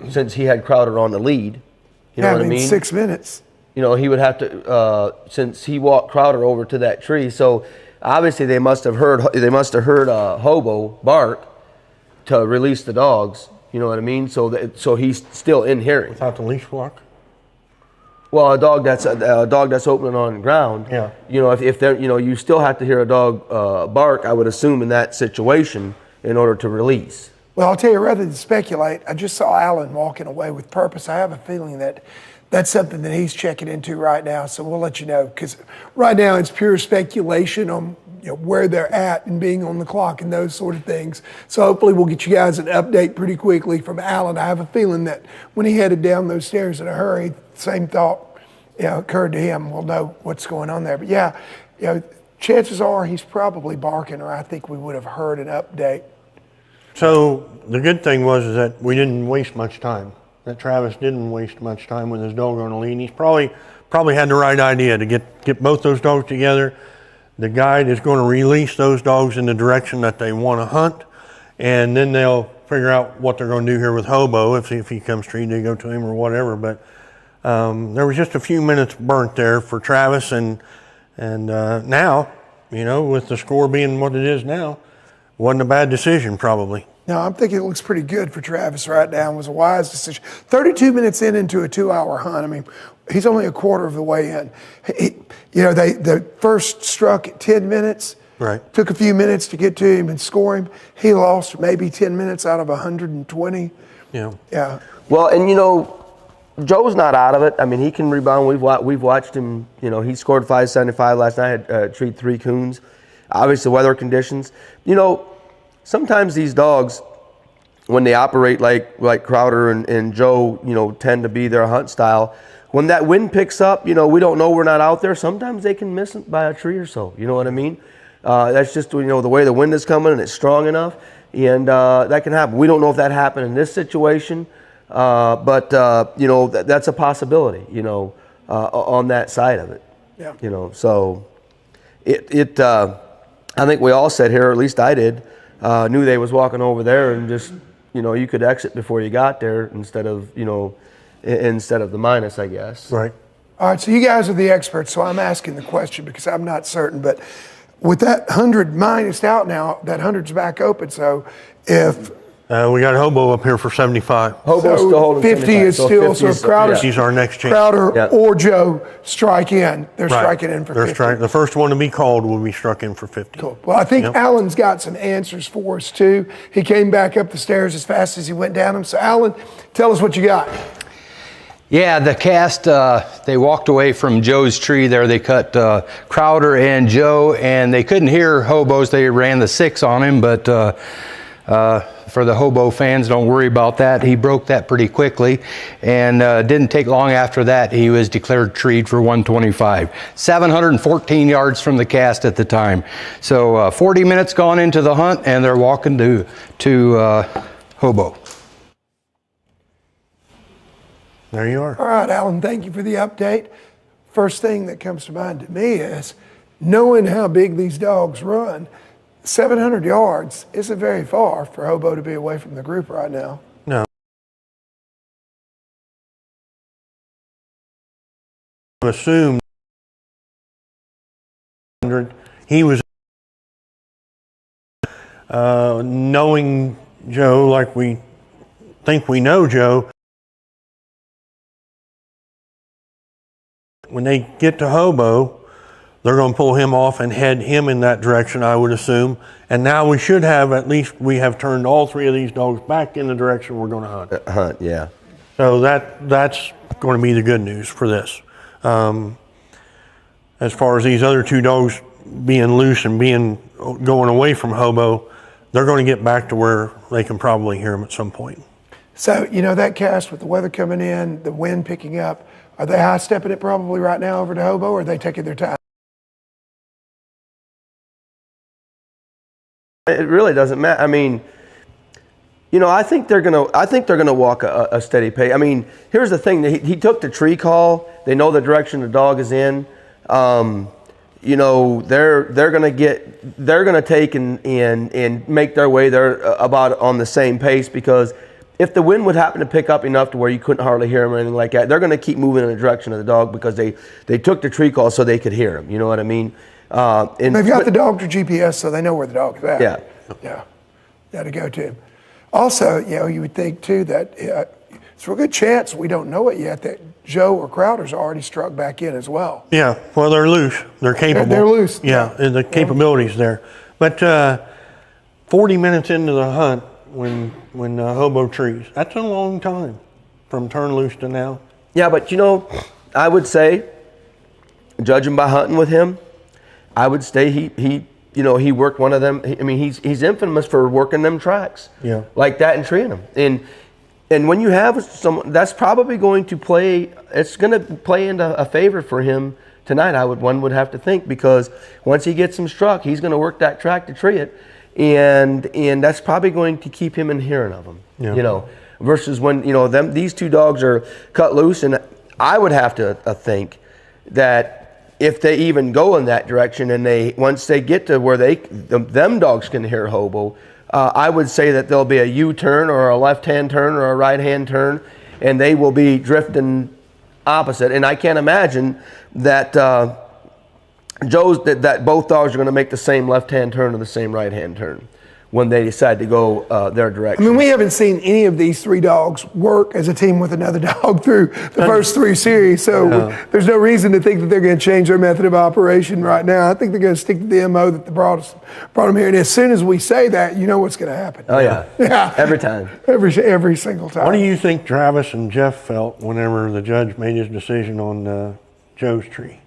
since he had Crowder on the lead. You know what I mean? 6 minutes. You know, he would have to, since he walked Crowder over to that tree. So obviously they must have heard Hobo bark to release the dogs. You know what I mean? So he's still in hearing. Without the leash block? Well, a dog that's opening on the ground. Yeah. You know, if they're, you know, you still have to hear a dog bark, I would assume, in that situation in order to release. Well, I'll tell you, rather than speculate, I just saw Alan walking away with purpose. I have a feeling that that's something that he's checking into right now. So we'll let you know, because right now it's pure speculation on, you know, where they're at and being on the clock and those sort of things. So hopefully we'll get you guys an update pretty quickly from Alan. I have a feeling that when he headed down those stairs in a hurry, same thought, you know, occurred to him. We'll know what's going on there. But yeah, you know, chances are he's probably barking, or I think we would have heard an update. So the good thing was that we didn't waste much time. That Travis didn't waste much time with his dog on the lead. He's probably had the right idea to get both those dogs together. The guide is going to release those dogs in the direction that they want to hunt, and then they'll figure out what they're going to do here with Hobo. If he comes treed, they go to him or whatever. But there was just a few minutes burnt there for Travis, and now, you know, with the score being what it is now, wasn't a bad decision probably. No, I'm thinking it looks pretty good for Travis right now. It was a wise decision. 32 minutes into a 2-hour hunt. I mean, he's only a quarter of the way in. The first struck at 10 minutes. Right. Took a few minutes to get to him and score him. He lost maybe 10 minutes out of 120. Yeah. Yeah. Well, and Joe's not out of it. I mean, he can rebound. We've watched him. He scored 575 last night. Treed 3 coons. Obviously, weather conditions. Sometimes these dogs, when they operate like Crowder and Joe, tend to be their hunt style. When that wind picks up, we don't know we're not out there. Sometimes they can miss it by a tree or so. You know what I mean? That's just the way the wind is coming and it's strong enough, and that can happen. We don't know if that happened in this situation, but that's a possibility. On that side of it. Yeah. So I think we all said here, or at least I did. Knew they was walking over there, and just you could exit before you got there instead of the minus, I guess. Right. All right, so you guys are the experts, so I'm asking the question because I'm not certain. But with that 100 minused out now, that 100's back open. So if we got Hobo up here for 75. Hobo's still holding 50 is still, so if Crowder, he's our next chance. Crowder or Joe strike in, they're striking in for 50. The first one to be called will be struck in for 50. Cool. Well, I think Alan's got some answers for us too. He came back up the stairs as fast as he went down them. So Alan, tell us what you got. Yeah, the cast, they walked away from Joe's tree there. They cut Crowder and Joe, and they couldn't hear Hobo's. They ran the 6 on him, but for the Hobo fans, don't worry about that. He broke that pretty quickly, and didn't take long after that. He was declared treed for 125. 714 yards from the cast at the time. So 40 minutes gone into the hunt, and they're walking to Hobo. There you are. All right, Alan, thank you for the update. First thing that comes to mind to me is knowing how big these dogs run, 700 yards isn't very far for Hobo to be away from the group right now. No. I assume he was knowing Joe like we think we know Joe. When they get to Hobo, they're going to pull him off and head him in that direction, I would assume. And now we should have, at least we have turned all 3 of these dogs back in the direction we're going to hunt. Yeah. So that's going to be the good news for this. As far as these other 2 dogs being loose and going away from Hobo, they're going to get back to where they can probably hear them at some point. So, that cast with the weather coming in, the wind picking up, are they high-stepping it probably right now over to Hobo, or are they taking their time? It really doesn't matter. I mean, I think they're gonna walk a steady pace. I mean, here's the thing: he took the tree call. They know the direction the dog is in. They're gonna take and make their way there about on the same pace, because if the wind would happen to pick up enough to where you couldn't hardly hear them or anything like that, they're going to keep moving in the direction of the dog because they took the tree call so they could hear him. You know what I mean? And they've got the dog to GPS, so they know where the dog is at. Yeah. Yeah. Got to go to him. Also, you would think too that it's a good chance, we don't know it yet, that Joe or Crowder's already struck back in as well. Yeah. Well, they're loose. They're capable. They're loose. Yeah. And the capability's there. But 40 minutes into the hunt, when Hobo trees, that's a long time from turn loose to now. Yeah, but I would say, judging by hunting with him, I would say he worked one of them. He's infamous for working them tracks, like that and treeing them. And when you have someone, that's probably going to play. It's going to play into a favor for him tonight. One would have to think, because once he gets him struck, he's going to work that track to tree it. And that's probably going to keep him in hearing of them, versus when, these 2 dogs are cut loose. And I would have to think that, if they even go in that direction, and once they get to where them dogs can hear Hobo, I would say that there'll be a U-turn or a left-hand turn or a right-hand turn, and they will be drifting opposite. And I can't imagine that that both dogs are going to make the same left-hand turn or the same right-hand turn when they decide to go their direction. I mean, we haven't seen any of these 3 dogs work as a team with another dog through the first 3 series, so there's no reason to think that they're going to change their method of operation right now. I think they're going to stick to the MO that brought them here, and as soon as we say that, you know what's going to happen. Oh, yeah. Yeah. Every time. Every single time. What do you think Travis and Jeff felt whenever the judge made his decision on Joe's tree?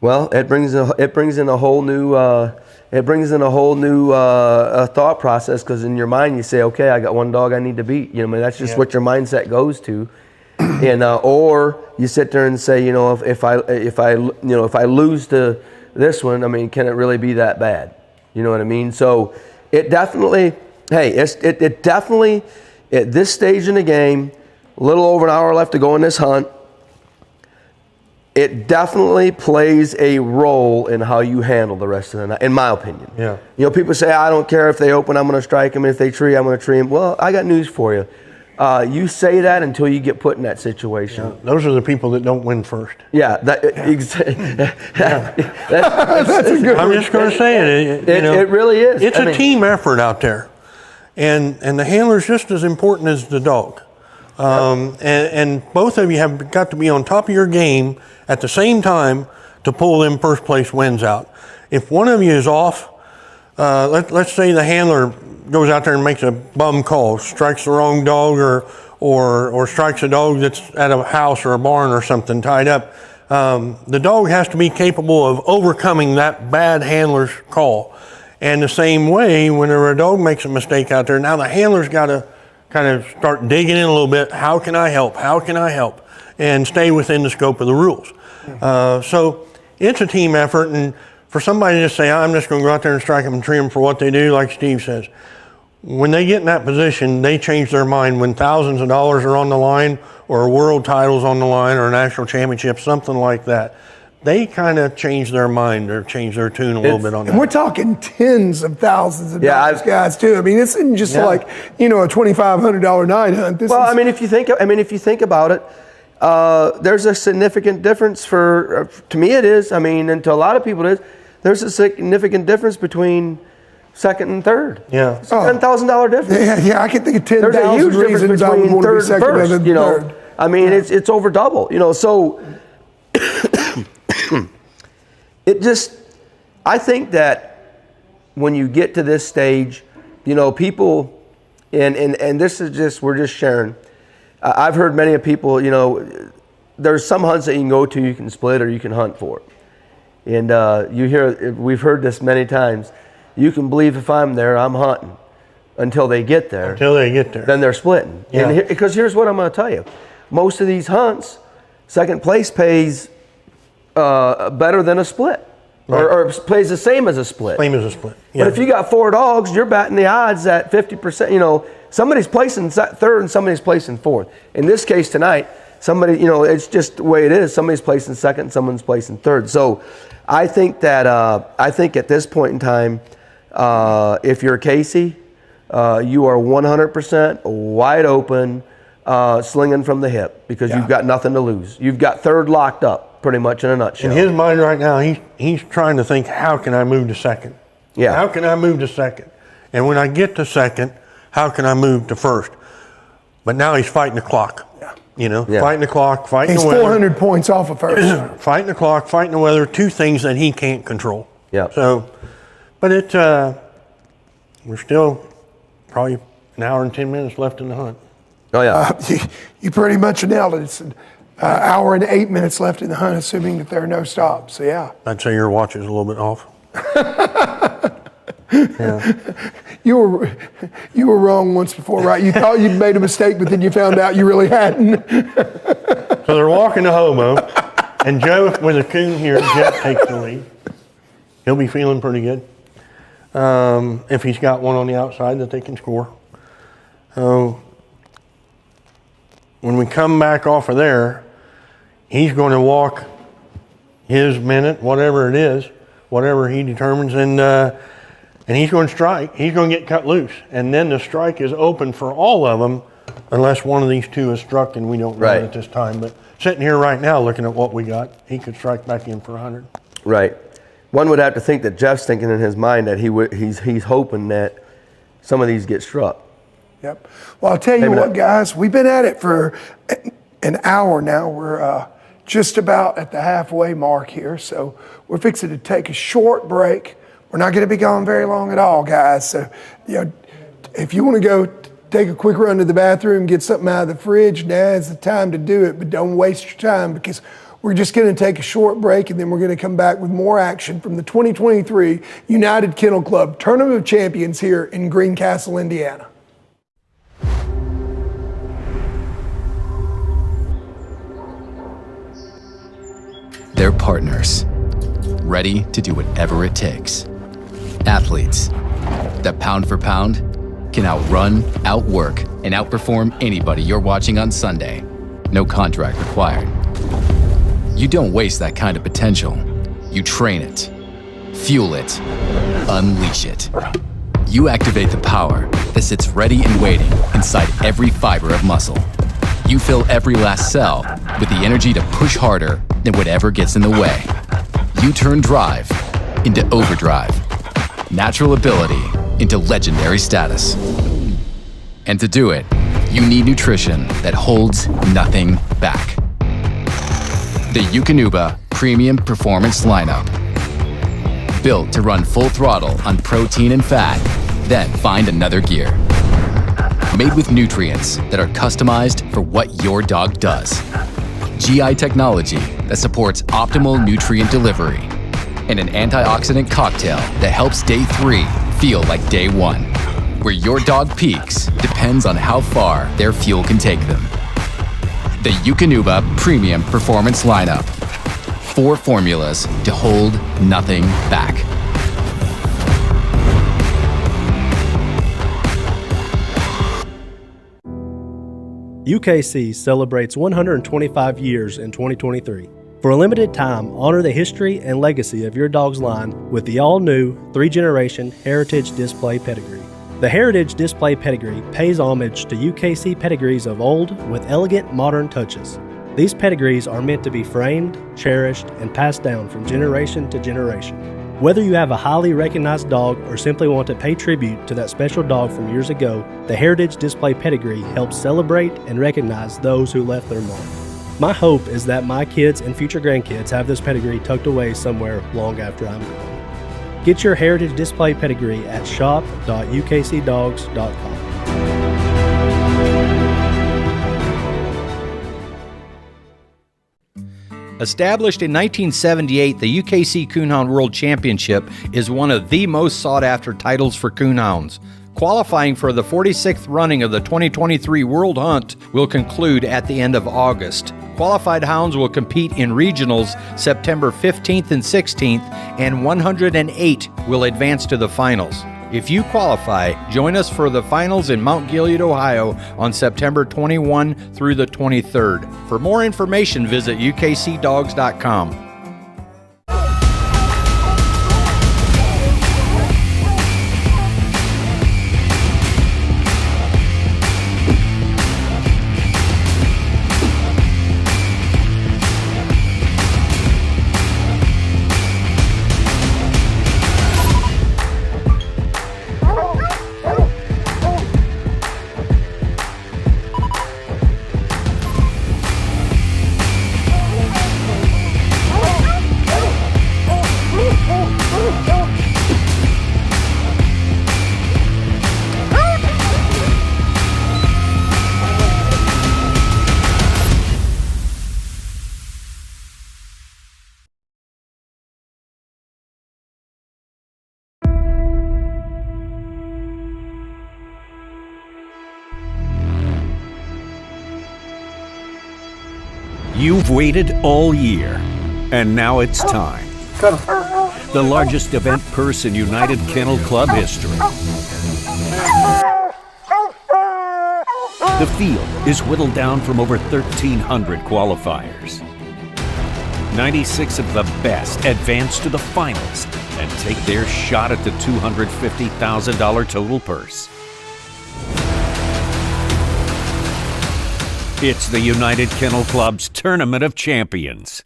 Well, it brings in a whole new thought process, because in your mind you say, okay, I got one dog I need to beat. You know, I mean, that's just what your mindset goes to, and or you sit there and say, you know, if I lose to this one, I mean, can it really be that bad? You know what I mean? So it definitely, it definitely at this stage in the game, a little over an hour left to go in this hunt. It definitely plays a role in how you handle the rest of the night, in my opinion. Yeah. You know, people say, I don't care if they open, I'm going to strike them. If they tree, I'm going to tree them. Well, I got news for you. You say that until you get put in that situation. Yeah, those are the people that don't win first. Yeah. That's a good I'm just going to say it. It really is. It's a team effort out there. And the handler's just as important as the dog. And both of you have got to be on top of your game at the same time to pull them first place wins out. If one of you is off, let's say the handler goes out there and makes a bum call, strikes the wrong dog, or strikes a dog that's at a house or a barn or something tied up, the dog has to be capable of overcoming that bad handler's call. And the same way, whenever a dog makes a mistake out there, now the handler's got to kind of start digging in a little bit. How can I help? How can I help? And stay within the scope of the rules. So it's a team effort, and for somebody to just say, I'm just going to go out there and strike them and tree them for what they do, like Steve says, when they get in that position, they change their mind when thousands of dollars are on the line, or a world title's on the line, or a national championship, something like that. They kind of change their mind or change their tune a little bit on that. And we're talking tens of thousands of dollars, guys, too. I mean, this isn't just like, you know, a $2,500 night hunt. I mean, if you think about it, there's a significant difference to me it is, I mean, and to a lot of people it is, there's a significant difference between second and third. Yeah. It's a $10,000 difference. Yeah, I can think of 10,000 There's a huge difference reasons I would between want to third be and second first, than you know. third. I mean, it's over double, you know, so it just, I think that when you get to this stage, you know, people, and this is just, we're just sharing. I've heard many of people, you know, there's some hunts that you can go to, you can split or you can hunt for. And we've heard this many times. You can believe if I'm there, I'm hunting until they get there. Until they get there. Then they're splitting. Yeah. Because here's what I'm going to tell you. Most of these hunts, second place pays better than a split. Right. Or plays the same as a split. Same as a split. Yeah. But if you got 4 dogs, you're batting the odds at 50%. You know, somebody's placing third and somebody's placing fourth. In this case tonight, somebody, you know, it's just the way it is. Somebody's placing second and someone's placing third. So I think that, I think at this point in time, if you're Casey, you are 100% wide open, slinging from the hip because you've got nothing to lose. You've got third locked up. Pretty much in a nutshell. In his mind right now, he's trying to think, how can I move to second? Yeah. How can I move to second? And when I get to second, how can I move to first? But now he's fighting the clock. Yeah. You know, fighting the clock, fighting the weather. He's 400 points off of first. Fighting the clock, fighting the weather, 2 things that he can't control. Yeah. So, but we're still probably an hour and 10 minutes left in the hunt. Oh, yeah. You pretty much nailed it. It's an hour and 8 minutes left in the hunt, assuming that there are no stops. So, yeah. I'd say your watch is a little bit off. Yeah. You were wrong once before, right? You thought you'd made a mistake, but then you found out you really hadn't. So they're walking to Hobo, and Joe with a coon here, Jeff takes the lead. He'll be feeling pretty good if he's got one on the outside that they can score. When we come back off of there, he's going to walk his minute, whatever it is, whatever he determines, and he's going to strike. He's going to get cut loose, and then the strike is open for all of them, unless one of these two is struck, and we don't know it at this time. But sitting here right now, looking at what we got, he could strike back in for 100. Right. One would have to think that Jeff's thinking in his mind that he's hoping that some of these get struck. Yep. Well, I'll tell you what, guys, we've been at it for an hour now. We're just about at the halfway mark here, so we're fixing to take a short break. We're not going to be gone very long at all, guys. So, if you want to go take a quick run to the bathroom, get something out of the fridge, now's the time to do it, but don't waste your time, because we're just going to take a short break, and then we're going to come back with more action from the 2023 United Kennel Club Tournament of Champions here in Greencastle, Indiana. They're partners, ready to do whatever it takes. Athletes that pound for pound can outrun, outwork, and outperform anybody you're watching on Sunday. No contract required. You don't waste that kind of potential. You train it, fuel it, unleash it. You activate the power that sits ready and waiting inside every fiber of muscle. You fill every last cell with the energy to push harder than whatever gets in the way. You turn drive into overdrive, natural ability into legendary status. And to do it, you need nutrition that holds nothing back. The Eukanuba Premium Performance Lineup. Built to run full throttle on protein and fat, then find another gear. Made with nutrients that are customized for what your dog does. GI technology that supports optimal nutrient delivery. And an antioxidant cocktail that helps day 3 feel like day 1. Where your dog peaks depends on how far their fuel can take them. The Eukanuba Premium Performance Lineup. 4 formulas to hold nothing back. UKC celebrates 125 years in 2023. For a limited time, honor the history and legacy of your dog's line with the all-new 3-generation Heritage Display Pedigree. The Heritage Display Pedigree pays homage to UKC pedigrees of old with elegant modern touches. These pedigrees are meant to be framed, cherished, and passed down from generation to generation. Whether you have a highly recognized dog or simply want to pay tribute to that special dog from years ago, the Heritage Display Pedigree helps celebrate and recognize those who left their mark. My hope is that my kids and future grandkids have this pedigree tucked away somewhere long after I'm gone. Get your Heritage Display Pedigree at shop.ukcdogs.com. Established in 1978, the UKC Coonhound World Championship is one of the most sought-after titles for coonhounds. Qualifying for the 46th running of the 2023 World Hunt will conclude at the end of August. Qualified hounds will compete in regionals September 15th and 16th, and 108 will advance to the finals. If you qualify, join us for the finals in Mount Gilead, Ohio on September 21 through the 23rd. For more information, visit ukcdogs.com. You've waited all year, and now it's time. The largest event purse in United Kennel Club history. The field is whittled down from over 1,300 qualifiers. 96 of the best advance to the finals and take their shot at the $250,000 total purse. It's the United Kennel Club's Tournament of Champions.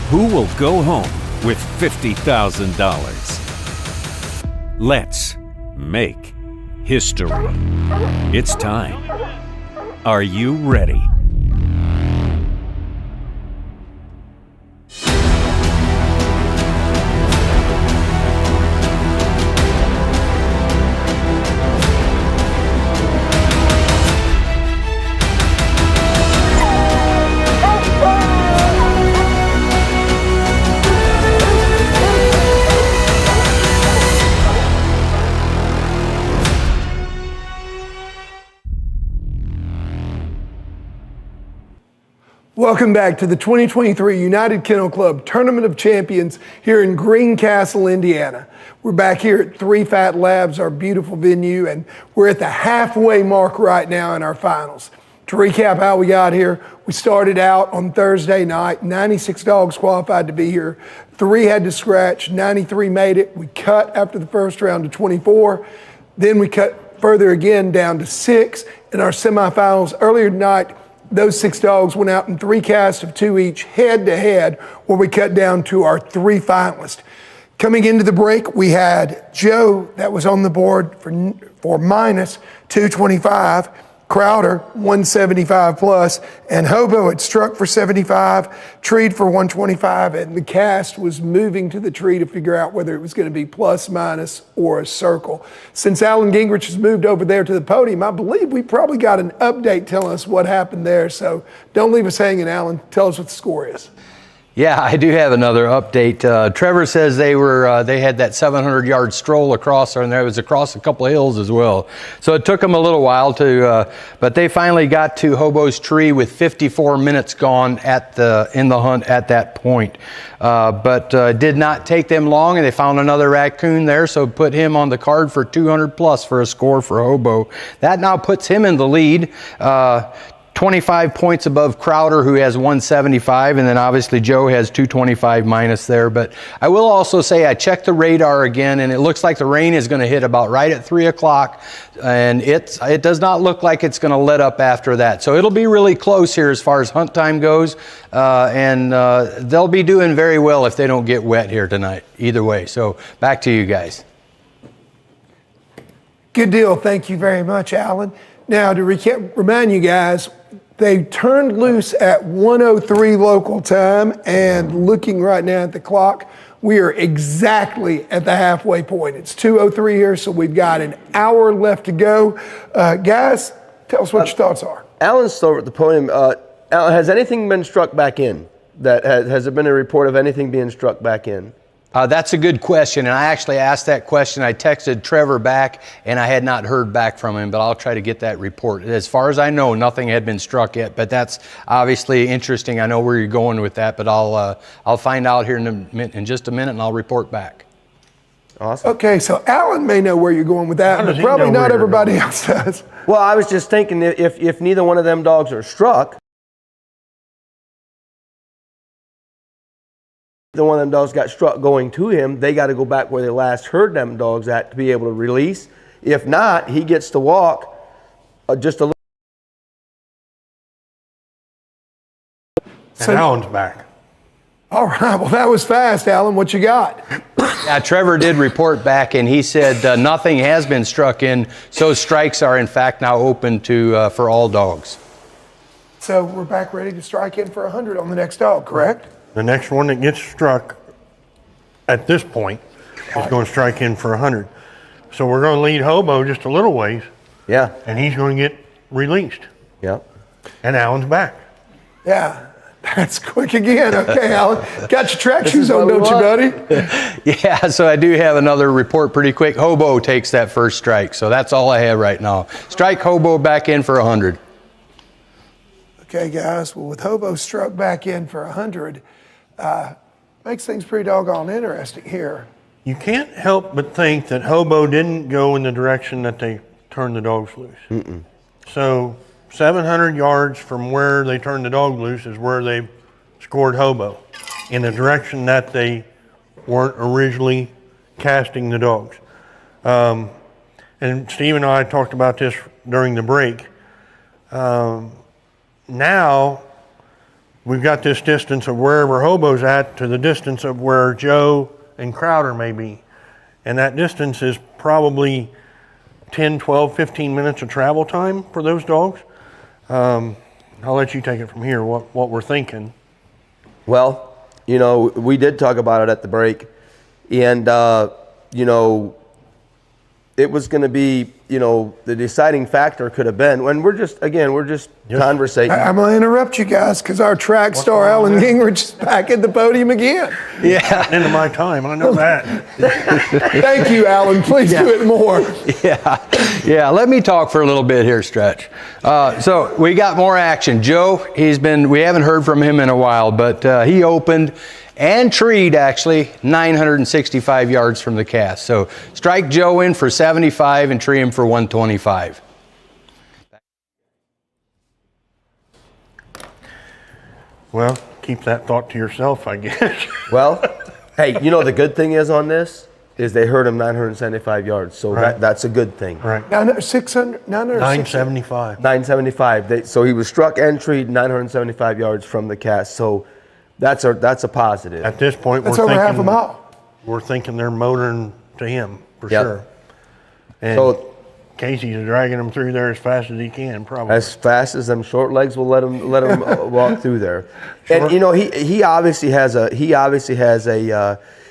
Who will go home with $50,000? Let's make history. It's time. Are you ready? Welcome back to the 2023 United Kennel Club Tournament of Champions here in Greencastle, Indiana. We're back here at 3 Fat Labs, our beautiful venue, and we're at the halfway mark right now in our finals. To recap how we got here, we started out on Thursday night, 96 dogs qualified to be here. 3 had to scratch, 93 made it. We cut after the first round to 24. Then we cut further again down to 6 in our semifinals. Earlier tonight, those 6 dogs went out in 3 casts of 2 each, head-to-head, where we cut down to our 3 finalists. Coming into the break, we had Joe that was on the board for minus 225, Crowder 175 plus, and Hobo had struck for 75, treed for 125, and the cast was moving to the tree to figure out whether it was going to be plus, minus, or a circle. Since Alan Gingerich has moved over there to the podium, I believe we probably got an update telling us what happened there, so don't leave us hanging, Alan. Tell us what the score is. Yeah, I do have another update. Trevor says they had that 700-yard stroll across there, and there was across a couple of hills as well. So it took them a little while but they finally got to Hobo's tree with 54 minutes gone in the hunt at that point. But it did not take them long, and they found another raccoon there, so put him on the card for 200 plus for a score for Hobo. That now puts him in the lead. 25 points above Crowder, who has 175, and then obviously Joe has 225 minus there. But I will also say I checked the radar again, and it looks like the rain is going to hit about right at 3 o'clock, and it does not look like it's going to let up after that. So it'll be really close here as far as hunt time goes, and they'll be doing very well if they don't get wet here tonight, either way. So back to you guys. Good deal. Thank you very much, Alan. Now, to remind you guys, they turned loose at 1:03 local time, and looking right now at the clock, we are exactly at the halfway point. It's 2:03 here, so we've got an hour left to go. Guys, tell us what your thoughts are. Alan's still over at the podium. Alan, has anything been struck back in? Has there been a report of anything being struck back in? That's a good question, and I actually asked that question. I texted Trevor back, and I had not heard back from him, but I'll try to get that report. As far as I know, nothing had been struck yet, but that's obviously interesting. I know where you're going with that, but I'll find out here in just a minute, and I'll report back. Awesome. Okay, so Alan may know where you're going with that, but probably not everybody else does. Well, I was just thinking if neither one of them dogs are struck, the one of them dogs got struck going to him, they got to go back where they last heard them dogs at to be able to release. If not, he gets to walk just a little. And Alan's back. All right, well, that was fast, Alan. What you got? Yeah, Trevor did report back, and he said nothing has been struck in, so strikes are in fact now open for all dogs. So we're back ready to strike in for 100 on the next dog, correct? The next one that gets struck at this point is going to strike in for 100. So we're going to lead Hobo just a little ways. Yeah. And he's going to get released. Yeah. And Alan's back. Yeah. That's quick again. Okay, Alan. Got your track shoes on, don't you, buddy? Yeah, so I do have another report pretty quick. Hobo takes that first strike, so that's all I have right now. Strike Hobo back in for 100. Okay, guys. Well, with Hobo struck back in for 100, makes things pretty doggone interesting here. You can't help but think that Hobo didn't go in the direction that they turned the dogs loose. Mm-mm. So 700 yards from where they turned the dog loose is where they scored Hobo. in a direction that they weren't originally casting the dogs. And Steve and I talked about this during the break. Now we've got this distance of wherever Hobo's at to the distance of where Joe and Crowder may be. And that distance is probably 10, 12, 15 minutes of travel time for those dogs. I'll let you take it from here, what we're thinking. Well, you know, we did talk about it at the break. And, you know, it was going to be, you know, the deciding factor could have been, when we're just conversating. I'm going to interrupt you guys because our track star, Alan Gingerich, is back at the podium again. Yeah. Into my time, I know that. Thank you, Alan. Please do it more. Yeah, let me talk for a little bit here, Stretch. So we got more action. Joe, we haven't heard from him in a while, but he opened and treed actually 965 yards from the cast. So strike Joe in for 75 and tree him for 125. Well, keep that thought to yourself, I guess. Well, hey, you know the good thing is on this is they heard him 975 yards, so that's a good thing. Right. 975. 975. So he was struck and treed 975 yards from the cast. So that's a positive. At this point, That's we're over thinking, half a mile. We're thinking they're motoring to him for Yep. sure. And So- Casey's dragging him through there as fast as he can, probably. As fast as them short legs will let him walk through there. And you know he obviously has a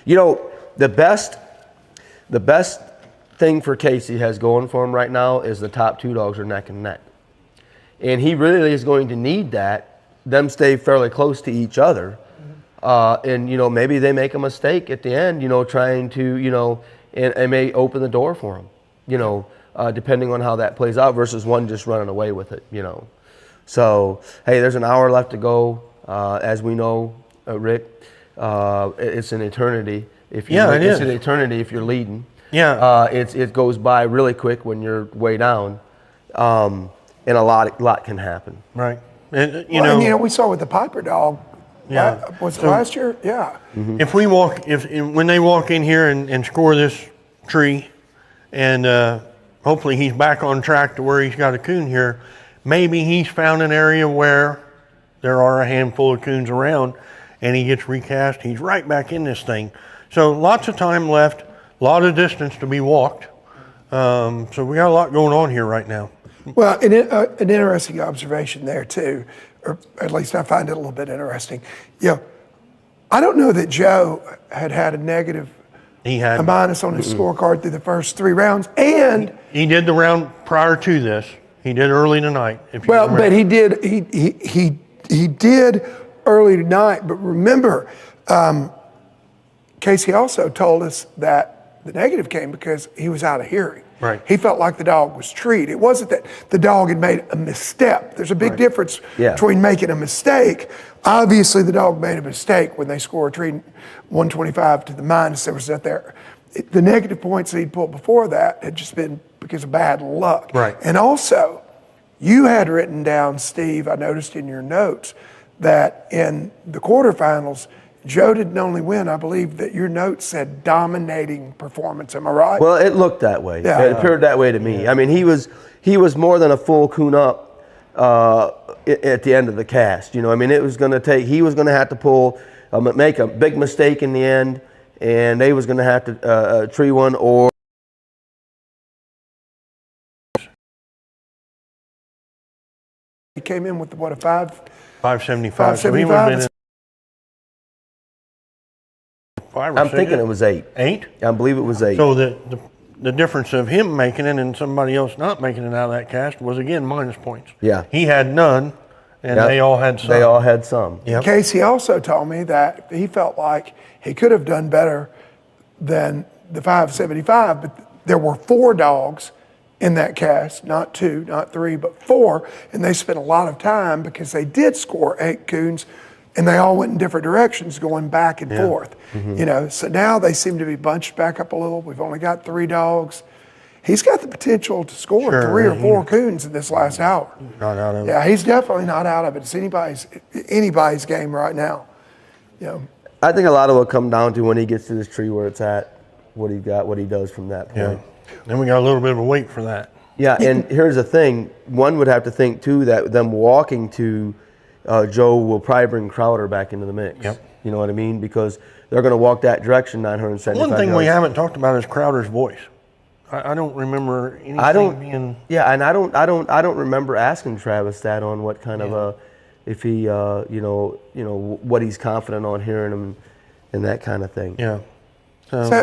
you know the best thing for Casey has going for him right now is the top two dogs are neck and neck, and he really is going to need that. Them stay fairly close to each other, and you know maybe they make a mistake at the end, you know, trying to and may open the door for him, you know. Depending on how that plays out versus one just running away with it, you know. So, hey, there's an hour left to go. As we know, Rick, it's an eternity. It's an eternity if you're leading. Yeah. It goes by really quick when you're way down, and a lot can happen. Right. And you know, we saw with the Piper dog. Yeah. Was it last year? Yeah. If we when they walk in here and score this tree, and hopefully he's back on track to where he's got a coon here, maybe he's found an area where there are a handful of coons around, and he gets recast. He's right back in this thing. So lots of time left, a lot of distance to be walked. So we got a lot going on here right now. Well, an interesting observation there too, or at least I find it a little bit interesting. You know, I don't know that Joe had a negative. He had a minus on his scorecard through the first 3 rounds, and he did the round prior to this. He did early tonight. But he did early tonight. But remember, Casey also told us that the negative came because he was out of hearing. Right. He felt like the dog was treed. It wasn't that the dog had made a misstep. There's a big difference between making a mistake. Obviously, the dog made a mistake when they scored a treat 125 to the minus. There was that there. The negative points that he'd pulled before that had just been because of bad luck. Right. And also, you had written down, Steve, I noticed in your notes, that in the quarterfinals, Joe didn't only win, I believe that your note said dominating performance. Am I right? Well, it looked that way. Yeah. It appeared that way to me. I mean, he was more than a full coon up at the end of the cast. You know, I mean, he was going to have to make a big mistake in the end, and they was going to have to tree one or. He came in with what, a 575? 575. I'm thinking it was 8. 8? I believe it was 8. So the difference of him making it and somebody else not making it out of that cast was again minus points. Yeah. He had none, and they all had some. They all had some. Yep. Casey also told me that he felt like he could have done better than the 575, but there were 4 dogs in that cast, not 2, not 3, but 4, and they spent a lot of time because they did score 8 coons, and they all went in different directions going back and forth. You know, so now they seem to be bunched back up a little. We've only got 3 dogs. He's got the potential to score 3 or 4 coons in this last hour. Not out of it. Yeah, he's definitely not out of it. It's anybody's game right now. You know. I think a lot of it will come down to when he gets to this tree where it's at, what he does from that point. Yeah. Then we got a little bit of a wait for that. Yeah, and here's the thing. One would have to think, too, that them walking to Joe will probably bring Crowder back into the mix. Yep. You know what I mean? Because they're going to walk that direction 975 One thing yards. we haven't talked about is Crowder's voice. I don't remember anything being... Yeah, and I don't remember asking Travis that on what kind of if he, what he's confident on hearing him and that kind of thing. Yeah.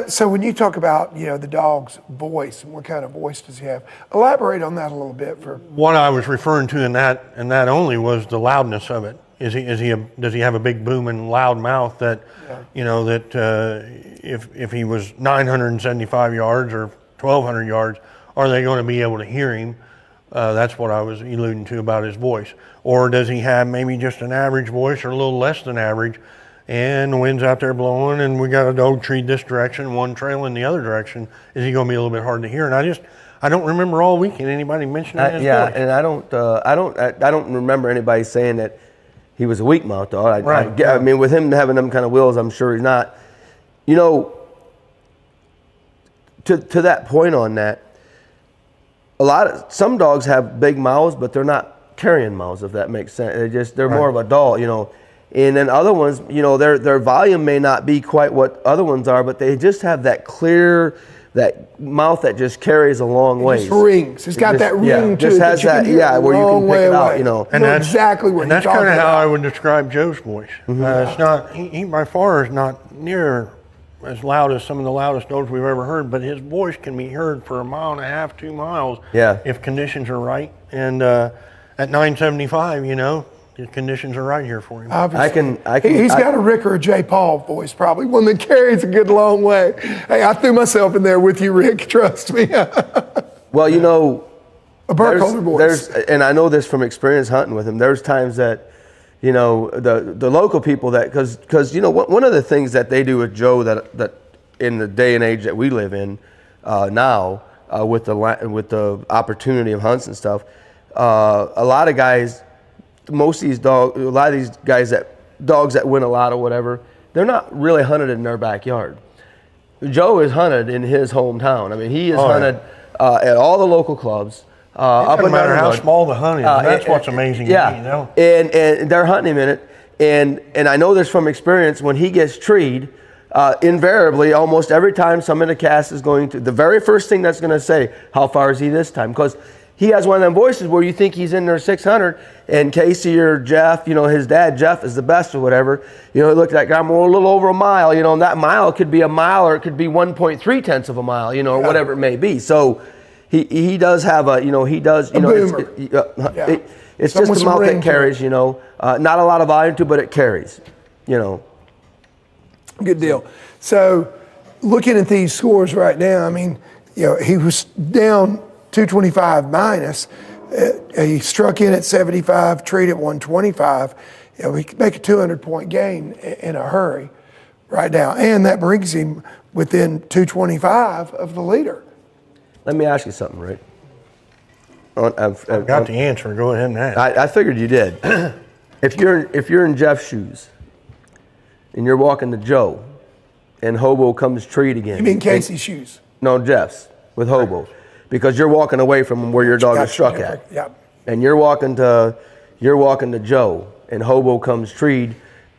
So when you talk about, the dog's voice and what kind of voice does he have, elaborate on that a little bit. What I was referring to in that only was the loudness of it. Does he have a big booming loud mouth that, if he was 975 yards or 1,200 yards, are they going to be able to hear him? That's what I was alluding to about his voice. Or does he have maybe just an average voice or a little less than average, and the wind's out there blowing and we got a dog treed this direction, one trailing the other direction? Is he going to be a little bit hard to hear? And I don't remember all weekend anybody mentioning his voice. And I don't remember anybody saying that he was a weak mouth dog. I mean, with him having them kind of wheels, I'm sure he's not. To that point on that, some dogs have big mouths, but they're not carrying mouths, if that makes sense. They're more of a doll, And then other ones, their volume may not be quite what other ones are, but they just have that clear, that mouth that just carries a long way. It just rings. It's got that ring to it. Just has that, where you can pick it out, And that's exactly what and that's kind of how I would describe Joe's voice. It's not, he by far is not near as loud as some of the loudest dogs we've ever heard, but his voice can be heard for 1.5 miles, 2 miles, if conditions are right. And at 975, the conditions are right here for him. He's got a Rick or a J. Paul voice, probably one that carries a good long way. Hey, I threw myself in there with you, Rick. Trust me. Well, a Burkholder voice. And I know this from experience hunting with him. There's times that, the local people because one of the things that they do with Joe that in the day and age that we live in now with the opportunity of hunts and stuff, a lot of guys. Most of these dogs, a lot of these dogs that win a lot or whatever, they're not really hunted in their backyard. Joe is hunted in his hometown. I mean, he is hunted at all the local clubs. It doesn't matter how small the hunt is. That's what's amazing to me, And they're hunting him in it. And I know this from experience. When he gets treed, invariably, almost every time some in the cast is going to, the very first thing that's going to say, how far is he this time? Because he has one of them voices where you think he's in there 600, and Casey or Jeff, his dad, Jeff, is the best or whatever. He looked at that guy, I'm a little over a mile, and that mile could be a mile or it could be 1.3 tenths of a mile, or whatever it may be. So he does have a, he does, it's just the mouth that carries, not a lot of volume to, but it carries, Good deal. So looking at these scores right now, I mean, he was down 225 minus. He struck in at 75, treated at 125. We could make a 200-point gain in a hurry right now, and that brings him within 225 of the leader. Let me ask you something, Rick. I've got the answer. Go ahead and ask. I figured you did. If you're in Jeff's shoes and you're walking to Joe, and Hobo comes treat again. You mean Casey's shoes? No, Jeff's with Hobo. Because you're walking away from where your dog is struck at. Yep. And you're walking to Joe, and Hobo comes treed,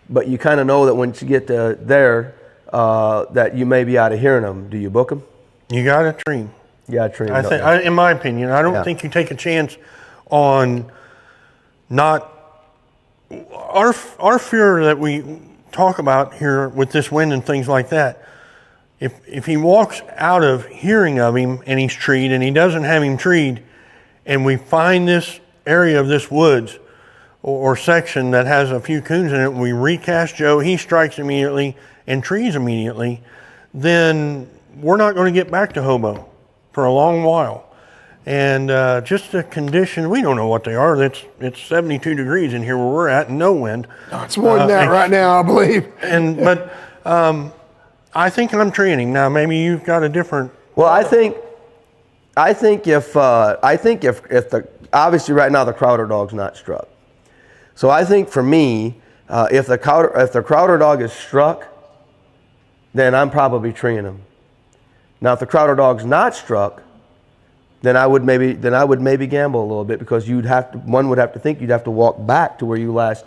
but you kind of know that once you get there, that you may be out of hearing them. Do you book them? You got to treat. You got to treat. I think, in my opinion, I don't think you take a chance on not our fear that we talk about here with this wind and things like that. If he walks out of hearing of him and he's treed and he doesn't have him treed, and we find this area of this woods or section that has a few coons in it, and we recast Joe, he strikes immediately and trees immediately, then we're not going to get back to Hobo for a long while. And just the conditions, we don't know what they are. It's 72 degrees in here where we're at and no wind. No, it's more than that right now, I believe. But I think I'm treating him. Now, maybe you've got a different... Well, I think if obviously right now the Crowder dog's not struck. So I think for me, If the Crowder dog is struck, then I'm probably treeing him. Now, if the Crowder dog's not struck, then I would maybe gamble a little bit, because one would have to think you'd have to walk back to where you last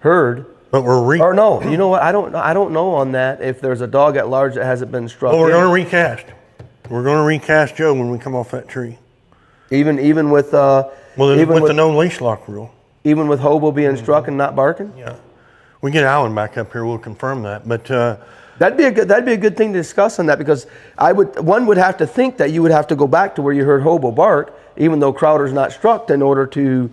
heard. But or no, you know what? I don't know on that if there's a dog at large that hasn't been struck. Well, we're going to recast. We're going to recast Joe when we come off that tree. Even with the no leash lock rule. Even with Hobo being struck and not barking. Yeah, we get Alan back up here. We'll confirm that. But that'd be a good thing to discuss on that, because one would have to think that you would have to go back to where you heard Hobo bark, even though Crowder's not struck, in order to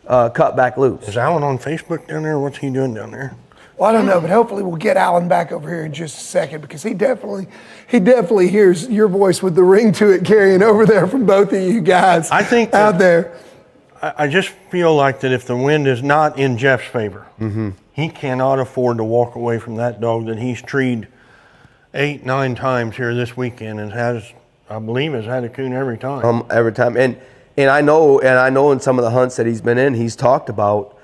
cut back loose. Is Alan on Facebook down there? What's he doing down there? Well, I don't know, but hopefully we'll get Alan back over here in just a second, because he definitely hears your voice with the ring to it carrying over there from both of you guys. I think out there. I just feel like that if the wind is not in Jeff's favor, he cannot afford to walk away from that dog that he's treed 8-9 times here this weekend, and I believe has had a coon every time. Every time, and I know in some of the hunts that he's been in, he's talked about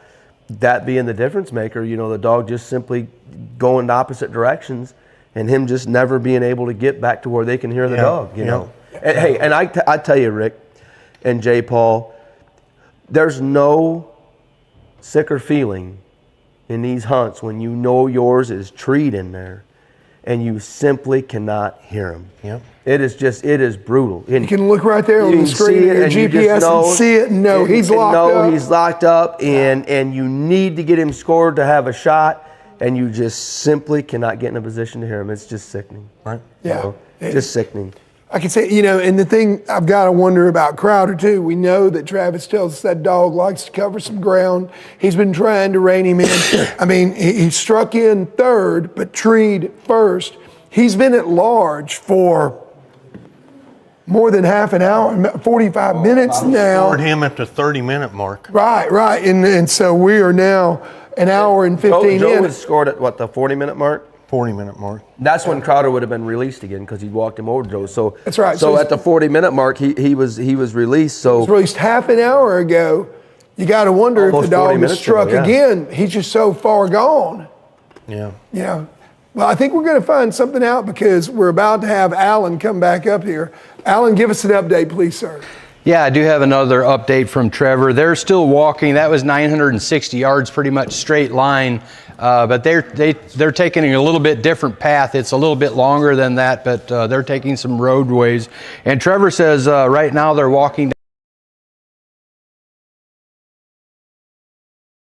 that being the difference maker. You know, the dog just simply going in opposite directions, and him just never being able to get back to where they can hear the dog. You know, and, hey, and I tell you, Rick and J. Paul, there's no sicker feeling in these hunts when you know yours is treed in there, and you simply cannot hear him. Yep. It is brutal. You can look right there on the screen of your GPS and see it and know he's locked up. He's locked up, and you need to get him scored to have a shot, and you just simply cannot get in a position to hear him. It's just sickening. Right. Yeah. Just sickening. I can say, and the thing I've got to wonder about Crowder too, we know that Travis tells us that dog likes to cover some ground. He's been trying to rein him in. I mean, he struck in third, but treed first. He's been at large for more than half an hour, 45 minutes now. Scored him at the 30-minute mark. Right. And so we are now an hour and 15 minutes. Joe was scored at the 40-minute mark? 40-minute mark. That's when Crowder would have been released again, because he walked him over Joe. So that's right. So at the 40-minute mark, he was released. So he was released half an hour ago. You got to wonder if the dog is struck again. He's just so far gone. Yeah. Yeah. Well, I think we're going to find something out, because we're about to have Alan come back up here. Alan, give us an update, please, sir. Yeah, I do have another update from Trevor. They're still walking. That was 960 yards, pretty much straight line. But they're taking a little bit different path. It's a little bit longer than that, but they're taking some roadways. And Trevor says right now they're walking.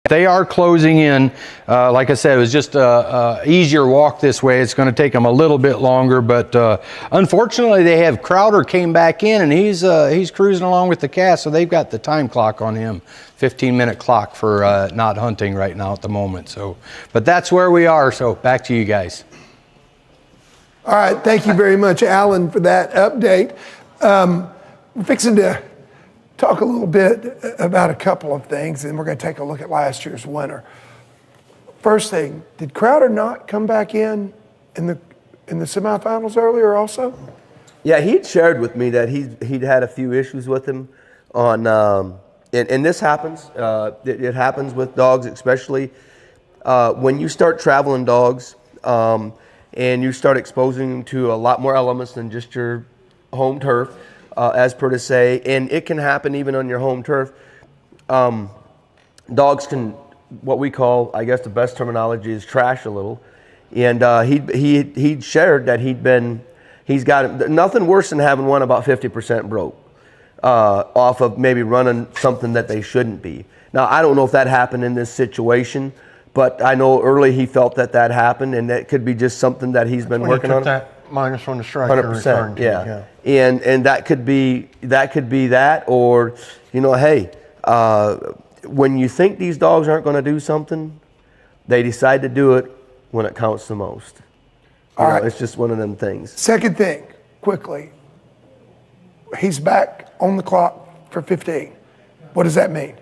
They are closing in. Like I said, it was just a easier walk this way. It's going to take them a little bit longer, but unfortunately, they have Crowder came back in, and he's cruising along with the cast, so they've got the time clock on him, 15-minute clock for not hunting right now at the moment. So, but that's where we are. So back to you guys. All right, thank you very much, Alan, for that update. We're fixing to talk a little bit about a couple of things, and we're going to take a look at last year's winner. First thing, did Crowder not come back in the semifinals earlier also? Yeah, he'd shared with me that he'd had a few issues with him on, and this happens. It happens with dogs, especially when you start traveling dogs and you start exposing them to a lot more elements than just your home turf. As per to say, and it can happen even on your home turf. Dogs can, what we call, I guess the best terminology is trash a little. And he'd shared that he's got nothing worse than having one about 50% broke off of maybe running something that they shouldn't be. Now, I don't know if that happened in this situation, but I know early he felt that happened, and that could be just something that he's been working on. That minus on the strike. 100%, yeah. And that could be that, or hey, when you think these dogs aren't going to do something, they decide to do it when it counts the most. All right, it's just one of them things. Second thing, quickly, he's back on the clock for 15. What does that mean?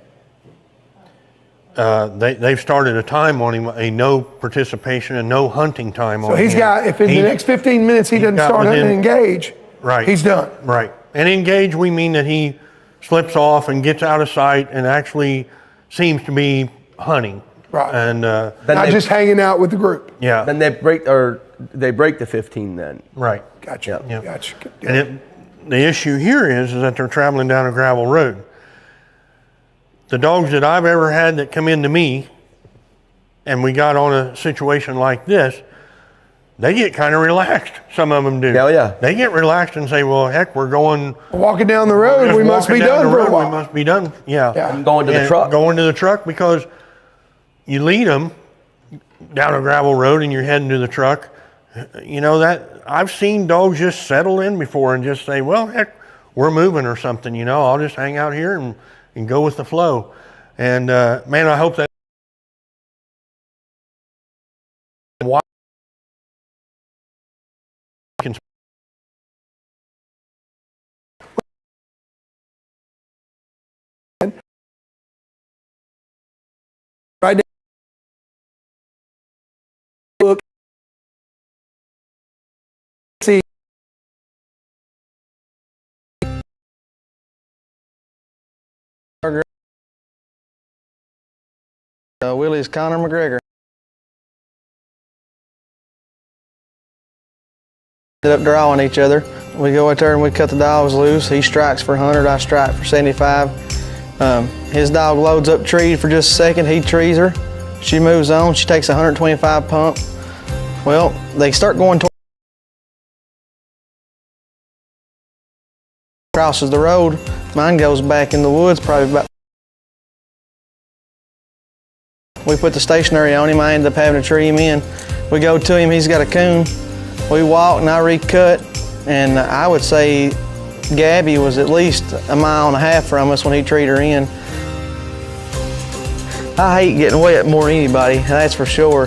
They've started a time on him, a no participation and no hunting time on him. So he's got, if in the next 15 minutes he doesn't start hunting and engage, right, he's done. Right. And engage, we mean that he slips off and gets out of sight and actually seems to be hunting. Right. And not just hanging out with the group. Yeah. Then they break the 15 then. Right. Gotcha. Yeah. Gotcha. And the issue here is that they're traveling down a gravel road. The dogs that I've ever had that come into me, and we got on a situation like this, they get kind of relaxed. Some of them do. Hell yeah. They get relaxed and say, well, heck, we're going. Walking down the road, we must be done for a while. We must be done. Yeah. I'm going to the truck. Going to the truck because you lead them down a gravel road and you're heading to the truck. You know, that I've seen dogs just settle in before and just say, well, heck, we're moving or something, you know, I'll just hang out here and go with the flow. And man, I hope that can right now. Look. See. Willie's Conor McGregor. Ended up drawing each other. We go out there and we cut the dogs loose. He strikes for 100, I strike for 75. His dog loads up tree for just a second. He trees her. She moves on. She takes a 125 pump. Well, they start going toward crosses the road. Mine goes back in the woods probably about. We put the stationary on him. I ended up having to tree him in. We go to him. He's got a coon. We walk and I recut, and I would say Gabby was at least a mile and a half from us when he treed her in. I hate getting wet more than anybody, that's for sure.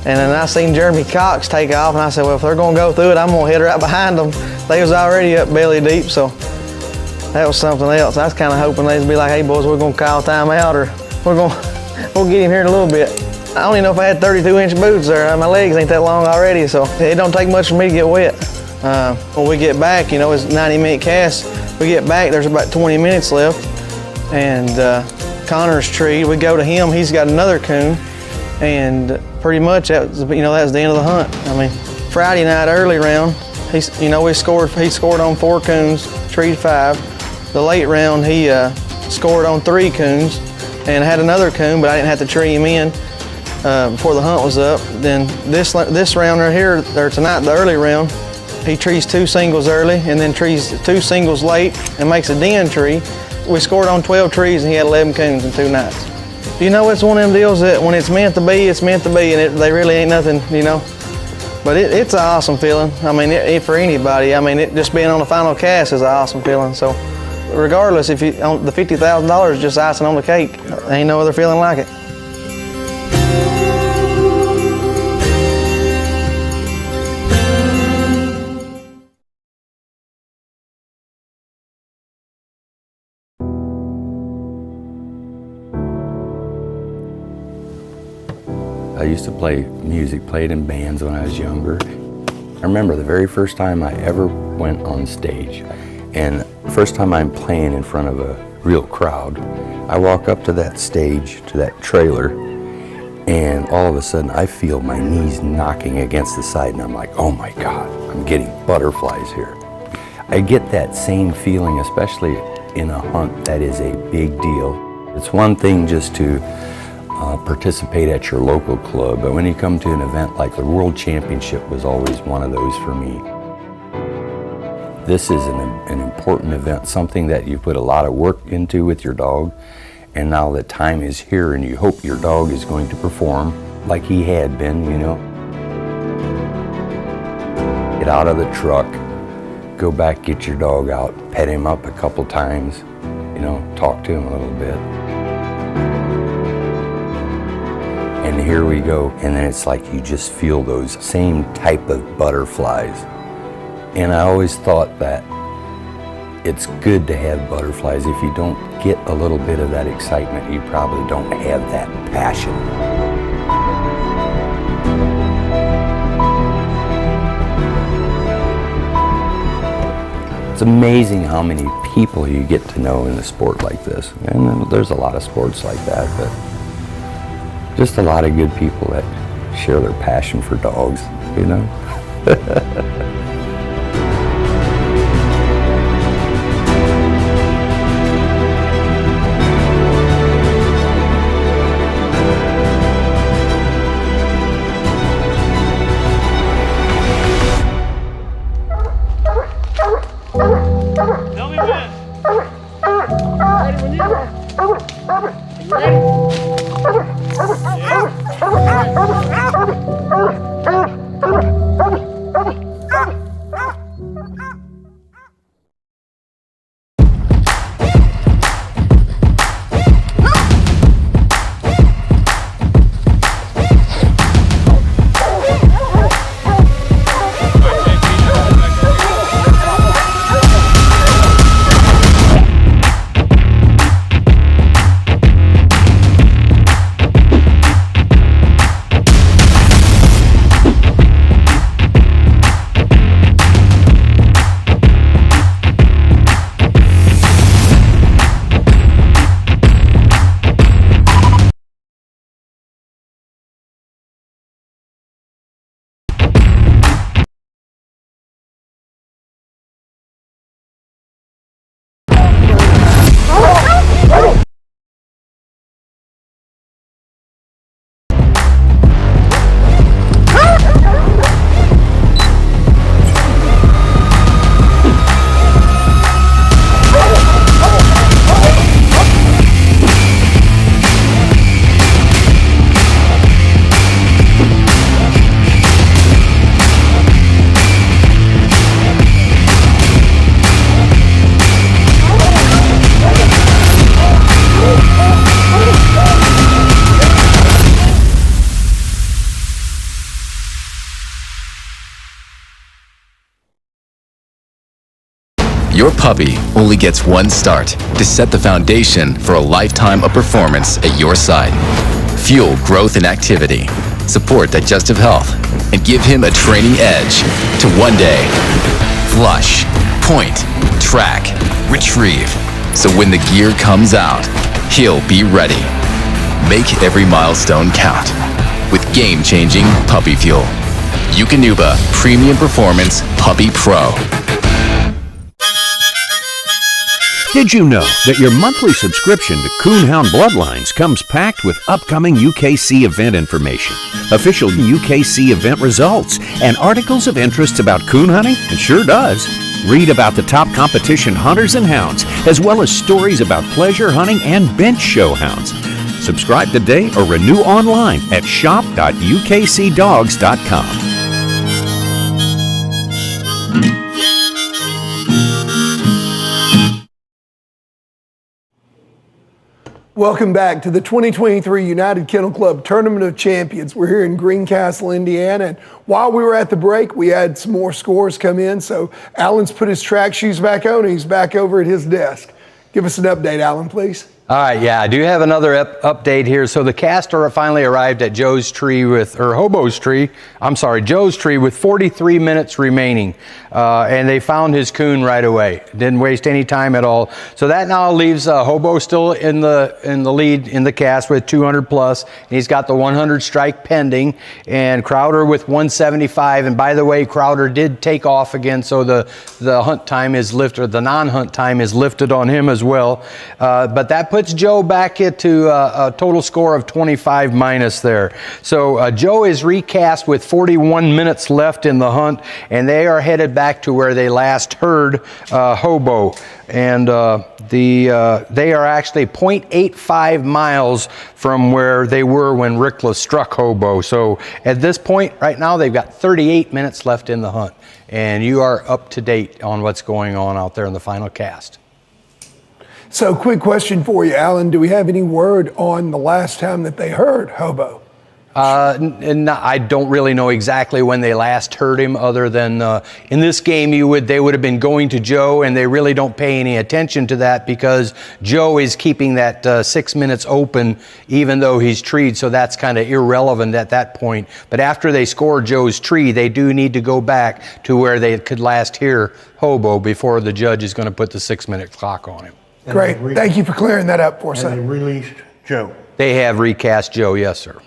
And then I seen Jeremy Cox take off, and I said, well, if they're gonna go through it, I'm gonna head right behind them. They was already up belly deep, so that was something else. I was kind of hoping they'd be like, hey boys, we're gonna call timeout, or we'll get him here in a little bit. I don't even know if I had 32-inch boots there. My legs ain't that long already, so it don't take much for me to get wet. When we get back, you know, it's a 90-minute cast. We get back, there's about 20 minutes left, and Connor's treed. We go to him, he's got another coon, and pretty much that was, you know, that was the end of the hunt. I mean, Friday night early round, he scored on 4 coons, treed 5. The late round, he scored on 3 coons, and had another coon, but I didn't have to tree him in before the hunt was up. Then this round right here, or tonight, the early round, he trees 2 singles early and then trees 2 singles late and makes a den tree. We scored on 12 trees and he had 11 coons in 2 nights. You know, it's one of them deals that when it's meant to be, it's meant to be, and they really ain't nothing, you know. But it's an awesome feeling. I mean, for anybody, I mean, just being on the final cast is an awesome feeling. So regardless, if the $50,000 is just icing on the cake, there ain't no other feeling like it. I used to play music, played in bands when I was younger. I remember the very first time I ever went on stage, and the first time I'm playing in front of a real crowd. I walk up to that stage, to that trailer, and all of a sudden I feel my knees knocking against the side, and I'm like, oh my God, I'm getting butterflies here. I get that same feeling, especially in a hunt that is a big deal. It's one thing just to participate at your local club, but when you come to an event like the World Championship was always one of those for me. This is an important event, something that you put a lot of work into with your dog, and now the time is here and you hope your dog is going to perform like he had been, you know. Get out of the truck, go back, get your dog out, pet him up a couple times, you know, talk to him a little bit. And here we go, and then it's like you just feel those same type of butterflies. And I always thought that it's good to have butterflies. If you don't get a little bit of that excitement, you probably don't have that passion. It's amazing how many people you get to know in a sport like this. And there's a lot of sports like that, but just a lot of good people that share their passion for dogs, you know. Your puppy only gets one start to set the foundation for a lifetime of performance at your side. Fuel growth and activity, support digestive health, and give him a training edge to one day flush, point, track, retrieve. So when the gear comes out, he'll be ready. Make every milestone count with game-changing puppy fuel. Eukanuba Premium Performance Puppy Pro. Did you know that your monthly subscription to Coonhound Bloodlines comes packed with upcoming UKC event information, official UKC event results, and articles of interest about coon hunting? It sure does. Read about the top competition hunters and hounds, as well as stories about pleasure hunting and bench show hounds. Subscribe today or renew online at shop.ukcdogs.com. Welcome back to the 2023 United Kennel Club Tournament of Champions. We're here in Greencastle, Indiana, and while we were at the break, we had some more scores come in, so Alan's put his track shoes back on and he's back over at his desk. Give us an update, Alan, please. All right, yeah, I do have another update here. So the caster finally arrived at Joe's tree with 43 minutes remaining. And they found his coon right away. Didn't waste any time at all. So that now leaves Hobo still in the lead in the cast with 200 plus. And he's got the 100 strike pending, and Crowder with 175. And by the way, Crowder did take off again, so the hunt time is lifted, or the non-hunt time is lifted on him as well. But that puts Joe back into a total score of 25 minus there. So Joe is recast with 41 minutes left in the hunt, and they are headed back to where they last heard Hobo. And they are actually 0.85 miles from where they were when Ricklefs struck Hobo. So at this point, right now, they've got 38 minutes left in the hunt. And you are up to date on what's going on out there in the final cast. So quick question for you, Alan. Do we have any word on the last time that they heard Hobo? I don't really know exactly when they last heard him, other than in this game they would have been going to Joe, and they really don't pay any attention to that because Joe is keeping that 6 minutes open even though he's treed, so that's kind of irrelevant at that point. But after they score Joe's tree, they do need to go back to where they could last hear Hobo before the judge is going to put the 6 minute clock on him. Great. Thank you for clearing that up for us. And they released Joe. They have recast Joe, yes, sir.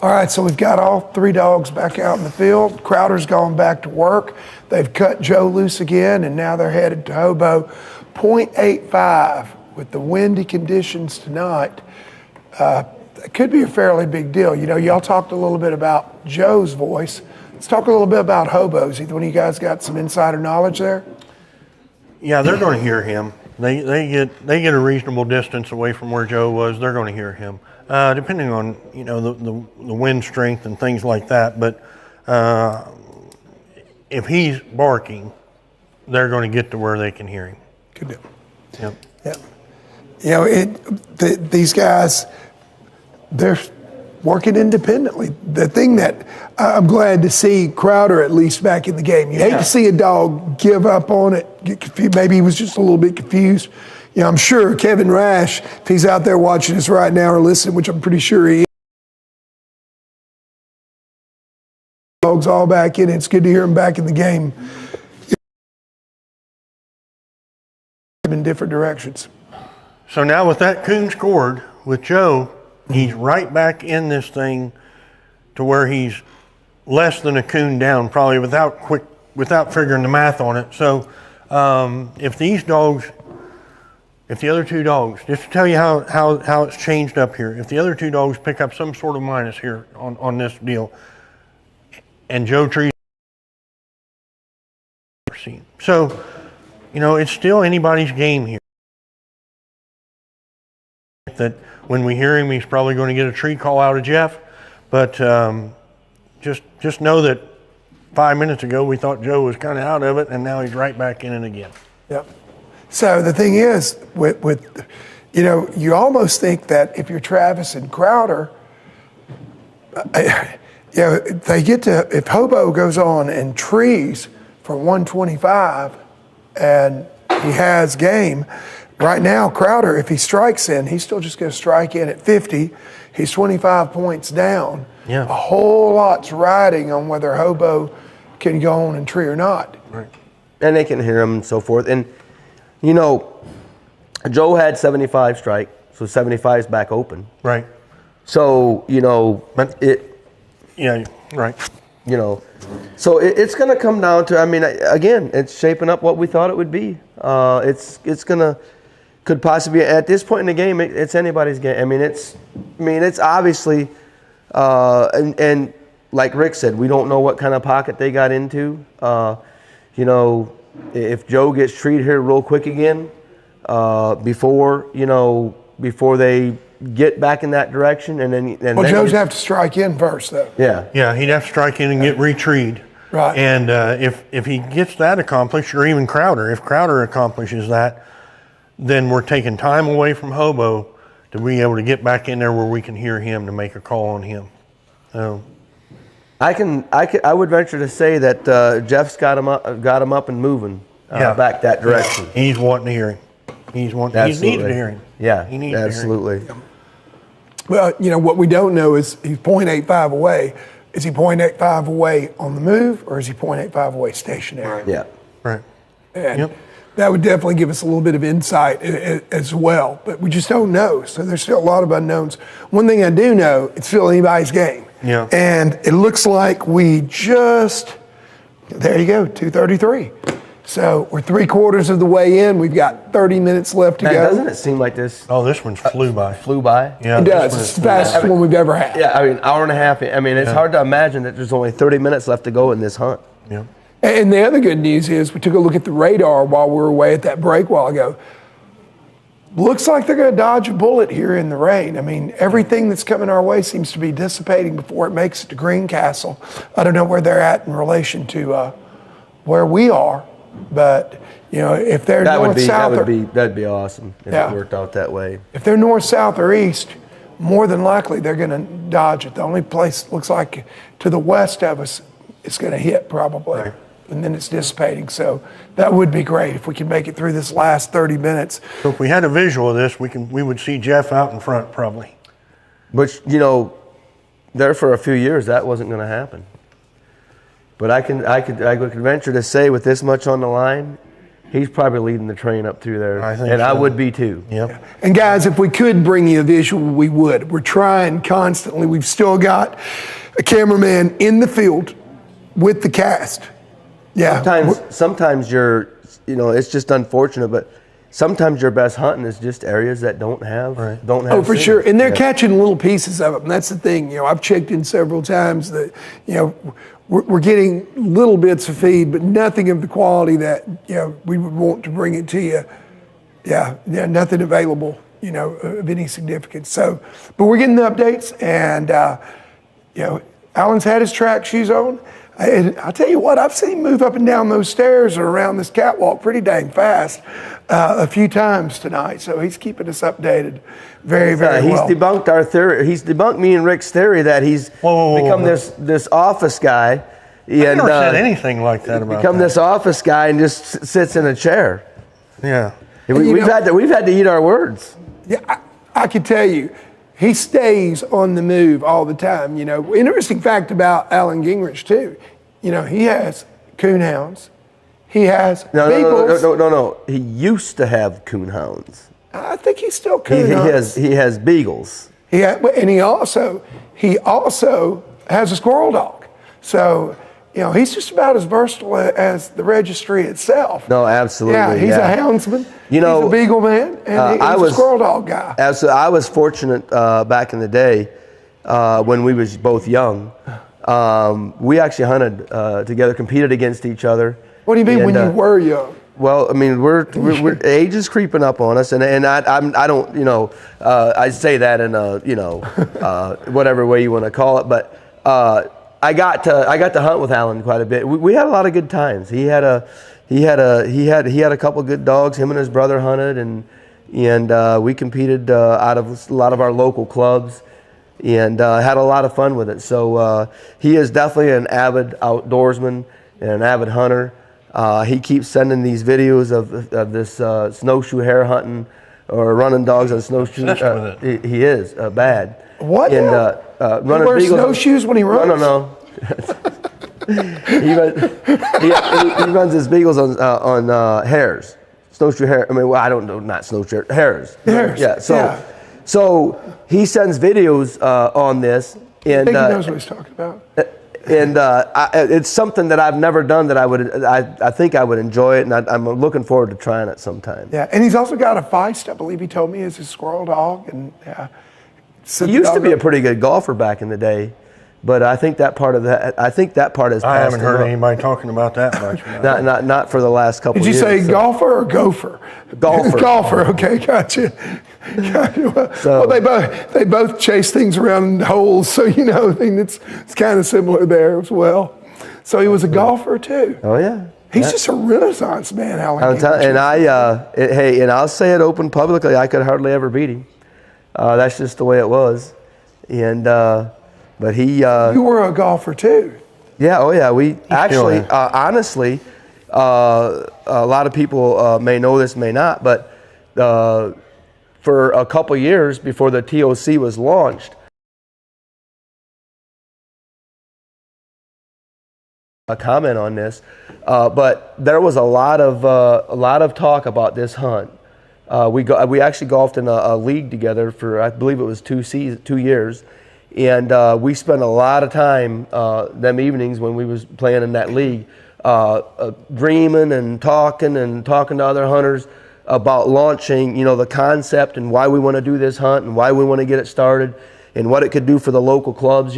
All right, so we've got all 3 dogs back out in the field. Crowder's gone back to work. They've cut Joe loose again, and now they're headed to Hobo. 0.85 with the windy conditions tonight. It could be a fairly big deal. You know, y'all talked a little bit about Joe's voice. Let's talk a little bit about Hobo's. Either one of you guys got some insider knowledge there? Yeah, they're going to hear him. They get a reasonable distance away from where Joe was. They're going to hear him, depending on the wind strength and things like that. But if he's barking, they're going to get to where they can hear him. Good deal. Yep. Yep. You know, these guys, they're working independently. The thing that I'm glad to see Crowder at least back in the game. You hate to see a dog give up on it, get confused. Maybe he was just a little bit confused. You know, I'm sure Kevin Rash, if he's out there watching us right now or listening, which I'm pretty sure he is, dogs all back in. It's good to hear him back in the game in different directions. So now with that coon scored with Joe, he's right back in this thing to where he's less than a coon down, probably without figuring the math on it. So if the other 2 dogs, just to tell you how it's changed up here, if the other 2 dogs pick up some sort of minus here on this deal, and Joe trees, so it's still anybody's game here. That when we hear him, he's probably going to get a tree call out of Jeff, but just know that 5 minutes ago we thought Joe was kind of out of it, and now he's right back in it again. Yep. So the thing is, with you almost think that if you're Travis and Crowder, they get to, if Hobo goes on and trees for 125 and he has game. Right now, Crowder, if he strikes in, he's still just going to strike in at 50. He's 25 points down. Yeah. A whole lot's riding on whether Hobo can go on and tree or not. Right. And they can hear him and so forth. And, Joe had 75 strike, so 75 is back open. Right. So, but yeah, right. So it's going to come down to, again, it's shaping up what we thought it would be. It's going to, could possibly, at this point in the game, it's anybody's game. It's obviously, and like Rick said, we don't know what kind of pocket they got into. If Joe gets treated here real quick again, before they get back in that direction, and then Joe's have to strike in first, though. Yeah, he'd have to strike in and get retreed. Right. And if he gets that accomplished, or even Crowder, if Crowder accomplishes that, then we're taking time away from Hobo to be able to get back in there where we can hear him to make a call on him. So I would venture to say that Jeff's got him up and moving back that direction. Yeah. He's wanting to hear him. He needs to hear him. Yeah, he needs absolutely. To hear him. Well, what we don't know is he's 0.85 away. Is he 0.85 away on the move, or is he 0.85 away stationary? Right. Yeah. Right. And that would definitely give us a little bit of insight as well, but we just don't know. So there's still a lot of unknowns. One thing I do know, it's still anybody's game. Yeah. And it looks like we just, there you go, 2:33. So we're 3/4 of the way in. We've got 30 minutes left to go. Doesn't it seem like this? Oh, this one's flew by. Flew by? Yeah. It does. It's the fastest one we've ever had. Yeah, hour and a half. It's hard to imagine that there's only 30 minutes left to go in this hunt. Yeah. And the other good news is we took a look at the radar while we were away at that break a while ago. Looks like they're going to dodge a bullet here in the rain. Everything that's coming our way seems to be dissipating before it makes it to Greencastle. I don't know where they're at in relation to where we are, but if they're north-south, that'd be awesome if it worked out that way. If they're north, south, or east, more than likely they're going to dodge it. The only place looks like to the west of us it's going to hit probably. Right. And then it's dissipating. So that would be great if we can make it through this last 30 minutes. So if we had a visual of this, we would see Jeff out in front probably. Which, there for a few years that wasn't going to happen. But I could venture to say with this much on the line, he's probably leading the train up through there. I think and so. I would be too. Yep. And guys, if we could bring you a visual, we would. We're trying constantly. We've still got a cameraman in the field with the cast. Yeah. Sometimes you're, it's just unfortunate, but sometimes your best hunting is just areas that don't have Oh, for sure. And they're catching little pieces of them. That's the thing. I've checked in several times that, we're getting little bits of feed, but nothing of the quality that, we would want to bring it to you. Yeah, nothing available, of any significance. So, but we're getting the updates, and, Alan's had his track shoes on. And I'll tell you what, I've seen him move up and down those stairs or around this catwalk pretty dang fast a few times tonight. So he's keeping us updated very, very well. He's debunked our theory. He's debunked me and Rick's theory that he's become this office guy. I never said anything like that about become this office guy and just sits in a chair. Yeah. We've had to eat our words. Yeah, I can tell you. He stays on the move all the time. Interesting fact about Alan Gingerich too. He has coonhounds. He has beagles. No. He used to have coonhounds. I think he's still coonhounds. He has beagles. And he also has a squirrel dog. So he's just about as versatile as the registry itself. No, absolutely. Yeah, he's a houndsman. He's a beagle man, and he's a squirrel dog guy. Absolutely. I was fortunate back in the day when we was both young. We actually hunted together, competed against each other. What do you mean when you were young? Well, I mean, we're age is creeping up on us, and I don't I say that in a whatever way you want to call it, but I got to hunt with Alan quite a bit. We had a lot of good times. He had a couple of good dogs. Him and his brother hunted, and we competed out of a lot of our local clubs, and had a lot of fun with it. So he is definitely an avid outdoorsman and an avid hunter. He keeps sending these videos of this snowshoe hare hunting or running dogs on snowshoes. He is bad. What? And running he wears beagles snowshoes when he runs? No. he runs his beagles on hares, snowshoe hare. I mean, well, I don't know, not snowshoe hares. Hares. Yeah. So he sends videos on this, and I think he knows what he's talking about. And it's something that I've never done that I think I would enjoy it, and I'm looking forward to trying it sometime. Yeah, and he's also got a feist, I believe he told me, is his squirrel dog, and he used to be a pretty good golfer back in the day, but I think that part is. I haven't heard anybody talking about that much. Not for the last couple of years. Did you say golfer or gopher? Golfer. Golfer. Okay, gotcha. Well, they both chase things around holes, so I think it's kind of similar there as well. So he was a golfer too. Oh yeah. He's just a Renaissance man, Alan. And I'll say it open publicly. I could hardly ever beat him. That's just the way it was. And but he. You were a golfer too. Yeah. Oh yeah. We actually, honestly, a lot of people may know this, may not, but for a couple years before the TOC was launched, a comment on this, but there was a lot of talk about this hunt. We actually golfed in a league together for, I believe it was 2 years, and we spent a lot of time them evenings when we was playing in that league, dreaming and talking to other hunters about launching, the concept and why we want to do this hunt and why we want to get it started and what it could do for the local clubs.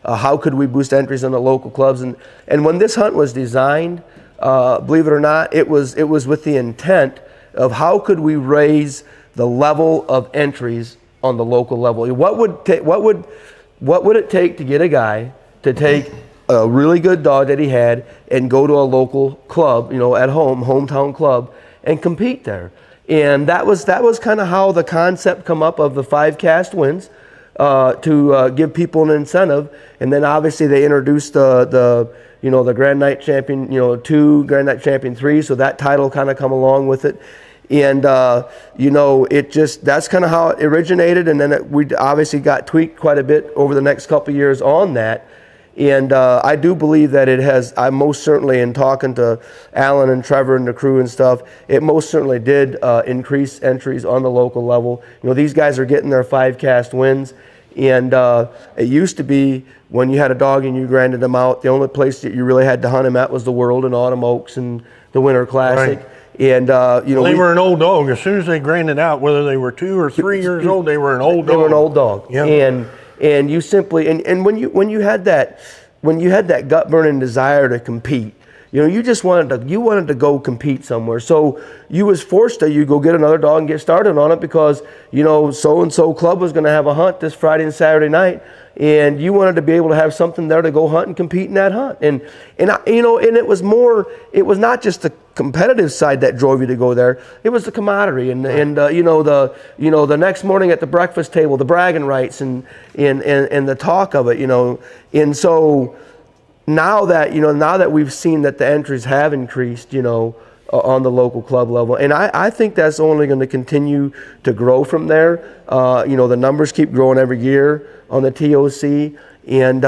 How could we boost entries in the local clubs? And when this hunt was designed, believe it or not, it was with the intent of how could we raise the level of entries on the local level. What would it take to get a guy to take a really good dog that he had and go to a local club, at home, hometown club, and compete there? And that was kind of how the concept come up of the 5 cast wins, to give people an incentive. And then obviously they introduced the Grand Night Champion 2, Grand Night Champion 3, so that title kind of come along with it. And that's kind of how it originated, and then we obviously got tweaked quite a bit over the next couple of years on that. And I do believe that it has, I most certainly, in talking to Alan and Trevor and the crew and stuff, it most certainly did increase entries on the local level. You know, these guys are getting their 5-cast wins. And it used to be when you had a dog and you grinded them out, the only place that you really had to hunt them at was the World and Autumn Oaks and the Winter Classic. Right. And you know, they were an old dog. As soon as they grinded out, whether they were 2 or 3 years old, they were an old dog. They were an old dog. Yeah. And you simply and when you had that gut burning desire to compete, you know, you just wanted to go compete somewhere. So you was forced to you go get another dog and get started on it because, you know, so and so club was going to have a hunt this Friday and Saturday night, and you wanted to be able to have something there to go hunt and compete in that hunt. And you know, and it was not just the competitive side that drove you to go there. It was the camaraderie and you know, the next morning at the breakfast table, the bragging rights and the talk of it, you know. And so now that we've seen that the entries have increased, you know, on the local club level, and I think that's only going to continue to grow from there. You know, the numbers keep growing every year on the TOC, and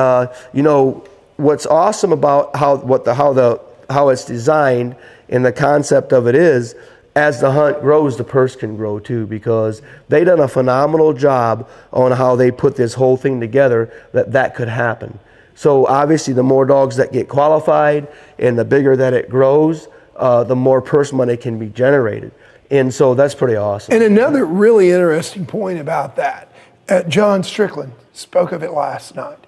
you know, what's awesome about how it's designed and the concept of it is, as the hunt grows, the purse can grow too, because they done a phenomenal job on how they put this whole thing together that could happen. So obviously the more dogs that get qualified and the bigger that it grows, the more purse money can be generated. And so that's pretty awesome. And another really interesting point about that, John Strickland spoke of it last night.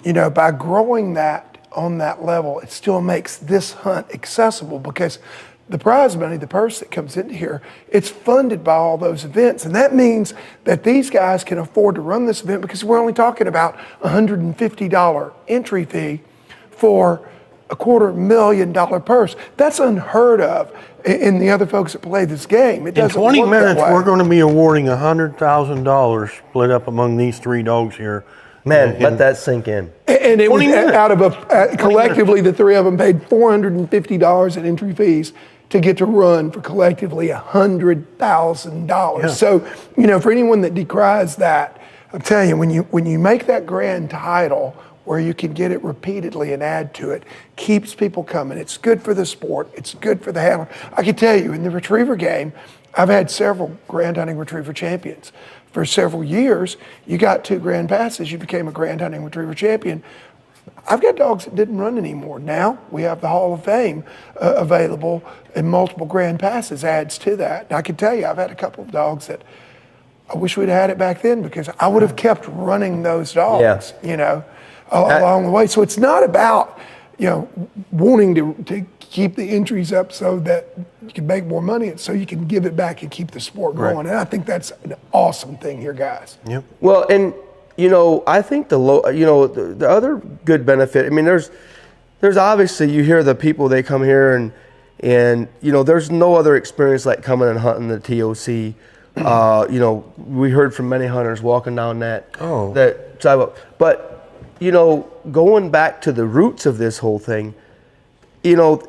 You know, by growing that on that level, it still makes this hunt accessible because the prize money, the purse that comes into here, it's funded by all those events. And that means that these guys can afford to run this event because we're only talking about $150 entry fee for a $250,000 purse. That's unheard of in the other folks that play this game. It doesn't in 20 work minutes, that way. we're going to be awarding $100,000 split up among these 3 dogs here. Man, let that sink in. And it was out of collectively, the 3 of them paid $450 in entry fees to get to run for collectively $100,000. Yeah. So, you know, for anyone that decries that, I'm telling you, when you make that grand title where you can get it repeatedly and add to it, keeps people coming. It's good for the sport. It's good for the handler. I can tell you, in the retriever game, I've had several grand hunting retriever champions. For several years, you got 2 grand passes, you became a grand hunting retriever champion. I've got dogs that didn't run anymore. Now we have the Hall of Fame available, and multiple grand passes adds to that. And I can tell you, I've had a couple of dogs that I wish we'd had it back then because I would have kept running those dogs, you know, along the way. So it's not about, you know, wanting to keep the entries up so that you can make more money, so you can give it back and keep the sport going. Right. And I think that's an awesome thing here, guys. Yep. Well, and you know, I think the other good benefit, I mean, there's obviously, you hear the people, they come here and you know, there's no other experience like coming and hunting the TOC. You know, we heard from many hunters walking down that sidewalk. But, you know, going back to the roots of this whole thing, you know,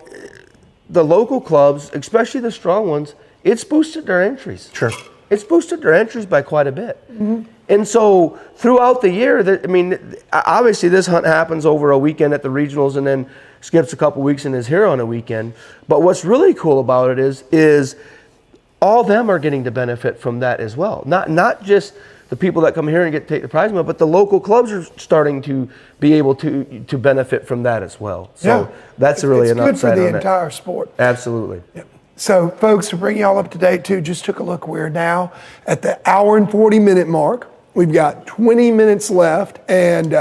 the local clubs, especially the strong ones, it's boosted their entries. Sure. It's boosted their entries by quite a bit. Mm-hmm. And so throughout the year, I mean, obviously this hunt happens over a weekend at the regionals and then skips a couple weeks and is here on a weekend. But what's really cool about it is all of them are getting to benefit from that as well. Not just the people that come here and get to take the prize money, but the local clubs are starting to be able to benefit from that as well. So that's really an upside on it. It's good for the entire sport. Absolutely. Yep. So, folks, to bring you all up to date, too, just took a look. We're now at the hour and 40-minute mark. We've got 20 minutes left, and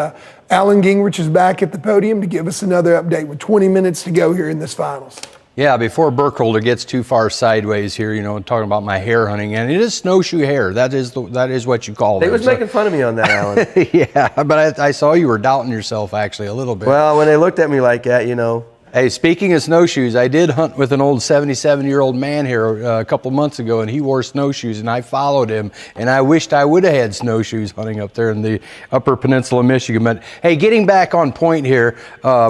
Alan Gingerich is back at the podium to give us another update with 20 minutes to go here in this finals. Yeah, before Burkholder gets too far sideways here, you know, talking about my hare hunting, and it is snowshoe hare. That is what you call it. They was making fun of me on that, Alan. Yeah, but I saw you were doubting yourself actually a little bit. Well, when they looked at me like that, you know, Hey, speaking of snowshoes, I did hunt with an old 77-year-old man here a couple months ago, and he wore snowshoes, and I followed him, and I wished I would have had snowshoes hunting up there in the upper peninsula of Michigan. But, hey, getting back on point here,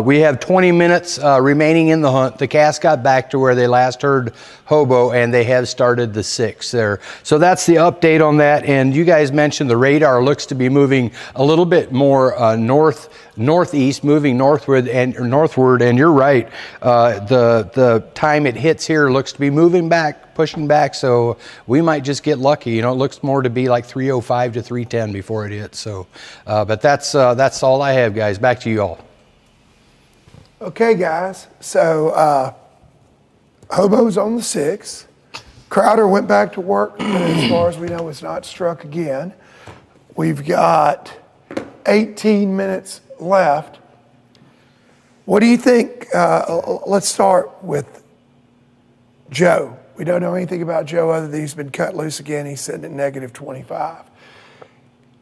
we have 20 minutes remaining in the hunt. The cast got back to where they last heard Hobo, and they have started the 6 there. So that's the update on that, and you guys mentioned the radar looks to be moving a little bit more northeast, moving northward, and you're right. The time it hits here looks to be moving back, pushing back, so we might just get lucky. You know, it looks more to be like 305 to 310 before it hits. So, but that's all I have, guys. Back to you all. Okay, guys. So Hobo's on the 6. Crowder went back to work, but as far as we know, it's not struck again. We've got 18 minutes left. What do you think? Let's start with Joe. We don't know anything about Joe other than he's been cut loose again. He's sitting at negative 25.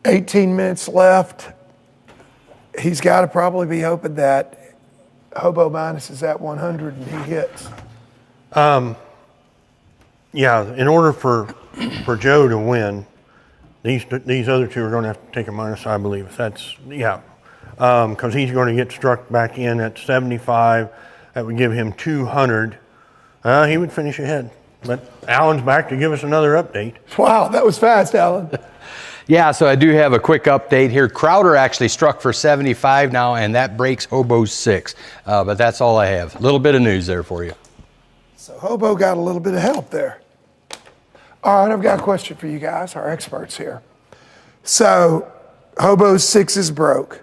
18 minutes left. He's got to probably be hoping that Hobo minus is at 100 and he hits. Yeah, in order for Joe to win, these other two are going to have to take a minus, I believe. That's, yeah. Because he's going to get struck back in at 75. That would give him 200. He would finish ahead. But Alan's back to give us another update. Wow, that was fast, Alan. Yeah, so I do have a quick update here. Crowder actually struck for 75 now, and that breaks Hobo's 6. But that's all I have. A little bit of news there for you. So Hobo got a little bit of help there. All right, I've got a question for you guys, our experts here. So Hobo's 6 is broke.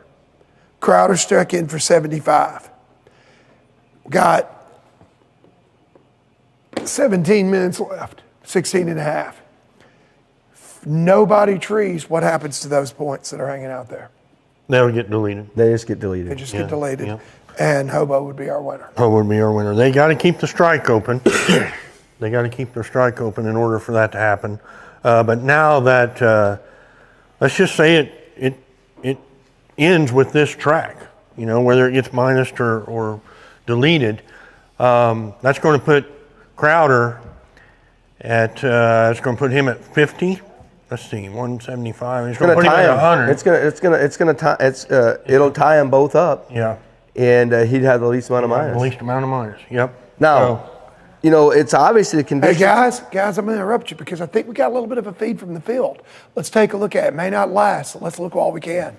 Crowder struck in for 75. Got 17 minutes left, 16 and a half. Nobody trees, what happens to those points that are hanging out there? They'll get deleted. They just get deleted. They just get deleted. Yeah. And Hobo would be our winner. Hobo would be our winner. They got to keep the strike open. They got to keep their strike open in order for that to happen. But now that, let's just say it ends with this track, you know, whether it gets minused or deleted, that's going to put Crowder at, it's going to put him at 50. Let's see, 175. It's going to put him at 100. It'll tie them both up. Yeah. And he'd have the least amount of minus. The least amount of minus. Yep. Now, you know, it's obviously the condition. Hey guys, I'm going to interrupt you because I think we got a little bit of a feed from the field. Let's take a look at it. It may not last, so let's look while we can.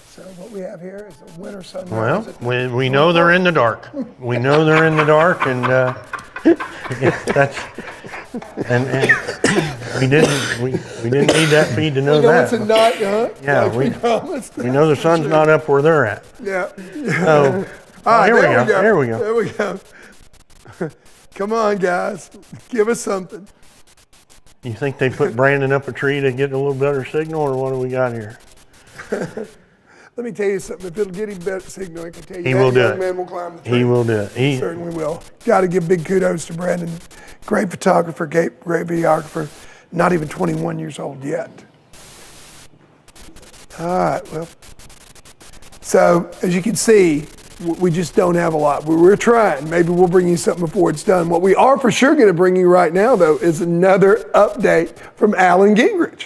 So what we have here is a winter sunrise. Well, we know they're in the dark. We know they're in the dark, and that's and we didn't need that feed to know that. It's a night hunt. Yeah, like we promised. We know the sun's not up where they're at. Yeah. So, all right, here we go. There we go. Come on, guys, give us something. You think they put Brandon up a tree to get a little better signal, or what do we got here? Let me tell you something. If it'll get him better signal, I can tell you he that will do young it. man will climb the tree. He will do it. He certainly will. Got to give big kudos to Brandon. Great photographer, great videographer. Not even 21 years old yet. All right, well. So, as you can see, we just don't have a lot. We're trying. Maybe we'll bring you something before it's done. What we are for sure going to bring you right now, though, is another update from Alan Gingerich.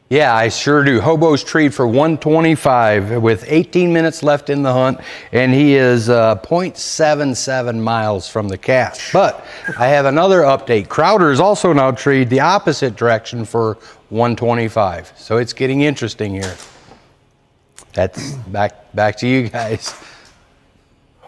Yeah, I sure do. Hobo's treed for 125 with 18 minutes left in the hunt, and he is 0.77 miles from the cast. But I have another update. Crowder is also now treed the opposite direction for 125. So it's getting interesting here. That's back to you guys.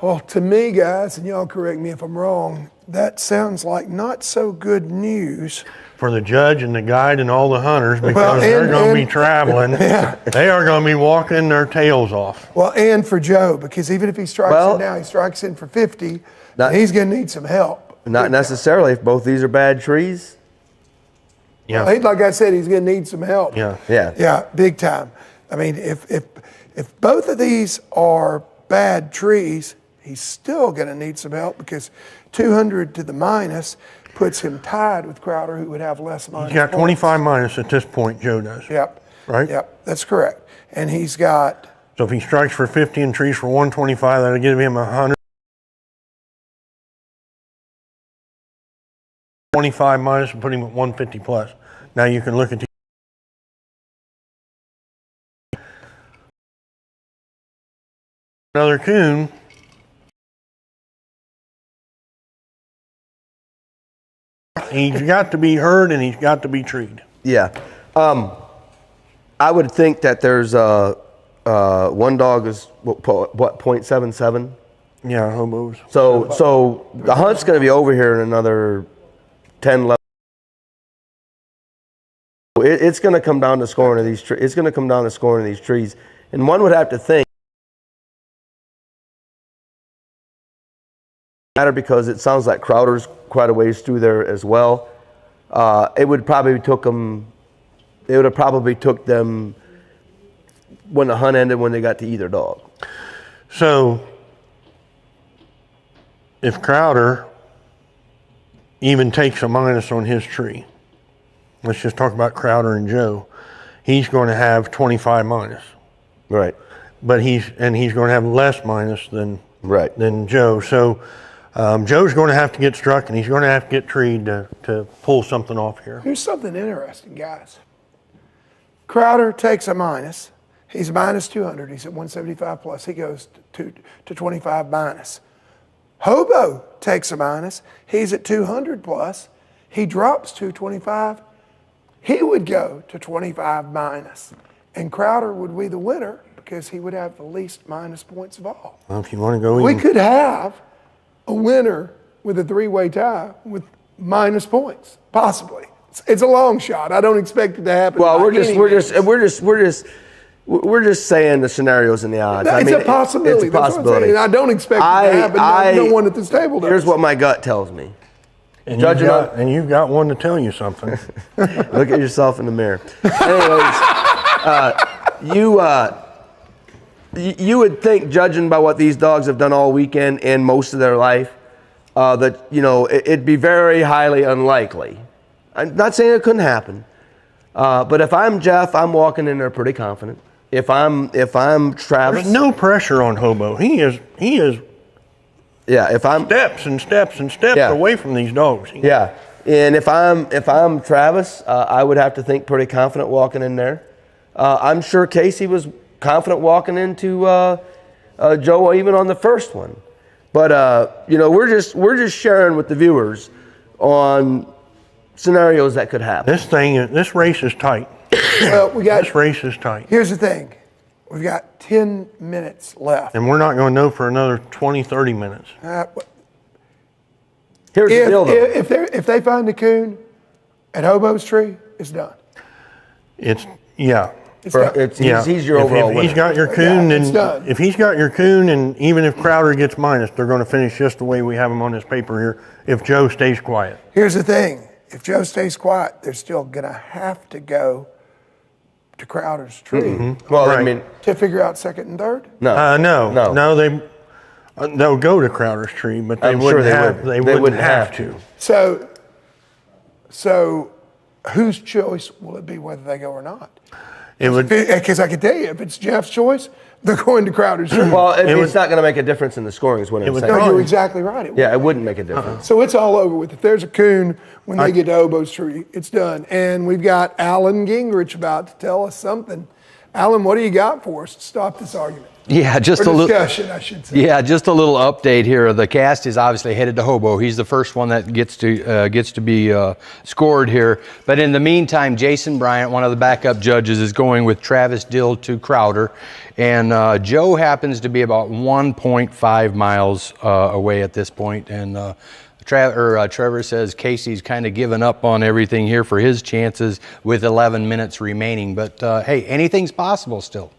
Well, to me, guys, and y'all correct me if I'm wrong, that sounds like not so good news. For the judge and the guide and all the hunters, because they're going to be traveling. Yeah. They are going to be walking their tails off. Well, and for Joe, because even if he strikes in now, he strikes in for 50, he's going to need some help. Not necessarily if both these are bad trees. Yeah. Well, like I said, he's going to need some help. Yeah. Yeah, big time. I mean, if both of these are bad trees, he's still going to need some help because 200 to the minus puts him tied with Crowder, who would have less minus. He's got 25 minus at this point, Joe does. Yep. Right? Yep, that's correct. And he's got... So if he strikes for 50 and trees for 125, that'll give him 100. 25 minus and put him at 150 plus. Now you can look at the another coon. He's got to be heard and he's got to be treed. Yeah. I would think that there's one dog is what 0.77. Yeah, hobos. So the hunt's going to be over here in another 10, 11. It's going to come down to scoring of these trees. It's going to come down to scoring of these trees, and one would have to think matter because it sounds like Crowder's quite a ways through there as well. It would probably took them. It would have probably took them when the hunt ended when they got to either dog. So if Crowder even takes a minus on his tree, let's just talk about Crowder and Joe, he's going to have 25 minus. Right. But he's going to have less minus than Joe. So Joe's going to have to get struck and he's going to have to get treed to pull something off here. Here's something interesting, guys. Crowder takes a minus. He's minus 200. He's at 175 plus. He goes to 25 minus. Hobo takes a minus. He's at 200 plus. He drops to 25. He would go to 25 minus. And Crowder would be the winner because he would have the least minus points of all. Well, if you want to go We even. could have a winner with a three-way tie with minus points, possibly. It's a long shot. I don't expect it to happen. Well, we're just saying the scenarios and the odds. It's a possibility. It's a possibility. And I don't expect it to happen. No one at this table does. Here's what my gut tells me. And you've got one to tell you something. Look at yourself in the mirror. Anyways, you would think, judging by what these dogs have done all weekend and most of their life, that it'd be very highly unlikely. I'm not saying it couldn't happen, but if I'm Jeff, I'm walking in there pretty confident. If I'm Travis, there's no pressure on Hobo. He is. Yeah. If I'm steps and steps and steps away from these dogs. Yeah. And if I'm Travis, I would have to think pretty confident walking in there. I'm sure Casey was confident walking into Joe even on the first one. But we're just sharing with the viewers on scenarios that could happen. This race is tight. Well, this race is tight. Here's the thing. We've got 10 minutes left. And we're not going to know for another 20, 30 minutes. Here's the deal, though. If they find the coon at Hobo's tree, it's done. He's your overall winner. If he's got your coon, it's done. If he's got your coon, and even if Crowder gets minus, they're going to finish just the way we have them on this paper here. If Joe stays quiet. Here's the thing. If Joe stays quiet, they're still going to have to go to Crowder's tree. Mm-hmm. Well, I mean, to figure out second and third. No. They'll go to Crowder's tree, but they wouldn't have to. So, whose choice will it be whether they go or not? It would, because I can tell you, if it's Jeff's choice, they're going to Crowder's tree. Well, it's not going to make a difference in the scoring, is what I'm saying. No, you're exactly right. It wouldn't make a difference. So it's all over with. If there's a coon when they get to Hobo's tree, it's done. And we've got Alan Gingerich about to tell us something. Alan, what do you got for us to stop this argument? Yeah, just a little discussion, I should say. Yeah, just a little update here. The cast is obviously headed to Hobo. He's the first one that gets to be scored here. But in the meantime, Jason Bryant, one of the backup judges, is going with Travis Dill to Crowder, and Joe happens to be about 1.5 miles away at this point. And Trevor says Casey's kind of given up on everything here for his chances with 11 minutes remaining. But hey, anything's possible still.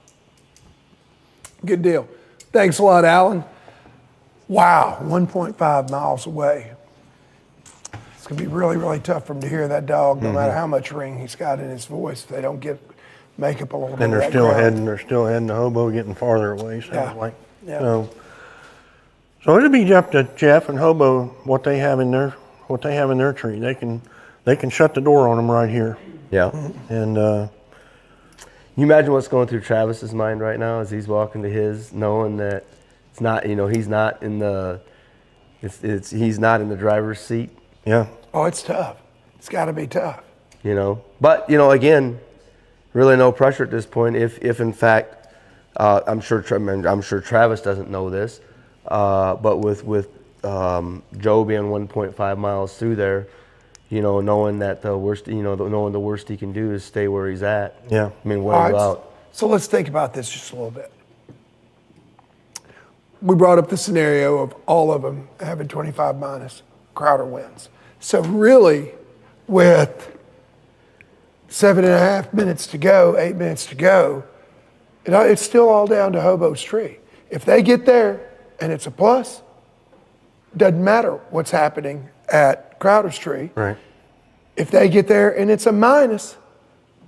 Good deal. Thanks a lot, Alan. Wow, 1.5 miles away. It's going to be really, really tough for him to hear that dog, no matter how much ring he's got in his voice. If they don't make up a little bit. And they're still heading to Hobo, getting farther away. Sounds like. Yeah. So it'll be up to Jeff and Hobo what they have in their tree. They can shut the door on them right here. Yeah. And you imagine what's going through Travis's mind right now as he's walking to his, knowing that it's not, he's not in the driver's seat. Yeah. Oh, it's tough. It's got to be tough. But again, really no pressure at this point. If in fact, I'm sure Travis doesn't know this, but with Joe being 1.5 miles through there, knowing that the worst, knowing the worst he can do is stay where he's at. Yeah. I mean, what about? So let's think about this just a little bit. We brought up the scenario of all of them having 25 minus. Crowder wins. So really, with 7.5 minutes to go, 8 minutes to go, it's still all down to Hobo's tree. If they get there and it's a plus, doesn't matter what's happening at Crowder's tree. Right. If they get there and it's a minus,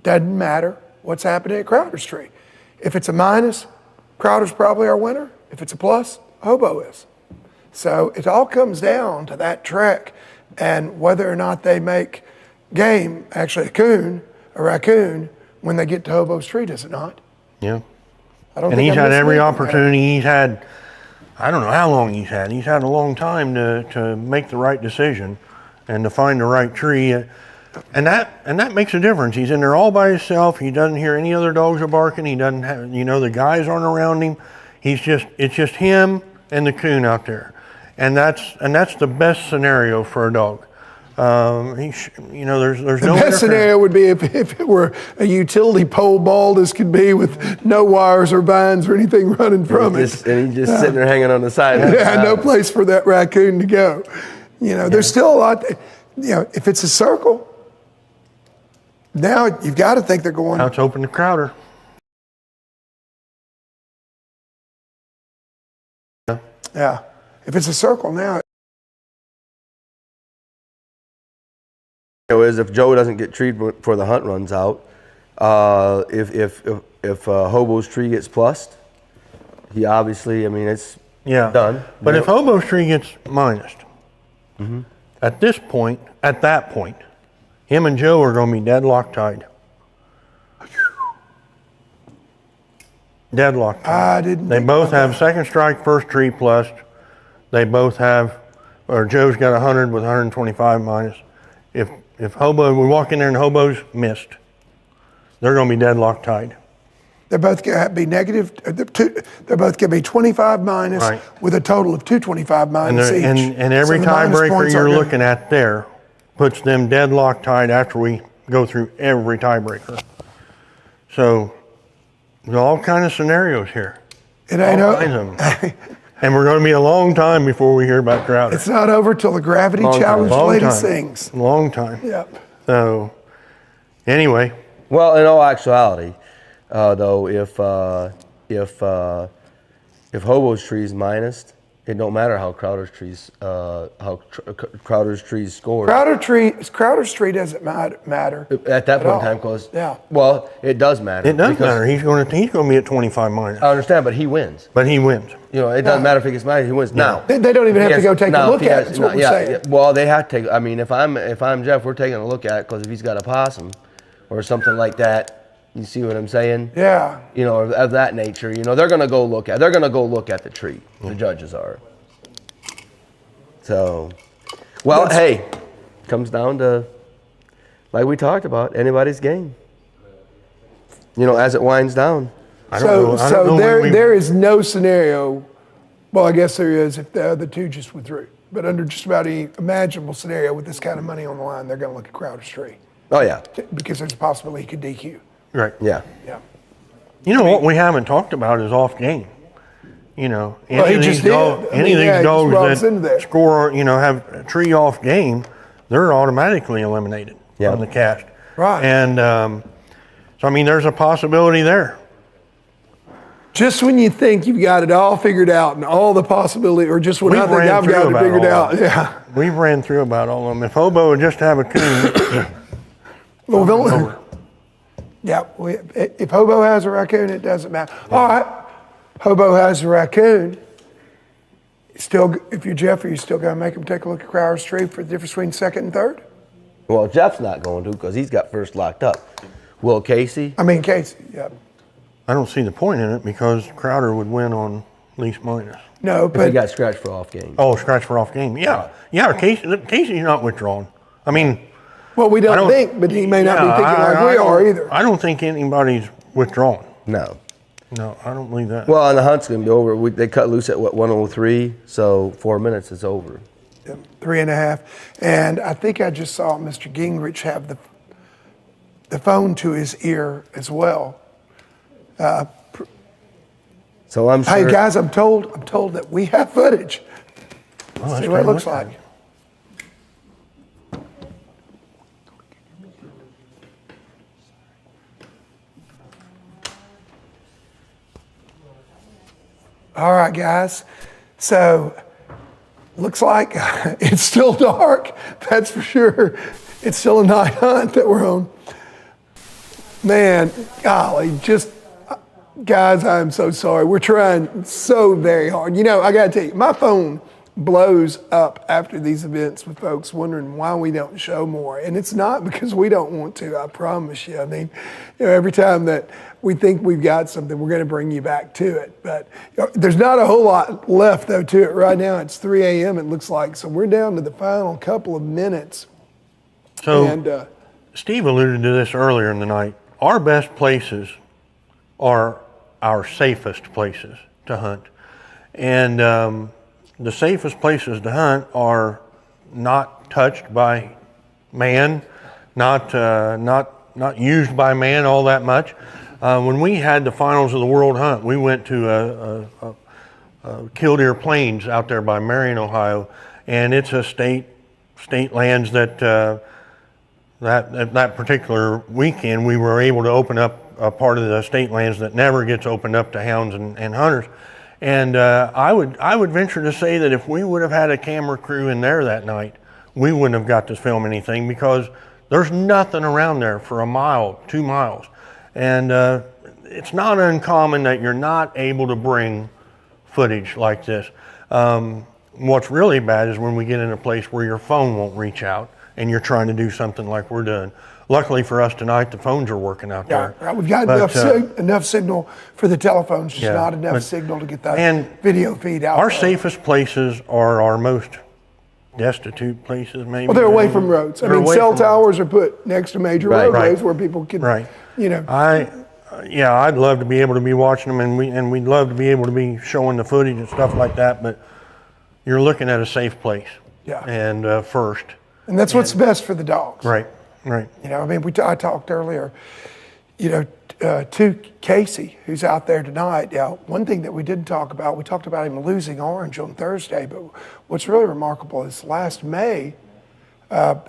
doesn't matter what's happening at Crowder's tree. If it's a minus, Crowder's probably our winner. If it's a plus, Hobo is. So it all comes down to that trek and whether or not they make game, actually a raccoon, when they get to Hobo's tree, does it not? Yeah. And he's had every opportunity. He's had, I don't know how long he's had. He's had a long time to make the right decision and to find the right tree. And that makes a difference. He's in there all by himself. He doesn't hear any other dogs are barking. He doesn't have, the guys aren't around him. It's just him and the coon out there. And that's the best scenario for a dog. There's the best scenario would be if it were a utility pole bald as could be with no wires or vines or anything running from it. And he's just sitting there hanging on the side. Yeah, no place for that raccoon to go. There's still a lot. If it's a circle, now you've got to think they're going. Now it's open to Crowder. Yeah, if it's a circle now. Is if Joe doesn't get treed before the hunt runs out, if Hobo's tree gets plussed, he obviously, it's done. But if Hobo's tree gets minused, at that point, him and Joe are going to be deadlock tied. Deadlock tied. They both have second strike, first tree plussed. They both have, or Joe's got 100 with 125 minus. If Hobo, we walk in there and Hobo's missed, they're going to be deadlock tied. They're both going to be negative. They're both going to be 25 minus with a total of 225 minus each. And every tiebreaker you're looking at there puts them deadlock tied after we go through every tiebreaker. So there's all kind of scenarios here. It ain't over. And we're going to be a long time before we hear about Crowder. It's not over till the gravity challenge lady sings. Long time. Yep. So, anyway. Well, in all actuality, though, if Hobo's tree is minused, it don't matter how Crowder's trees score. Crowder's tree doesn't matter at that point in time, because well, it does matter. It does matter. He's going to be at 25 minus. I understand, but he wins. It doesn't matter if he gets minus. He wins now. They don't even have to go take a look at it. That's what we're saying. Well, they have to take. If I'm Jeff, we're taking a look at it because if he's got a possum or something like that. You see what I'm saying? Yeah. Of that nature. They're going to go look at the tree. The judges are. So, hey, comes down to, like we talked about, anybody's game. As it winds down. There is no scenario. Well, I guess there is if the other two just withdrew. But under just about any imaginable scenario with this kind of money on the line, they're going to look at Crowder's tree. Oh yeah. Because there's a possibility he could DQ. Right. Yeah. Yeah. What we haven't talked about is off game. Any of these dogs that score, have a tree off game, they're automatically eliminated from the cast. Right. And there's a possibility there. Just when you think you've got it all figured out and all the possibility, or just when I think I've got it figured out. Yeah. We've ran through about all of them. If Hobo would just have a coon. If Hobo has a raccoon, it doesn't matter. All right. Hobo has a raccoon. Still, if you're Jeff, are you still going to make him take a look at Crowder's tree for the difference between second and third? Well, Jeff's not going to because he's got first locked up. Will Casey? Casey, yeah. I don't see the point in it because Crowder would win on least minus. No, but if he got scratched for off game. Oh, scratch for off game. Yeah. Casey's not withdrawn. I mean, well, we don't think, but he may not be thinking like we are either. I don't think anybody's withdrawn. No. No, I don't believe that. Well, and the hunt's going to be over. They cut loose at 103, so 4 minutes is over. 3.5. And I think I just saw Mr. Gingerich have the phone to his ear as well. So I'm sure. Hey guys, I'm told that we have footage. Oh, see what it looks like. All right, guys. So, looks like it's still dark. That's for sure. It's still a night hunt that we're on. Man, golly, guys, I'm so sorry. We're trying so very hard. You know, I got to tell you, my phone blows up after these events with folks wondering why we don't show more. And it's not because we don't want to, I promise you. I mean, every time that we think we've got something, we're going to bring you back to it. But there's not a whole lot left, though, to it. Right now, it's 3 a.m., it looks like. So we're down to the final couple of minutes. So, Steve alluded to this earlier in the night. Our best places are our safest places to hunt. And the safest places to hunt are not touched by man, not used by man all that much. When we had the finals of the World Hunt, we went to Killdeer Plains out there by Marion, Ohio, and it's a state lands that that particular weekend we were able to open up a part of the state lands that never gets opened up to hounds and hunters. And I would venture to say that if we would have had a camera crew in there that night, we wouldn't have got to film anything because there's nothing around there for a mile, 2 miles. And it's not uncommon that you're not able to bring footage like this. What's really bad is when we get in a place where your phone won't reach out and you're trying to do something like we're doing. Luckily for us tonight, the phones are working out there. Yeah, we've got enough signal for the telephones, just not enough signal to get that video feed out. Our safest places are our most destitute places, maybe. Well, they're away from roads. I mean, cell towers are put next to major roadways where people can, I'd love to be able to be watching them, and we'd love to be able to be showing the footage and stuff like that, but you're looking at a safe place. Yeah. And first. And that's what's best for the dogs. Right. Right. You know, I mean, I talked earlier, to Casey, who's out there tonight. One thing that we didn't talk about, we talked about him losing Orange on Thursday, but what's really remarkable is last May,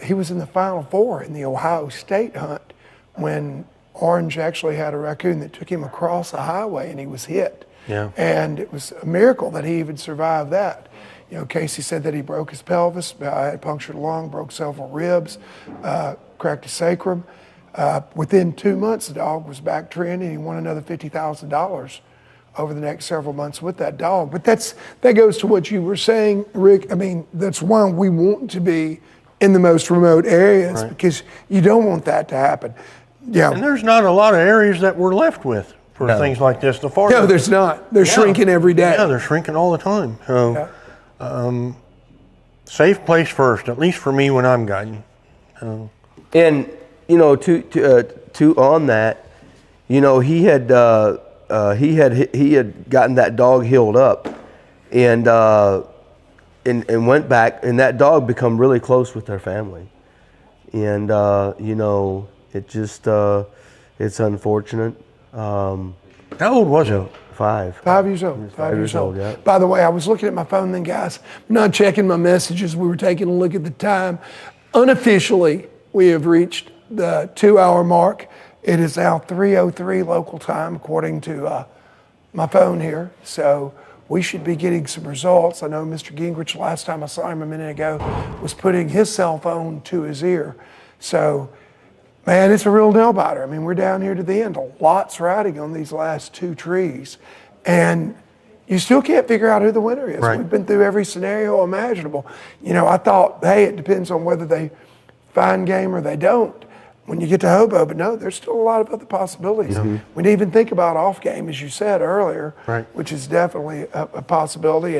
he was in the Final Four in the Ohio State hunt when Orange actually had a raccoon that took him across a highway and he was hit. Yeah. And it was a miracle that he even survived that. Casey said that he broke his pelvis, had punctured a lung, broke several ribs, cracked his sacrum. Within 2 months, the dog was back training. He won another $50,000 over the next several months with that dog. But that goes to what you were saying, Rick. I mean, that's why we want to be in the most remote areas because you don't want that to happen. Yeah. And there's not a lot of areas that we're left with for things like this. No, there's not. They're shrinking every day. Yeah, they're shrinking all the time. So, safe place first, at least for me when I'm guiding. And to on that, he had gotten that dog healed up, and went back, and that dog become really close with their family, and it just it's unfortunate. How old was it? 5. 5 years old. 5 years old. Yeah. By the way, I was looking at my phone then, guys. I'm not checking my messages. We were taking a look at the time. Unofficially, we have reached the 2-hour mark. It is now 3:03 local time, according to my phone here. So we should be getting some results. I know Mr. Gingerich, last time I saw him a minute ago, was putting his cell phone to his ear. So, man, it's a real nail biter. I mean, we're down here to the end. Lots riding on these last 2 trees. And, you still can't figure out who the winner is. Right. We've been through every scenario imaginable. You know, I thought, hey, it depends on whether they find game or they don't when you get to Hobo, but no, there's still a lot of other possibilities. We didn't even think about off game, as you said earlier, which is definitely a possibility.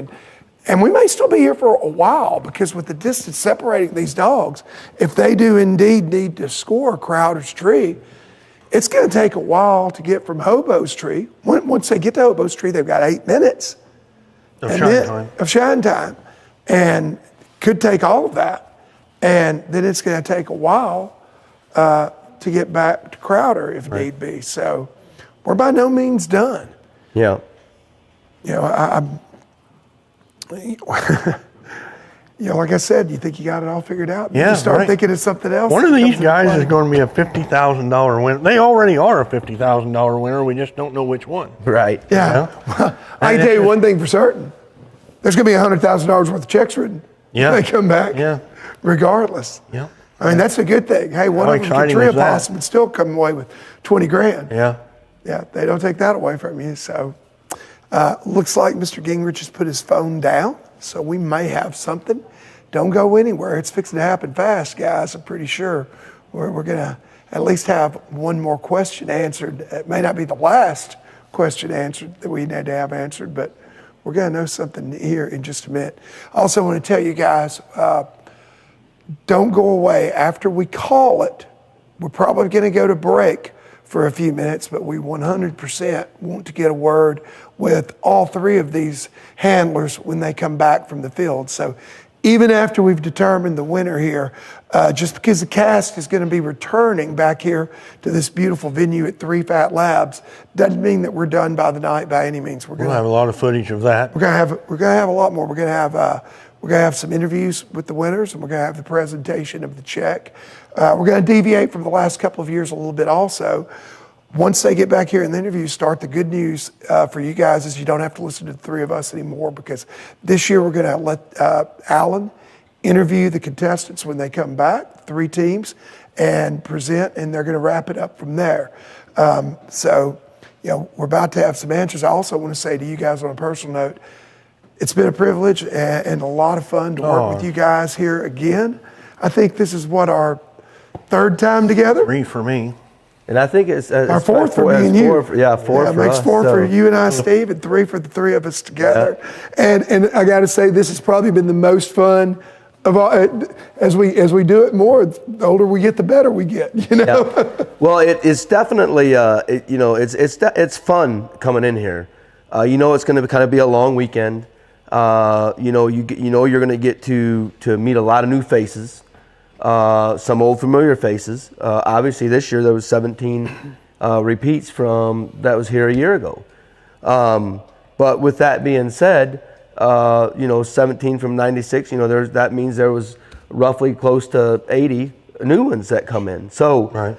And we may still be here for a while, because with the distance separating these dogs, if they do indeed need to score Crowder's tree, it's going to take a while to get from Hobo's tree. Once they get to Hobo's tree, they've got 8 minutes of shine time, and could take all of that. And then it's going to take a while to get back to Crowder if need be. So we're by no means done. Yeah. You know, you know, like I said, you think you got it all figured out? Yeah, you start thinking of something else. One of these guys is going to be a $50,000 winner. They already are a $50,000 winner. We just don't know which one. Right. Yeah. Well, I can tell you one thing for certain. There's going to be $100,000 worth of checks written when they come back. Yeah. Regardless. Yeah. I mean, that's a good thing. Hey, one of them can trip awesome and still come away with 20 grand. Yeah. Yeah, they don't take that away from you. So looks like Mr. Gingerich has put his phone down, so we may have something. Don't go anywhere. It's fixing to happen fast, guys. I'm pretty sure we're going to at least have one more question answered. It may not be the last question answered that we need to have answered, but we're going to know something here in just a minute. I also want to tell you guys, don't go away. After we call it, we're probably going to go to break for a few minutes, but we 100% want to get a word with all 3 of these handlers when they come back from the field. So even after we've determined the winner here, just because the cast is going to be returning back here to this beautiful venue at 3 Fat Labs, doesn't mean that we're done by the night by any means. We'll have a lot of footage of that. We're going to have a lot more. We're going to have some interviews with the winners, and we're going to have the presentation of the check. We're going to deviate from the last couple of years a little bit also. Once they get back here in the interview, start the good news for you guys is you don't have to listen to the 3 of us anymore, because this year we're going to let Alan interview the contestants when they come back, 3 teams, and present, and they're going to wrap it up from there. So, you know, we're about to have some answers. I also want to say to you guys on a personal note, it's been a privilege and a lot of fun to work with you guys here again. I think this is our 3rd time together. 3 for me. And I think it's our 4th for me and you. 4 it makes us, 4 so. for you and I, Steve, and 3 for the 3 of us together. Yeah. And I got to say, this has probably been the most fun of all. As we do it more, the older we get, the better we get. You know. Yeah. Well, it's definitely you know, it's fun coming in here. You know, it's going to kind of be a long weekend. You know, you're going to get to meet a lot of new faces. Some old familiar faces. Obviously, this year there was 17 repeats from that was here a year ago. But with that being said, you know, 17 from '96. You know, that means there was roughly close to 80 new ones that come in. So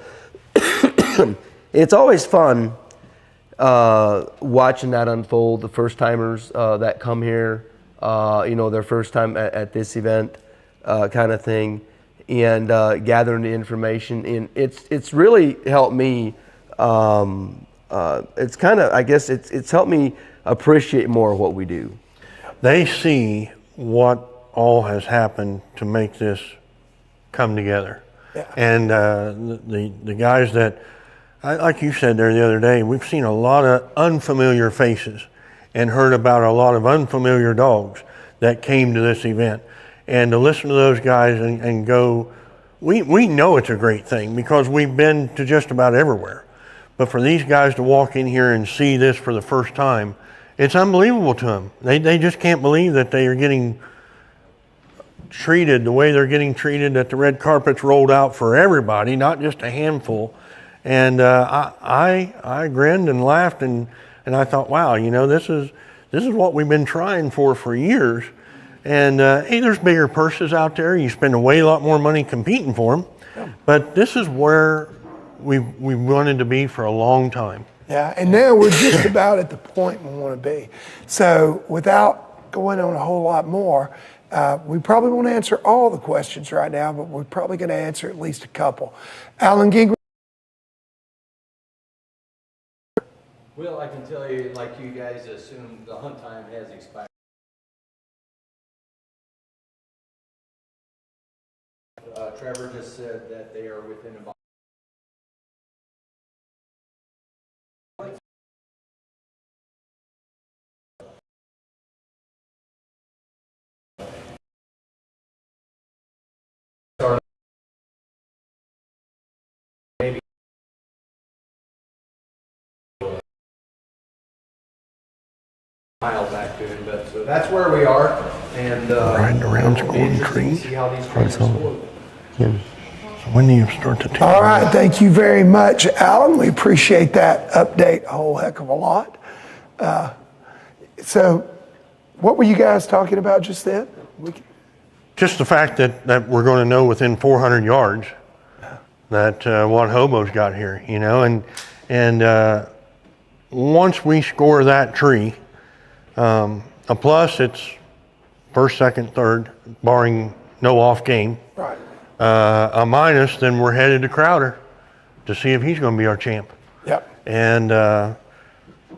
it's always fun watching that unfold. The first timers that come here, you know, their first time at this event, kind of thing. And gathering the information, and it's really helped me. It's kind of, I guess it's helped me appreciate more of what we do. They see what all has happened to make this come together, and the guys that, like you said there the other day, we've seen a lot of unfamiliar faces, and heard about a lot of unfamiliar dogs that came to this event. And to listen to those guys and go, we know it's a great thing because we've been to just about everywhere. But for these guys to walk in here and see this for the first time, it's unbelievable to them. They just can't believe that they are getting treated the way they're getting treated, that the red carpet's rolled out for everybody, not just a handful. And I grinned and laughed and I thought, wow, you know, this is what we've been trying for years. And hey, there's bigger purses out there. You spend a way lot more money competing for them. Yeah. But this is where we wanted to be for a long time. Yeah, and now we're just about at the point we want to be. So without going on a whole lot more, we probably won't answer all the questions right now, but we're probably going to answer at least a couple. Alan Gingerich. Well, I can tell you, like you guys assume, the hunt time has expired. Trevor just said that they are within about maybe mile back to him, but so that's where we are, and Riding around scoring trees. see how these Right, trees so- score. So when do you start to take? All right, thank you very much, Alan. We appreciate that update a whole heck of a lot. So what were you guys talking about just then? Just the fact that we're going to know within 400 yards that what Hobo's got here, you know, and once we score that tree, a plus, it's first, second, third, barring no off game. Right. A minus, then we're headed to Crowder to see if he's going to be our champ. Yep. And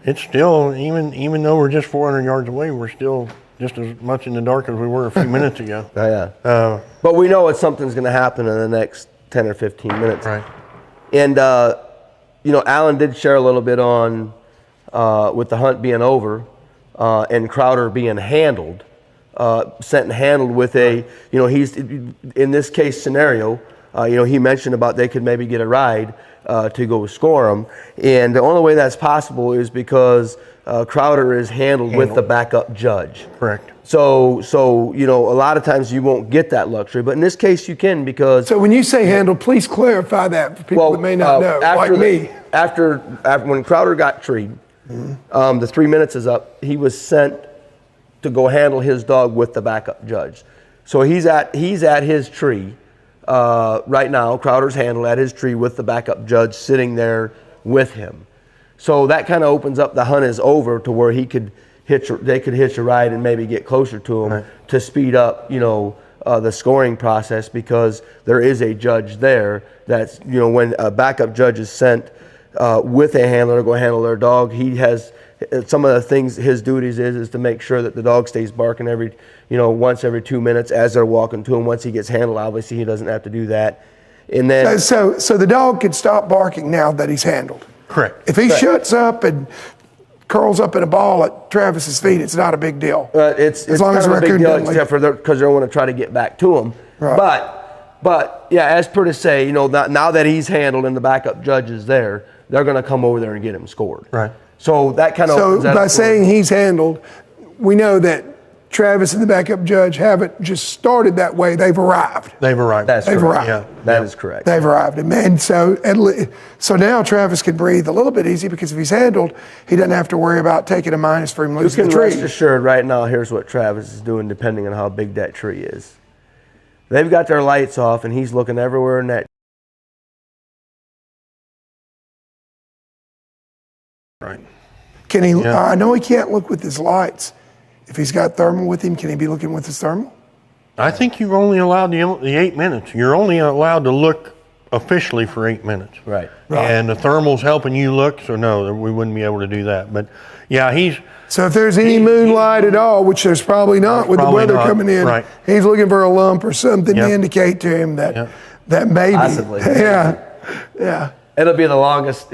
it's still, even though we're just 400 yards away, we're still just as much in the dark as we were a few minutes ago. Oh, yeah. But we know something's going to happen in the next 10 or 15 minutes. Right. And, you know, Alan did share a little bit on, with the hunt being over and Crowder being handled, sent and handled with a, you know, he's, in this case scenario, you know, he mentioned about they could maybe get a ride to go score them. And the only way that's possible is because Crowder is handled with the backup judge. Correct. So you know, a lot of times you won't get that luxury, but in this case you can because. So when you say handled, please clarify that for people that may not know, like me. After when Crowder got treed, the 3 minutes is up. He was sent to go handle his dog with the backup judge. So he's at his tree right now. Crowder's handled at his tree with the backup judge sitting there with him. So that kind of opens up, the hunt is over to where they could hitch a ride and maybe get closer to him to speed up, you know, the scoring process, because there is a judge there that's, you know, when a backup judge is sent with a handler to go handle their dog, he has some of the things, his duties is to make sure that the dog stays barking once every 2 minutes as they're walking to him. Once he gets handled, obviously he doesn't have to do that. And then So the dog can stop barking now that he's handled. Correct. If he shuts up and curls up in a ball at Travis's feet, it's not a big deal. It's as long as kind of a big raccoon deal, doesn't leave. except for because they want to try to get back to him. Right. But yeah, as per to say, you know, now that he's handled and the backup judge is there, they're going to come over there and get him scored. Right. So that kind of. So by saying he's handled, we know that Travis and the backup judge haven't just started that way. They've arrived. They've arrived. They've arrived. Yeah. That is correct. They've arrived. And so now Travis can breathe a little bit easy, because if he's handled, he doesn't have to worry about taking a minus for him You losing can the tree. rest assured right now, here's what Travis is doing depending on how big that tree is. They've got their lights off and he's looking everywhere in that. Right. Can he? Yeah. I know he can't look with his lights. If he's got thermal with him, can he be looking with his thermal? I think you're only allowed the 8 minutes. You're only allowed to look officially for 8 minutes. Right. And the thermal's helping you look, so no, we wouldn't be able to do that. But yeah, So if there's any moonlight at all, which there's probably not with the Probably weather not, coming in, right. he's looking for a lump or something Yep. to indicate to him that Yep. that maybe. Possibly. Yeah. It'll be the longest.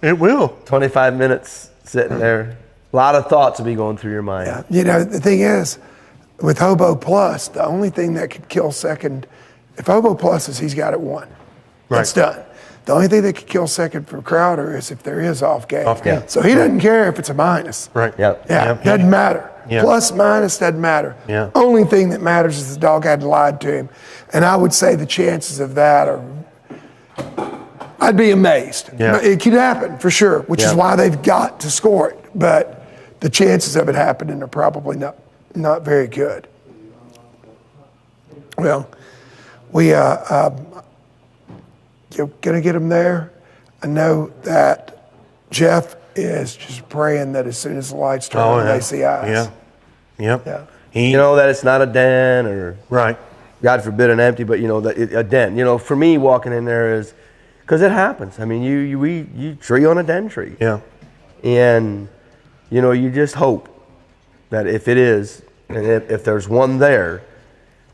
It will. 25 minutes sitting there. A lot of thoughts will be going through your mind. Yeah. You know, the thing is, with Hobo Plus, the only thing that could kill second, if Hobo Plus is, he's got it won. That's done. The only thing that could kill second for Crowder is if there is off game. Off game. So he doesn't care if it's a minus. Right. Yep. Yeah, Yep. doesn't matter. Yeah. Plus, minus, doesn't matter. Yeah. Only thing that matters is the dog hadn't lied to him. And I would say the chances of that are, I'd be amazed. Yeah. But it could happen for sure, which is why they've got to score it. But the chances of it happening are probably not very good. Well, we you're gonna get him there. I know that Jeff is just praying that as soon as the lights turn on, they see eyes. Yeah. Yep. Yeah. You know that it's not a den or Right. God forbid an empty, but you know that a den. You know, for me walking in there is because it happens. I mean, you tree on a den tree. Yeah. And, you know, you just hope that if it is, and if there's one there,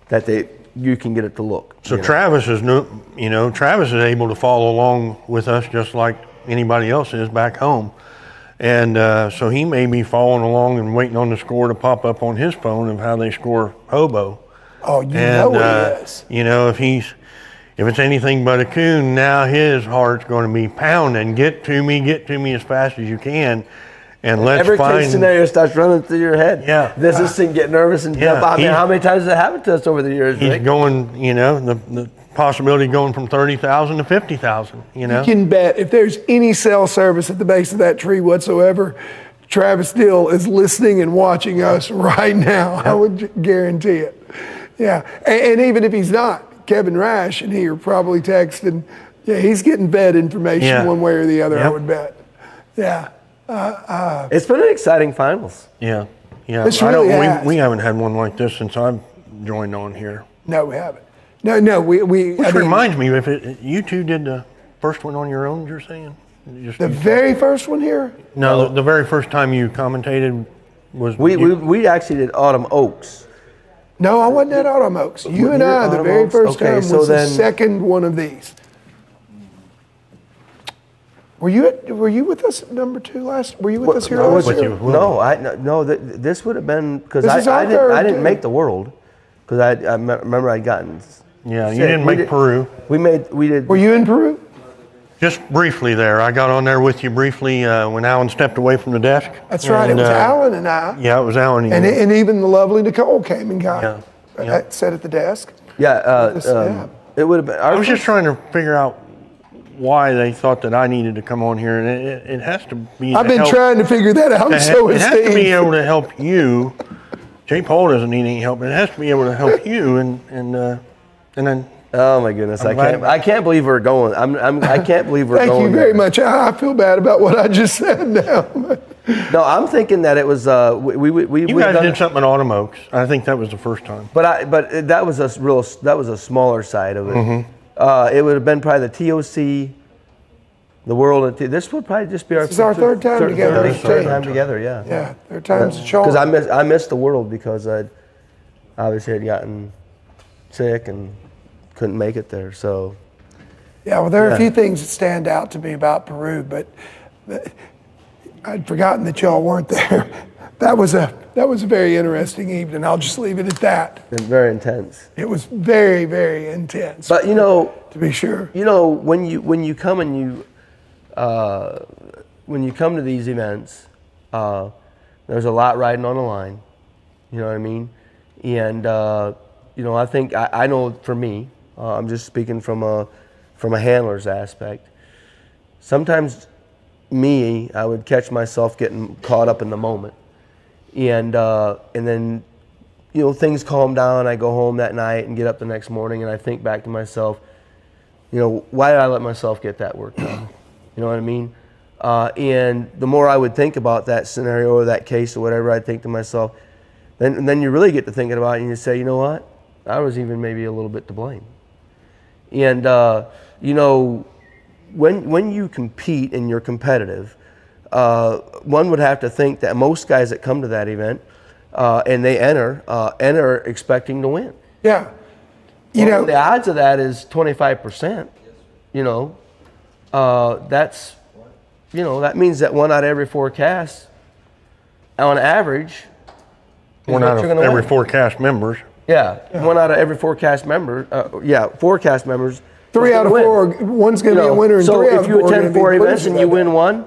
that you can get it to look. So Travis is Travis is able to follow along with us just like anybody else is back home. And so he may be following along and waiting on the score to pop up on his phone of how they score Hobo. Oh, you know what he is. You know, if it's anything but a coon, now his heart's going to be pounding. Get to me as fast as you can. And let's every find... case scenario starts running through your head. Yeah. This thing, get nervous and jump out. How many times has it happened to us over the years, He's Rick? going, you know, the possibility going from 30,000 to 50,000, you know. You can bet if there's any cell service at the base of that tree whatsoever, Travis Dill is listening and watching us right now. I would guarantee it. Yeah. And even if he's not, Kevin Rash and he are probably texting. Yeah, he's getting vet information one way or the other, I would bet. Yeah. It's been an exciting finals. Yeah. This really has. We haven't had one like this since I've joined on here. No, we haven't. No, we. Which reminds me, you two did the first one on your own, you're saying? The very first one here? No, the very first time you commentated was... We actually did Autumn Oaks. No, I wasn't at Autumn Oaks. You and I, the very first time was the second one of these. Were you with us at number 2 last? Were you with us here last year? No, this would have been because I didn't make the world because I remember I'd gotten. Yeah, you didn't make Peru. We did. Were you in Peru? Just briefly there. I got on there with you briefly when Alan stepped away from the desk. That's right. It was Alan and I. Yeah, it was Alan and even the lovely Nicole came and got sat at the desk. Yeah, it would have been. I was just trying to figure out why they thought that I needed to come on here, and it has to be. I've been trying to figure that out. It has to be able to help you. J. Paul doesn't need any help, but it has to be able to help you, and then. Oh my goodness! I can't believe we're going. I can't believe we're going. Thank you very much. I feel bad about what I just said now. No, I'm thinking that it was we. You guys did something at Autumn Oaks. I think that was the first time. But that was a smaller side of it. Mm-hmm. It would have been probably the TOC, the World. This would probably just be our. This is our third time together. Third time together, yeah. Yeah, third time's a charm. Because I missed the World because I obviously had gotten sick and couldn't make it there. So. Yeah, well, there are a few things that stand out to me about Peru, but I'd forgotten that y'all weren't there. That was a very interesting evening. I'll just leave it at that. And very intense. It was very, very intense. But to be sure, when you come and when you come to these events, there's a lot riding on the line. You know what I mean? And I think I know for me, I'm just speaking from a handler's aspect. Sometimes I would catch myself getting caught up in the moment. And then, things calm down. I go home that night and get up the next morning and I think back to myself, why did I let myself get that worked up? You know what I mean? And the more I would think about that scenario or that case or whatever, I'd think to myself, then you really get to thinking about it and you say, you know what? I was even maybe a little bit to blame. And, when you compete and you're competitive, one would have to think that most guys that come to that event and they enter expecting to win. Yeah. The odds of that is 25%. That means that 1 out of every 4 casts, on average, 1 out of every 4 cast members. Yeah, 1 out of every 4 cast members. 4 cast members. 3 out of 4. One's going to be a winner, and 3 out of 4. So if you attend 4 events and you win 1,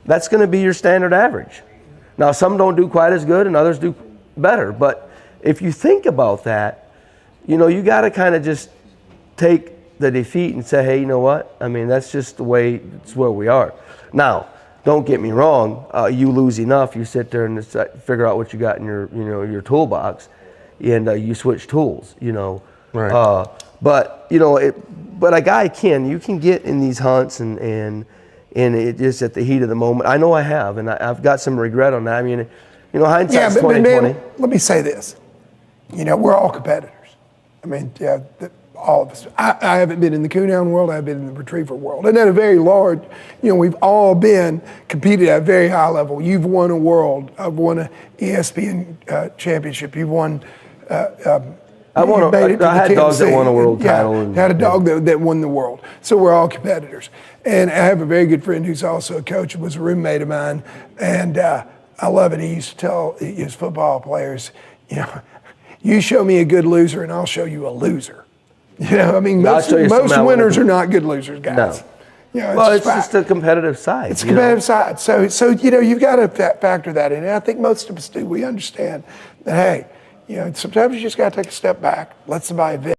that's going to be your standard average. Now, some don't do quite as good, and others do better. But if you think about that, you got to kind of just take the defeat and say, hey, you know what? I mean, that's just the way. It's where we are. Now, don't get me wrong. You lose enough, you sit there and figure out what you got in your toolbox, and you switch tools. Right. But a guy you can get in these hunts and it just at the heat of the moment. I know I have, and I've got some regret on that. I mean, hindsight's 20/20. Man, let me say this. We're all competitors. I mean, all of us. I haven't been in the coonhound world, I've been in the retriever world. And at a very large, we've all been competed at a very high level. You've won a world, I've won an ESPN championship, you've won, I had dogs that won a world title. And had a dog that won the world. So we're all competitors. And I have a very good friend who's also a coach, and was a roommate of mine. And I love it. He used to tell his football players, you show me a good loser and I'll show you a loser. Most winners are not good losers, guys. No. It's just a competitive side. It's a competitive side. So you've got to factor that in. And I think most of us do. We understand that, hey, sometimes you just got to take a step back, let somebody vent.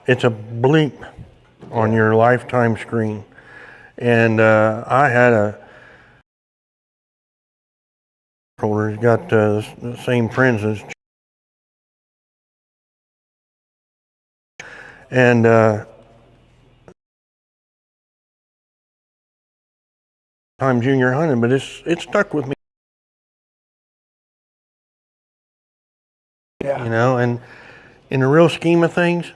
It's a bleep on your lifetime screen. And I had a Burkholder. He's got the same friends as, and time junior hunting, but it stuck with me. Yeah. And in the real scheme of things,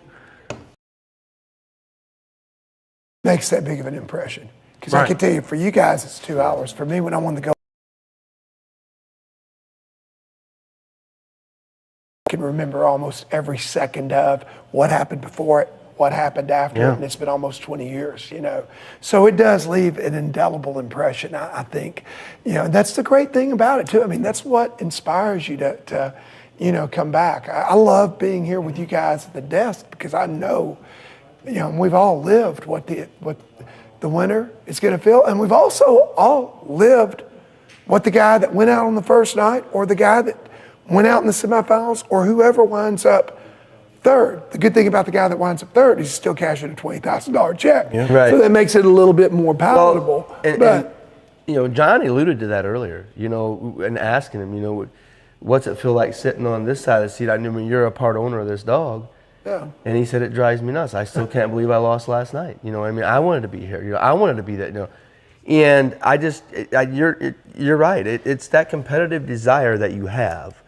makes that big of an impression. Because I can tell you, for you guys, it's 2 hours. For me, when I won the gold, I can remember almost every second of what happened before it, what happened after it, and it's been almost 20 years, So it does leave an indelible impression, I think. And that's the great thing about it, too. I mean, that's what inspires you to come back. I love being here with you guys at the desk because I know, we've all lived what the winner is going to feel. And we've also all lived what the guy that went out on the first night or the guy that went out in the semifinals or whoever winds up third. The good thing about the guy that winds up third is he's still cashing a $20,000 check. Yeah. Right. So that makes it a little bit more palatable. Well, and Johnny alluded to that earlier, and asking him, what's it feel like sitting on this side of the seat? I mean, you're a part owner of this dog. Yeah. And he said, it drives me nuts. I still can't believe I lost last night. I wanted to be here. I wanted to be that, And you're right. It's that competitive desire that you have.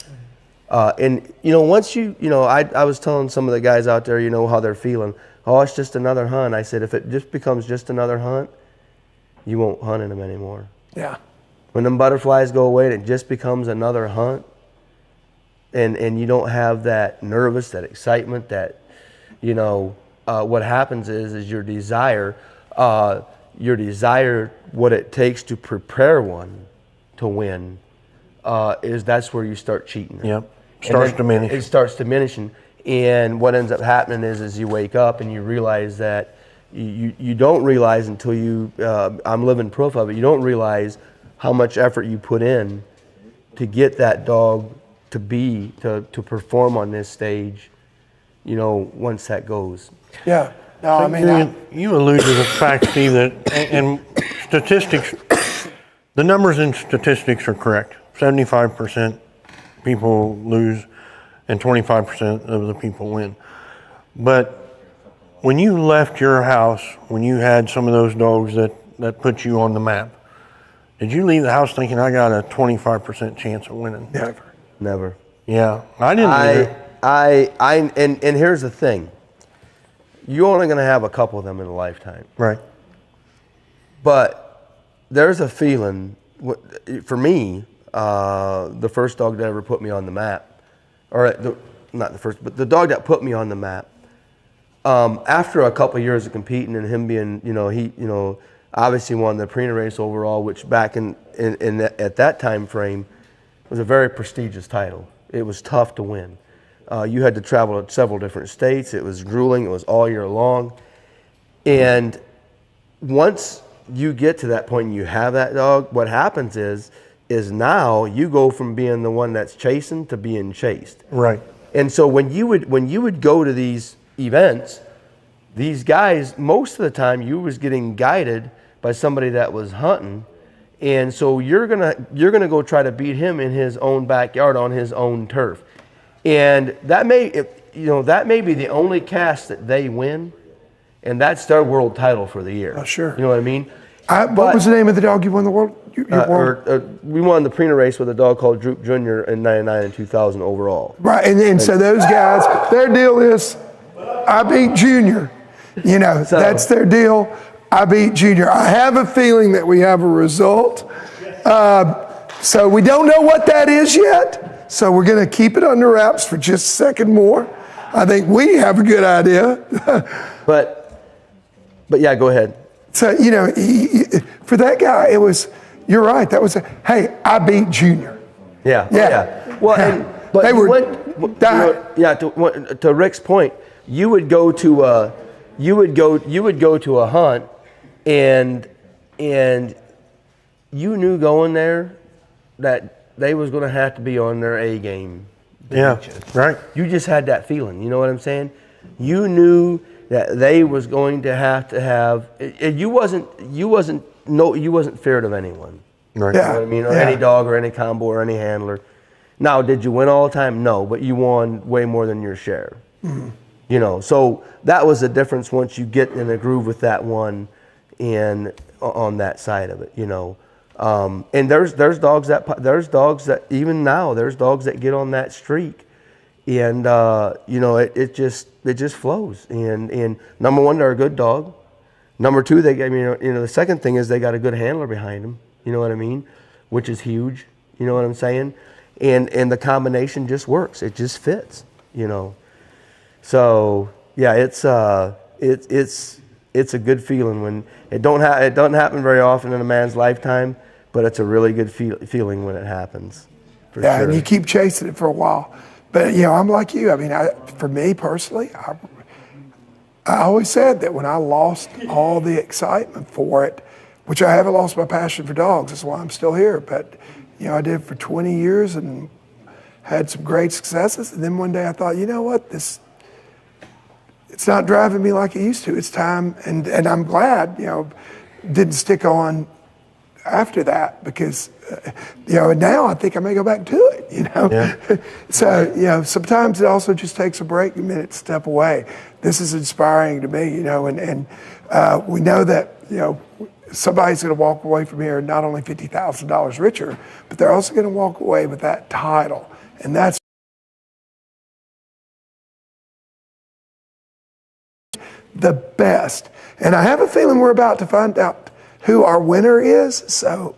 And once I was telling some of the guys out there, how they're feeling. Oh, it's just another hunt. I said, if it just becomes just another hunt, you won't hunt in them anymore. Yeah. When them butterflies go away and it just becomes another hunt, and you don't have that nervous, that excitement, that, what happens is your desire, what it takes to prepare one to win, that's where you start cheating. Yep. Starts diminishing. It starts diminishing. And what ends up happening is you wake up and you realize that you don't realize until I'm living proof of it, you don't realize how much effort you put in to get that dog to perform on this stage, once that goes. Yeah. No, So I mean, you alluded to the fact, Steve, that and statistics, the numbers in statistics are correct. 75% people lose and 25% of the people win. But when you left your house, when you had some of those dogs that put you on the map, did you leave the house thinking I got a 25% chance of winning? Never. Yeah, I didn't either. And here's the thing. You're only going to have a couple of them in a lifetime. Right. But there's a feeling, for me, the first dog that ever put me on the map, not the first, but the dog that put me on the map, after a couple of years of competing and him being, he obviously won the Prina race overall, which back at that time frame was a very prestigious title. It was tough to win. You had to travel to several different states. It was grueling. It was all year long. And once you get to that point and you have that dog, what happens is now you go from being the one that's chasing to being chased. Right. And so when you would go to these events, these guys, most of the time you was getting guided by somebody that was hunting. And so you're gonna go try to beat him in his own backyard on his own turf, and that may be the only cast that they win, and that's their world title for the year. Oh, sure. You know what I mean? What was the name of the dog you won the world? We won the Prina race with a dog called Droop Jr. in 99 and 2000 overall. Right, and so those guys, their deal is, I beat Junior. You know, that's their deal. I beat Junior. I have a feeling that we have a result. So we don't know what that is yet. So we're going to keep it under wraps for just a second more. I think we have a good idea. but yeah, go ahead. So, you know, for that guy, it was, you're right. That was, hey, I beat Junior. Yeah. Well, but they were to Rick's point, you would go to a hunt, and you knew going there that they was going to have to be on their A game. Yeah, right. You just had that feeling. You know what I'm saying? You knew that they was going to have. You wasn't feared of anyone. Right. You know what I mean? Or any dog or any combo or any handler. Now, did you win all the time? No, but you won way more than your share. Mm-hmm. You know, so that was the difference once you get in a groove with that one and on that side of it, you know. And there's dogs that even now there's dogs that get on that streak, and you know, it just flows. And number one, they're a good dog. Number two, the second thing is they got a good handler behind them. You know what I mean? Which is huge. You know what I'm saying? And the combination just works. It just fits. You know. So yeah, it's a good feeling when it doesn't happen very often in a man's lifetime, but it's a really good feeling when it happens. For sure. And you keep chasing it for a while. But you know, I'm like you. I mean, for me personally, I always said that when I lost all the excitement for it, which I haven't lost my passion for dogs, that's why I'm still here. But you know, I did for 20 years and had some great successes. And then one day I thought, you know what, it's not driving me like it used to. It's time, and I'm glad, you know, didn't stick on after that because, you know, now I think I may go back to it, you know. Yeah. So, you know, sometimes it also just takes a break, a minute to step away. This is inspiring to me, you know, and we know that, you know, somebody's going to walk away from here not only $50,000 richer, but they're also going to walk away with that title, and that's the best. And I have a feeling we're about to find out who our winner is. So,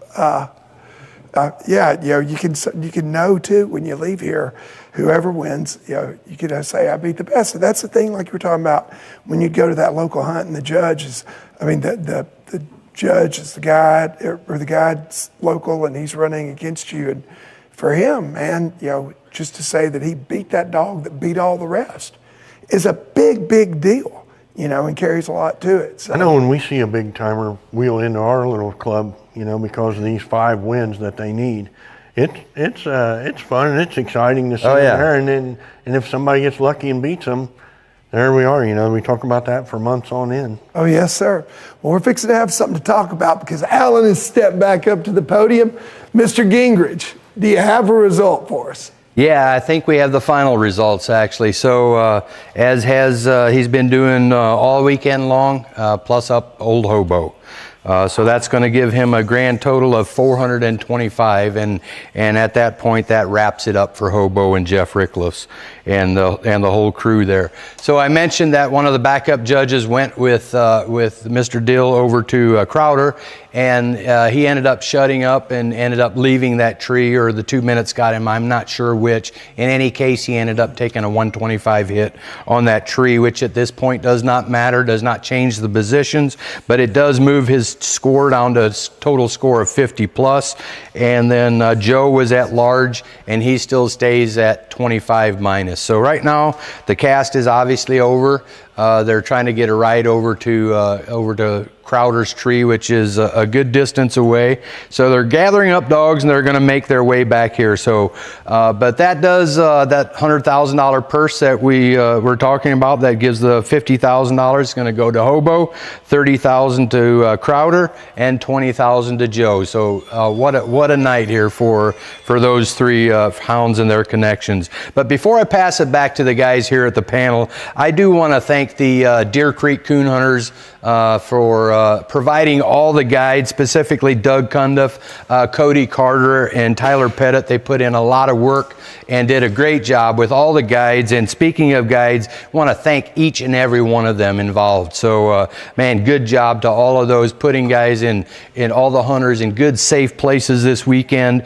yeah, you know, you can know too when you leave here, whoever wins, you know, you can say I beat the best. And that's the thing, like you were talking about, when you go to that local hunt and the judge is, I mean, the judge is the guide, or the guide's local and he's running against you, and for him, man, you know, just to say that he beat that dog that beat all the rest is a big deal. You know, and carries a lot to it. So. I know when we see a big timer wheel into our little club, you know, because of these 5 wins that they need, it's fun and it's exciting to see them there. And if somebody gets lucky and beats them, there we are. You know, we talk about that for months on end. Oh yes, sir. Well, we're fixing to have something to talk about because Alan has stepped back up to the podium. Mr. Gingerich, do you have a result for us? Yeah, I think we have the final results actually. So as he's been doing all weekend long, plus up Old Hobo. So that's going to give him a grand total of 425, and at that point that wraps it up for Hobo and Jeff Ricklefs and the whole crew there. So I mentioned that one of the backup judges went with Mr. Dill over to Crowder, and he ended up shutting up and ended up leaving that tree, or the 2 minutes got him, I'm not sure which. In any case, he ended up taking a 125 hit on that tree, which at this point does not matter, does not change the positions, but it does move his score down to a total score of 50 plus. And then Joe was at large, and he still stays at 25 minus. So right now the cast is obviously over. They're trying to get a ride over to Crowder's tree, which is a good distance away. So they're gathering up dogs and they're going to make their way back here. So, but that does that $100,000 purse that we're talking about. That gives the $50,000. It's going to go to Hobo, $30,000 to Crowder, and $20,000 to Joe. So what a night here for those 3 hounds and their connections. But before I pass it back to the guys here at the panel, I do want to thank the Deer Creek Coon Hunters for providing all the guides, specifically Doug Cundiff, Cody Carter, and Tyler Pettit. They put in a lot of work and did a great job with all the guides. And speaking of guides, I want to thank each and every one of them involved. So, man, good job to all of those, putting guys in all the hunters in good, safe places this weekend.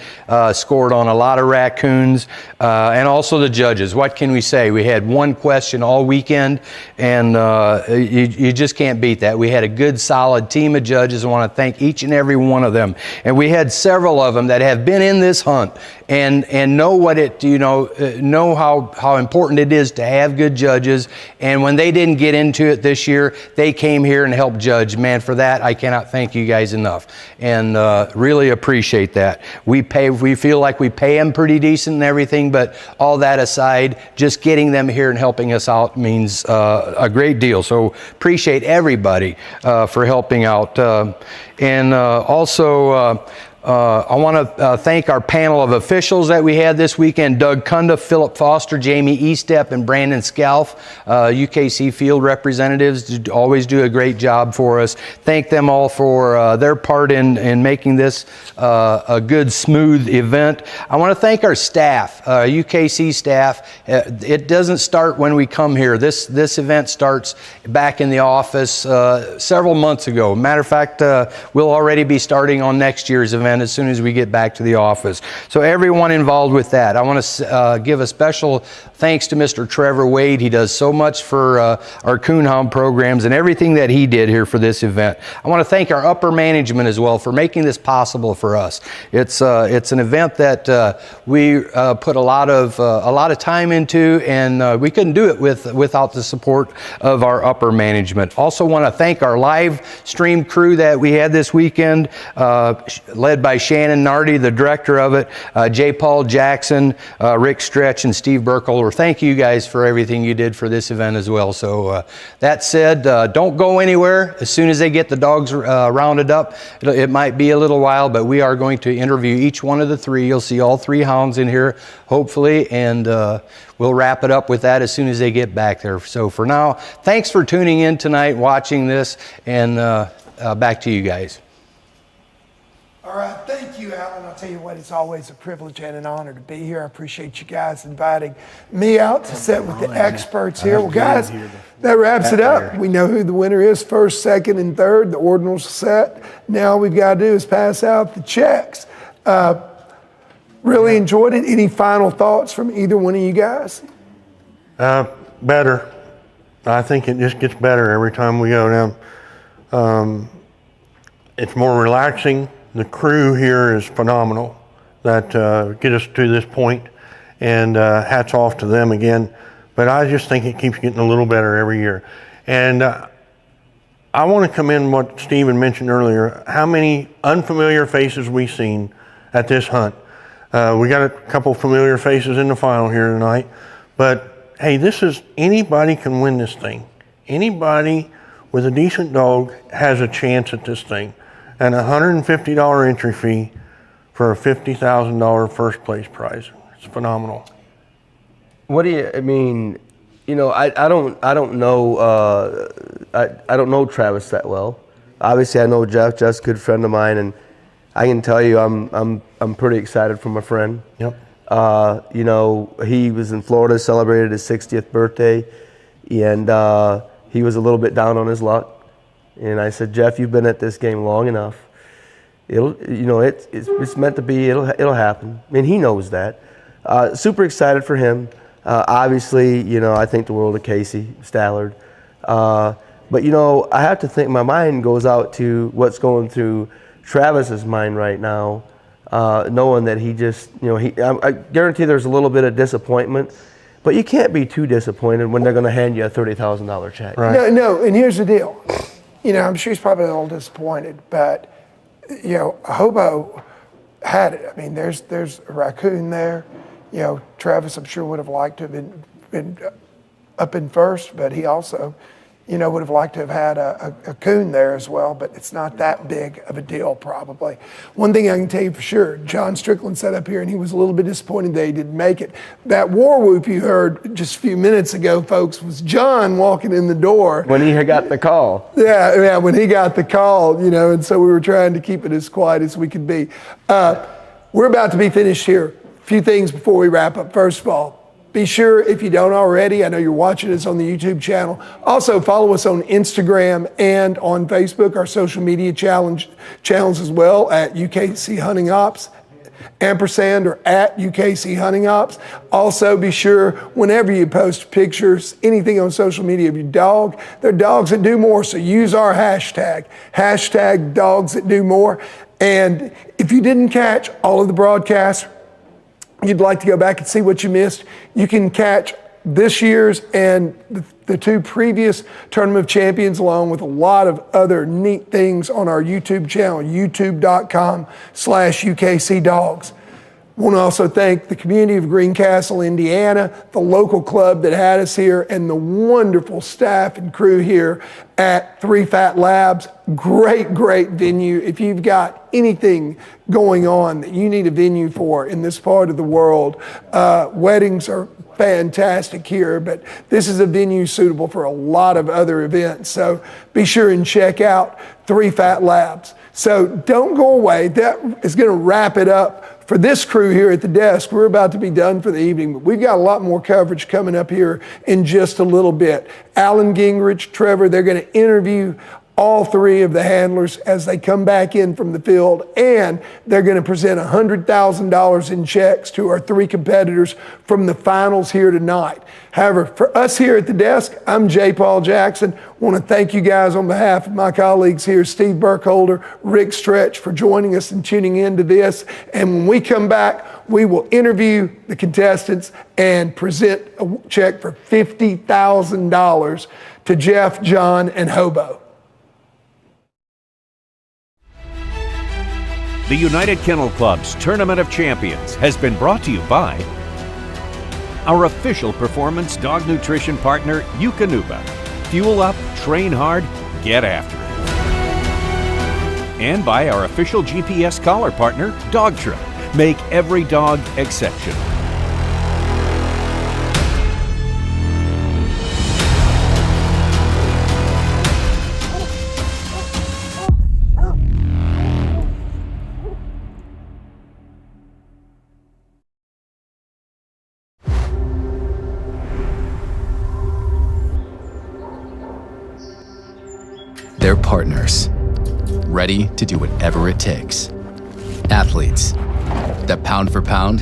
Scored on a lot of raccoons, and also the judges. What can we say? We had one question all weekend, and you just can't beat that. We had a good, solid team of judges. I want to thank each and every one of them. And we had several of them that have been in this hunt and know what it, know how important it is to have good judges. And when they didn't get into it this year, they came here and helped judge. Man, for that, I cannot thank you guys enough, and really appreciate that. We feel like we pay them pretty decent and everything, but all that aside, just getting them here and helping us out means a great deal. So appreciate everybody for helping out. I want to thank our panel of officials that we had this weekend: Doug Cundiff, Philip Foster, Jamie Estep, and Brandon Scalf. UKC field representatives always do a great job for us. Thank them all for their part in making this a good, smooth event. I want to thank our staff, UKC staff. It doesn't start when we come here. This event starts back in the office several months ago. Matter of fact, we'll already be starting on next year's event as soon as we get back to the office. So everyone involved with that. I want to give a special thanks to Mr. Trevor Wade. He does so much for our Coonhound programs and everything that he did here for this event. I want to thank our upper management as well for making this possible for us. It's an event that we put a lot of time into, and we couldn't do it without the support of our upper management. Also want to thank our live stream crew that we had this weekend, led by Shannon Nardi, the director of it, J. Paul Jackson, Rick Stretch, and Steve Burkholder. Thank you guys for everything you did for this event as well. So that said, don't go anywhere. As soon as they get the dogs rounded up, it might be a little while, but we are going to interview each one of the three. You'll see all three hounds in here, hopefully, and we'll wrap it up with that as soon as they get back there. So for now, thanks for tuning in tonight, watching this, and back to you guys. All right, thank you, Alan. I'll tell you what, it's always a privilege and an honor to be here. I appreciate you guys inviting me out to sit with the experts here. Well, guys, that wraps it up. We know who the winner is, first, second, and third. The ordinals set. Now all we've got to do is pass out the checks. Really enjoyed it. Any final thoughts from either one of you guys? Better. I think it just gets better every time we go down. It's more relaxing. The crew here is phenomenal that get us to this point, and hats off to them again. But I just think it keeps getting a little better every year. And I want to commend what Stephen mentioned earlier, how many unfamiliar faces we've seen at this hunt. We got a couple familiar faces in the final here tonight, but hey, anybody can win this thing. Anybody with a decent dog has a chance at this thing. And a $150 entry fee for a $50,000 first place prize. It's phenomenal. What do you? I mean, I don't know. I don't know Travis that well. Obviously, I know Jeff. Jeff's a good friend of mine, and I can tell you, I'm pretty excited for my friend. Yep. He was in Florida, celebrated his 60th birthday, and he was a little bit down on his luck. And I said, Jeff, you've been at this game long enough. It's meant to be. It'll happen. I mean, he knows that. Super excited for him. Obviously, I think the world of Casey Stallard. But I have to think. My mind goes out to what's going through Travis's mind right now, knowing that he just, I guarantee there's a little bit of disappointment. But you can't be too disappointed when they're going to hand you a $30,000 check. Right. No. And here's the deal. I'm sure he's probably a little disappointed, but, Hobo had it. I mean, there's a raccoon there. Travis, I'm sure, would have liked to have been up in first, but he also, would have liked to have had a coon there as well, but it's not that big of a deal probably. One thing I can tell you for sure, John Strickland sat up here and he was a little bit disappointed that he didn't make it. That war whoop you heard just a few minutes ago, folks, was John walking in the door. When he got the call. Yeah, when he got the call, and so we were trying to keep it as quiet as we could be. We're about to be finished here. A few things before we wrap up. First of all, be sure, if you don't already, I know you're watching us on the YouTube channel, also follow us on Instagram and on Facebook, our social media channels as well, at UKC Hunting Ops, ampersand or at UKC Hunting Ops. Also be sure, whenever you post pictures, anything on social media of your dog, they're dogs that do more, so use our hashtag dogs that do more. And if you didn't catch all of the broadcasts, you'd like to go back and see what you missed, you can catch this year's and the two previous Tournament of Champions, along with a lot of other neat things on our YouTube channel, youtube.com/UKC Dogs. I want to also thank the community of Greencastle, Indiana, the local club that had us here, and the wonderful staff and crew here at 3 Fat Labs. Great venue. If you've got anything going on that you need a venue for in this part of the world, weddings are fantastic here, but this is a venue suitable for a lot of other events. So be sure and check out 3 Fat Labs. So don't go away. That is going to wrap it up for this crew here at the desk. We're about to be done for the evening, but we've got a lot more coverage coming up here in just a little bit. Alan Gingerich, Trevor, they're going to interview all three of the handlers as they come back in from the field, and they're going to present $100,000 in checks to our three competitors from the finals here tonight. However, for us here at the desk, I'm J. Paul Jackson. I want to thank you guys on behalf of my colleagues here, Steve Burkholder, Rick Stretch, for joining us and tuning into this. And when we come back, we will interview the contestants and present a check for $50,000 to Jeff, John, and Hobo. The United Kennel Club's Tournament of Champions has been brought to you by our official performance dog nutrition partner, Eukanuba. Fuel up, train hard, get after it. And by our official GPS collar partner, Dog Trip. Make every dog exceptional. They're partners, ready to do whatever it takes. Athletes that pound for pound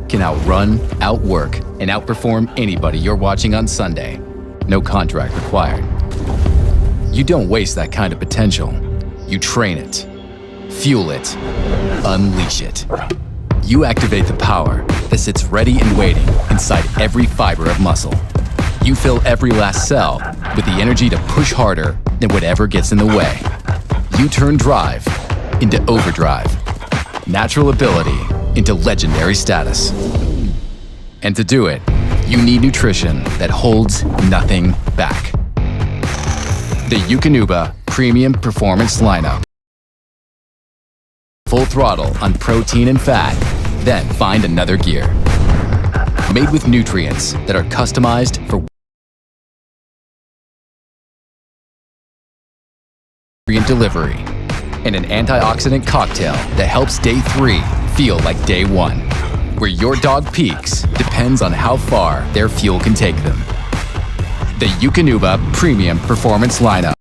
can outrun, outwork, and outperform anybody you're watching on Sunday. No contract required. You don't waste that kind of potential. You train it, fuel it, unleash it. You activate the power that sits ready and waiting inside every fiber of muscle. You fill every last cell with the energy to push harder than whatever gets in the way. You turn drive into overdrive, natural ability into legendary status. And to do it, you need nutrition that holds nothing back. The Eukanuba Premium Performance Lineup. Full throttle on protein and fat, then find another gear. Made with nutrients that are customized for delivery, and an antioxidant cocktail that helps day 3 feel like day 1. Where your dog peaks depends on how far their fuel can take them. The Eukanuba Premium Performance Lineup.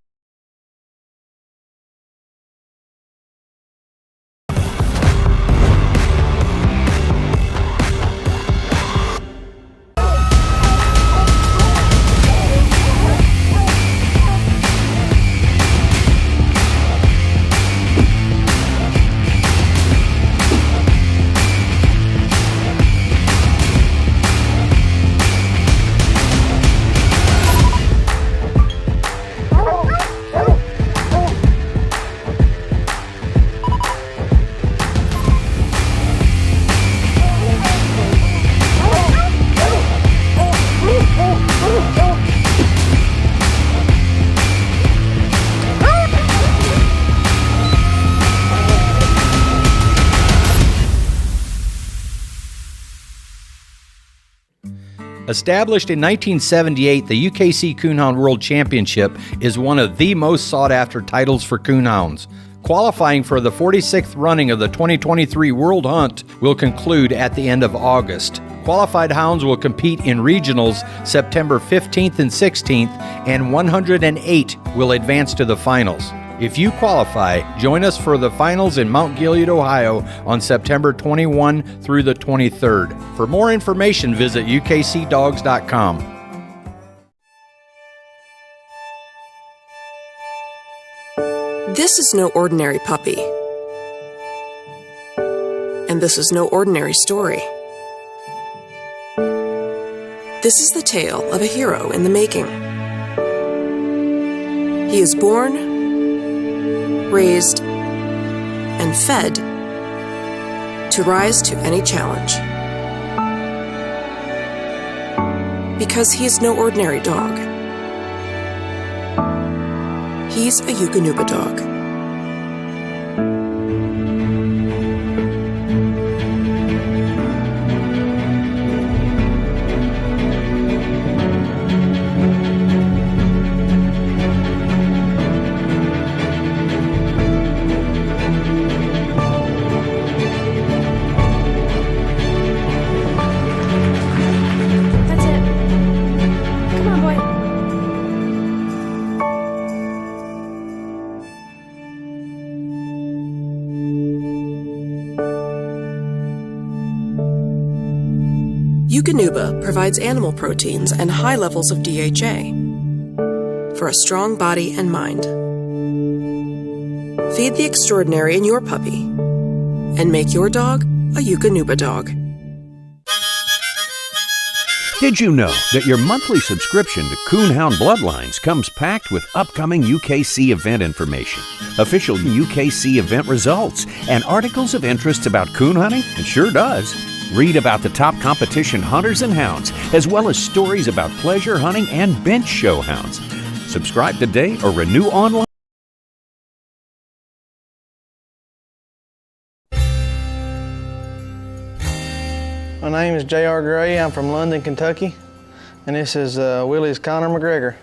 Established in 1978, the UKC Coonhound World Championship is one of the most sought-after titles for coonhounds. Qualifying for the 46th running of the 2023 World Hunt will conclude at the end of August. Qualified hounds will compete in regionals September 15th and 16th, and 108 will advance to the finals. If you qualify, join us for the finals in Mount Gilead, Ohio on September 21 through the 23rd. For more information, visit ukcdogs.com. This is no ordinary puppy. And this is no ordinary story. This is the tale of a hero in the making. He is born, raised, and fed to rise to any challenge. Because he is no ordinary dog. He's a Eukanuba dog. Eukanuba provides animal proteins and high levels of DHA for a strong body and mind. Feed the extraordinary in your puppy and make your dog a Eukanuba dog. Did you know that your monthly subscription to Coonhound Bloodlines comes packed with upcoming UKC event information, official UKC event results, and articles of interest about coon hunting? It sure does. Read about the top competition hunters and hounds, as well as stories about pleasure hunting and bench show hounds. Subscribe today or renew online. My name is J.R. Gray. I'm from London, Kentucky, and this is Willie's Conor McGregor.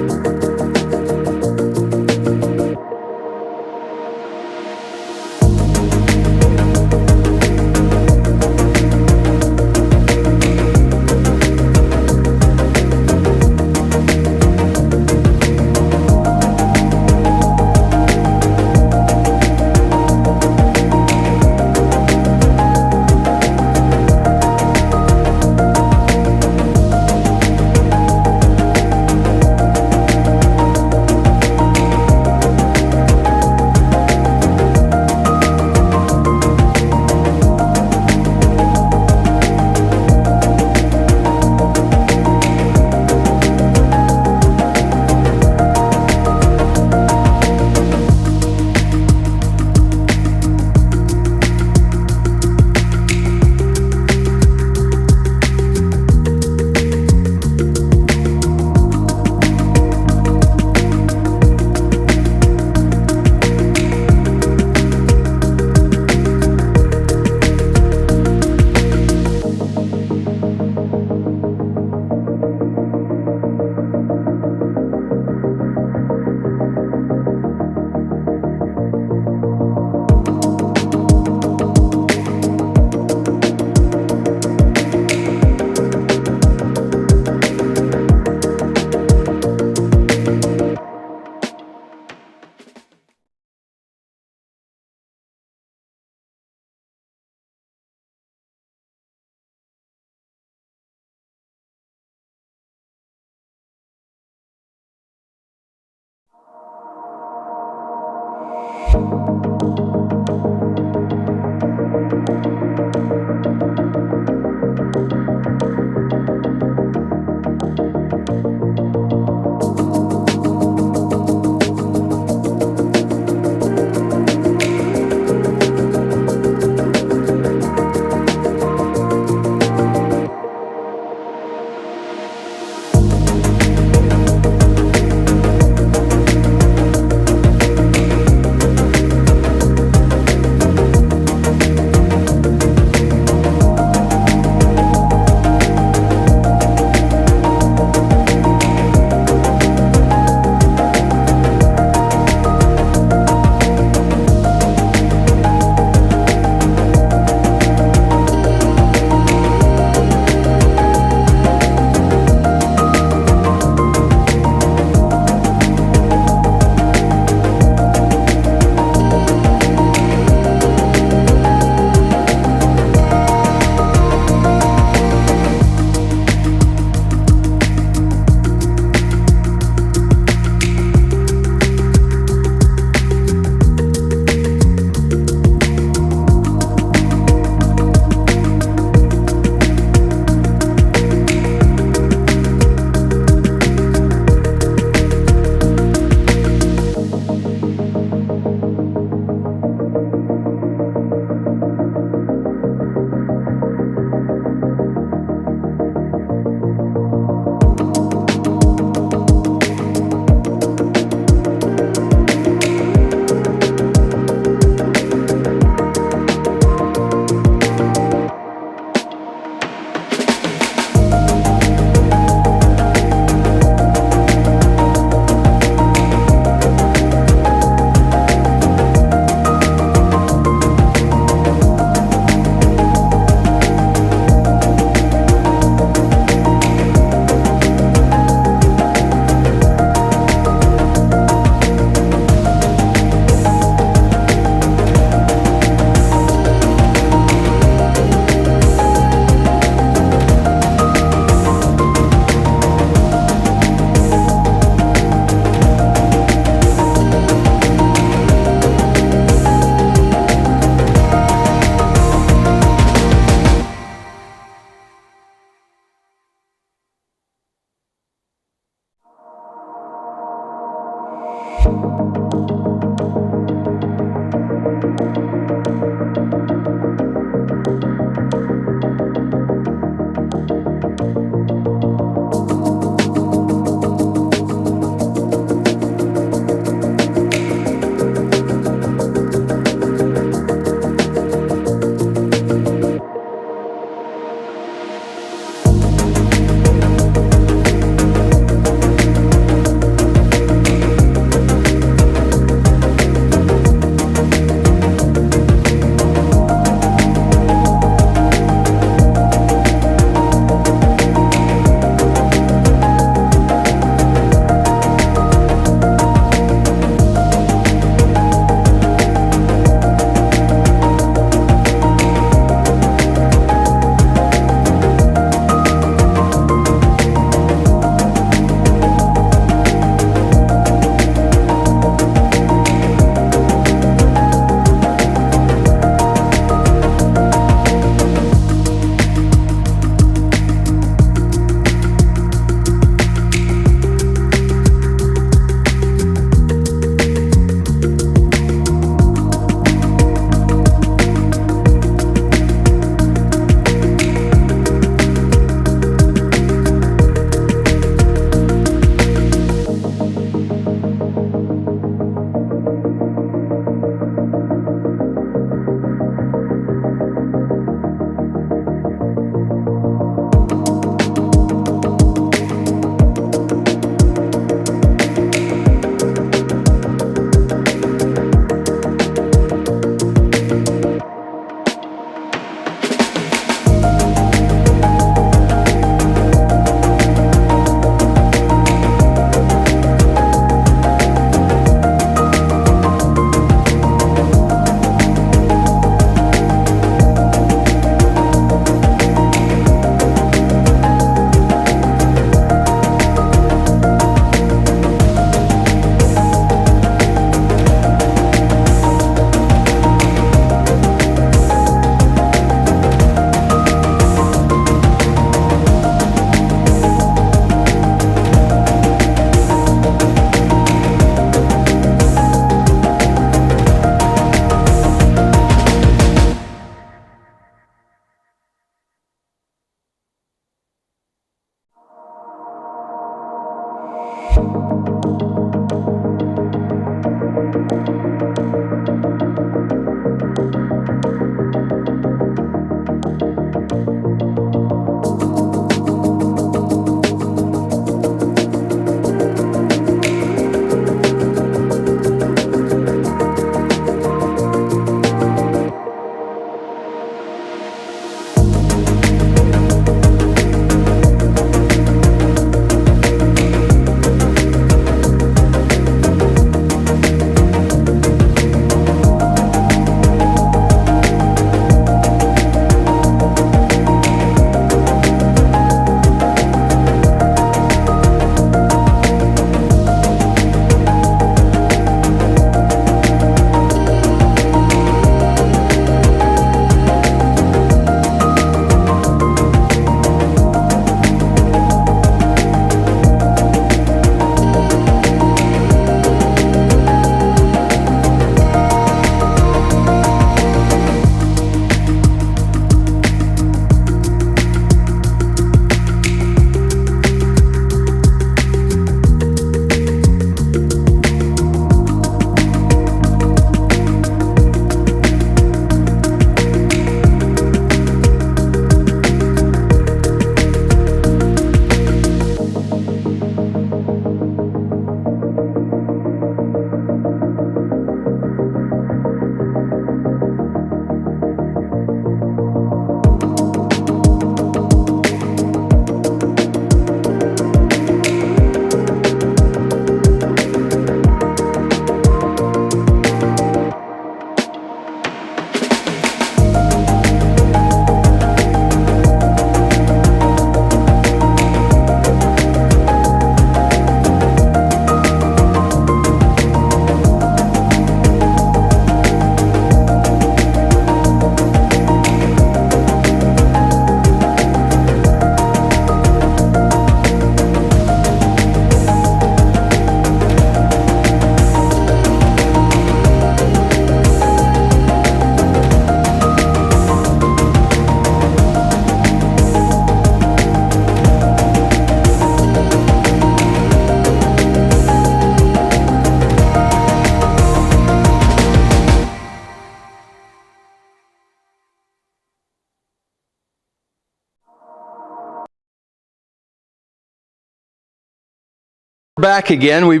Back again. We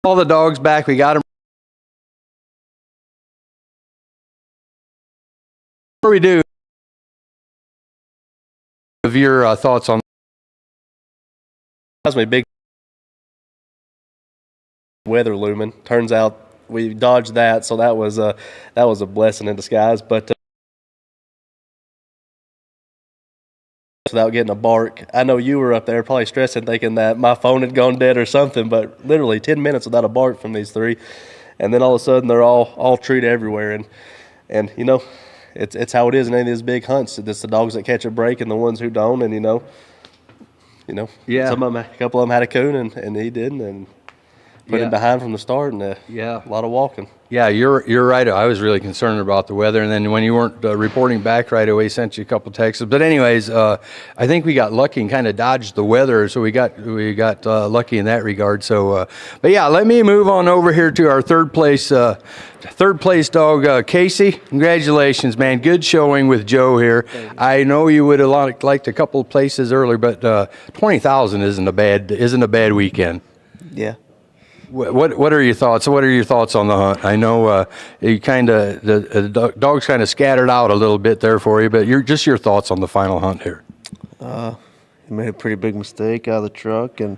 all the dogs back. We got them. Before we do, of your thoughts on that's my big weather looming. Turns out we dodged that, so that was a blessing in disguise. But without getting a bark, I know you were up there probably stressing, thinking that my phone had gone dead or something. But literally 10 minutes without a bark from these three, and then all of a sudden they're all treated everywhere. And you know, it's how it is in any of these big hunts. It's the dogs that catch a break and the ones who don't. And you know, yeah. Some of them, a couple of them had a coon, and he didn't, and put him behind from the start, and a lot of walking. Yeah, you're right. I was really concerned about the weather, and then when you weren't reporting back right away, sent you a couple texts. But anyways, I think we got lucky and kind of dodged the weather, so we got lucky in that regard. So, but yeah, let me move on over here to our third place dog, Casey. Congratulations, man! Good showing with Joe here. I know you would have liked a couple of places earlier, but 20,000 isn't a bad weekend. Yeah. What are your thoughts? What are your thoughts on the hunt? I know you the dogs kind of scattered out a little bit there for you, but your thoughts on the final hunt here. He made a pretty big mistake out of the truck, and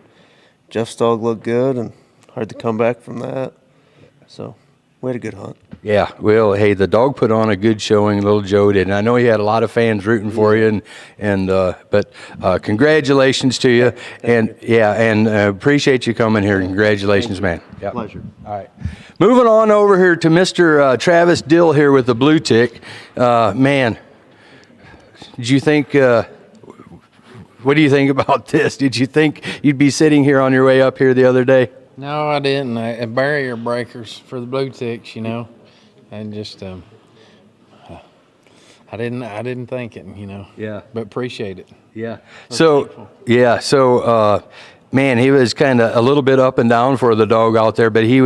Jeff's dog looked good, and hard to come back from that. So we had a good hunt. Yeah, well, hey, the dog put on a good showing, little Joe did, and I know he had a lot of fans rooting for you, but congratulations to you, and appreciate you coming here. Congratulations, man. Yep. Pleasure. All right, moving on over here to Mr. Travis Dill here with the blue tick. Man, did you think? What do you think about this? Did you think you'd be sitting here on your way up here the other day? No, I didn't. Barrier breakers for the blue ticks, you know, and just I didn't think it, you know. Yeah. But appreciate it. Yeah. So man, he was kind of a little bit up and down for the dog out there, but he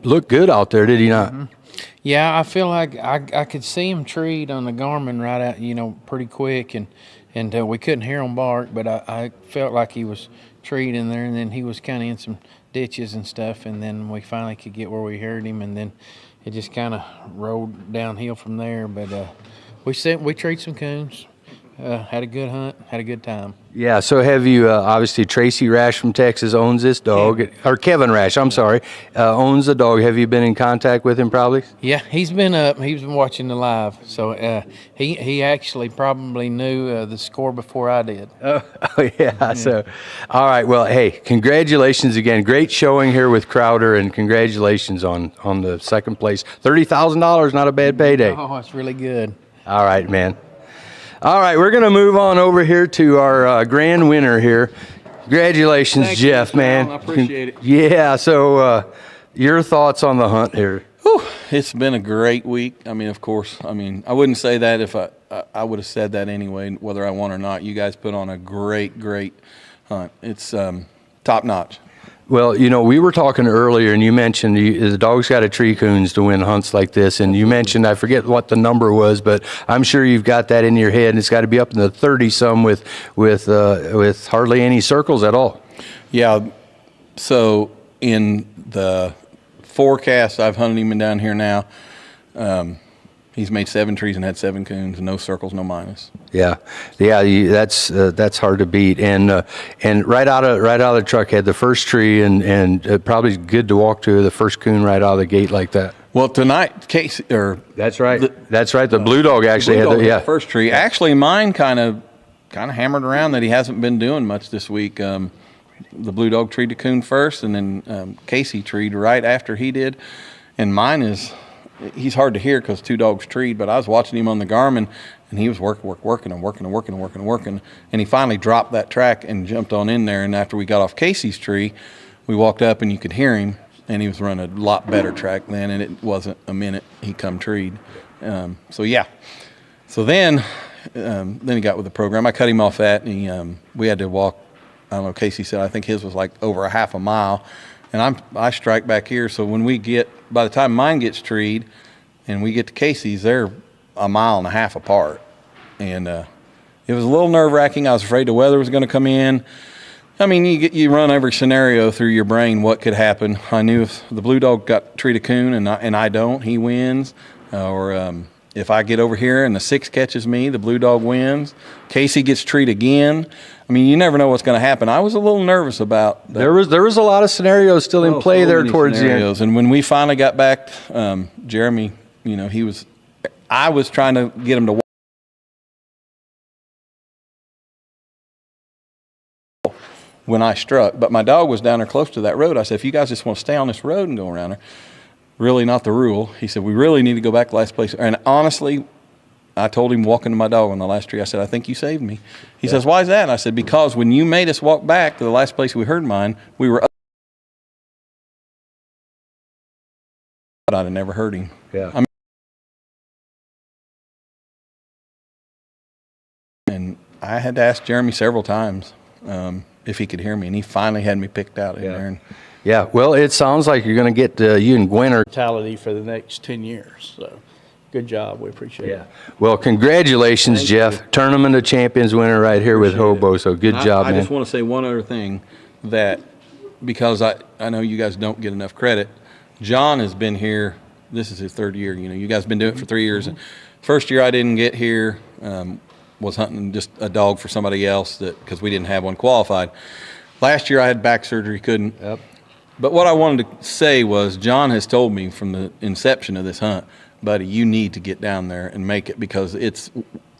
looked good out there, did he not? Mm-hmm. Yeah, I feel like I could see him treed on the Garmin right out, you know, pretty quick, and we couldn't hear him bark, but I felt like he was treed in there, and then he was kind of in some ditches and stuff, and then we finally could get where we heard him, and then it just kind of rolled downhill from there. But we treed some coons, had a good hunt, had a good time. Yeah, so have you, obviously Tracy Rash from Texas owns this dog, or Kevin Rash, I'm sorry, owns the dog. Have you been in contact with him probably? Yeah, he's been watching the live, so he actually probably knew the score before I did. Oh yeah, so, all right, well, hey, congratulations again. Great showing here with Crowder, and congratulations on the second place. $30,000, not a bad payday. Oh, it's really good. All right, man. All right, we're going to move on over here to our grand winner here. Congratulations, Thank Jeff, you, man. I appreciate it. Yeah, so your thoughts on the hunt here? Whew, it's been a great week. I mean, of course, I wouldn't say that if I would have said that anyway, whether I won or not. You guys put on a great hunt. It's top-notch. Well, you know, we were talking earlier, and you mentioned the dog's got to tree coons to win hunts like this, and you mentioned, I forget what the number was, but I'm sure you've got that in your head, and it's got to be up in the 30-some with hardly any circles at all. Yeah, so in the forecast, I've hunted him down here now. He's made 7 trees and had 7 coons, no circles, no minus. Yeah, that's hard to beat. And right out of the truck had the first tree, and probably good to walk to the first coon right out of the gate like that. Well, tonight, Casey, that's right. The blue dog actually had the first tree. Actually, mine kind of hammered around that he hasn't been doing much this week. The blue dog treed the coon first, and then Casey treed right after he did, and mine is. He's hard to hear because 2 dogs treed, but I was watching him on the Garmin, and he was working, and he finally dropped that track and jumped on in there. And after we got off Casey's tree, we walked up, and you could hear him, and he was running a lot better track then, and it wasn't a minute he come treed. So then he got with the program. I cut him off and we had to walk. I don't know. Casey said I think his was like over a half a mile. And I strike back here, so by the time mine gets treed and we get to Casey's, they're a mile and a half apart. And it was a little nerve-wracking. I was afraid the weather was going to come in. I mean, you run every scenario through your brain, what could happen. I knew if the blue dog got to treat a coon and I don't, he wins. If I get over here and the 6 catches me, the blue dog wins. Casey gets treat again. I mean, you never know what's going to happen. I was a little nervous about that. There was a lot of scenarios still in play there towards the end. And when we finally got back, Jeremy, you know, I was trying to get him to when I struck, but my dog was down there close to that road. I said, if you guys just want to stay on this road and go around there, really not the rule. He said, we really need to go back to last place. And honestly, I told him walking to my dog on the last tree, I said, I think you saved me. He says, why is that? And I said, because when you made us walk back to the last place we heard mine, we were up. I'd have never heard him. Yeah. And I had to ask Jeremy several times if he could hear me, and he finally had me picked out in there. And yeah, well, it sounds like you're going to get you and Gwen mentality for the next 10 years. So good job. We appreciate it. Well, congratulations, Jeff. Tournament of Champions winner right here with Hobo. So good job, man. I just want to say one other thing, that because I know you guys don't get enough credit, John has been here. This is his 3rd year. You know, you guys have been doing it for 3 years. And first year I didn't get here, was hunting just a dog for somebody else because we didn't have one qualified. Last year I had back surgery, couldn't. Yep. But what I wanted to say was John has told me from the inception of this hunt, buddy, you need to get down there and make it, because it's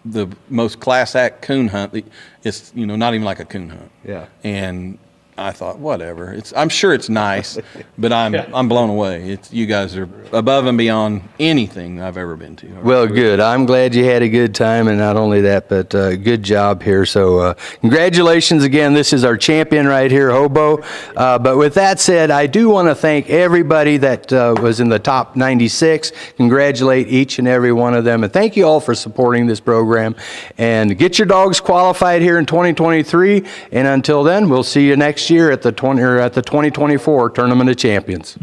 the most class act coon hunt. It's, you know, not even like a coon hunt. Yeah. And I thought, whatever. I'm sure it's nice, but I'm blown away. You guys are above and beyond anything I've ever been to. Well, good. I'm glad you had a good time, and not only that, but good job here. So congratulations again. This is our champion right here, Hobo. But with that said, I do want to thank everybody that was in the top 96. Congratulate each and every one of them, and thank you all for supporting this program. And get your dogs qualified here in 2023. And until then, we'll see you next year at the 2024 Tournament of Champions.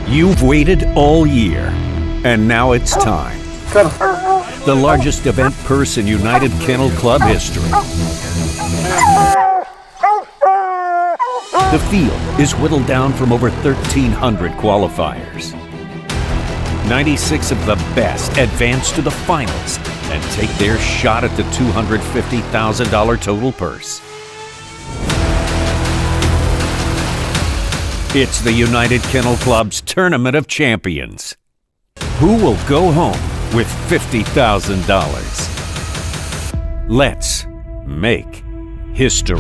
You've waited all year, and now it's time. The largest event purse in United Kennel Club history. The field is whittled down from over 1,300 qualifiers. 96 of the best advance to the finals and take their shot at the $250,000 total purse. It's the United Kennel Club's Tournament of Champions. Who will go home with $50,000? Let's make history.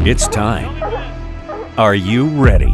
It's time. Are you ready?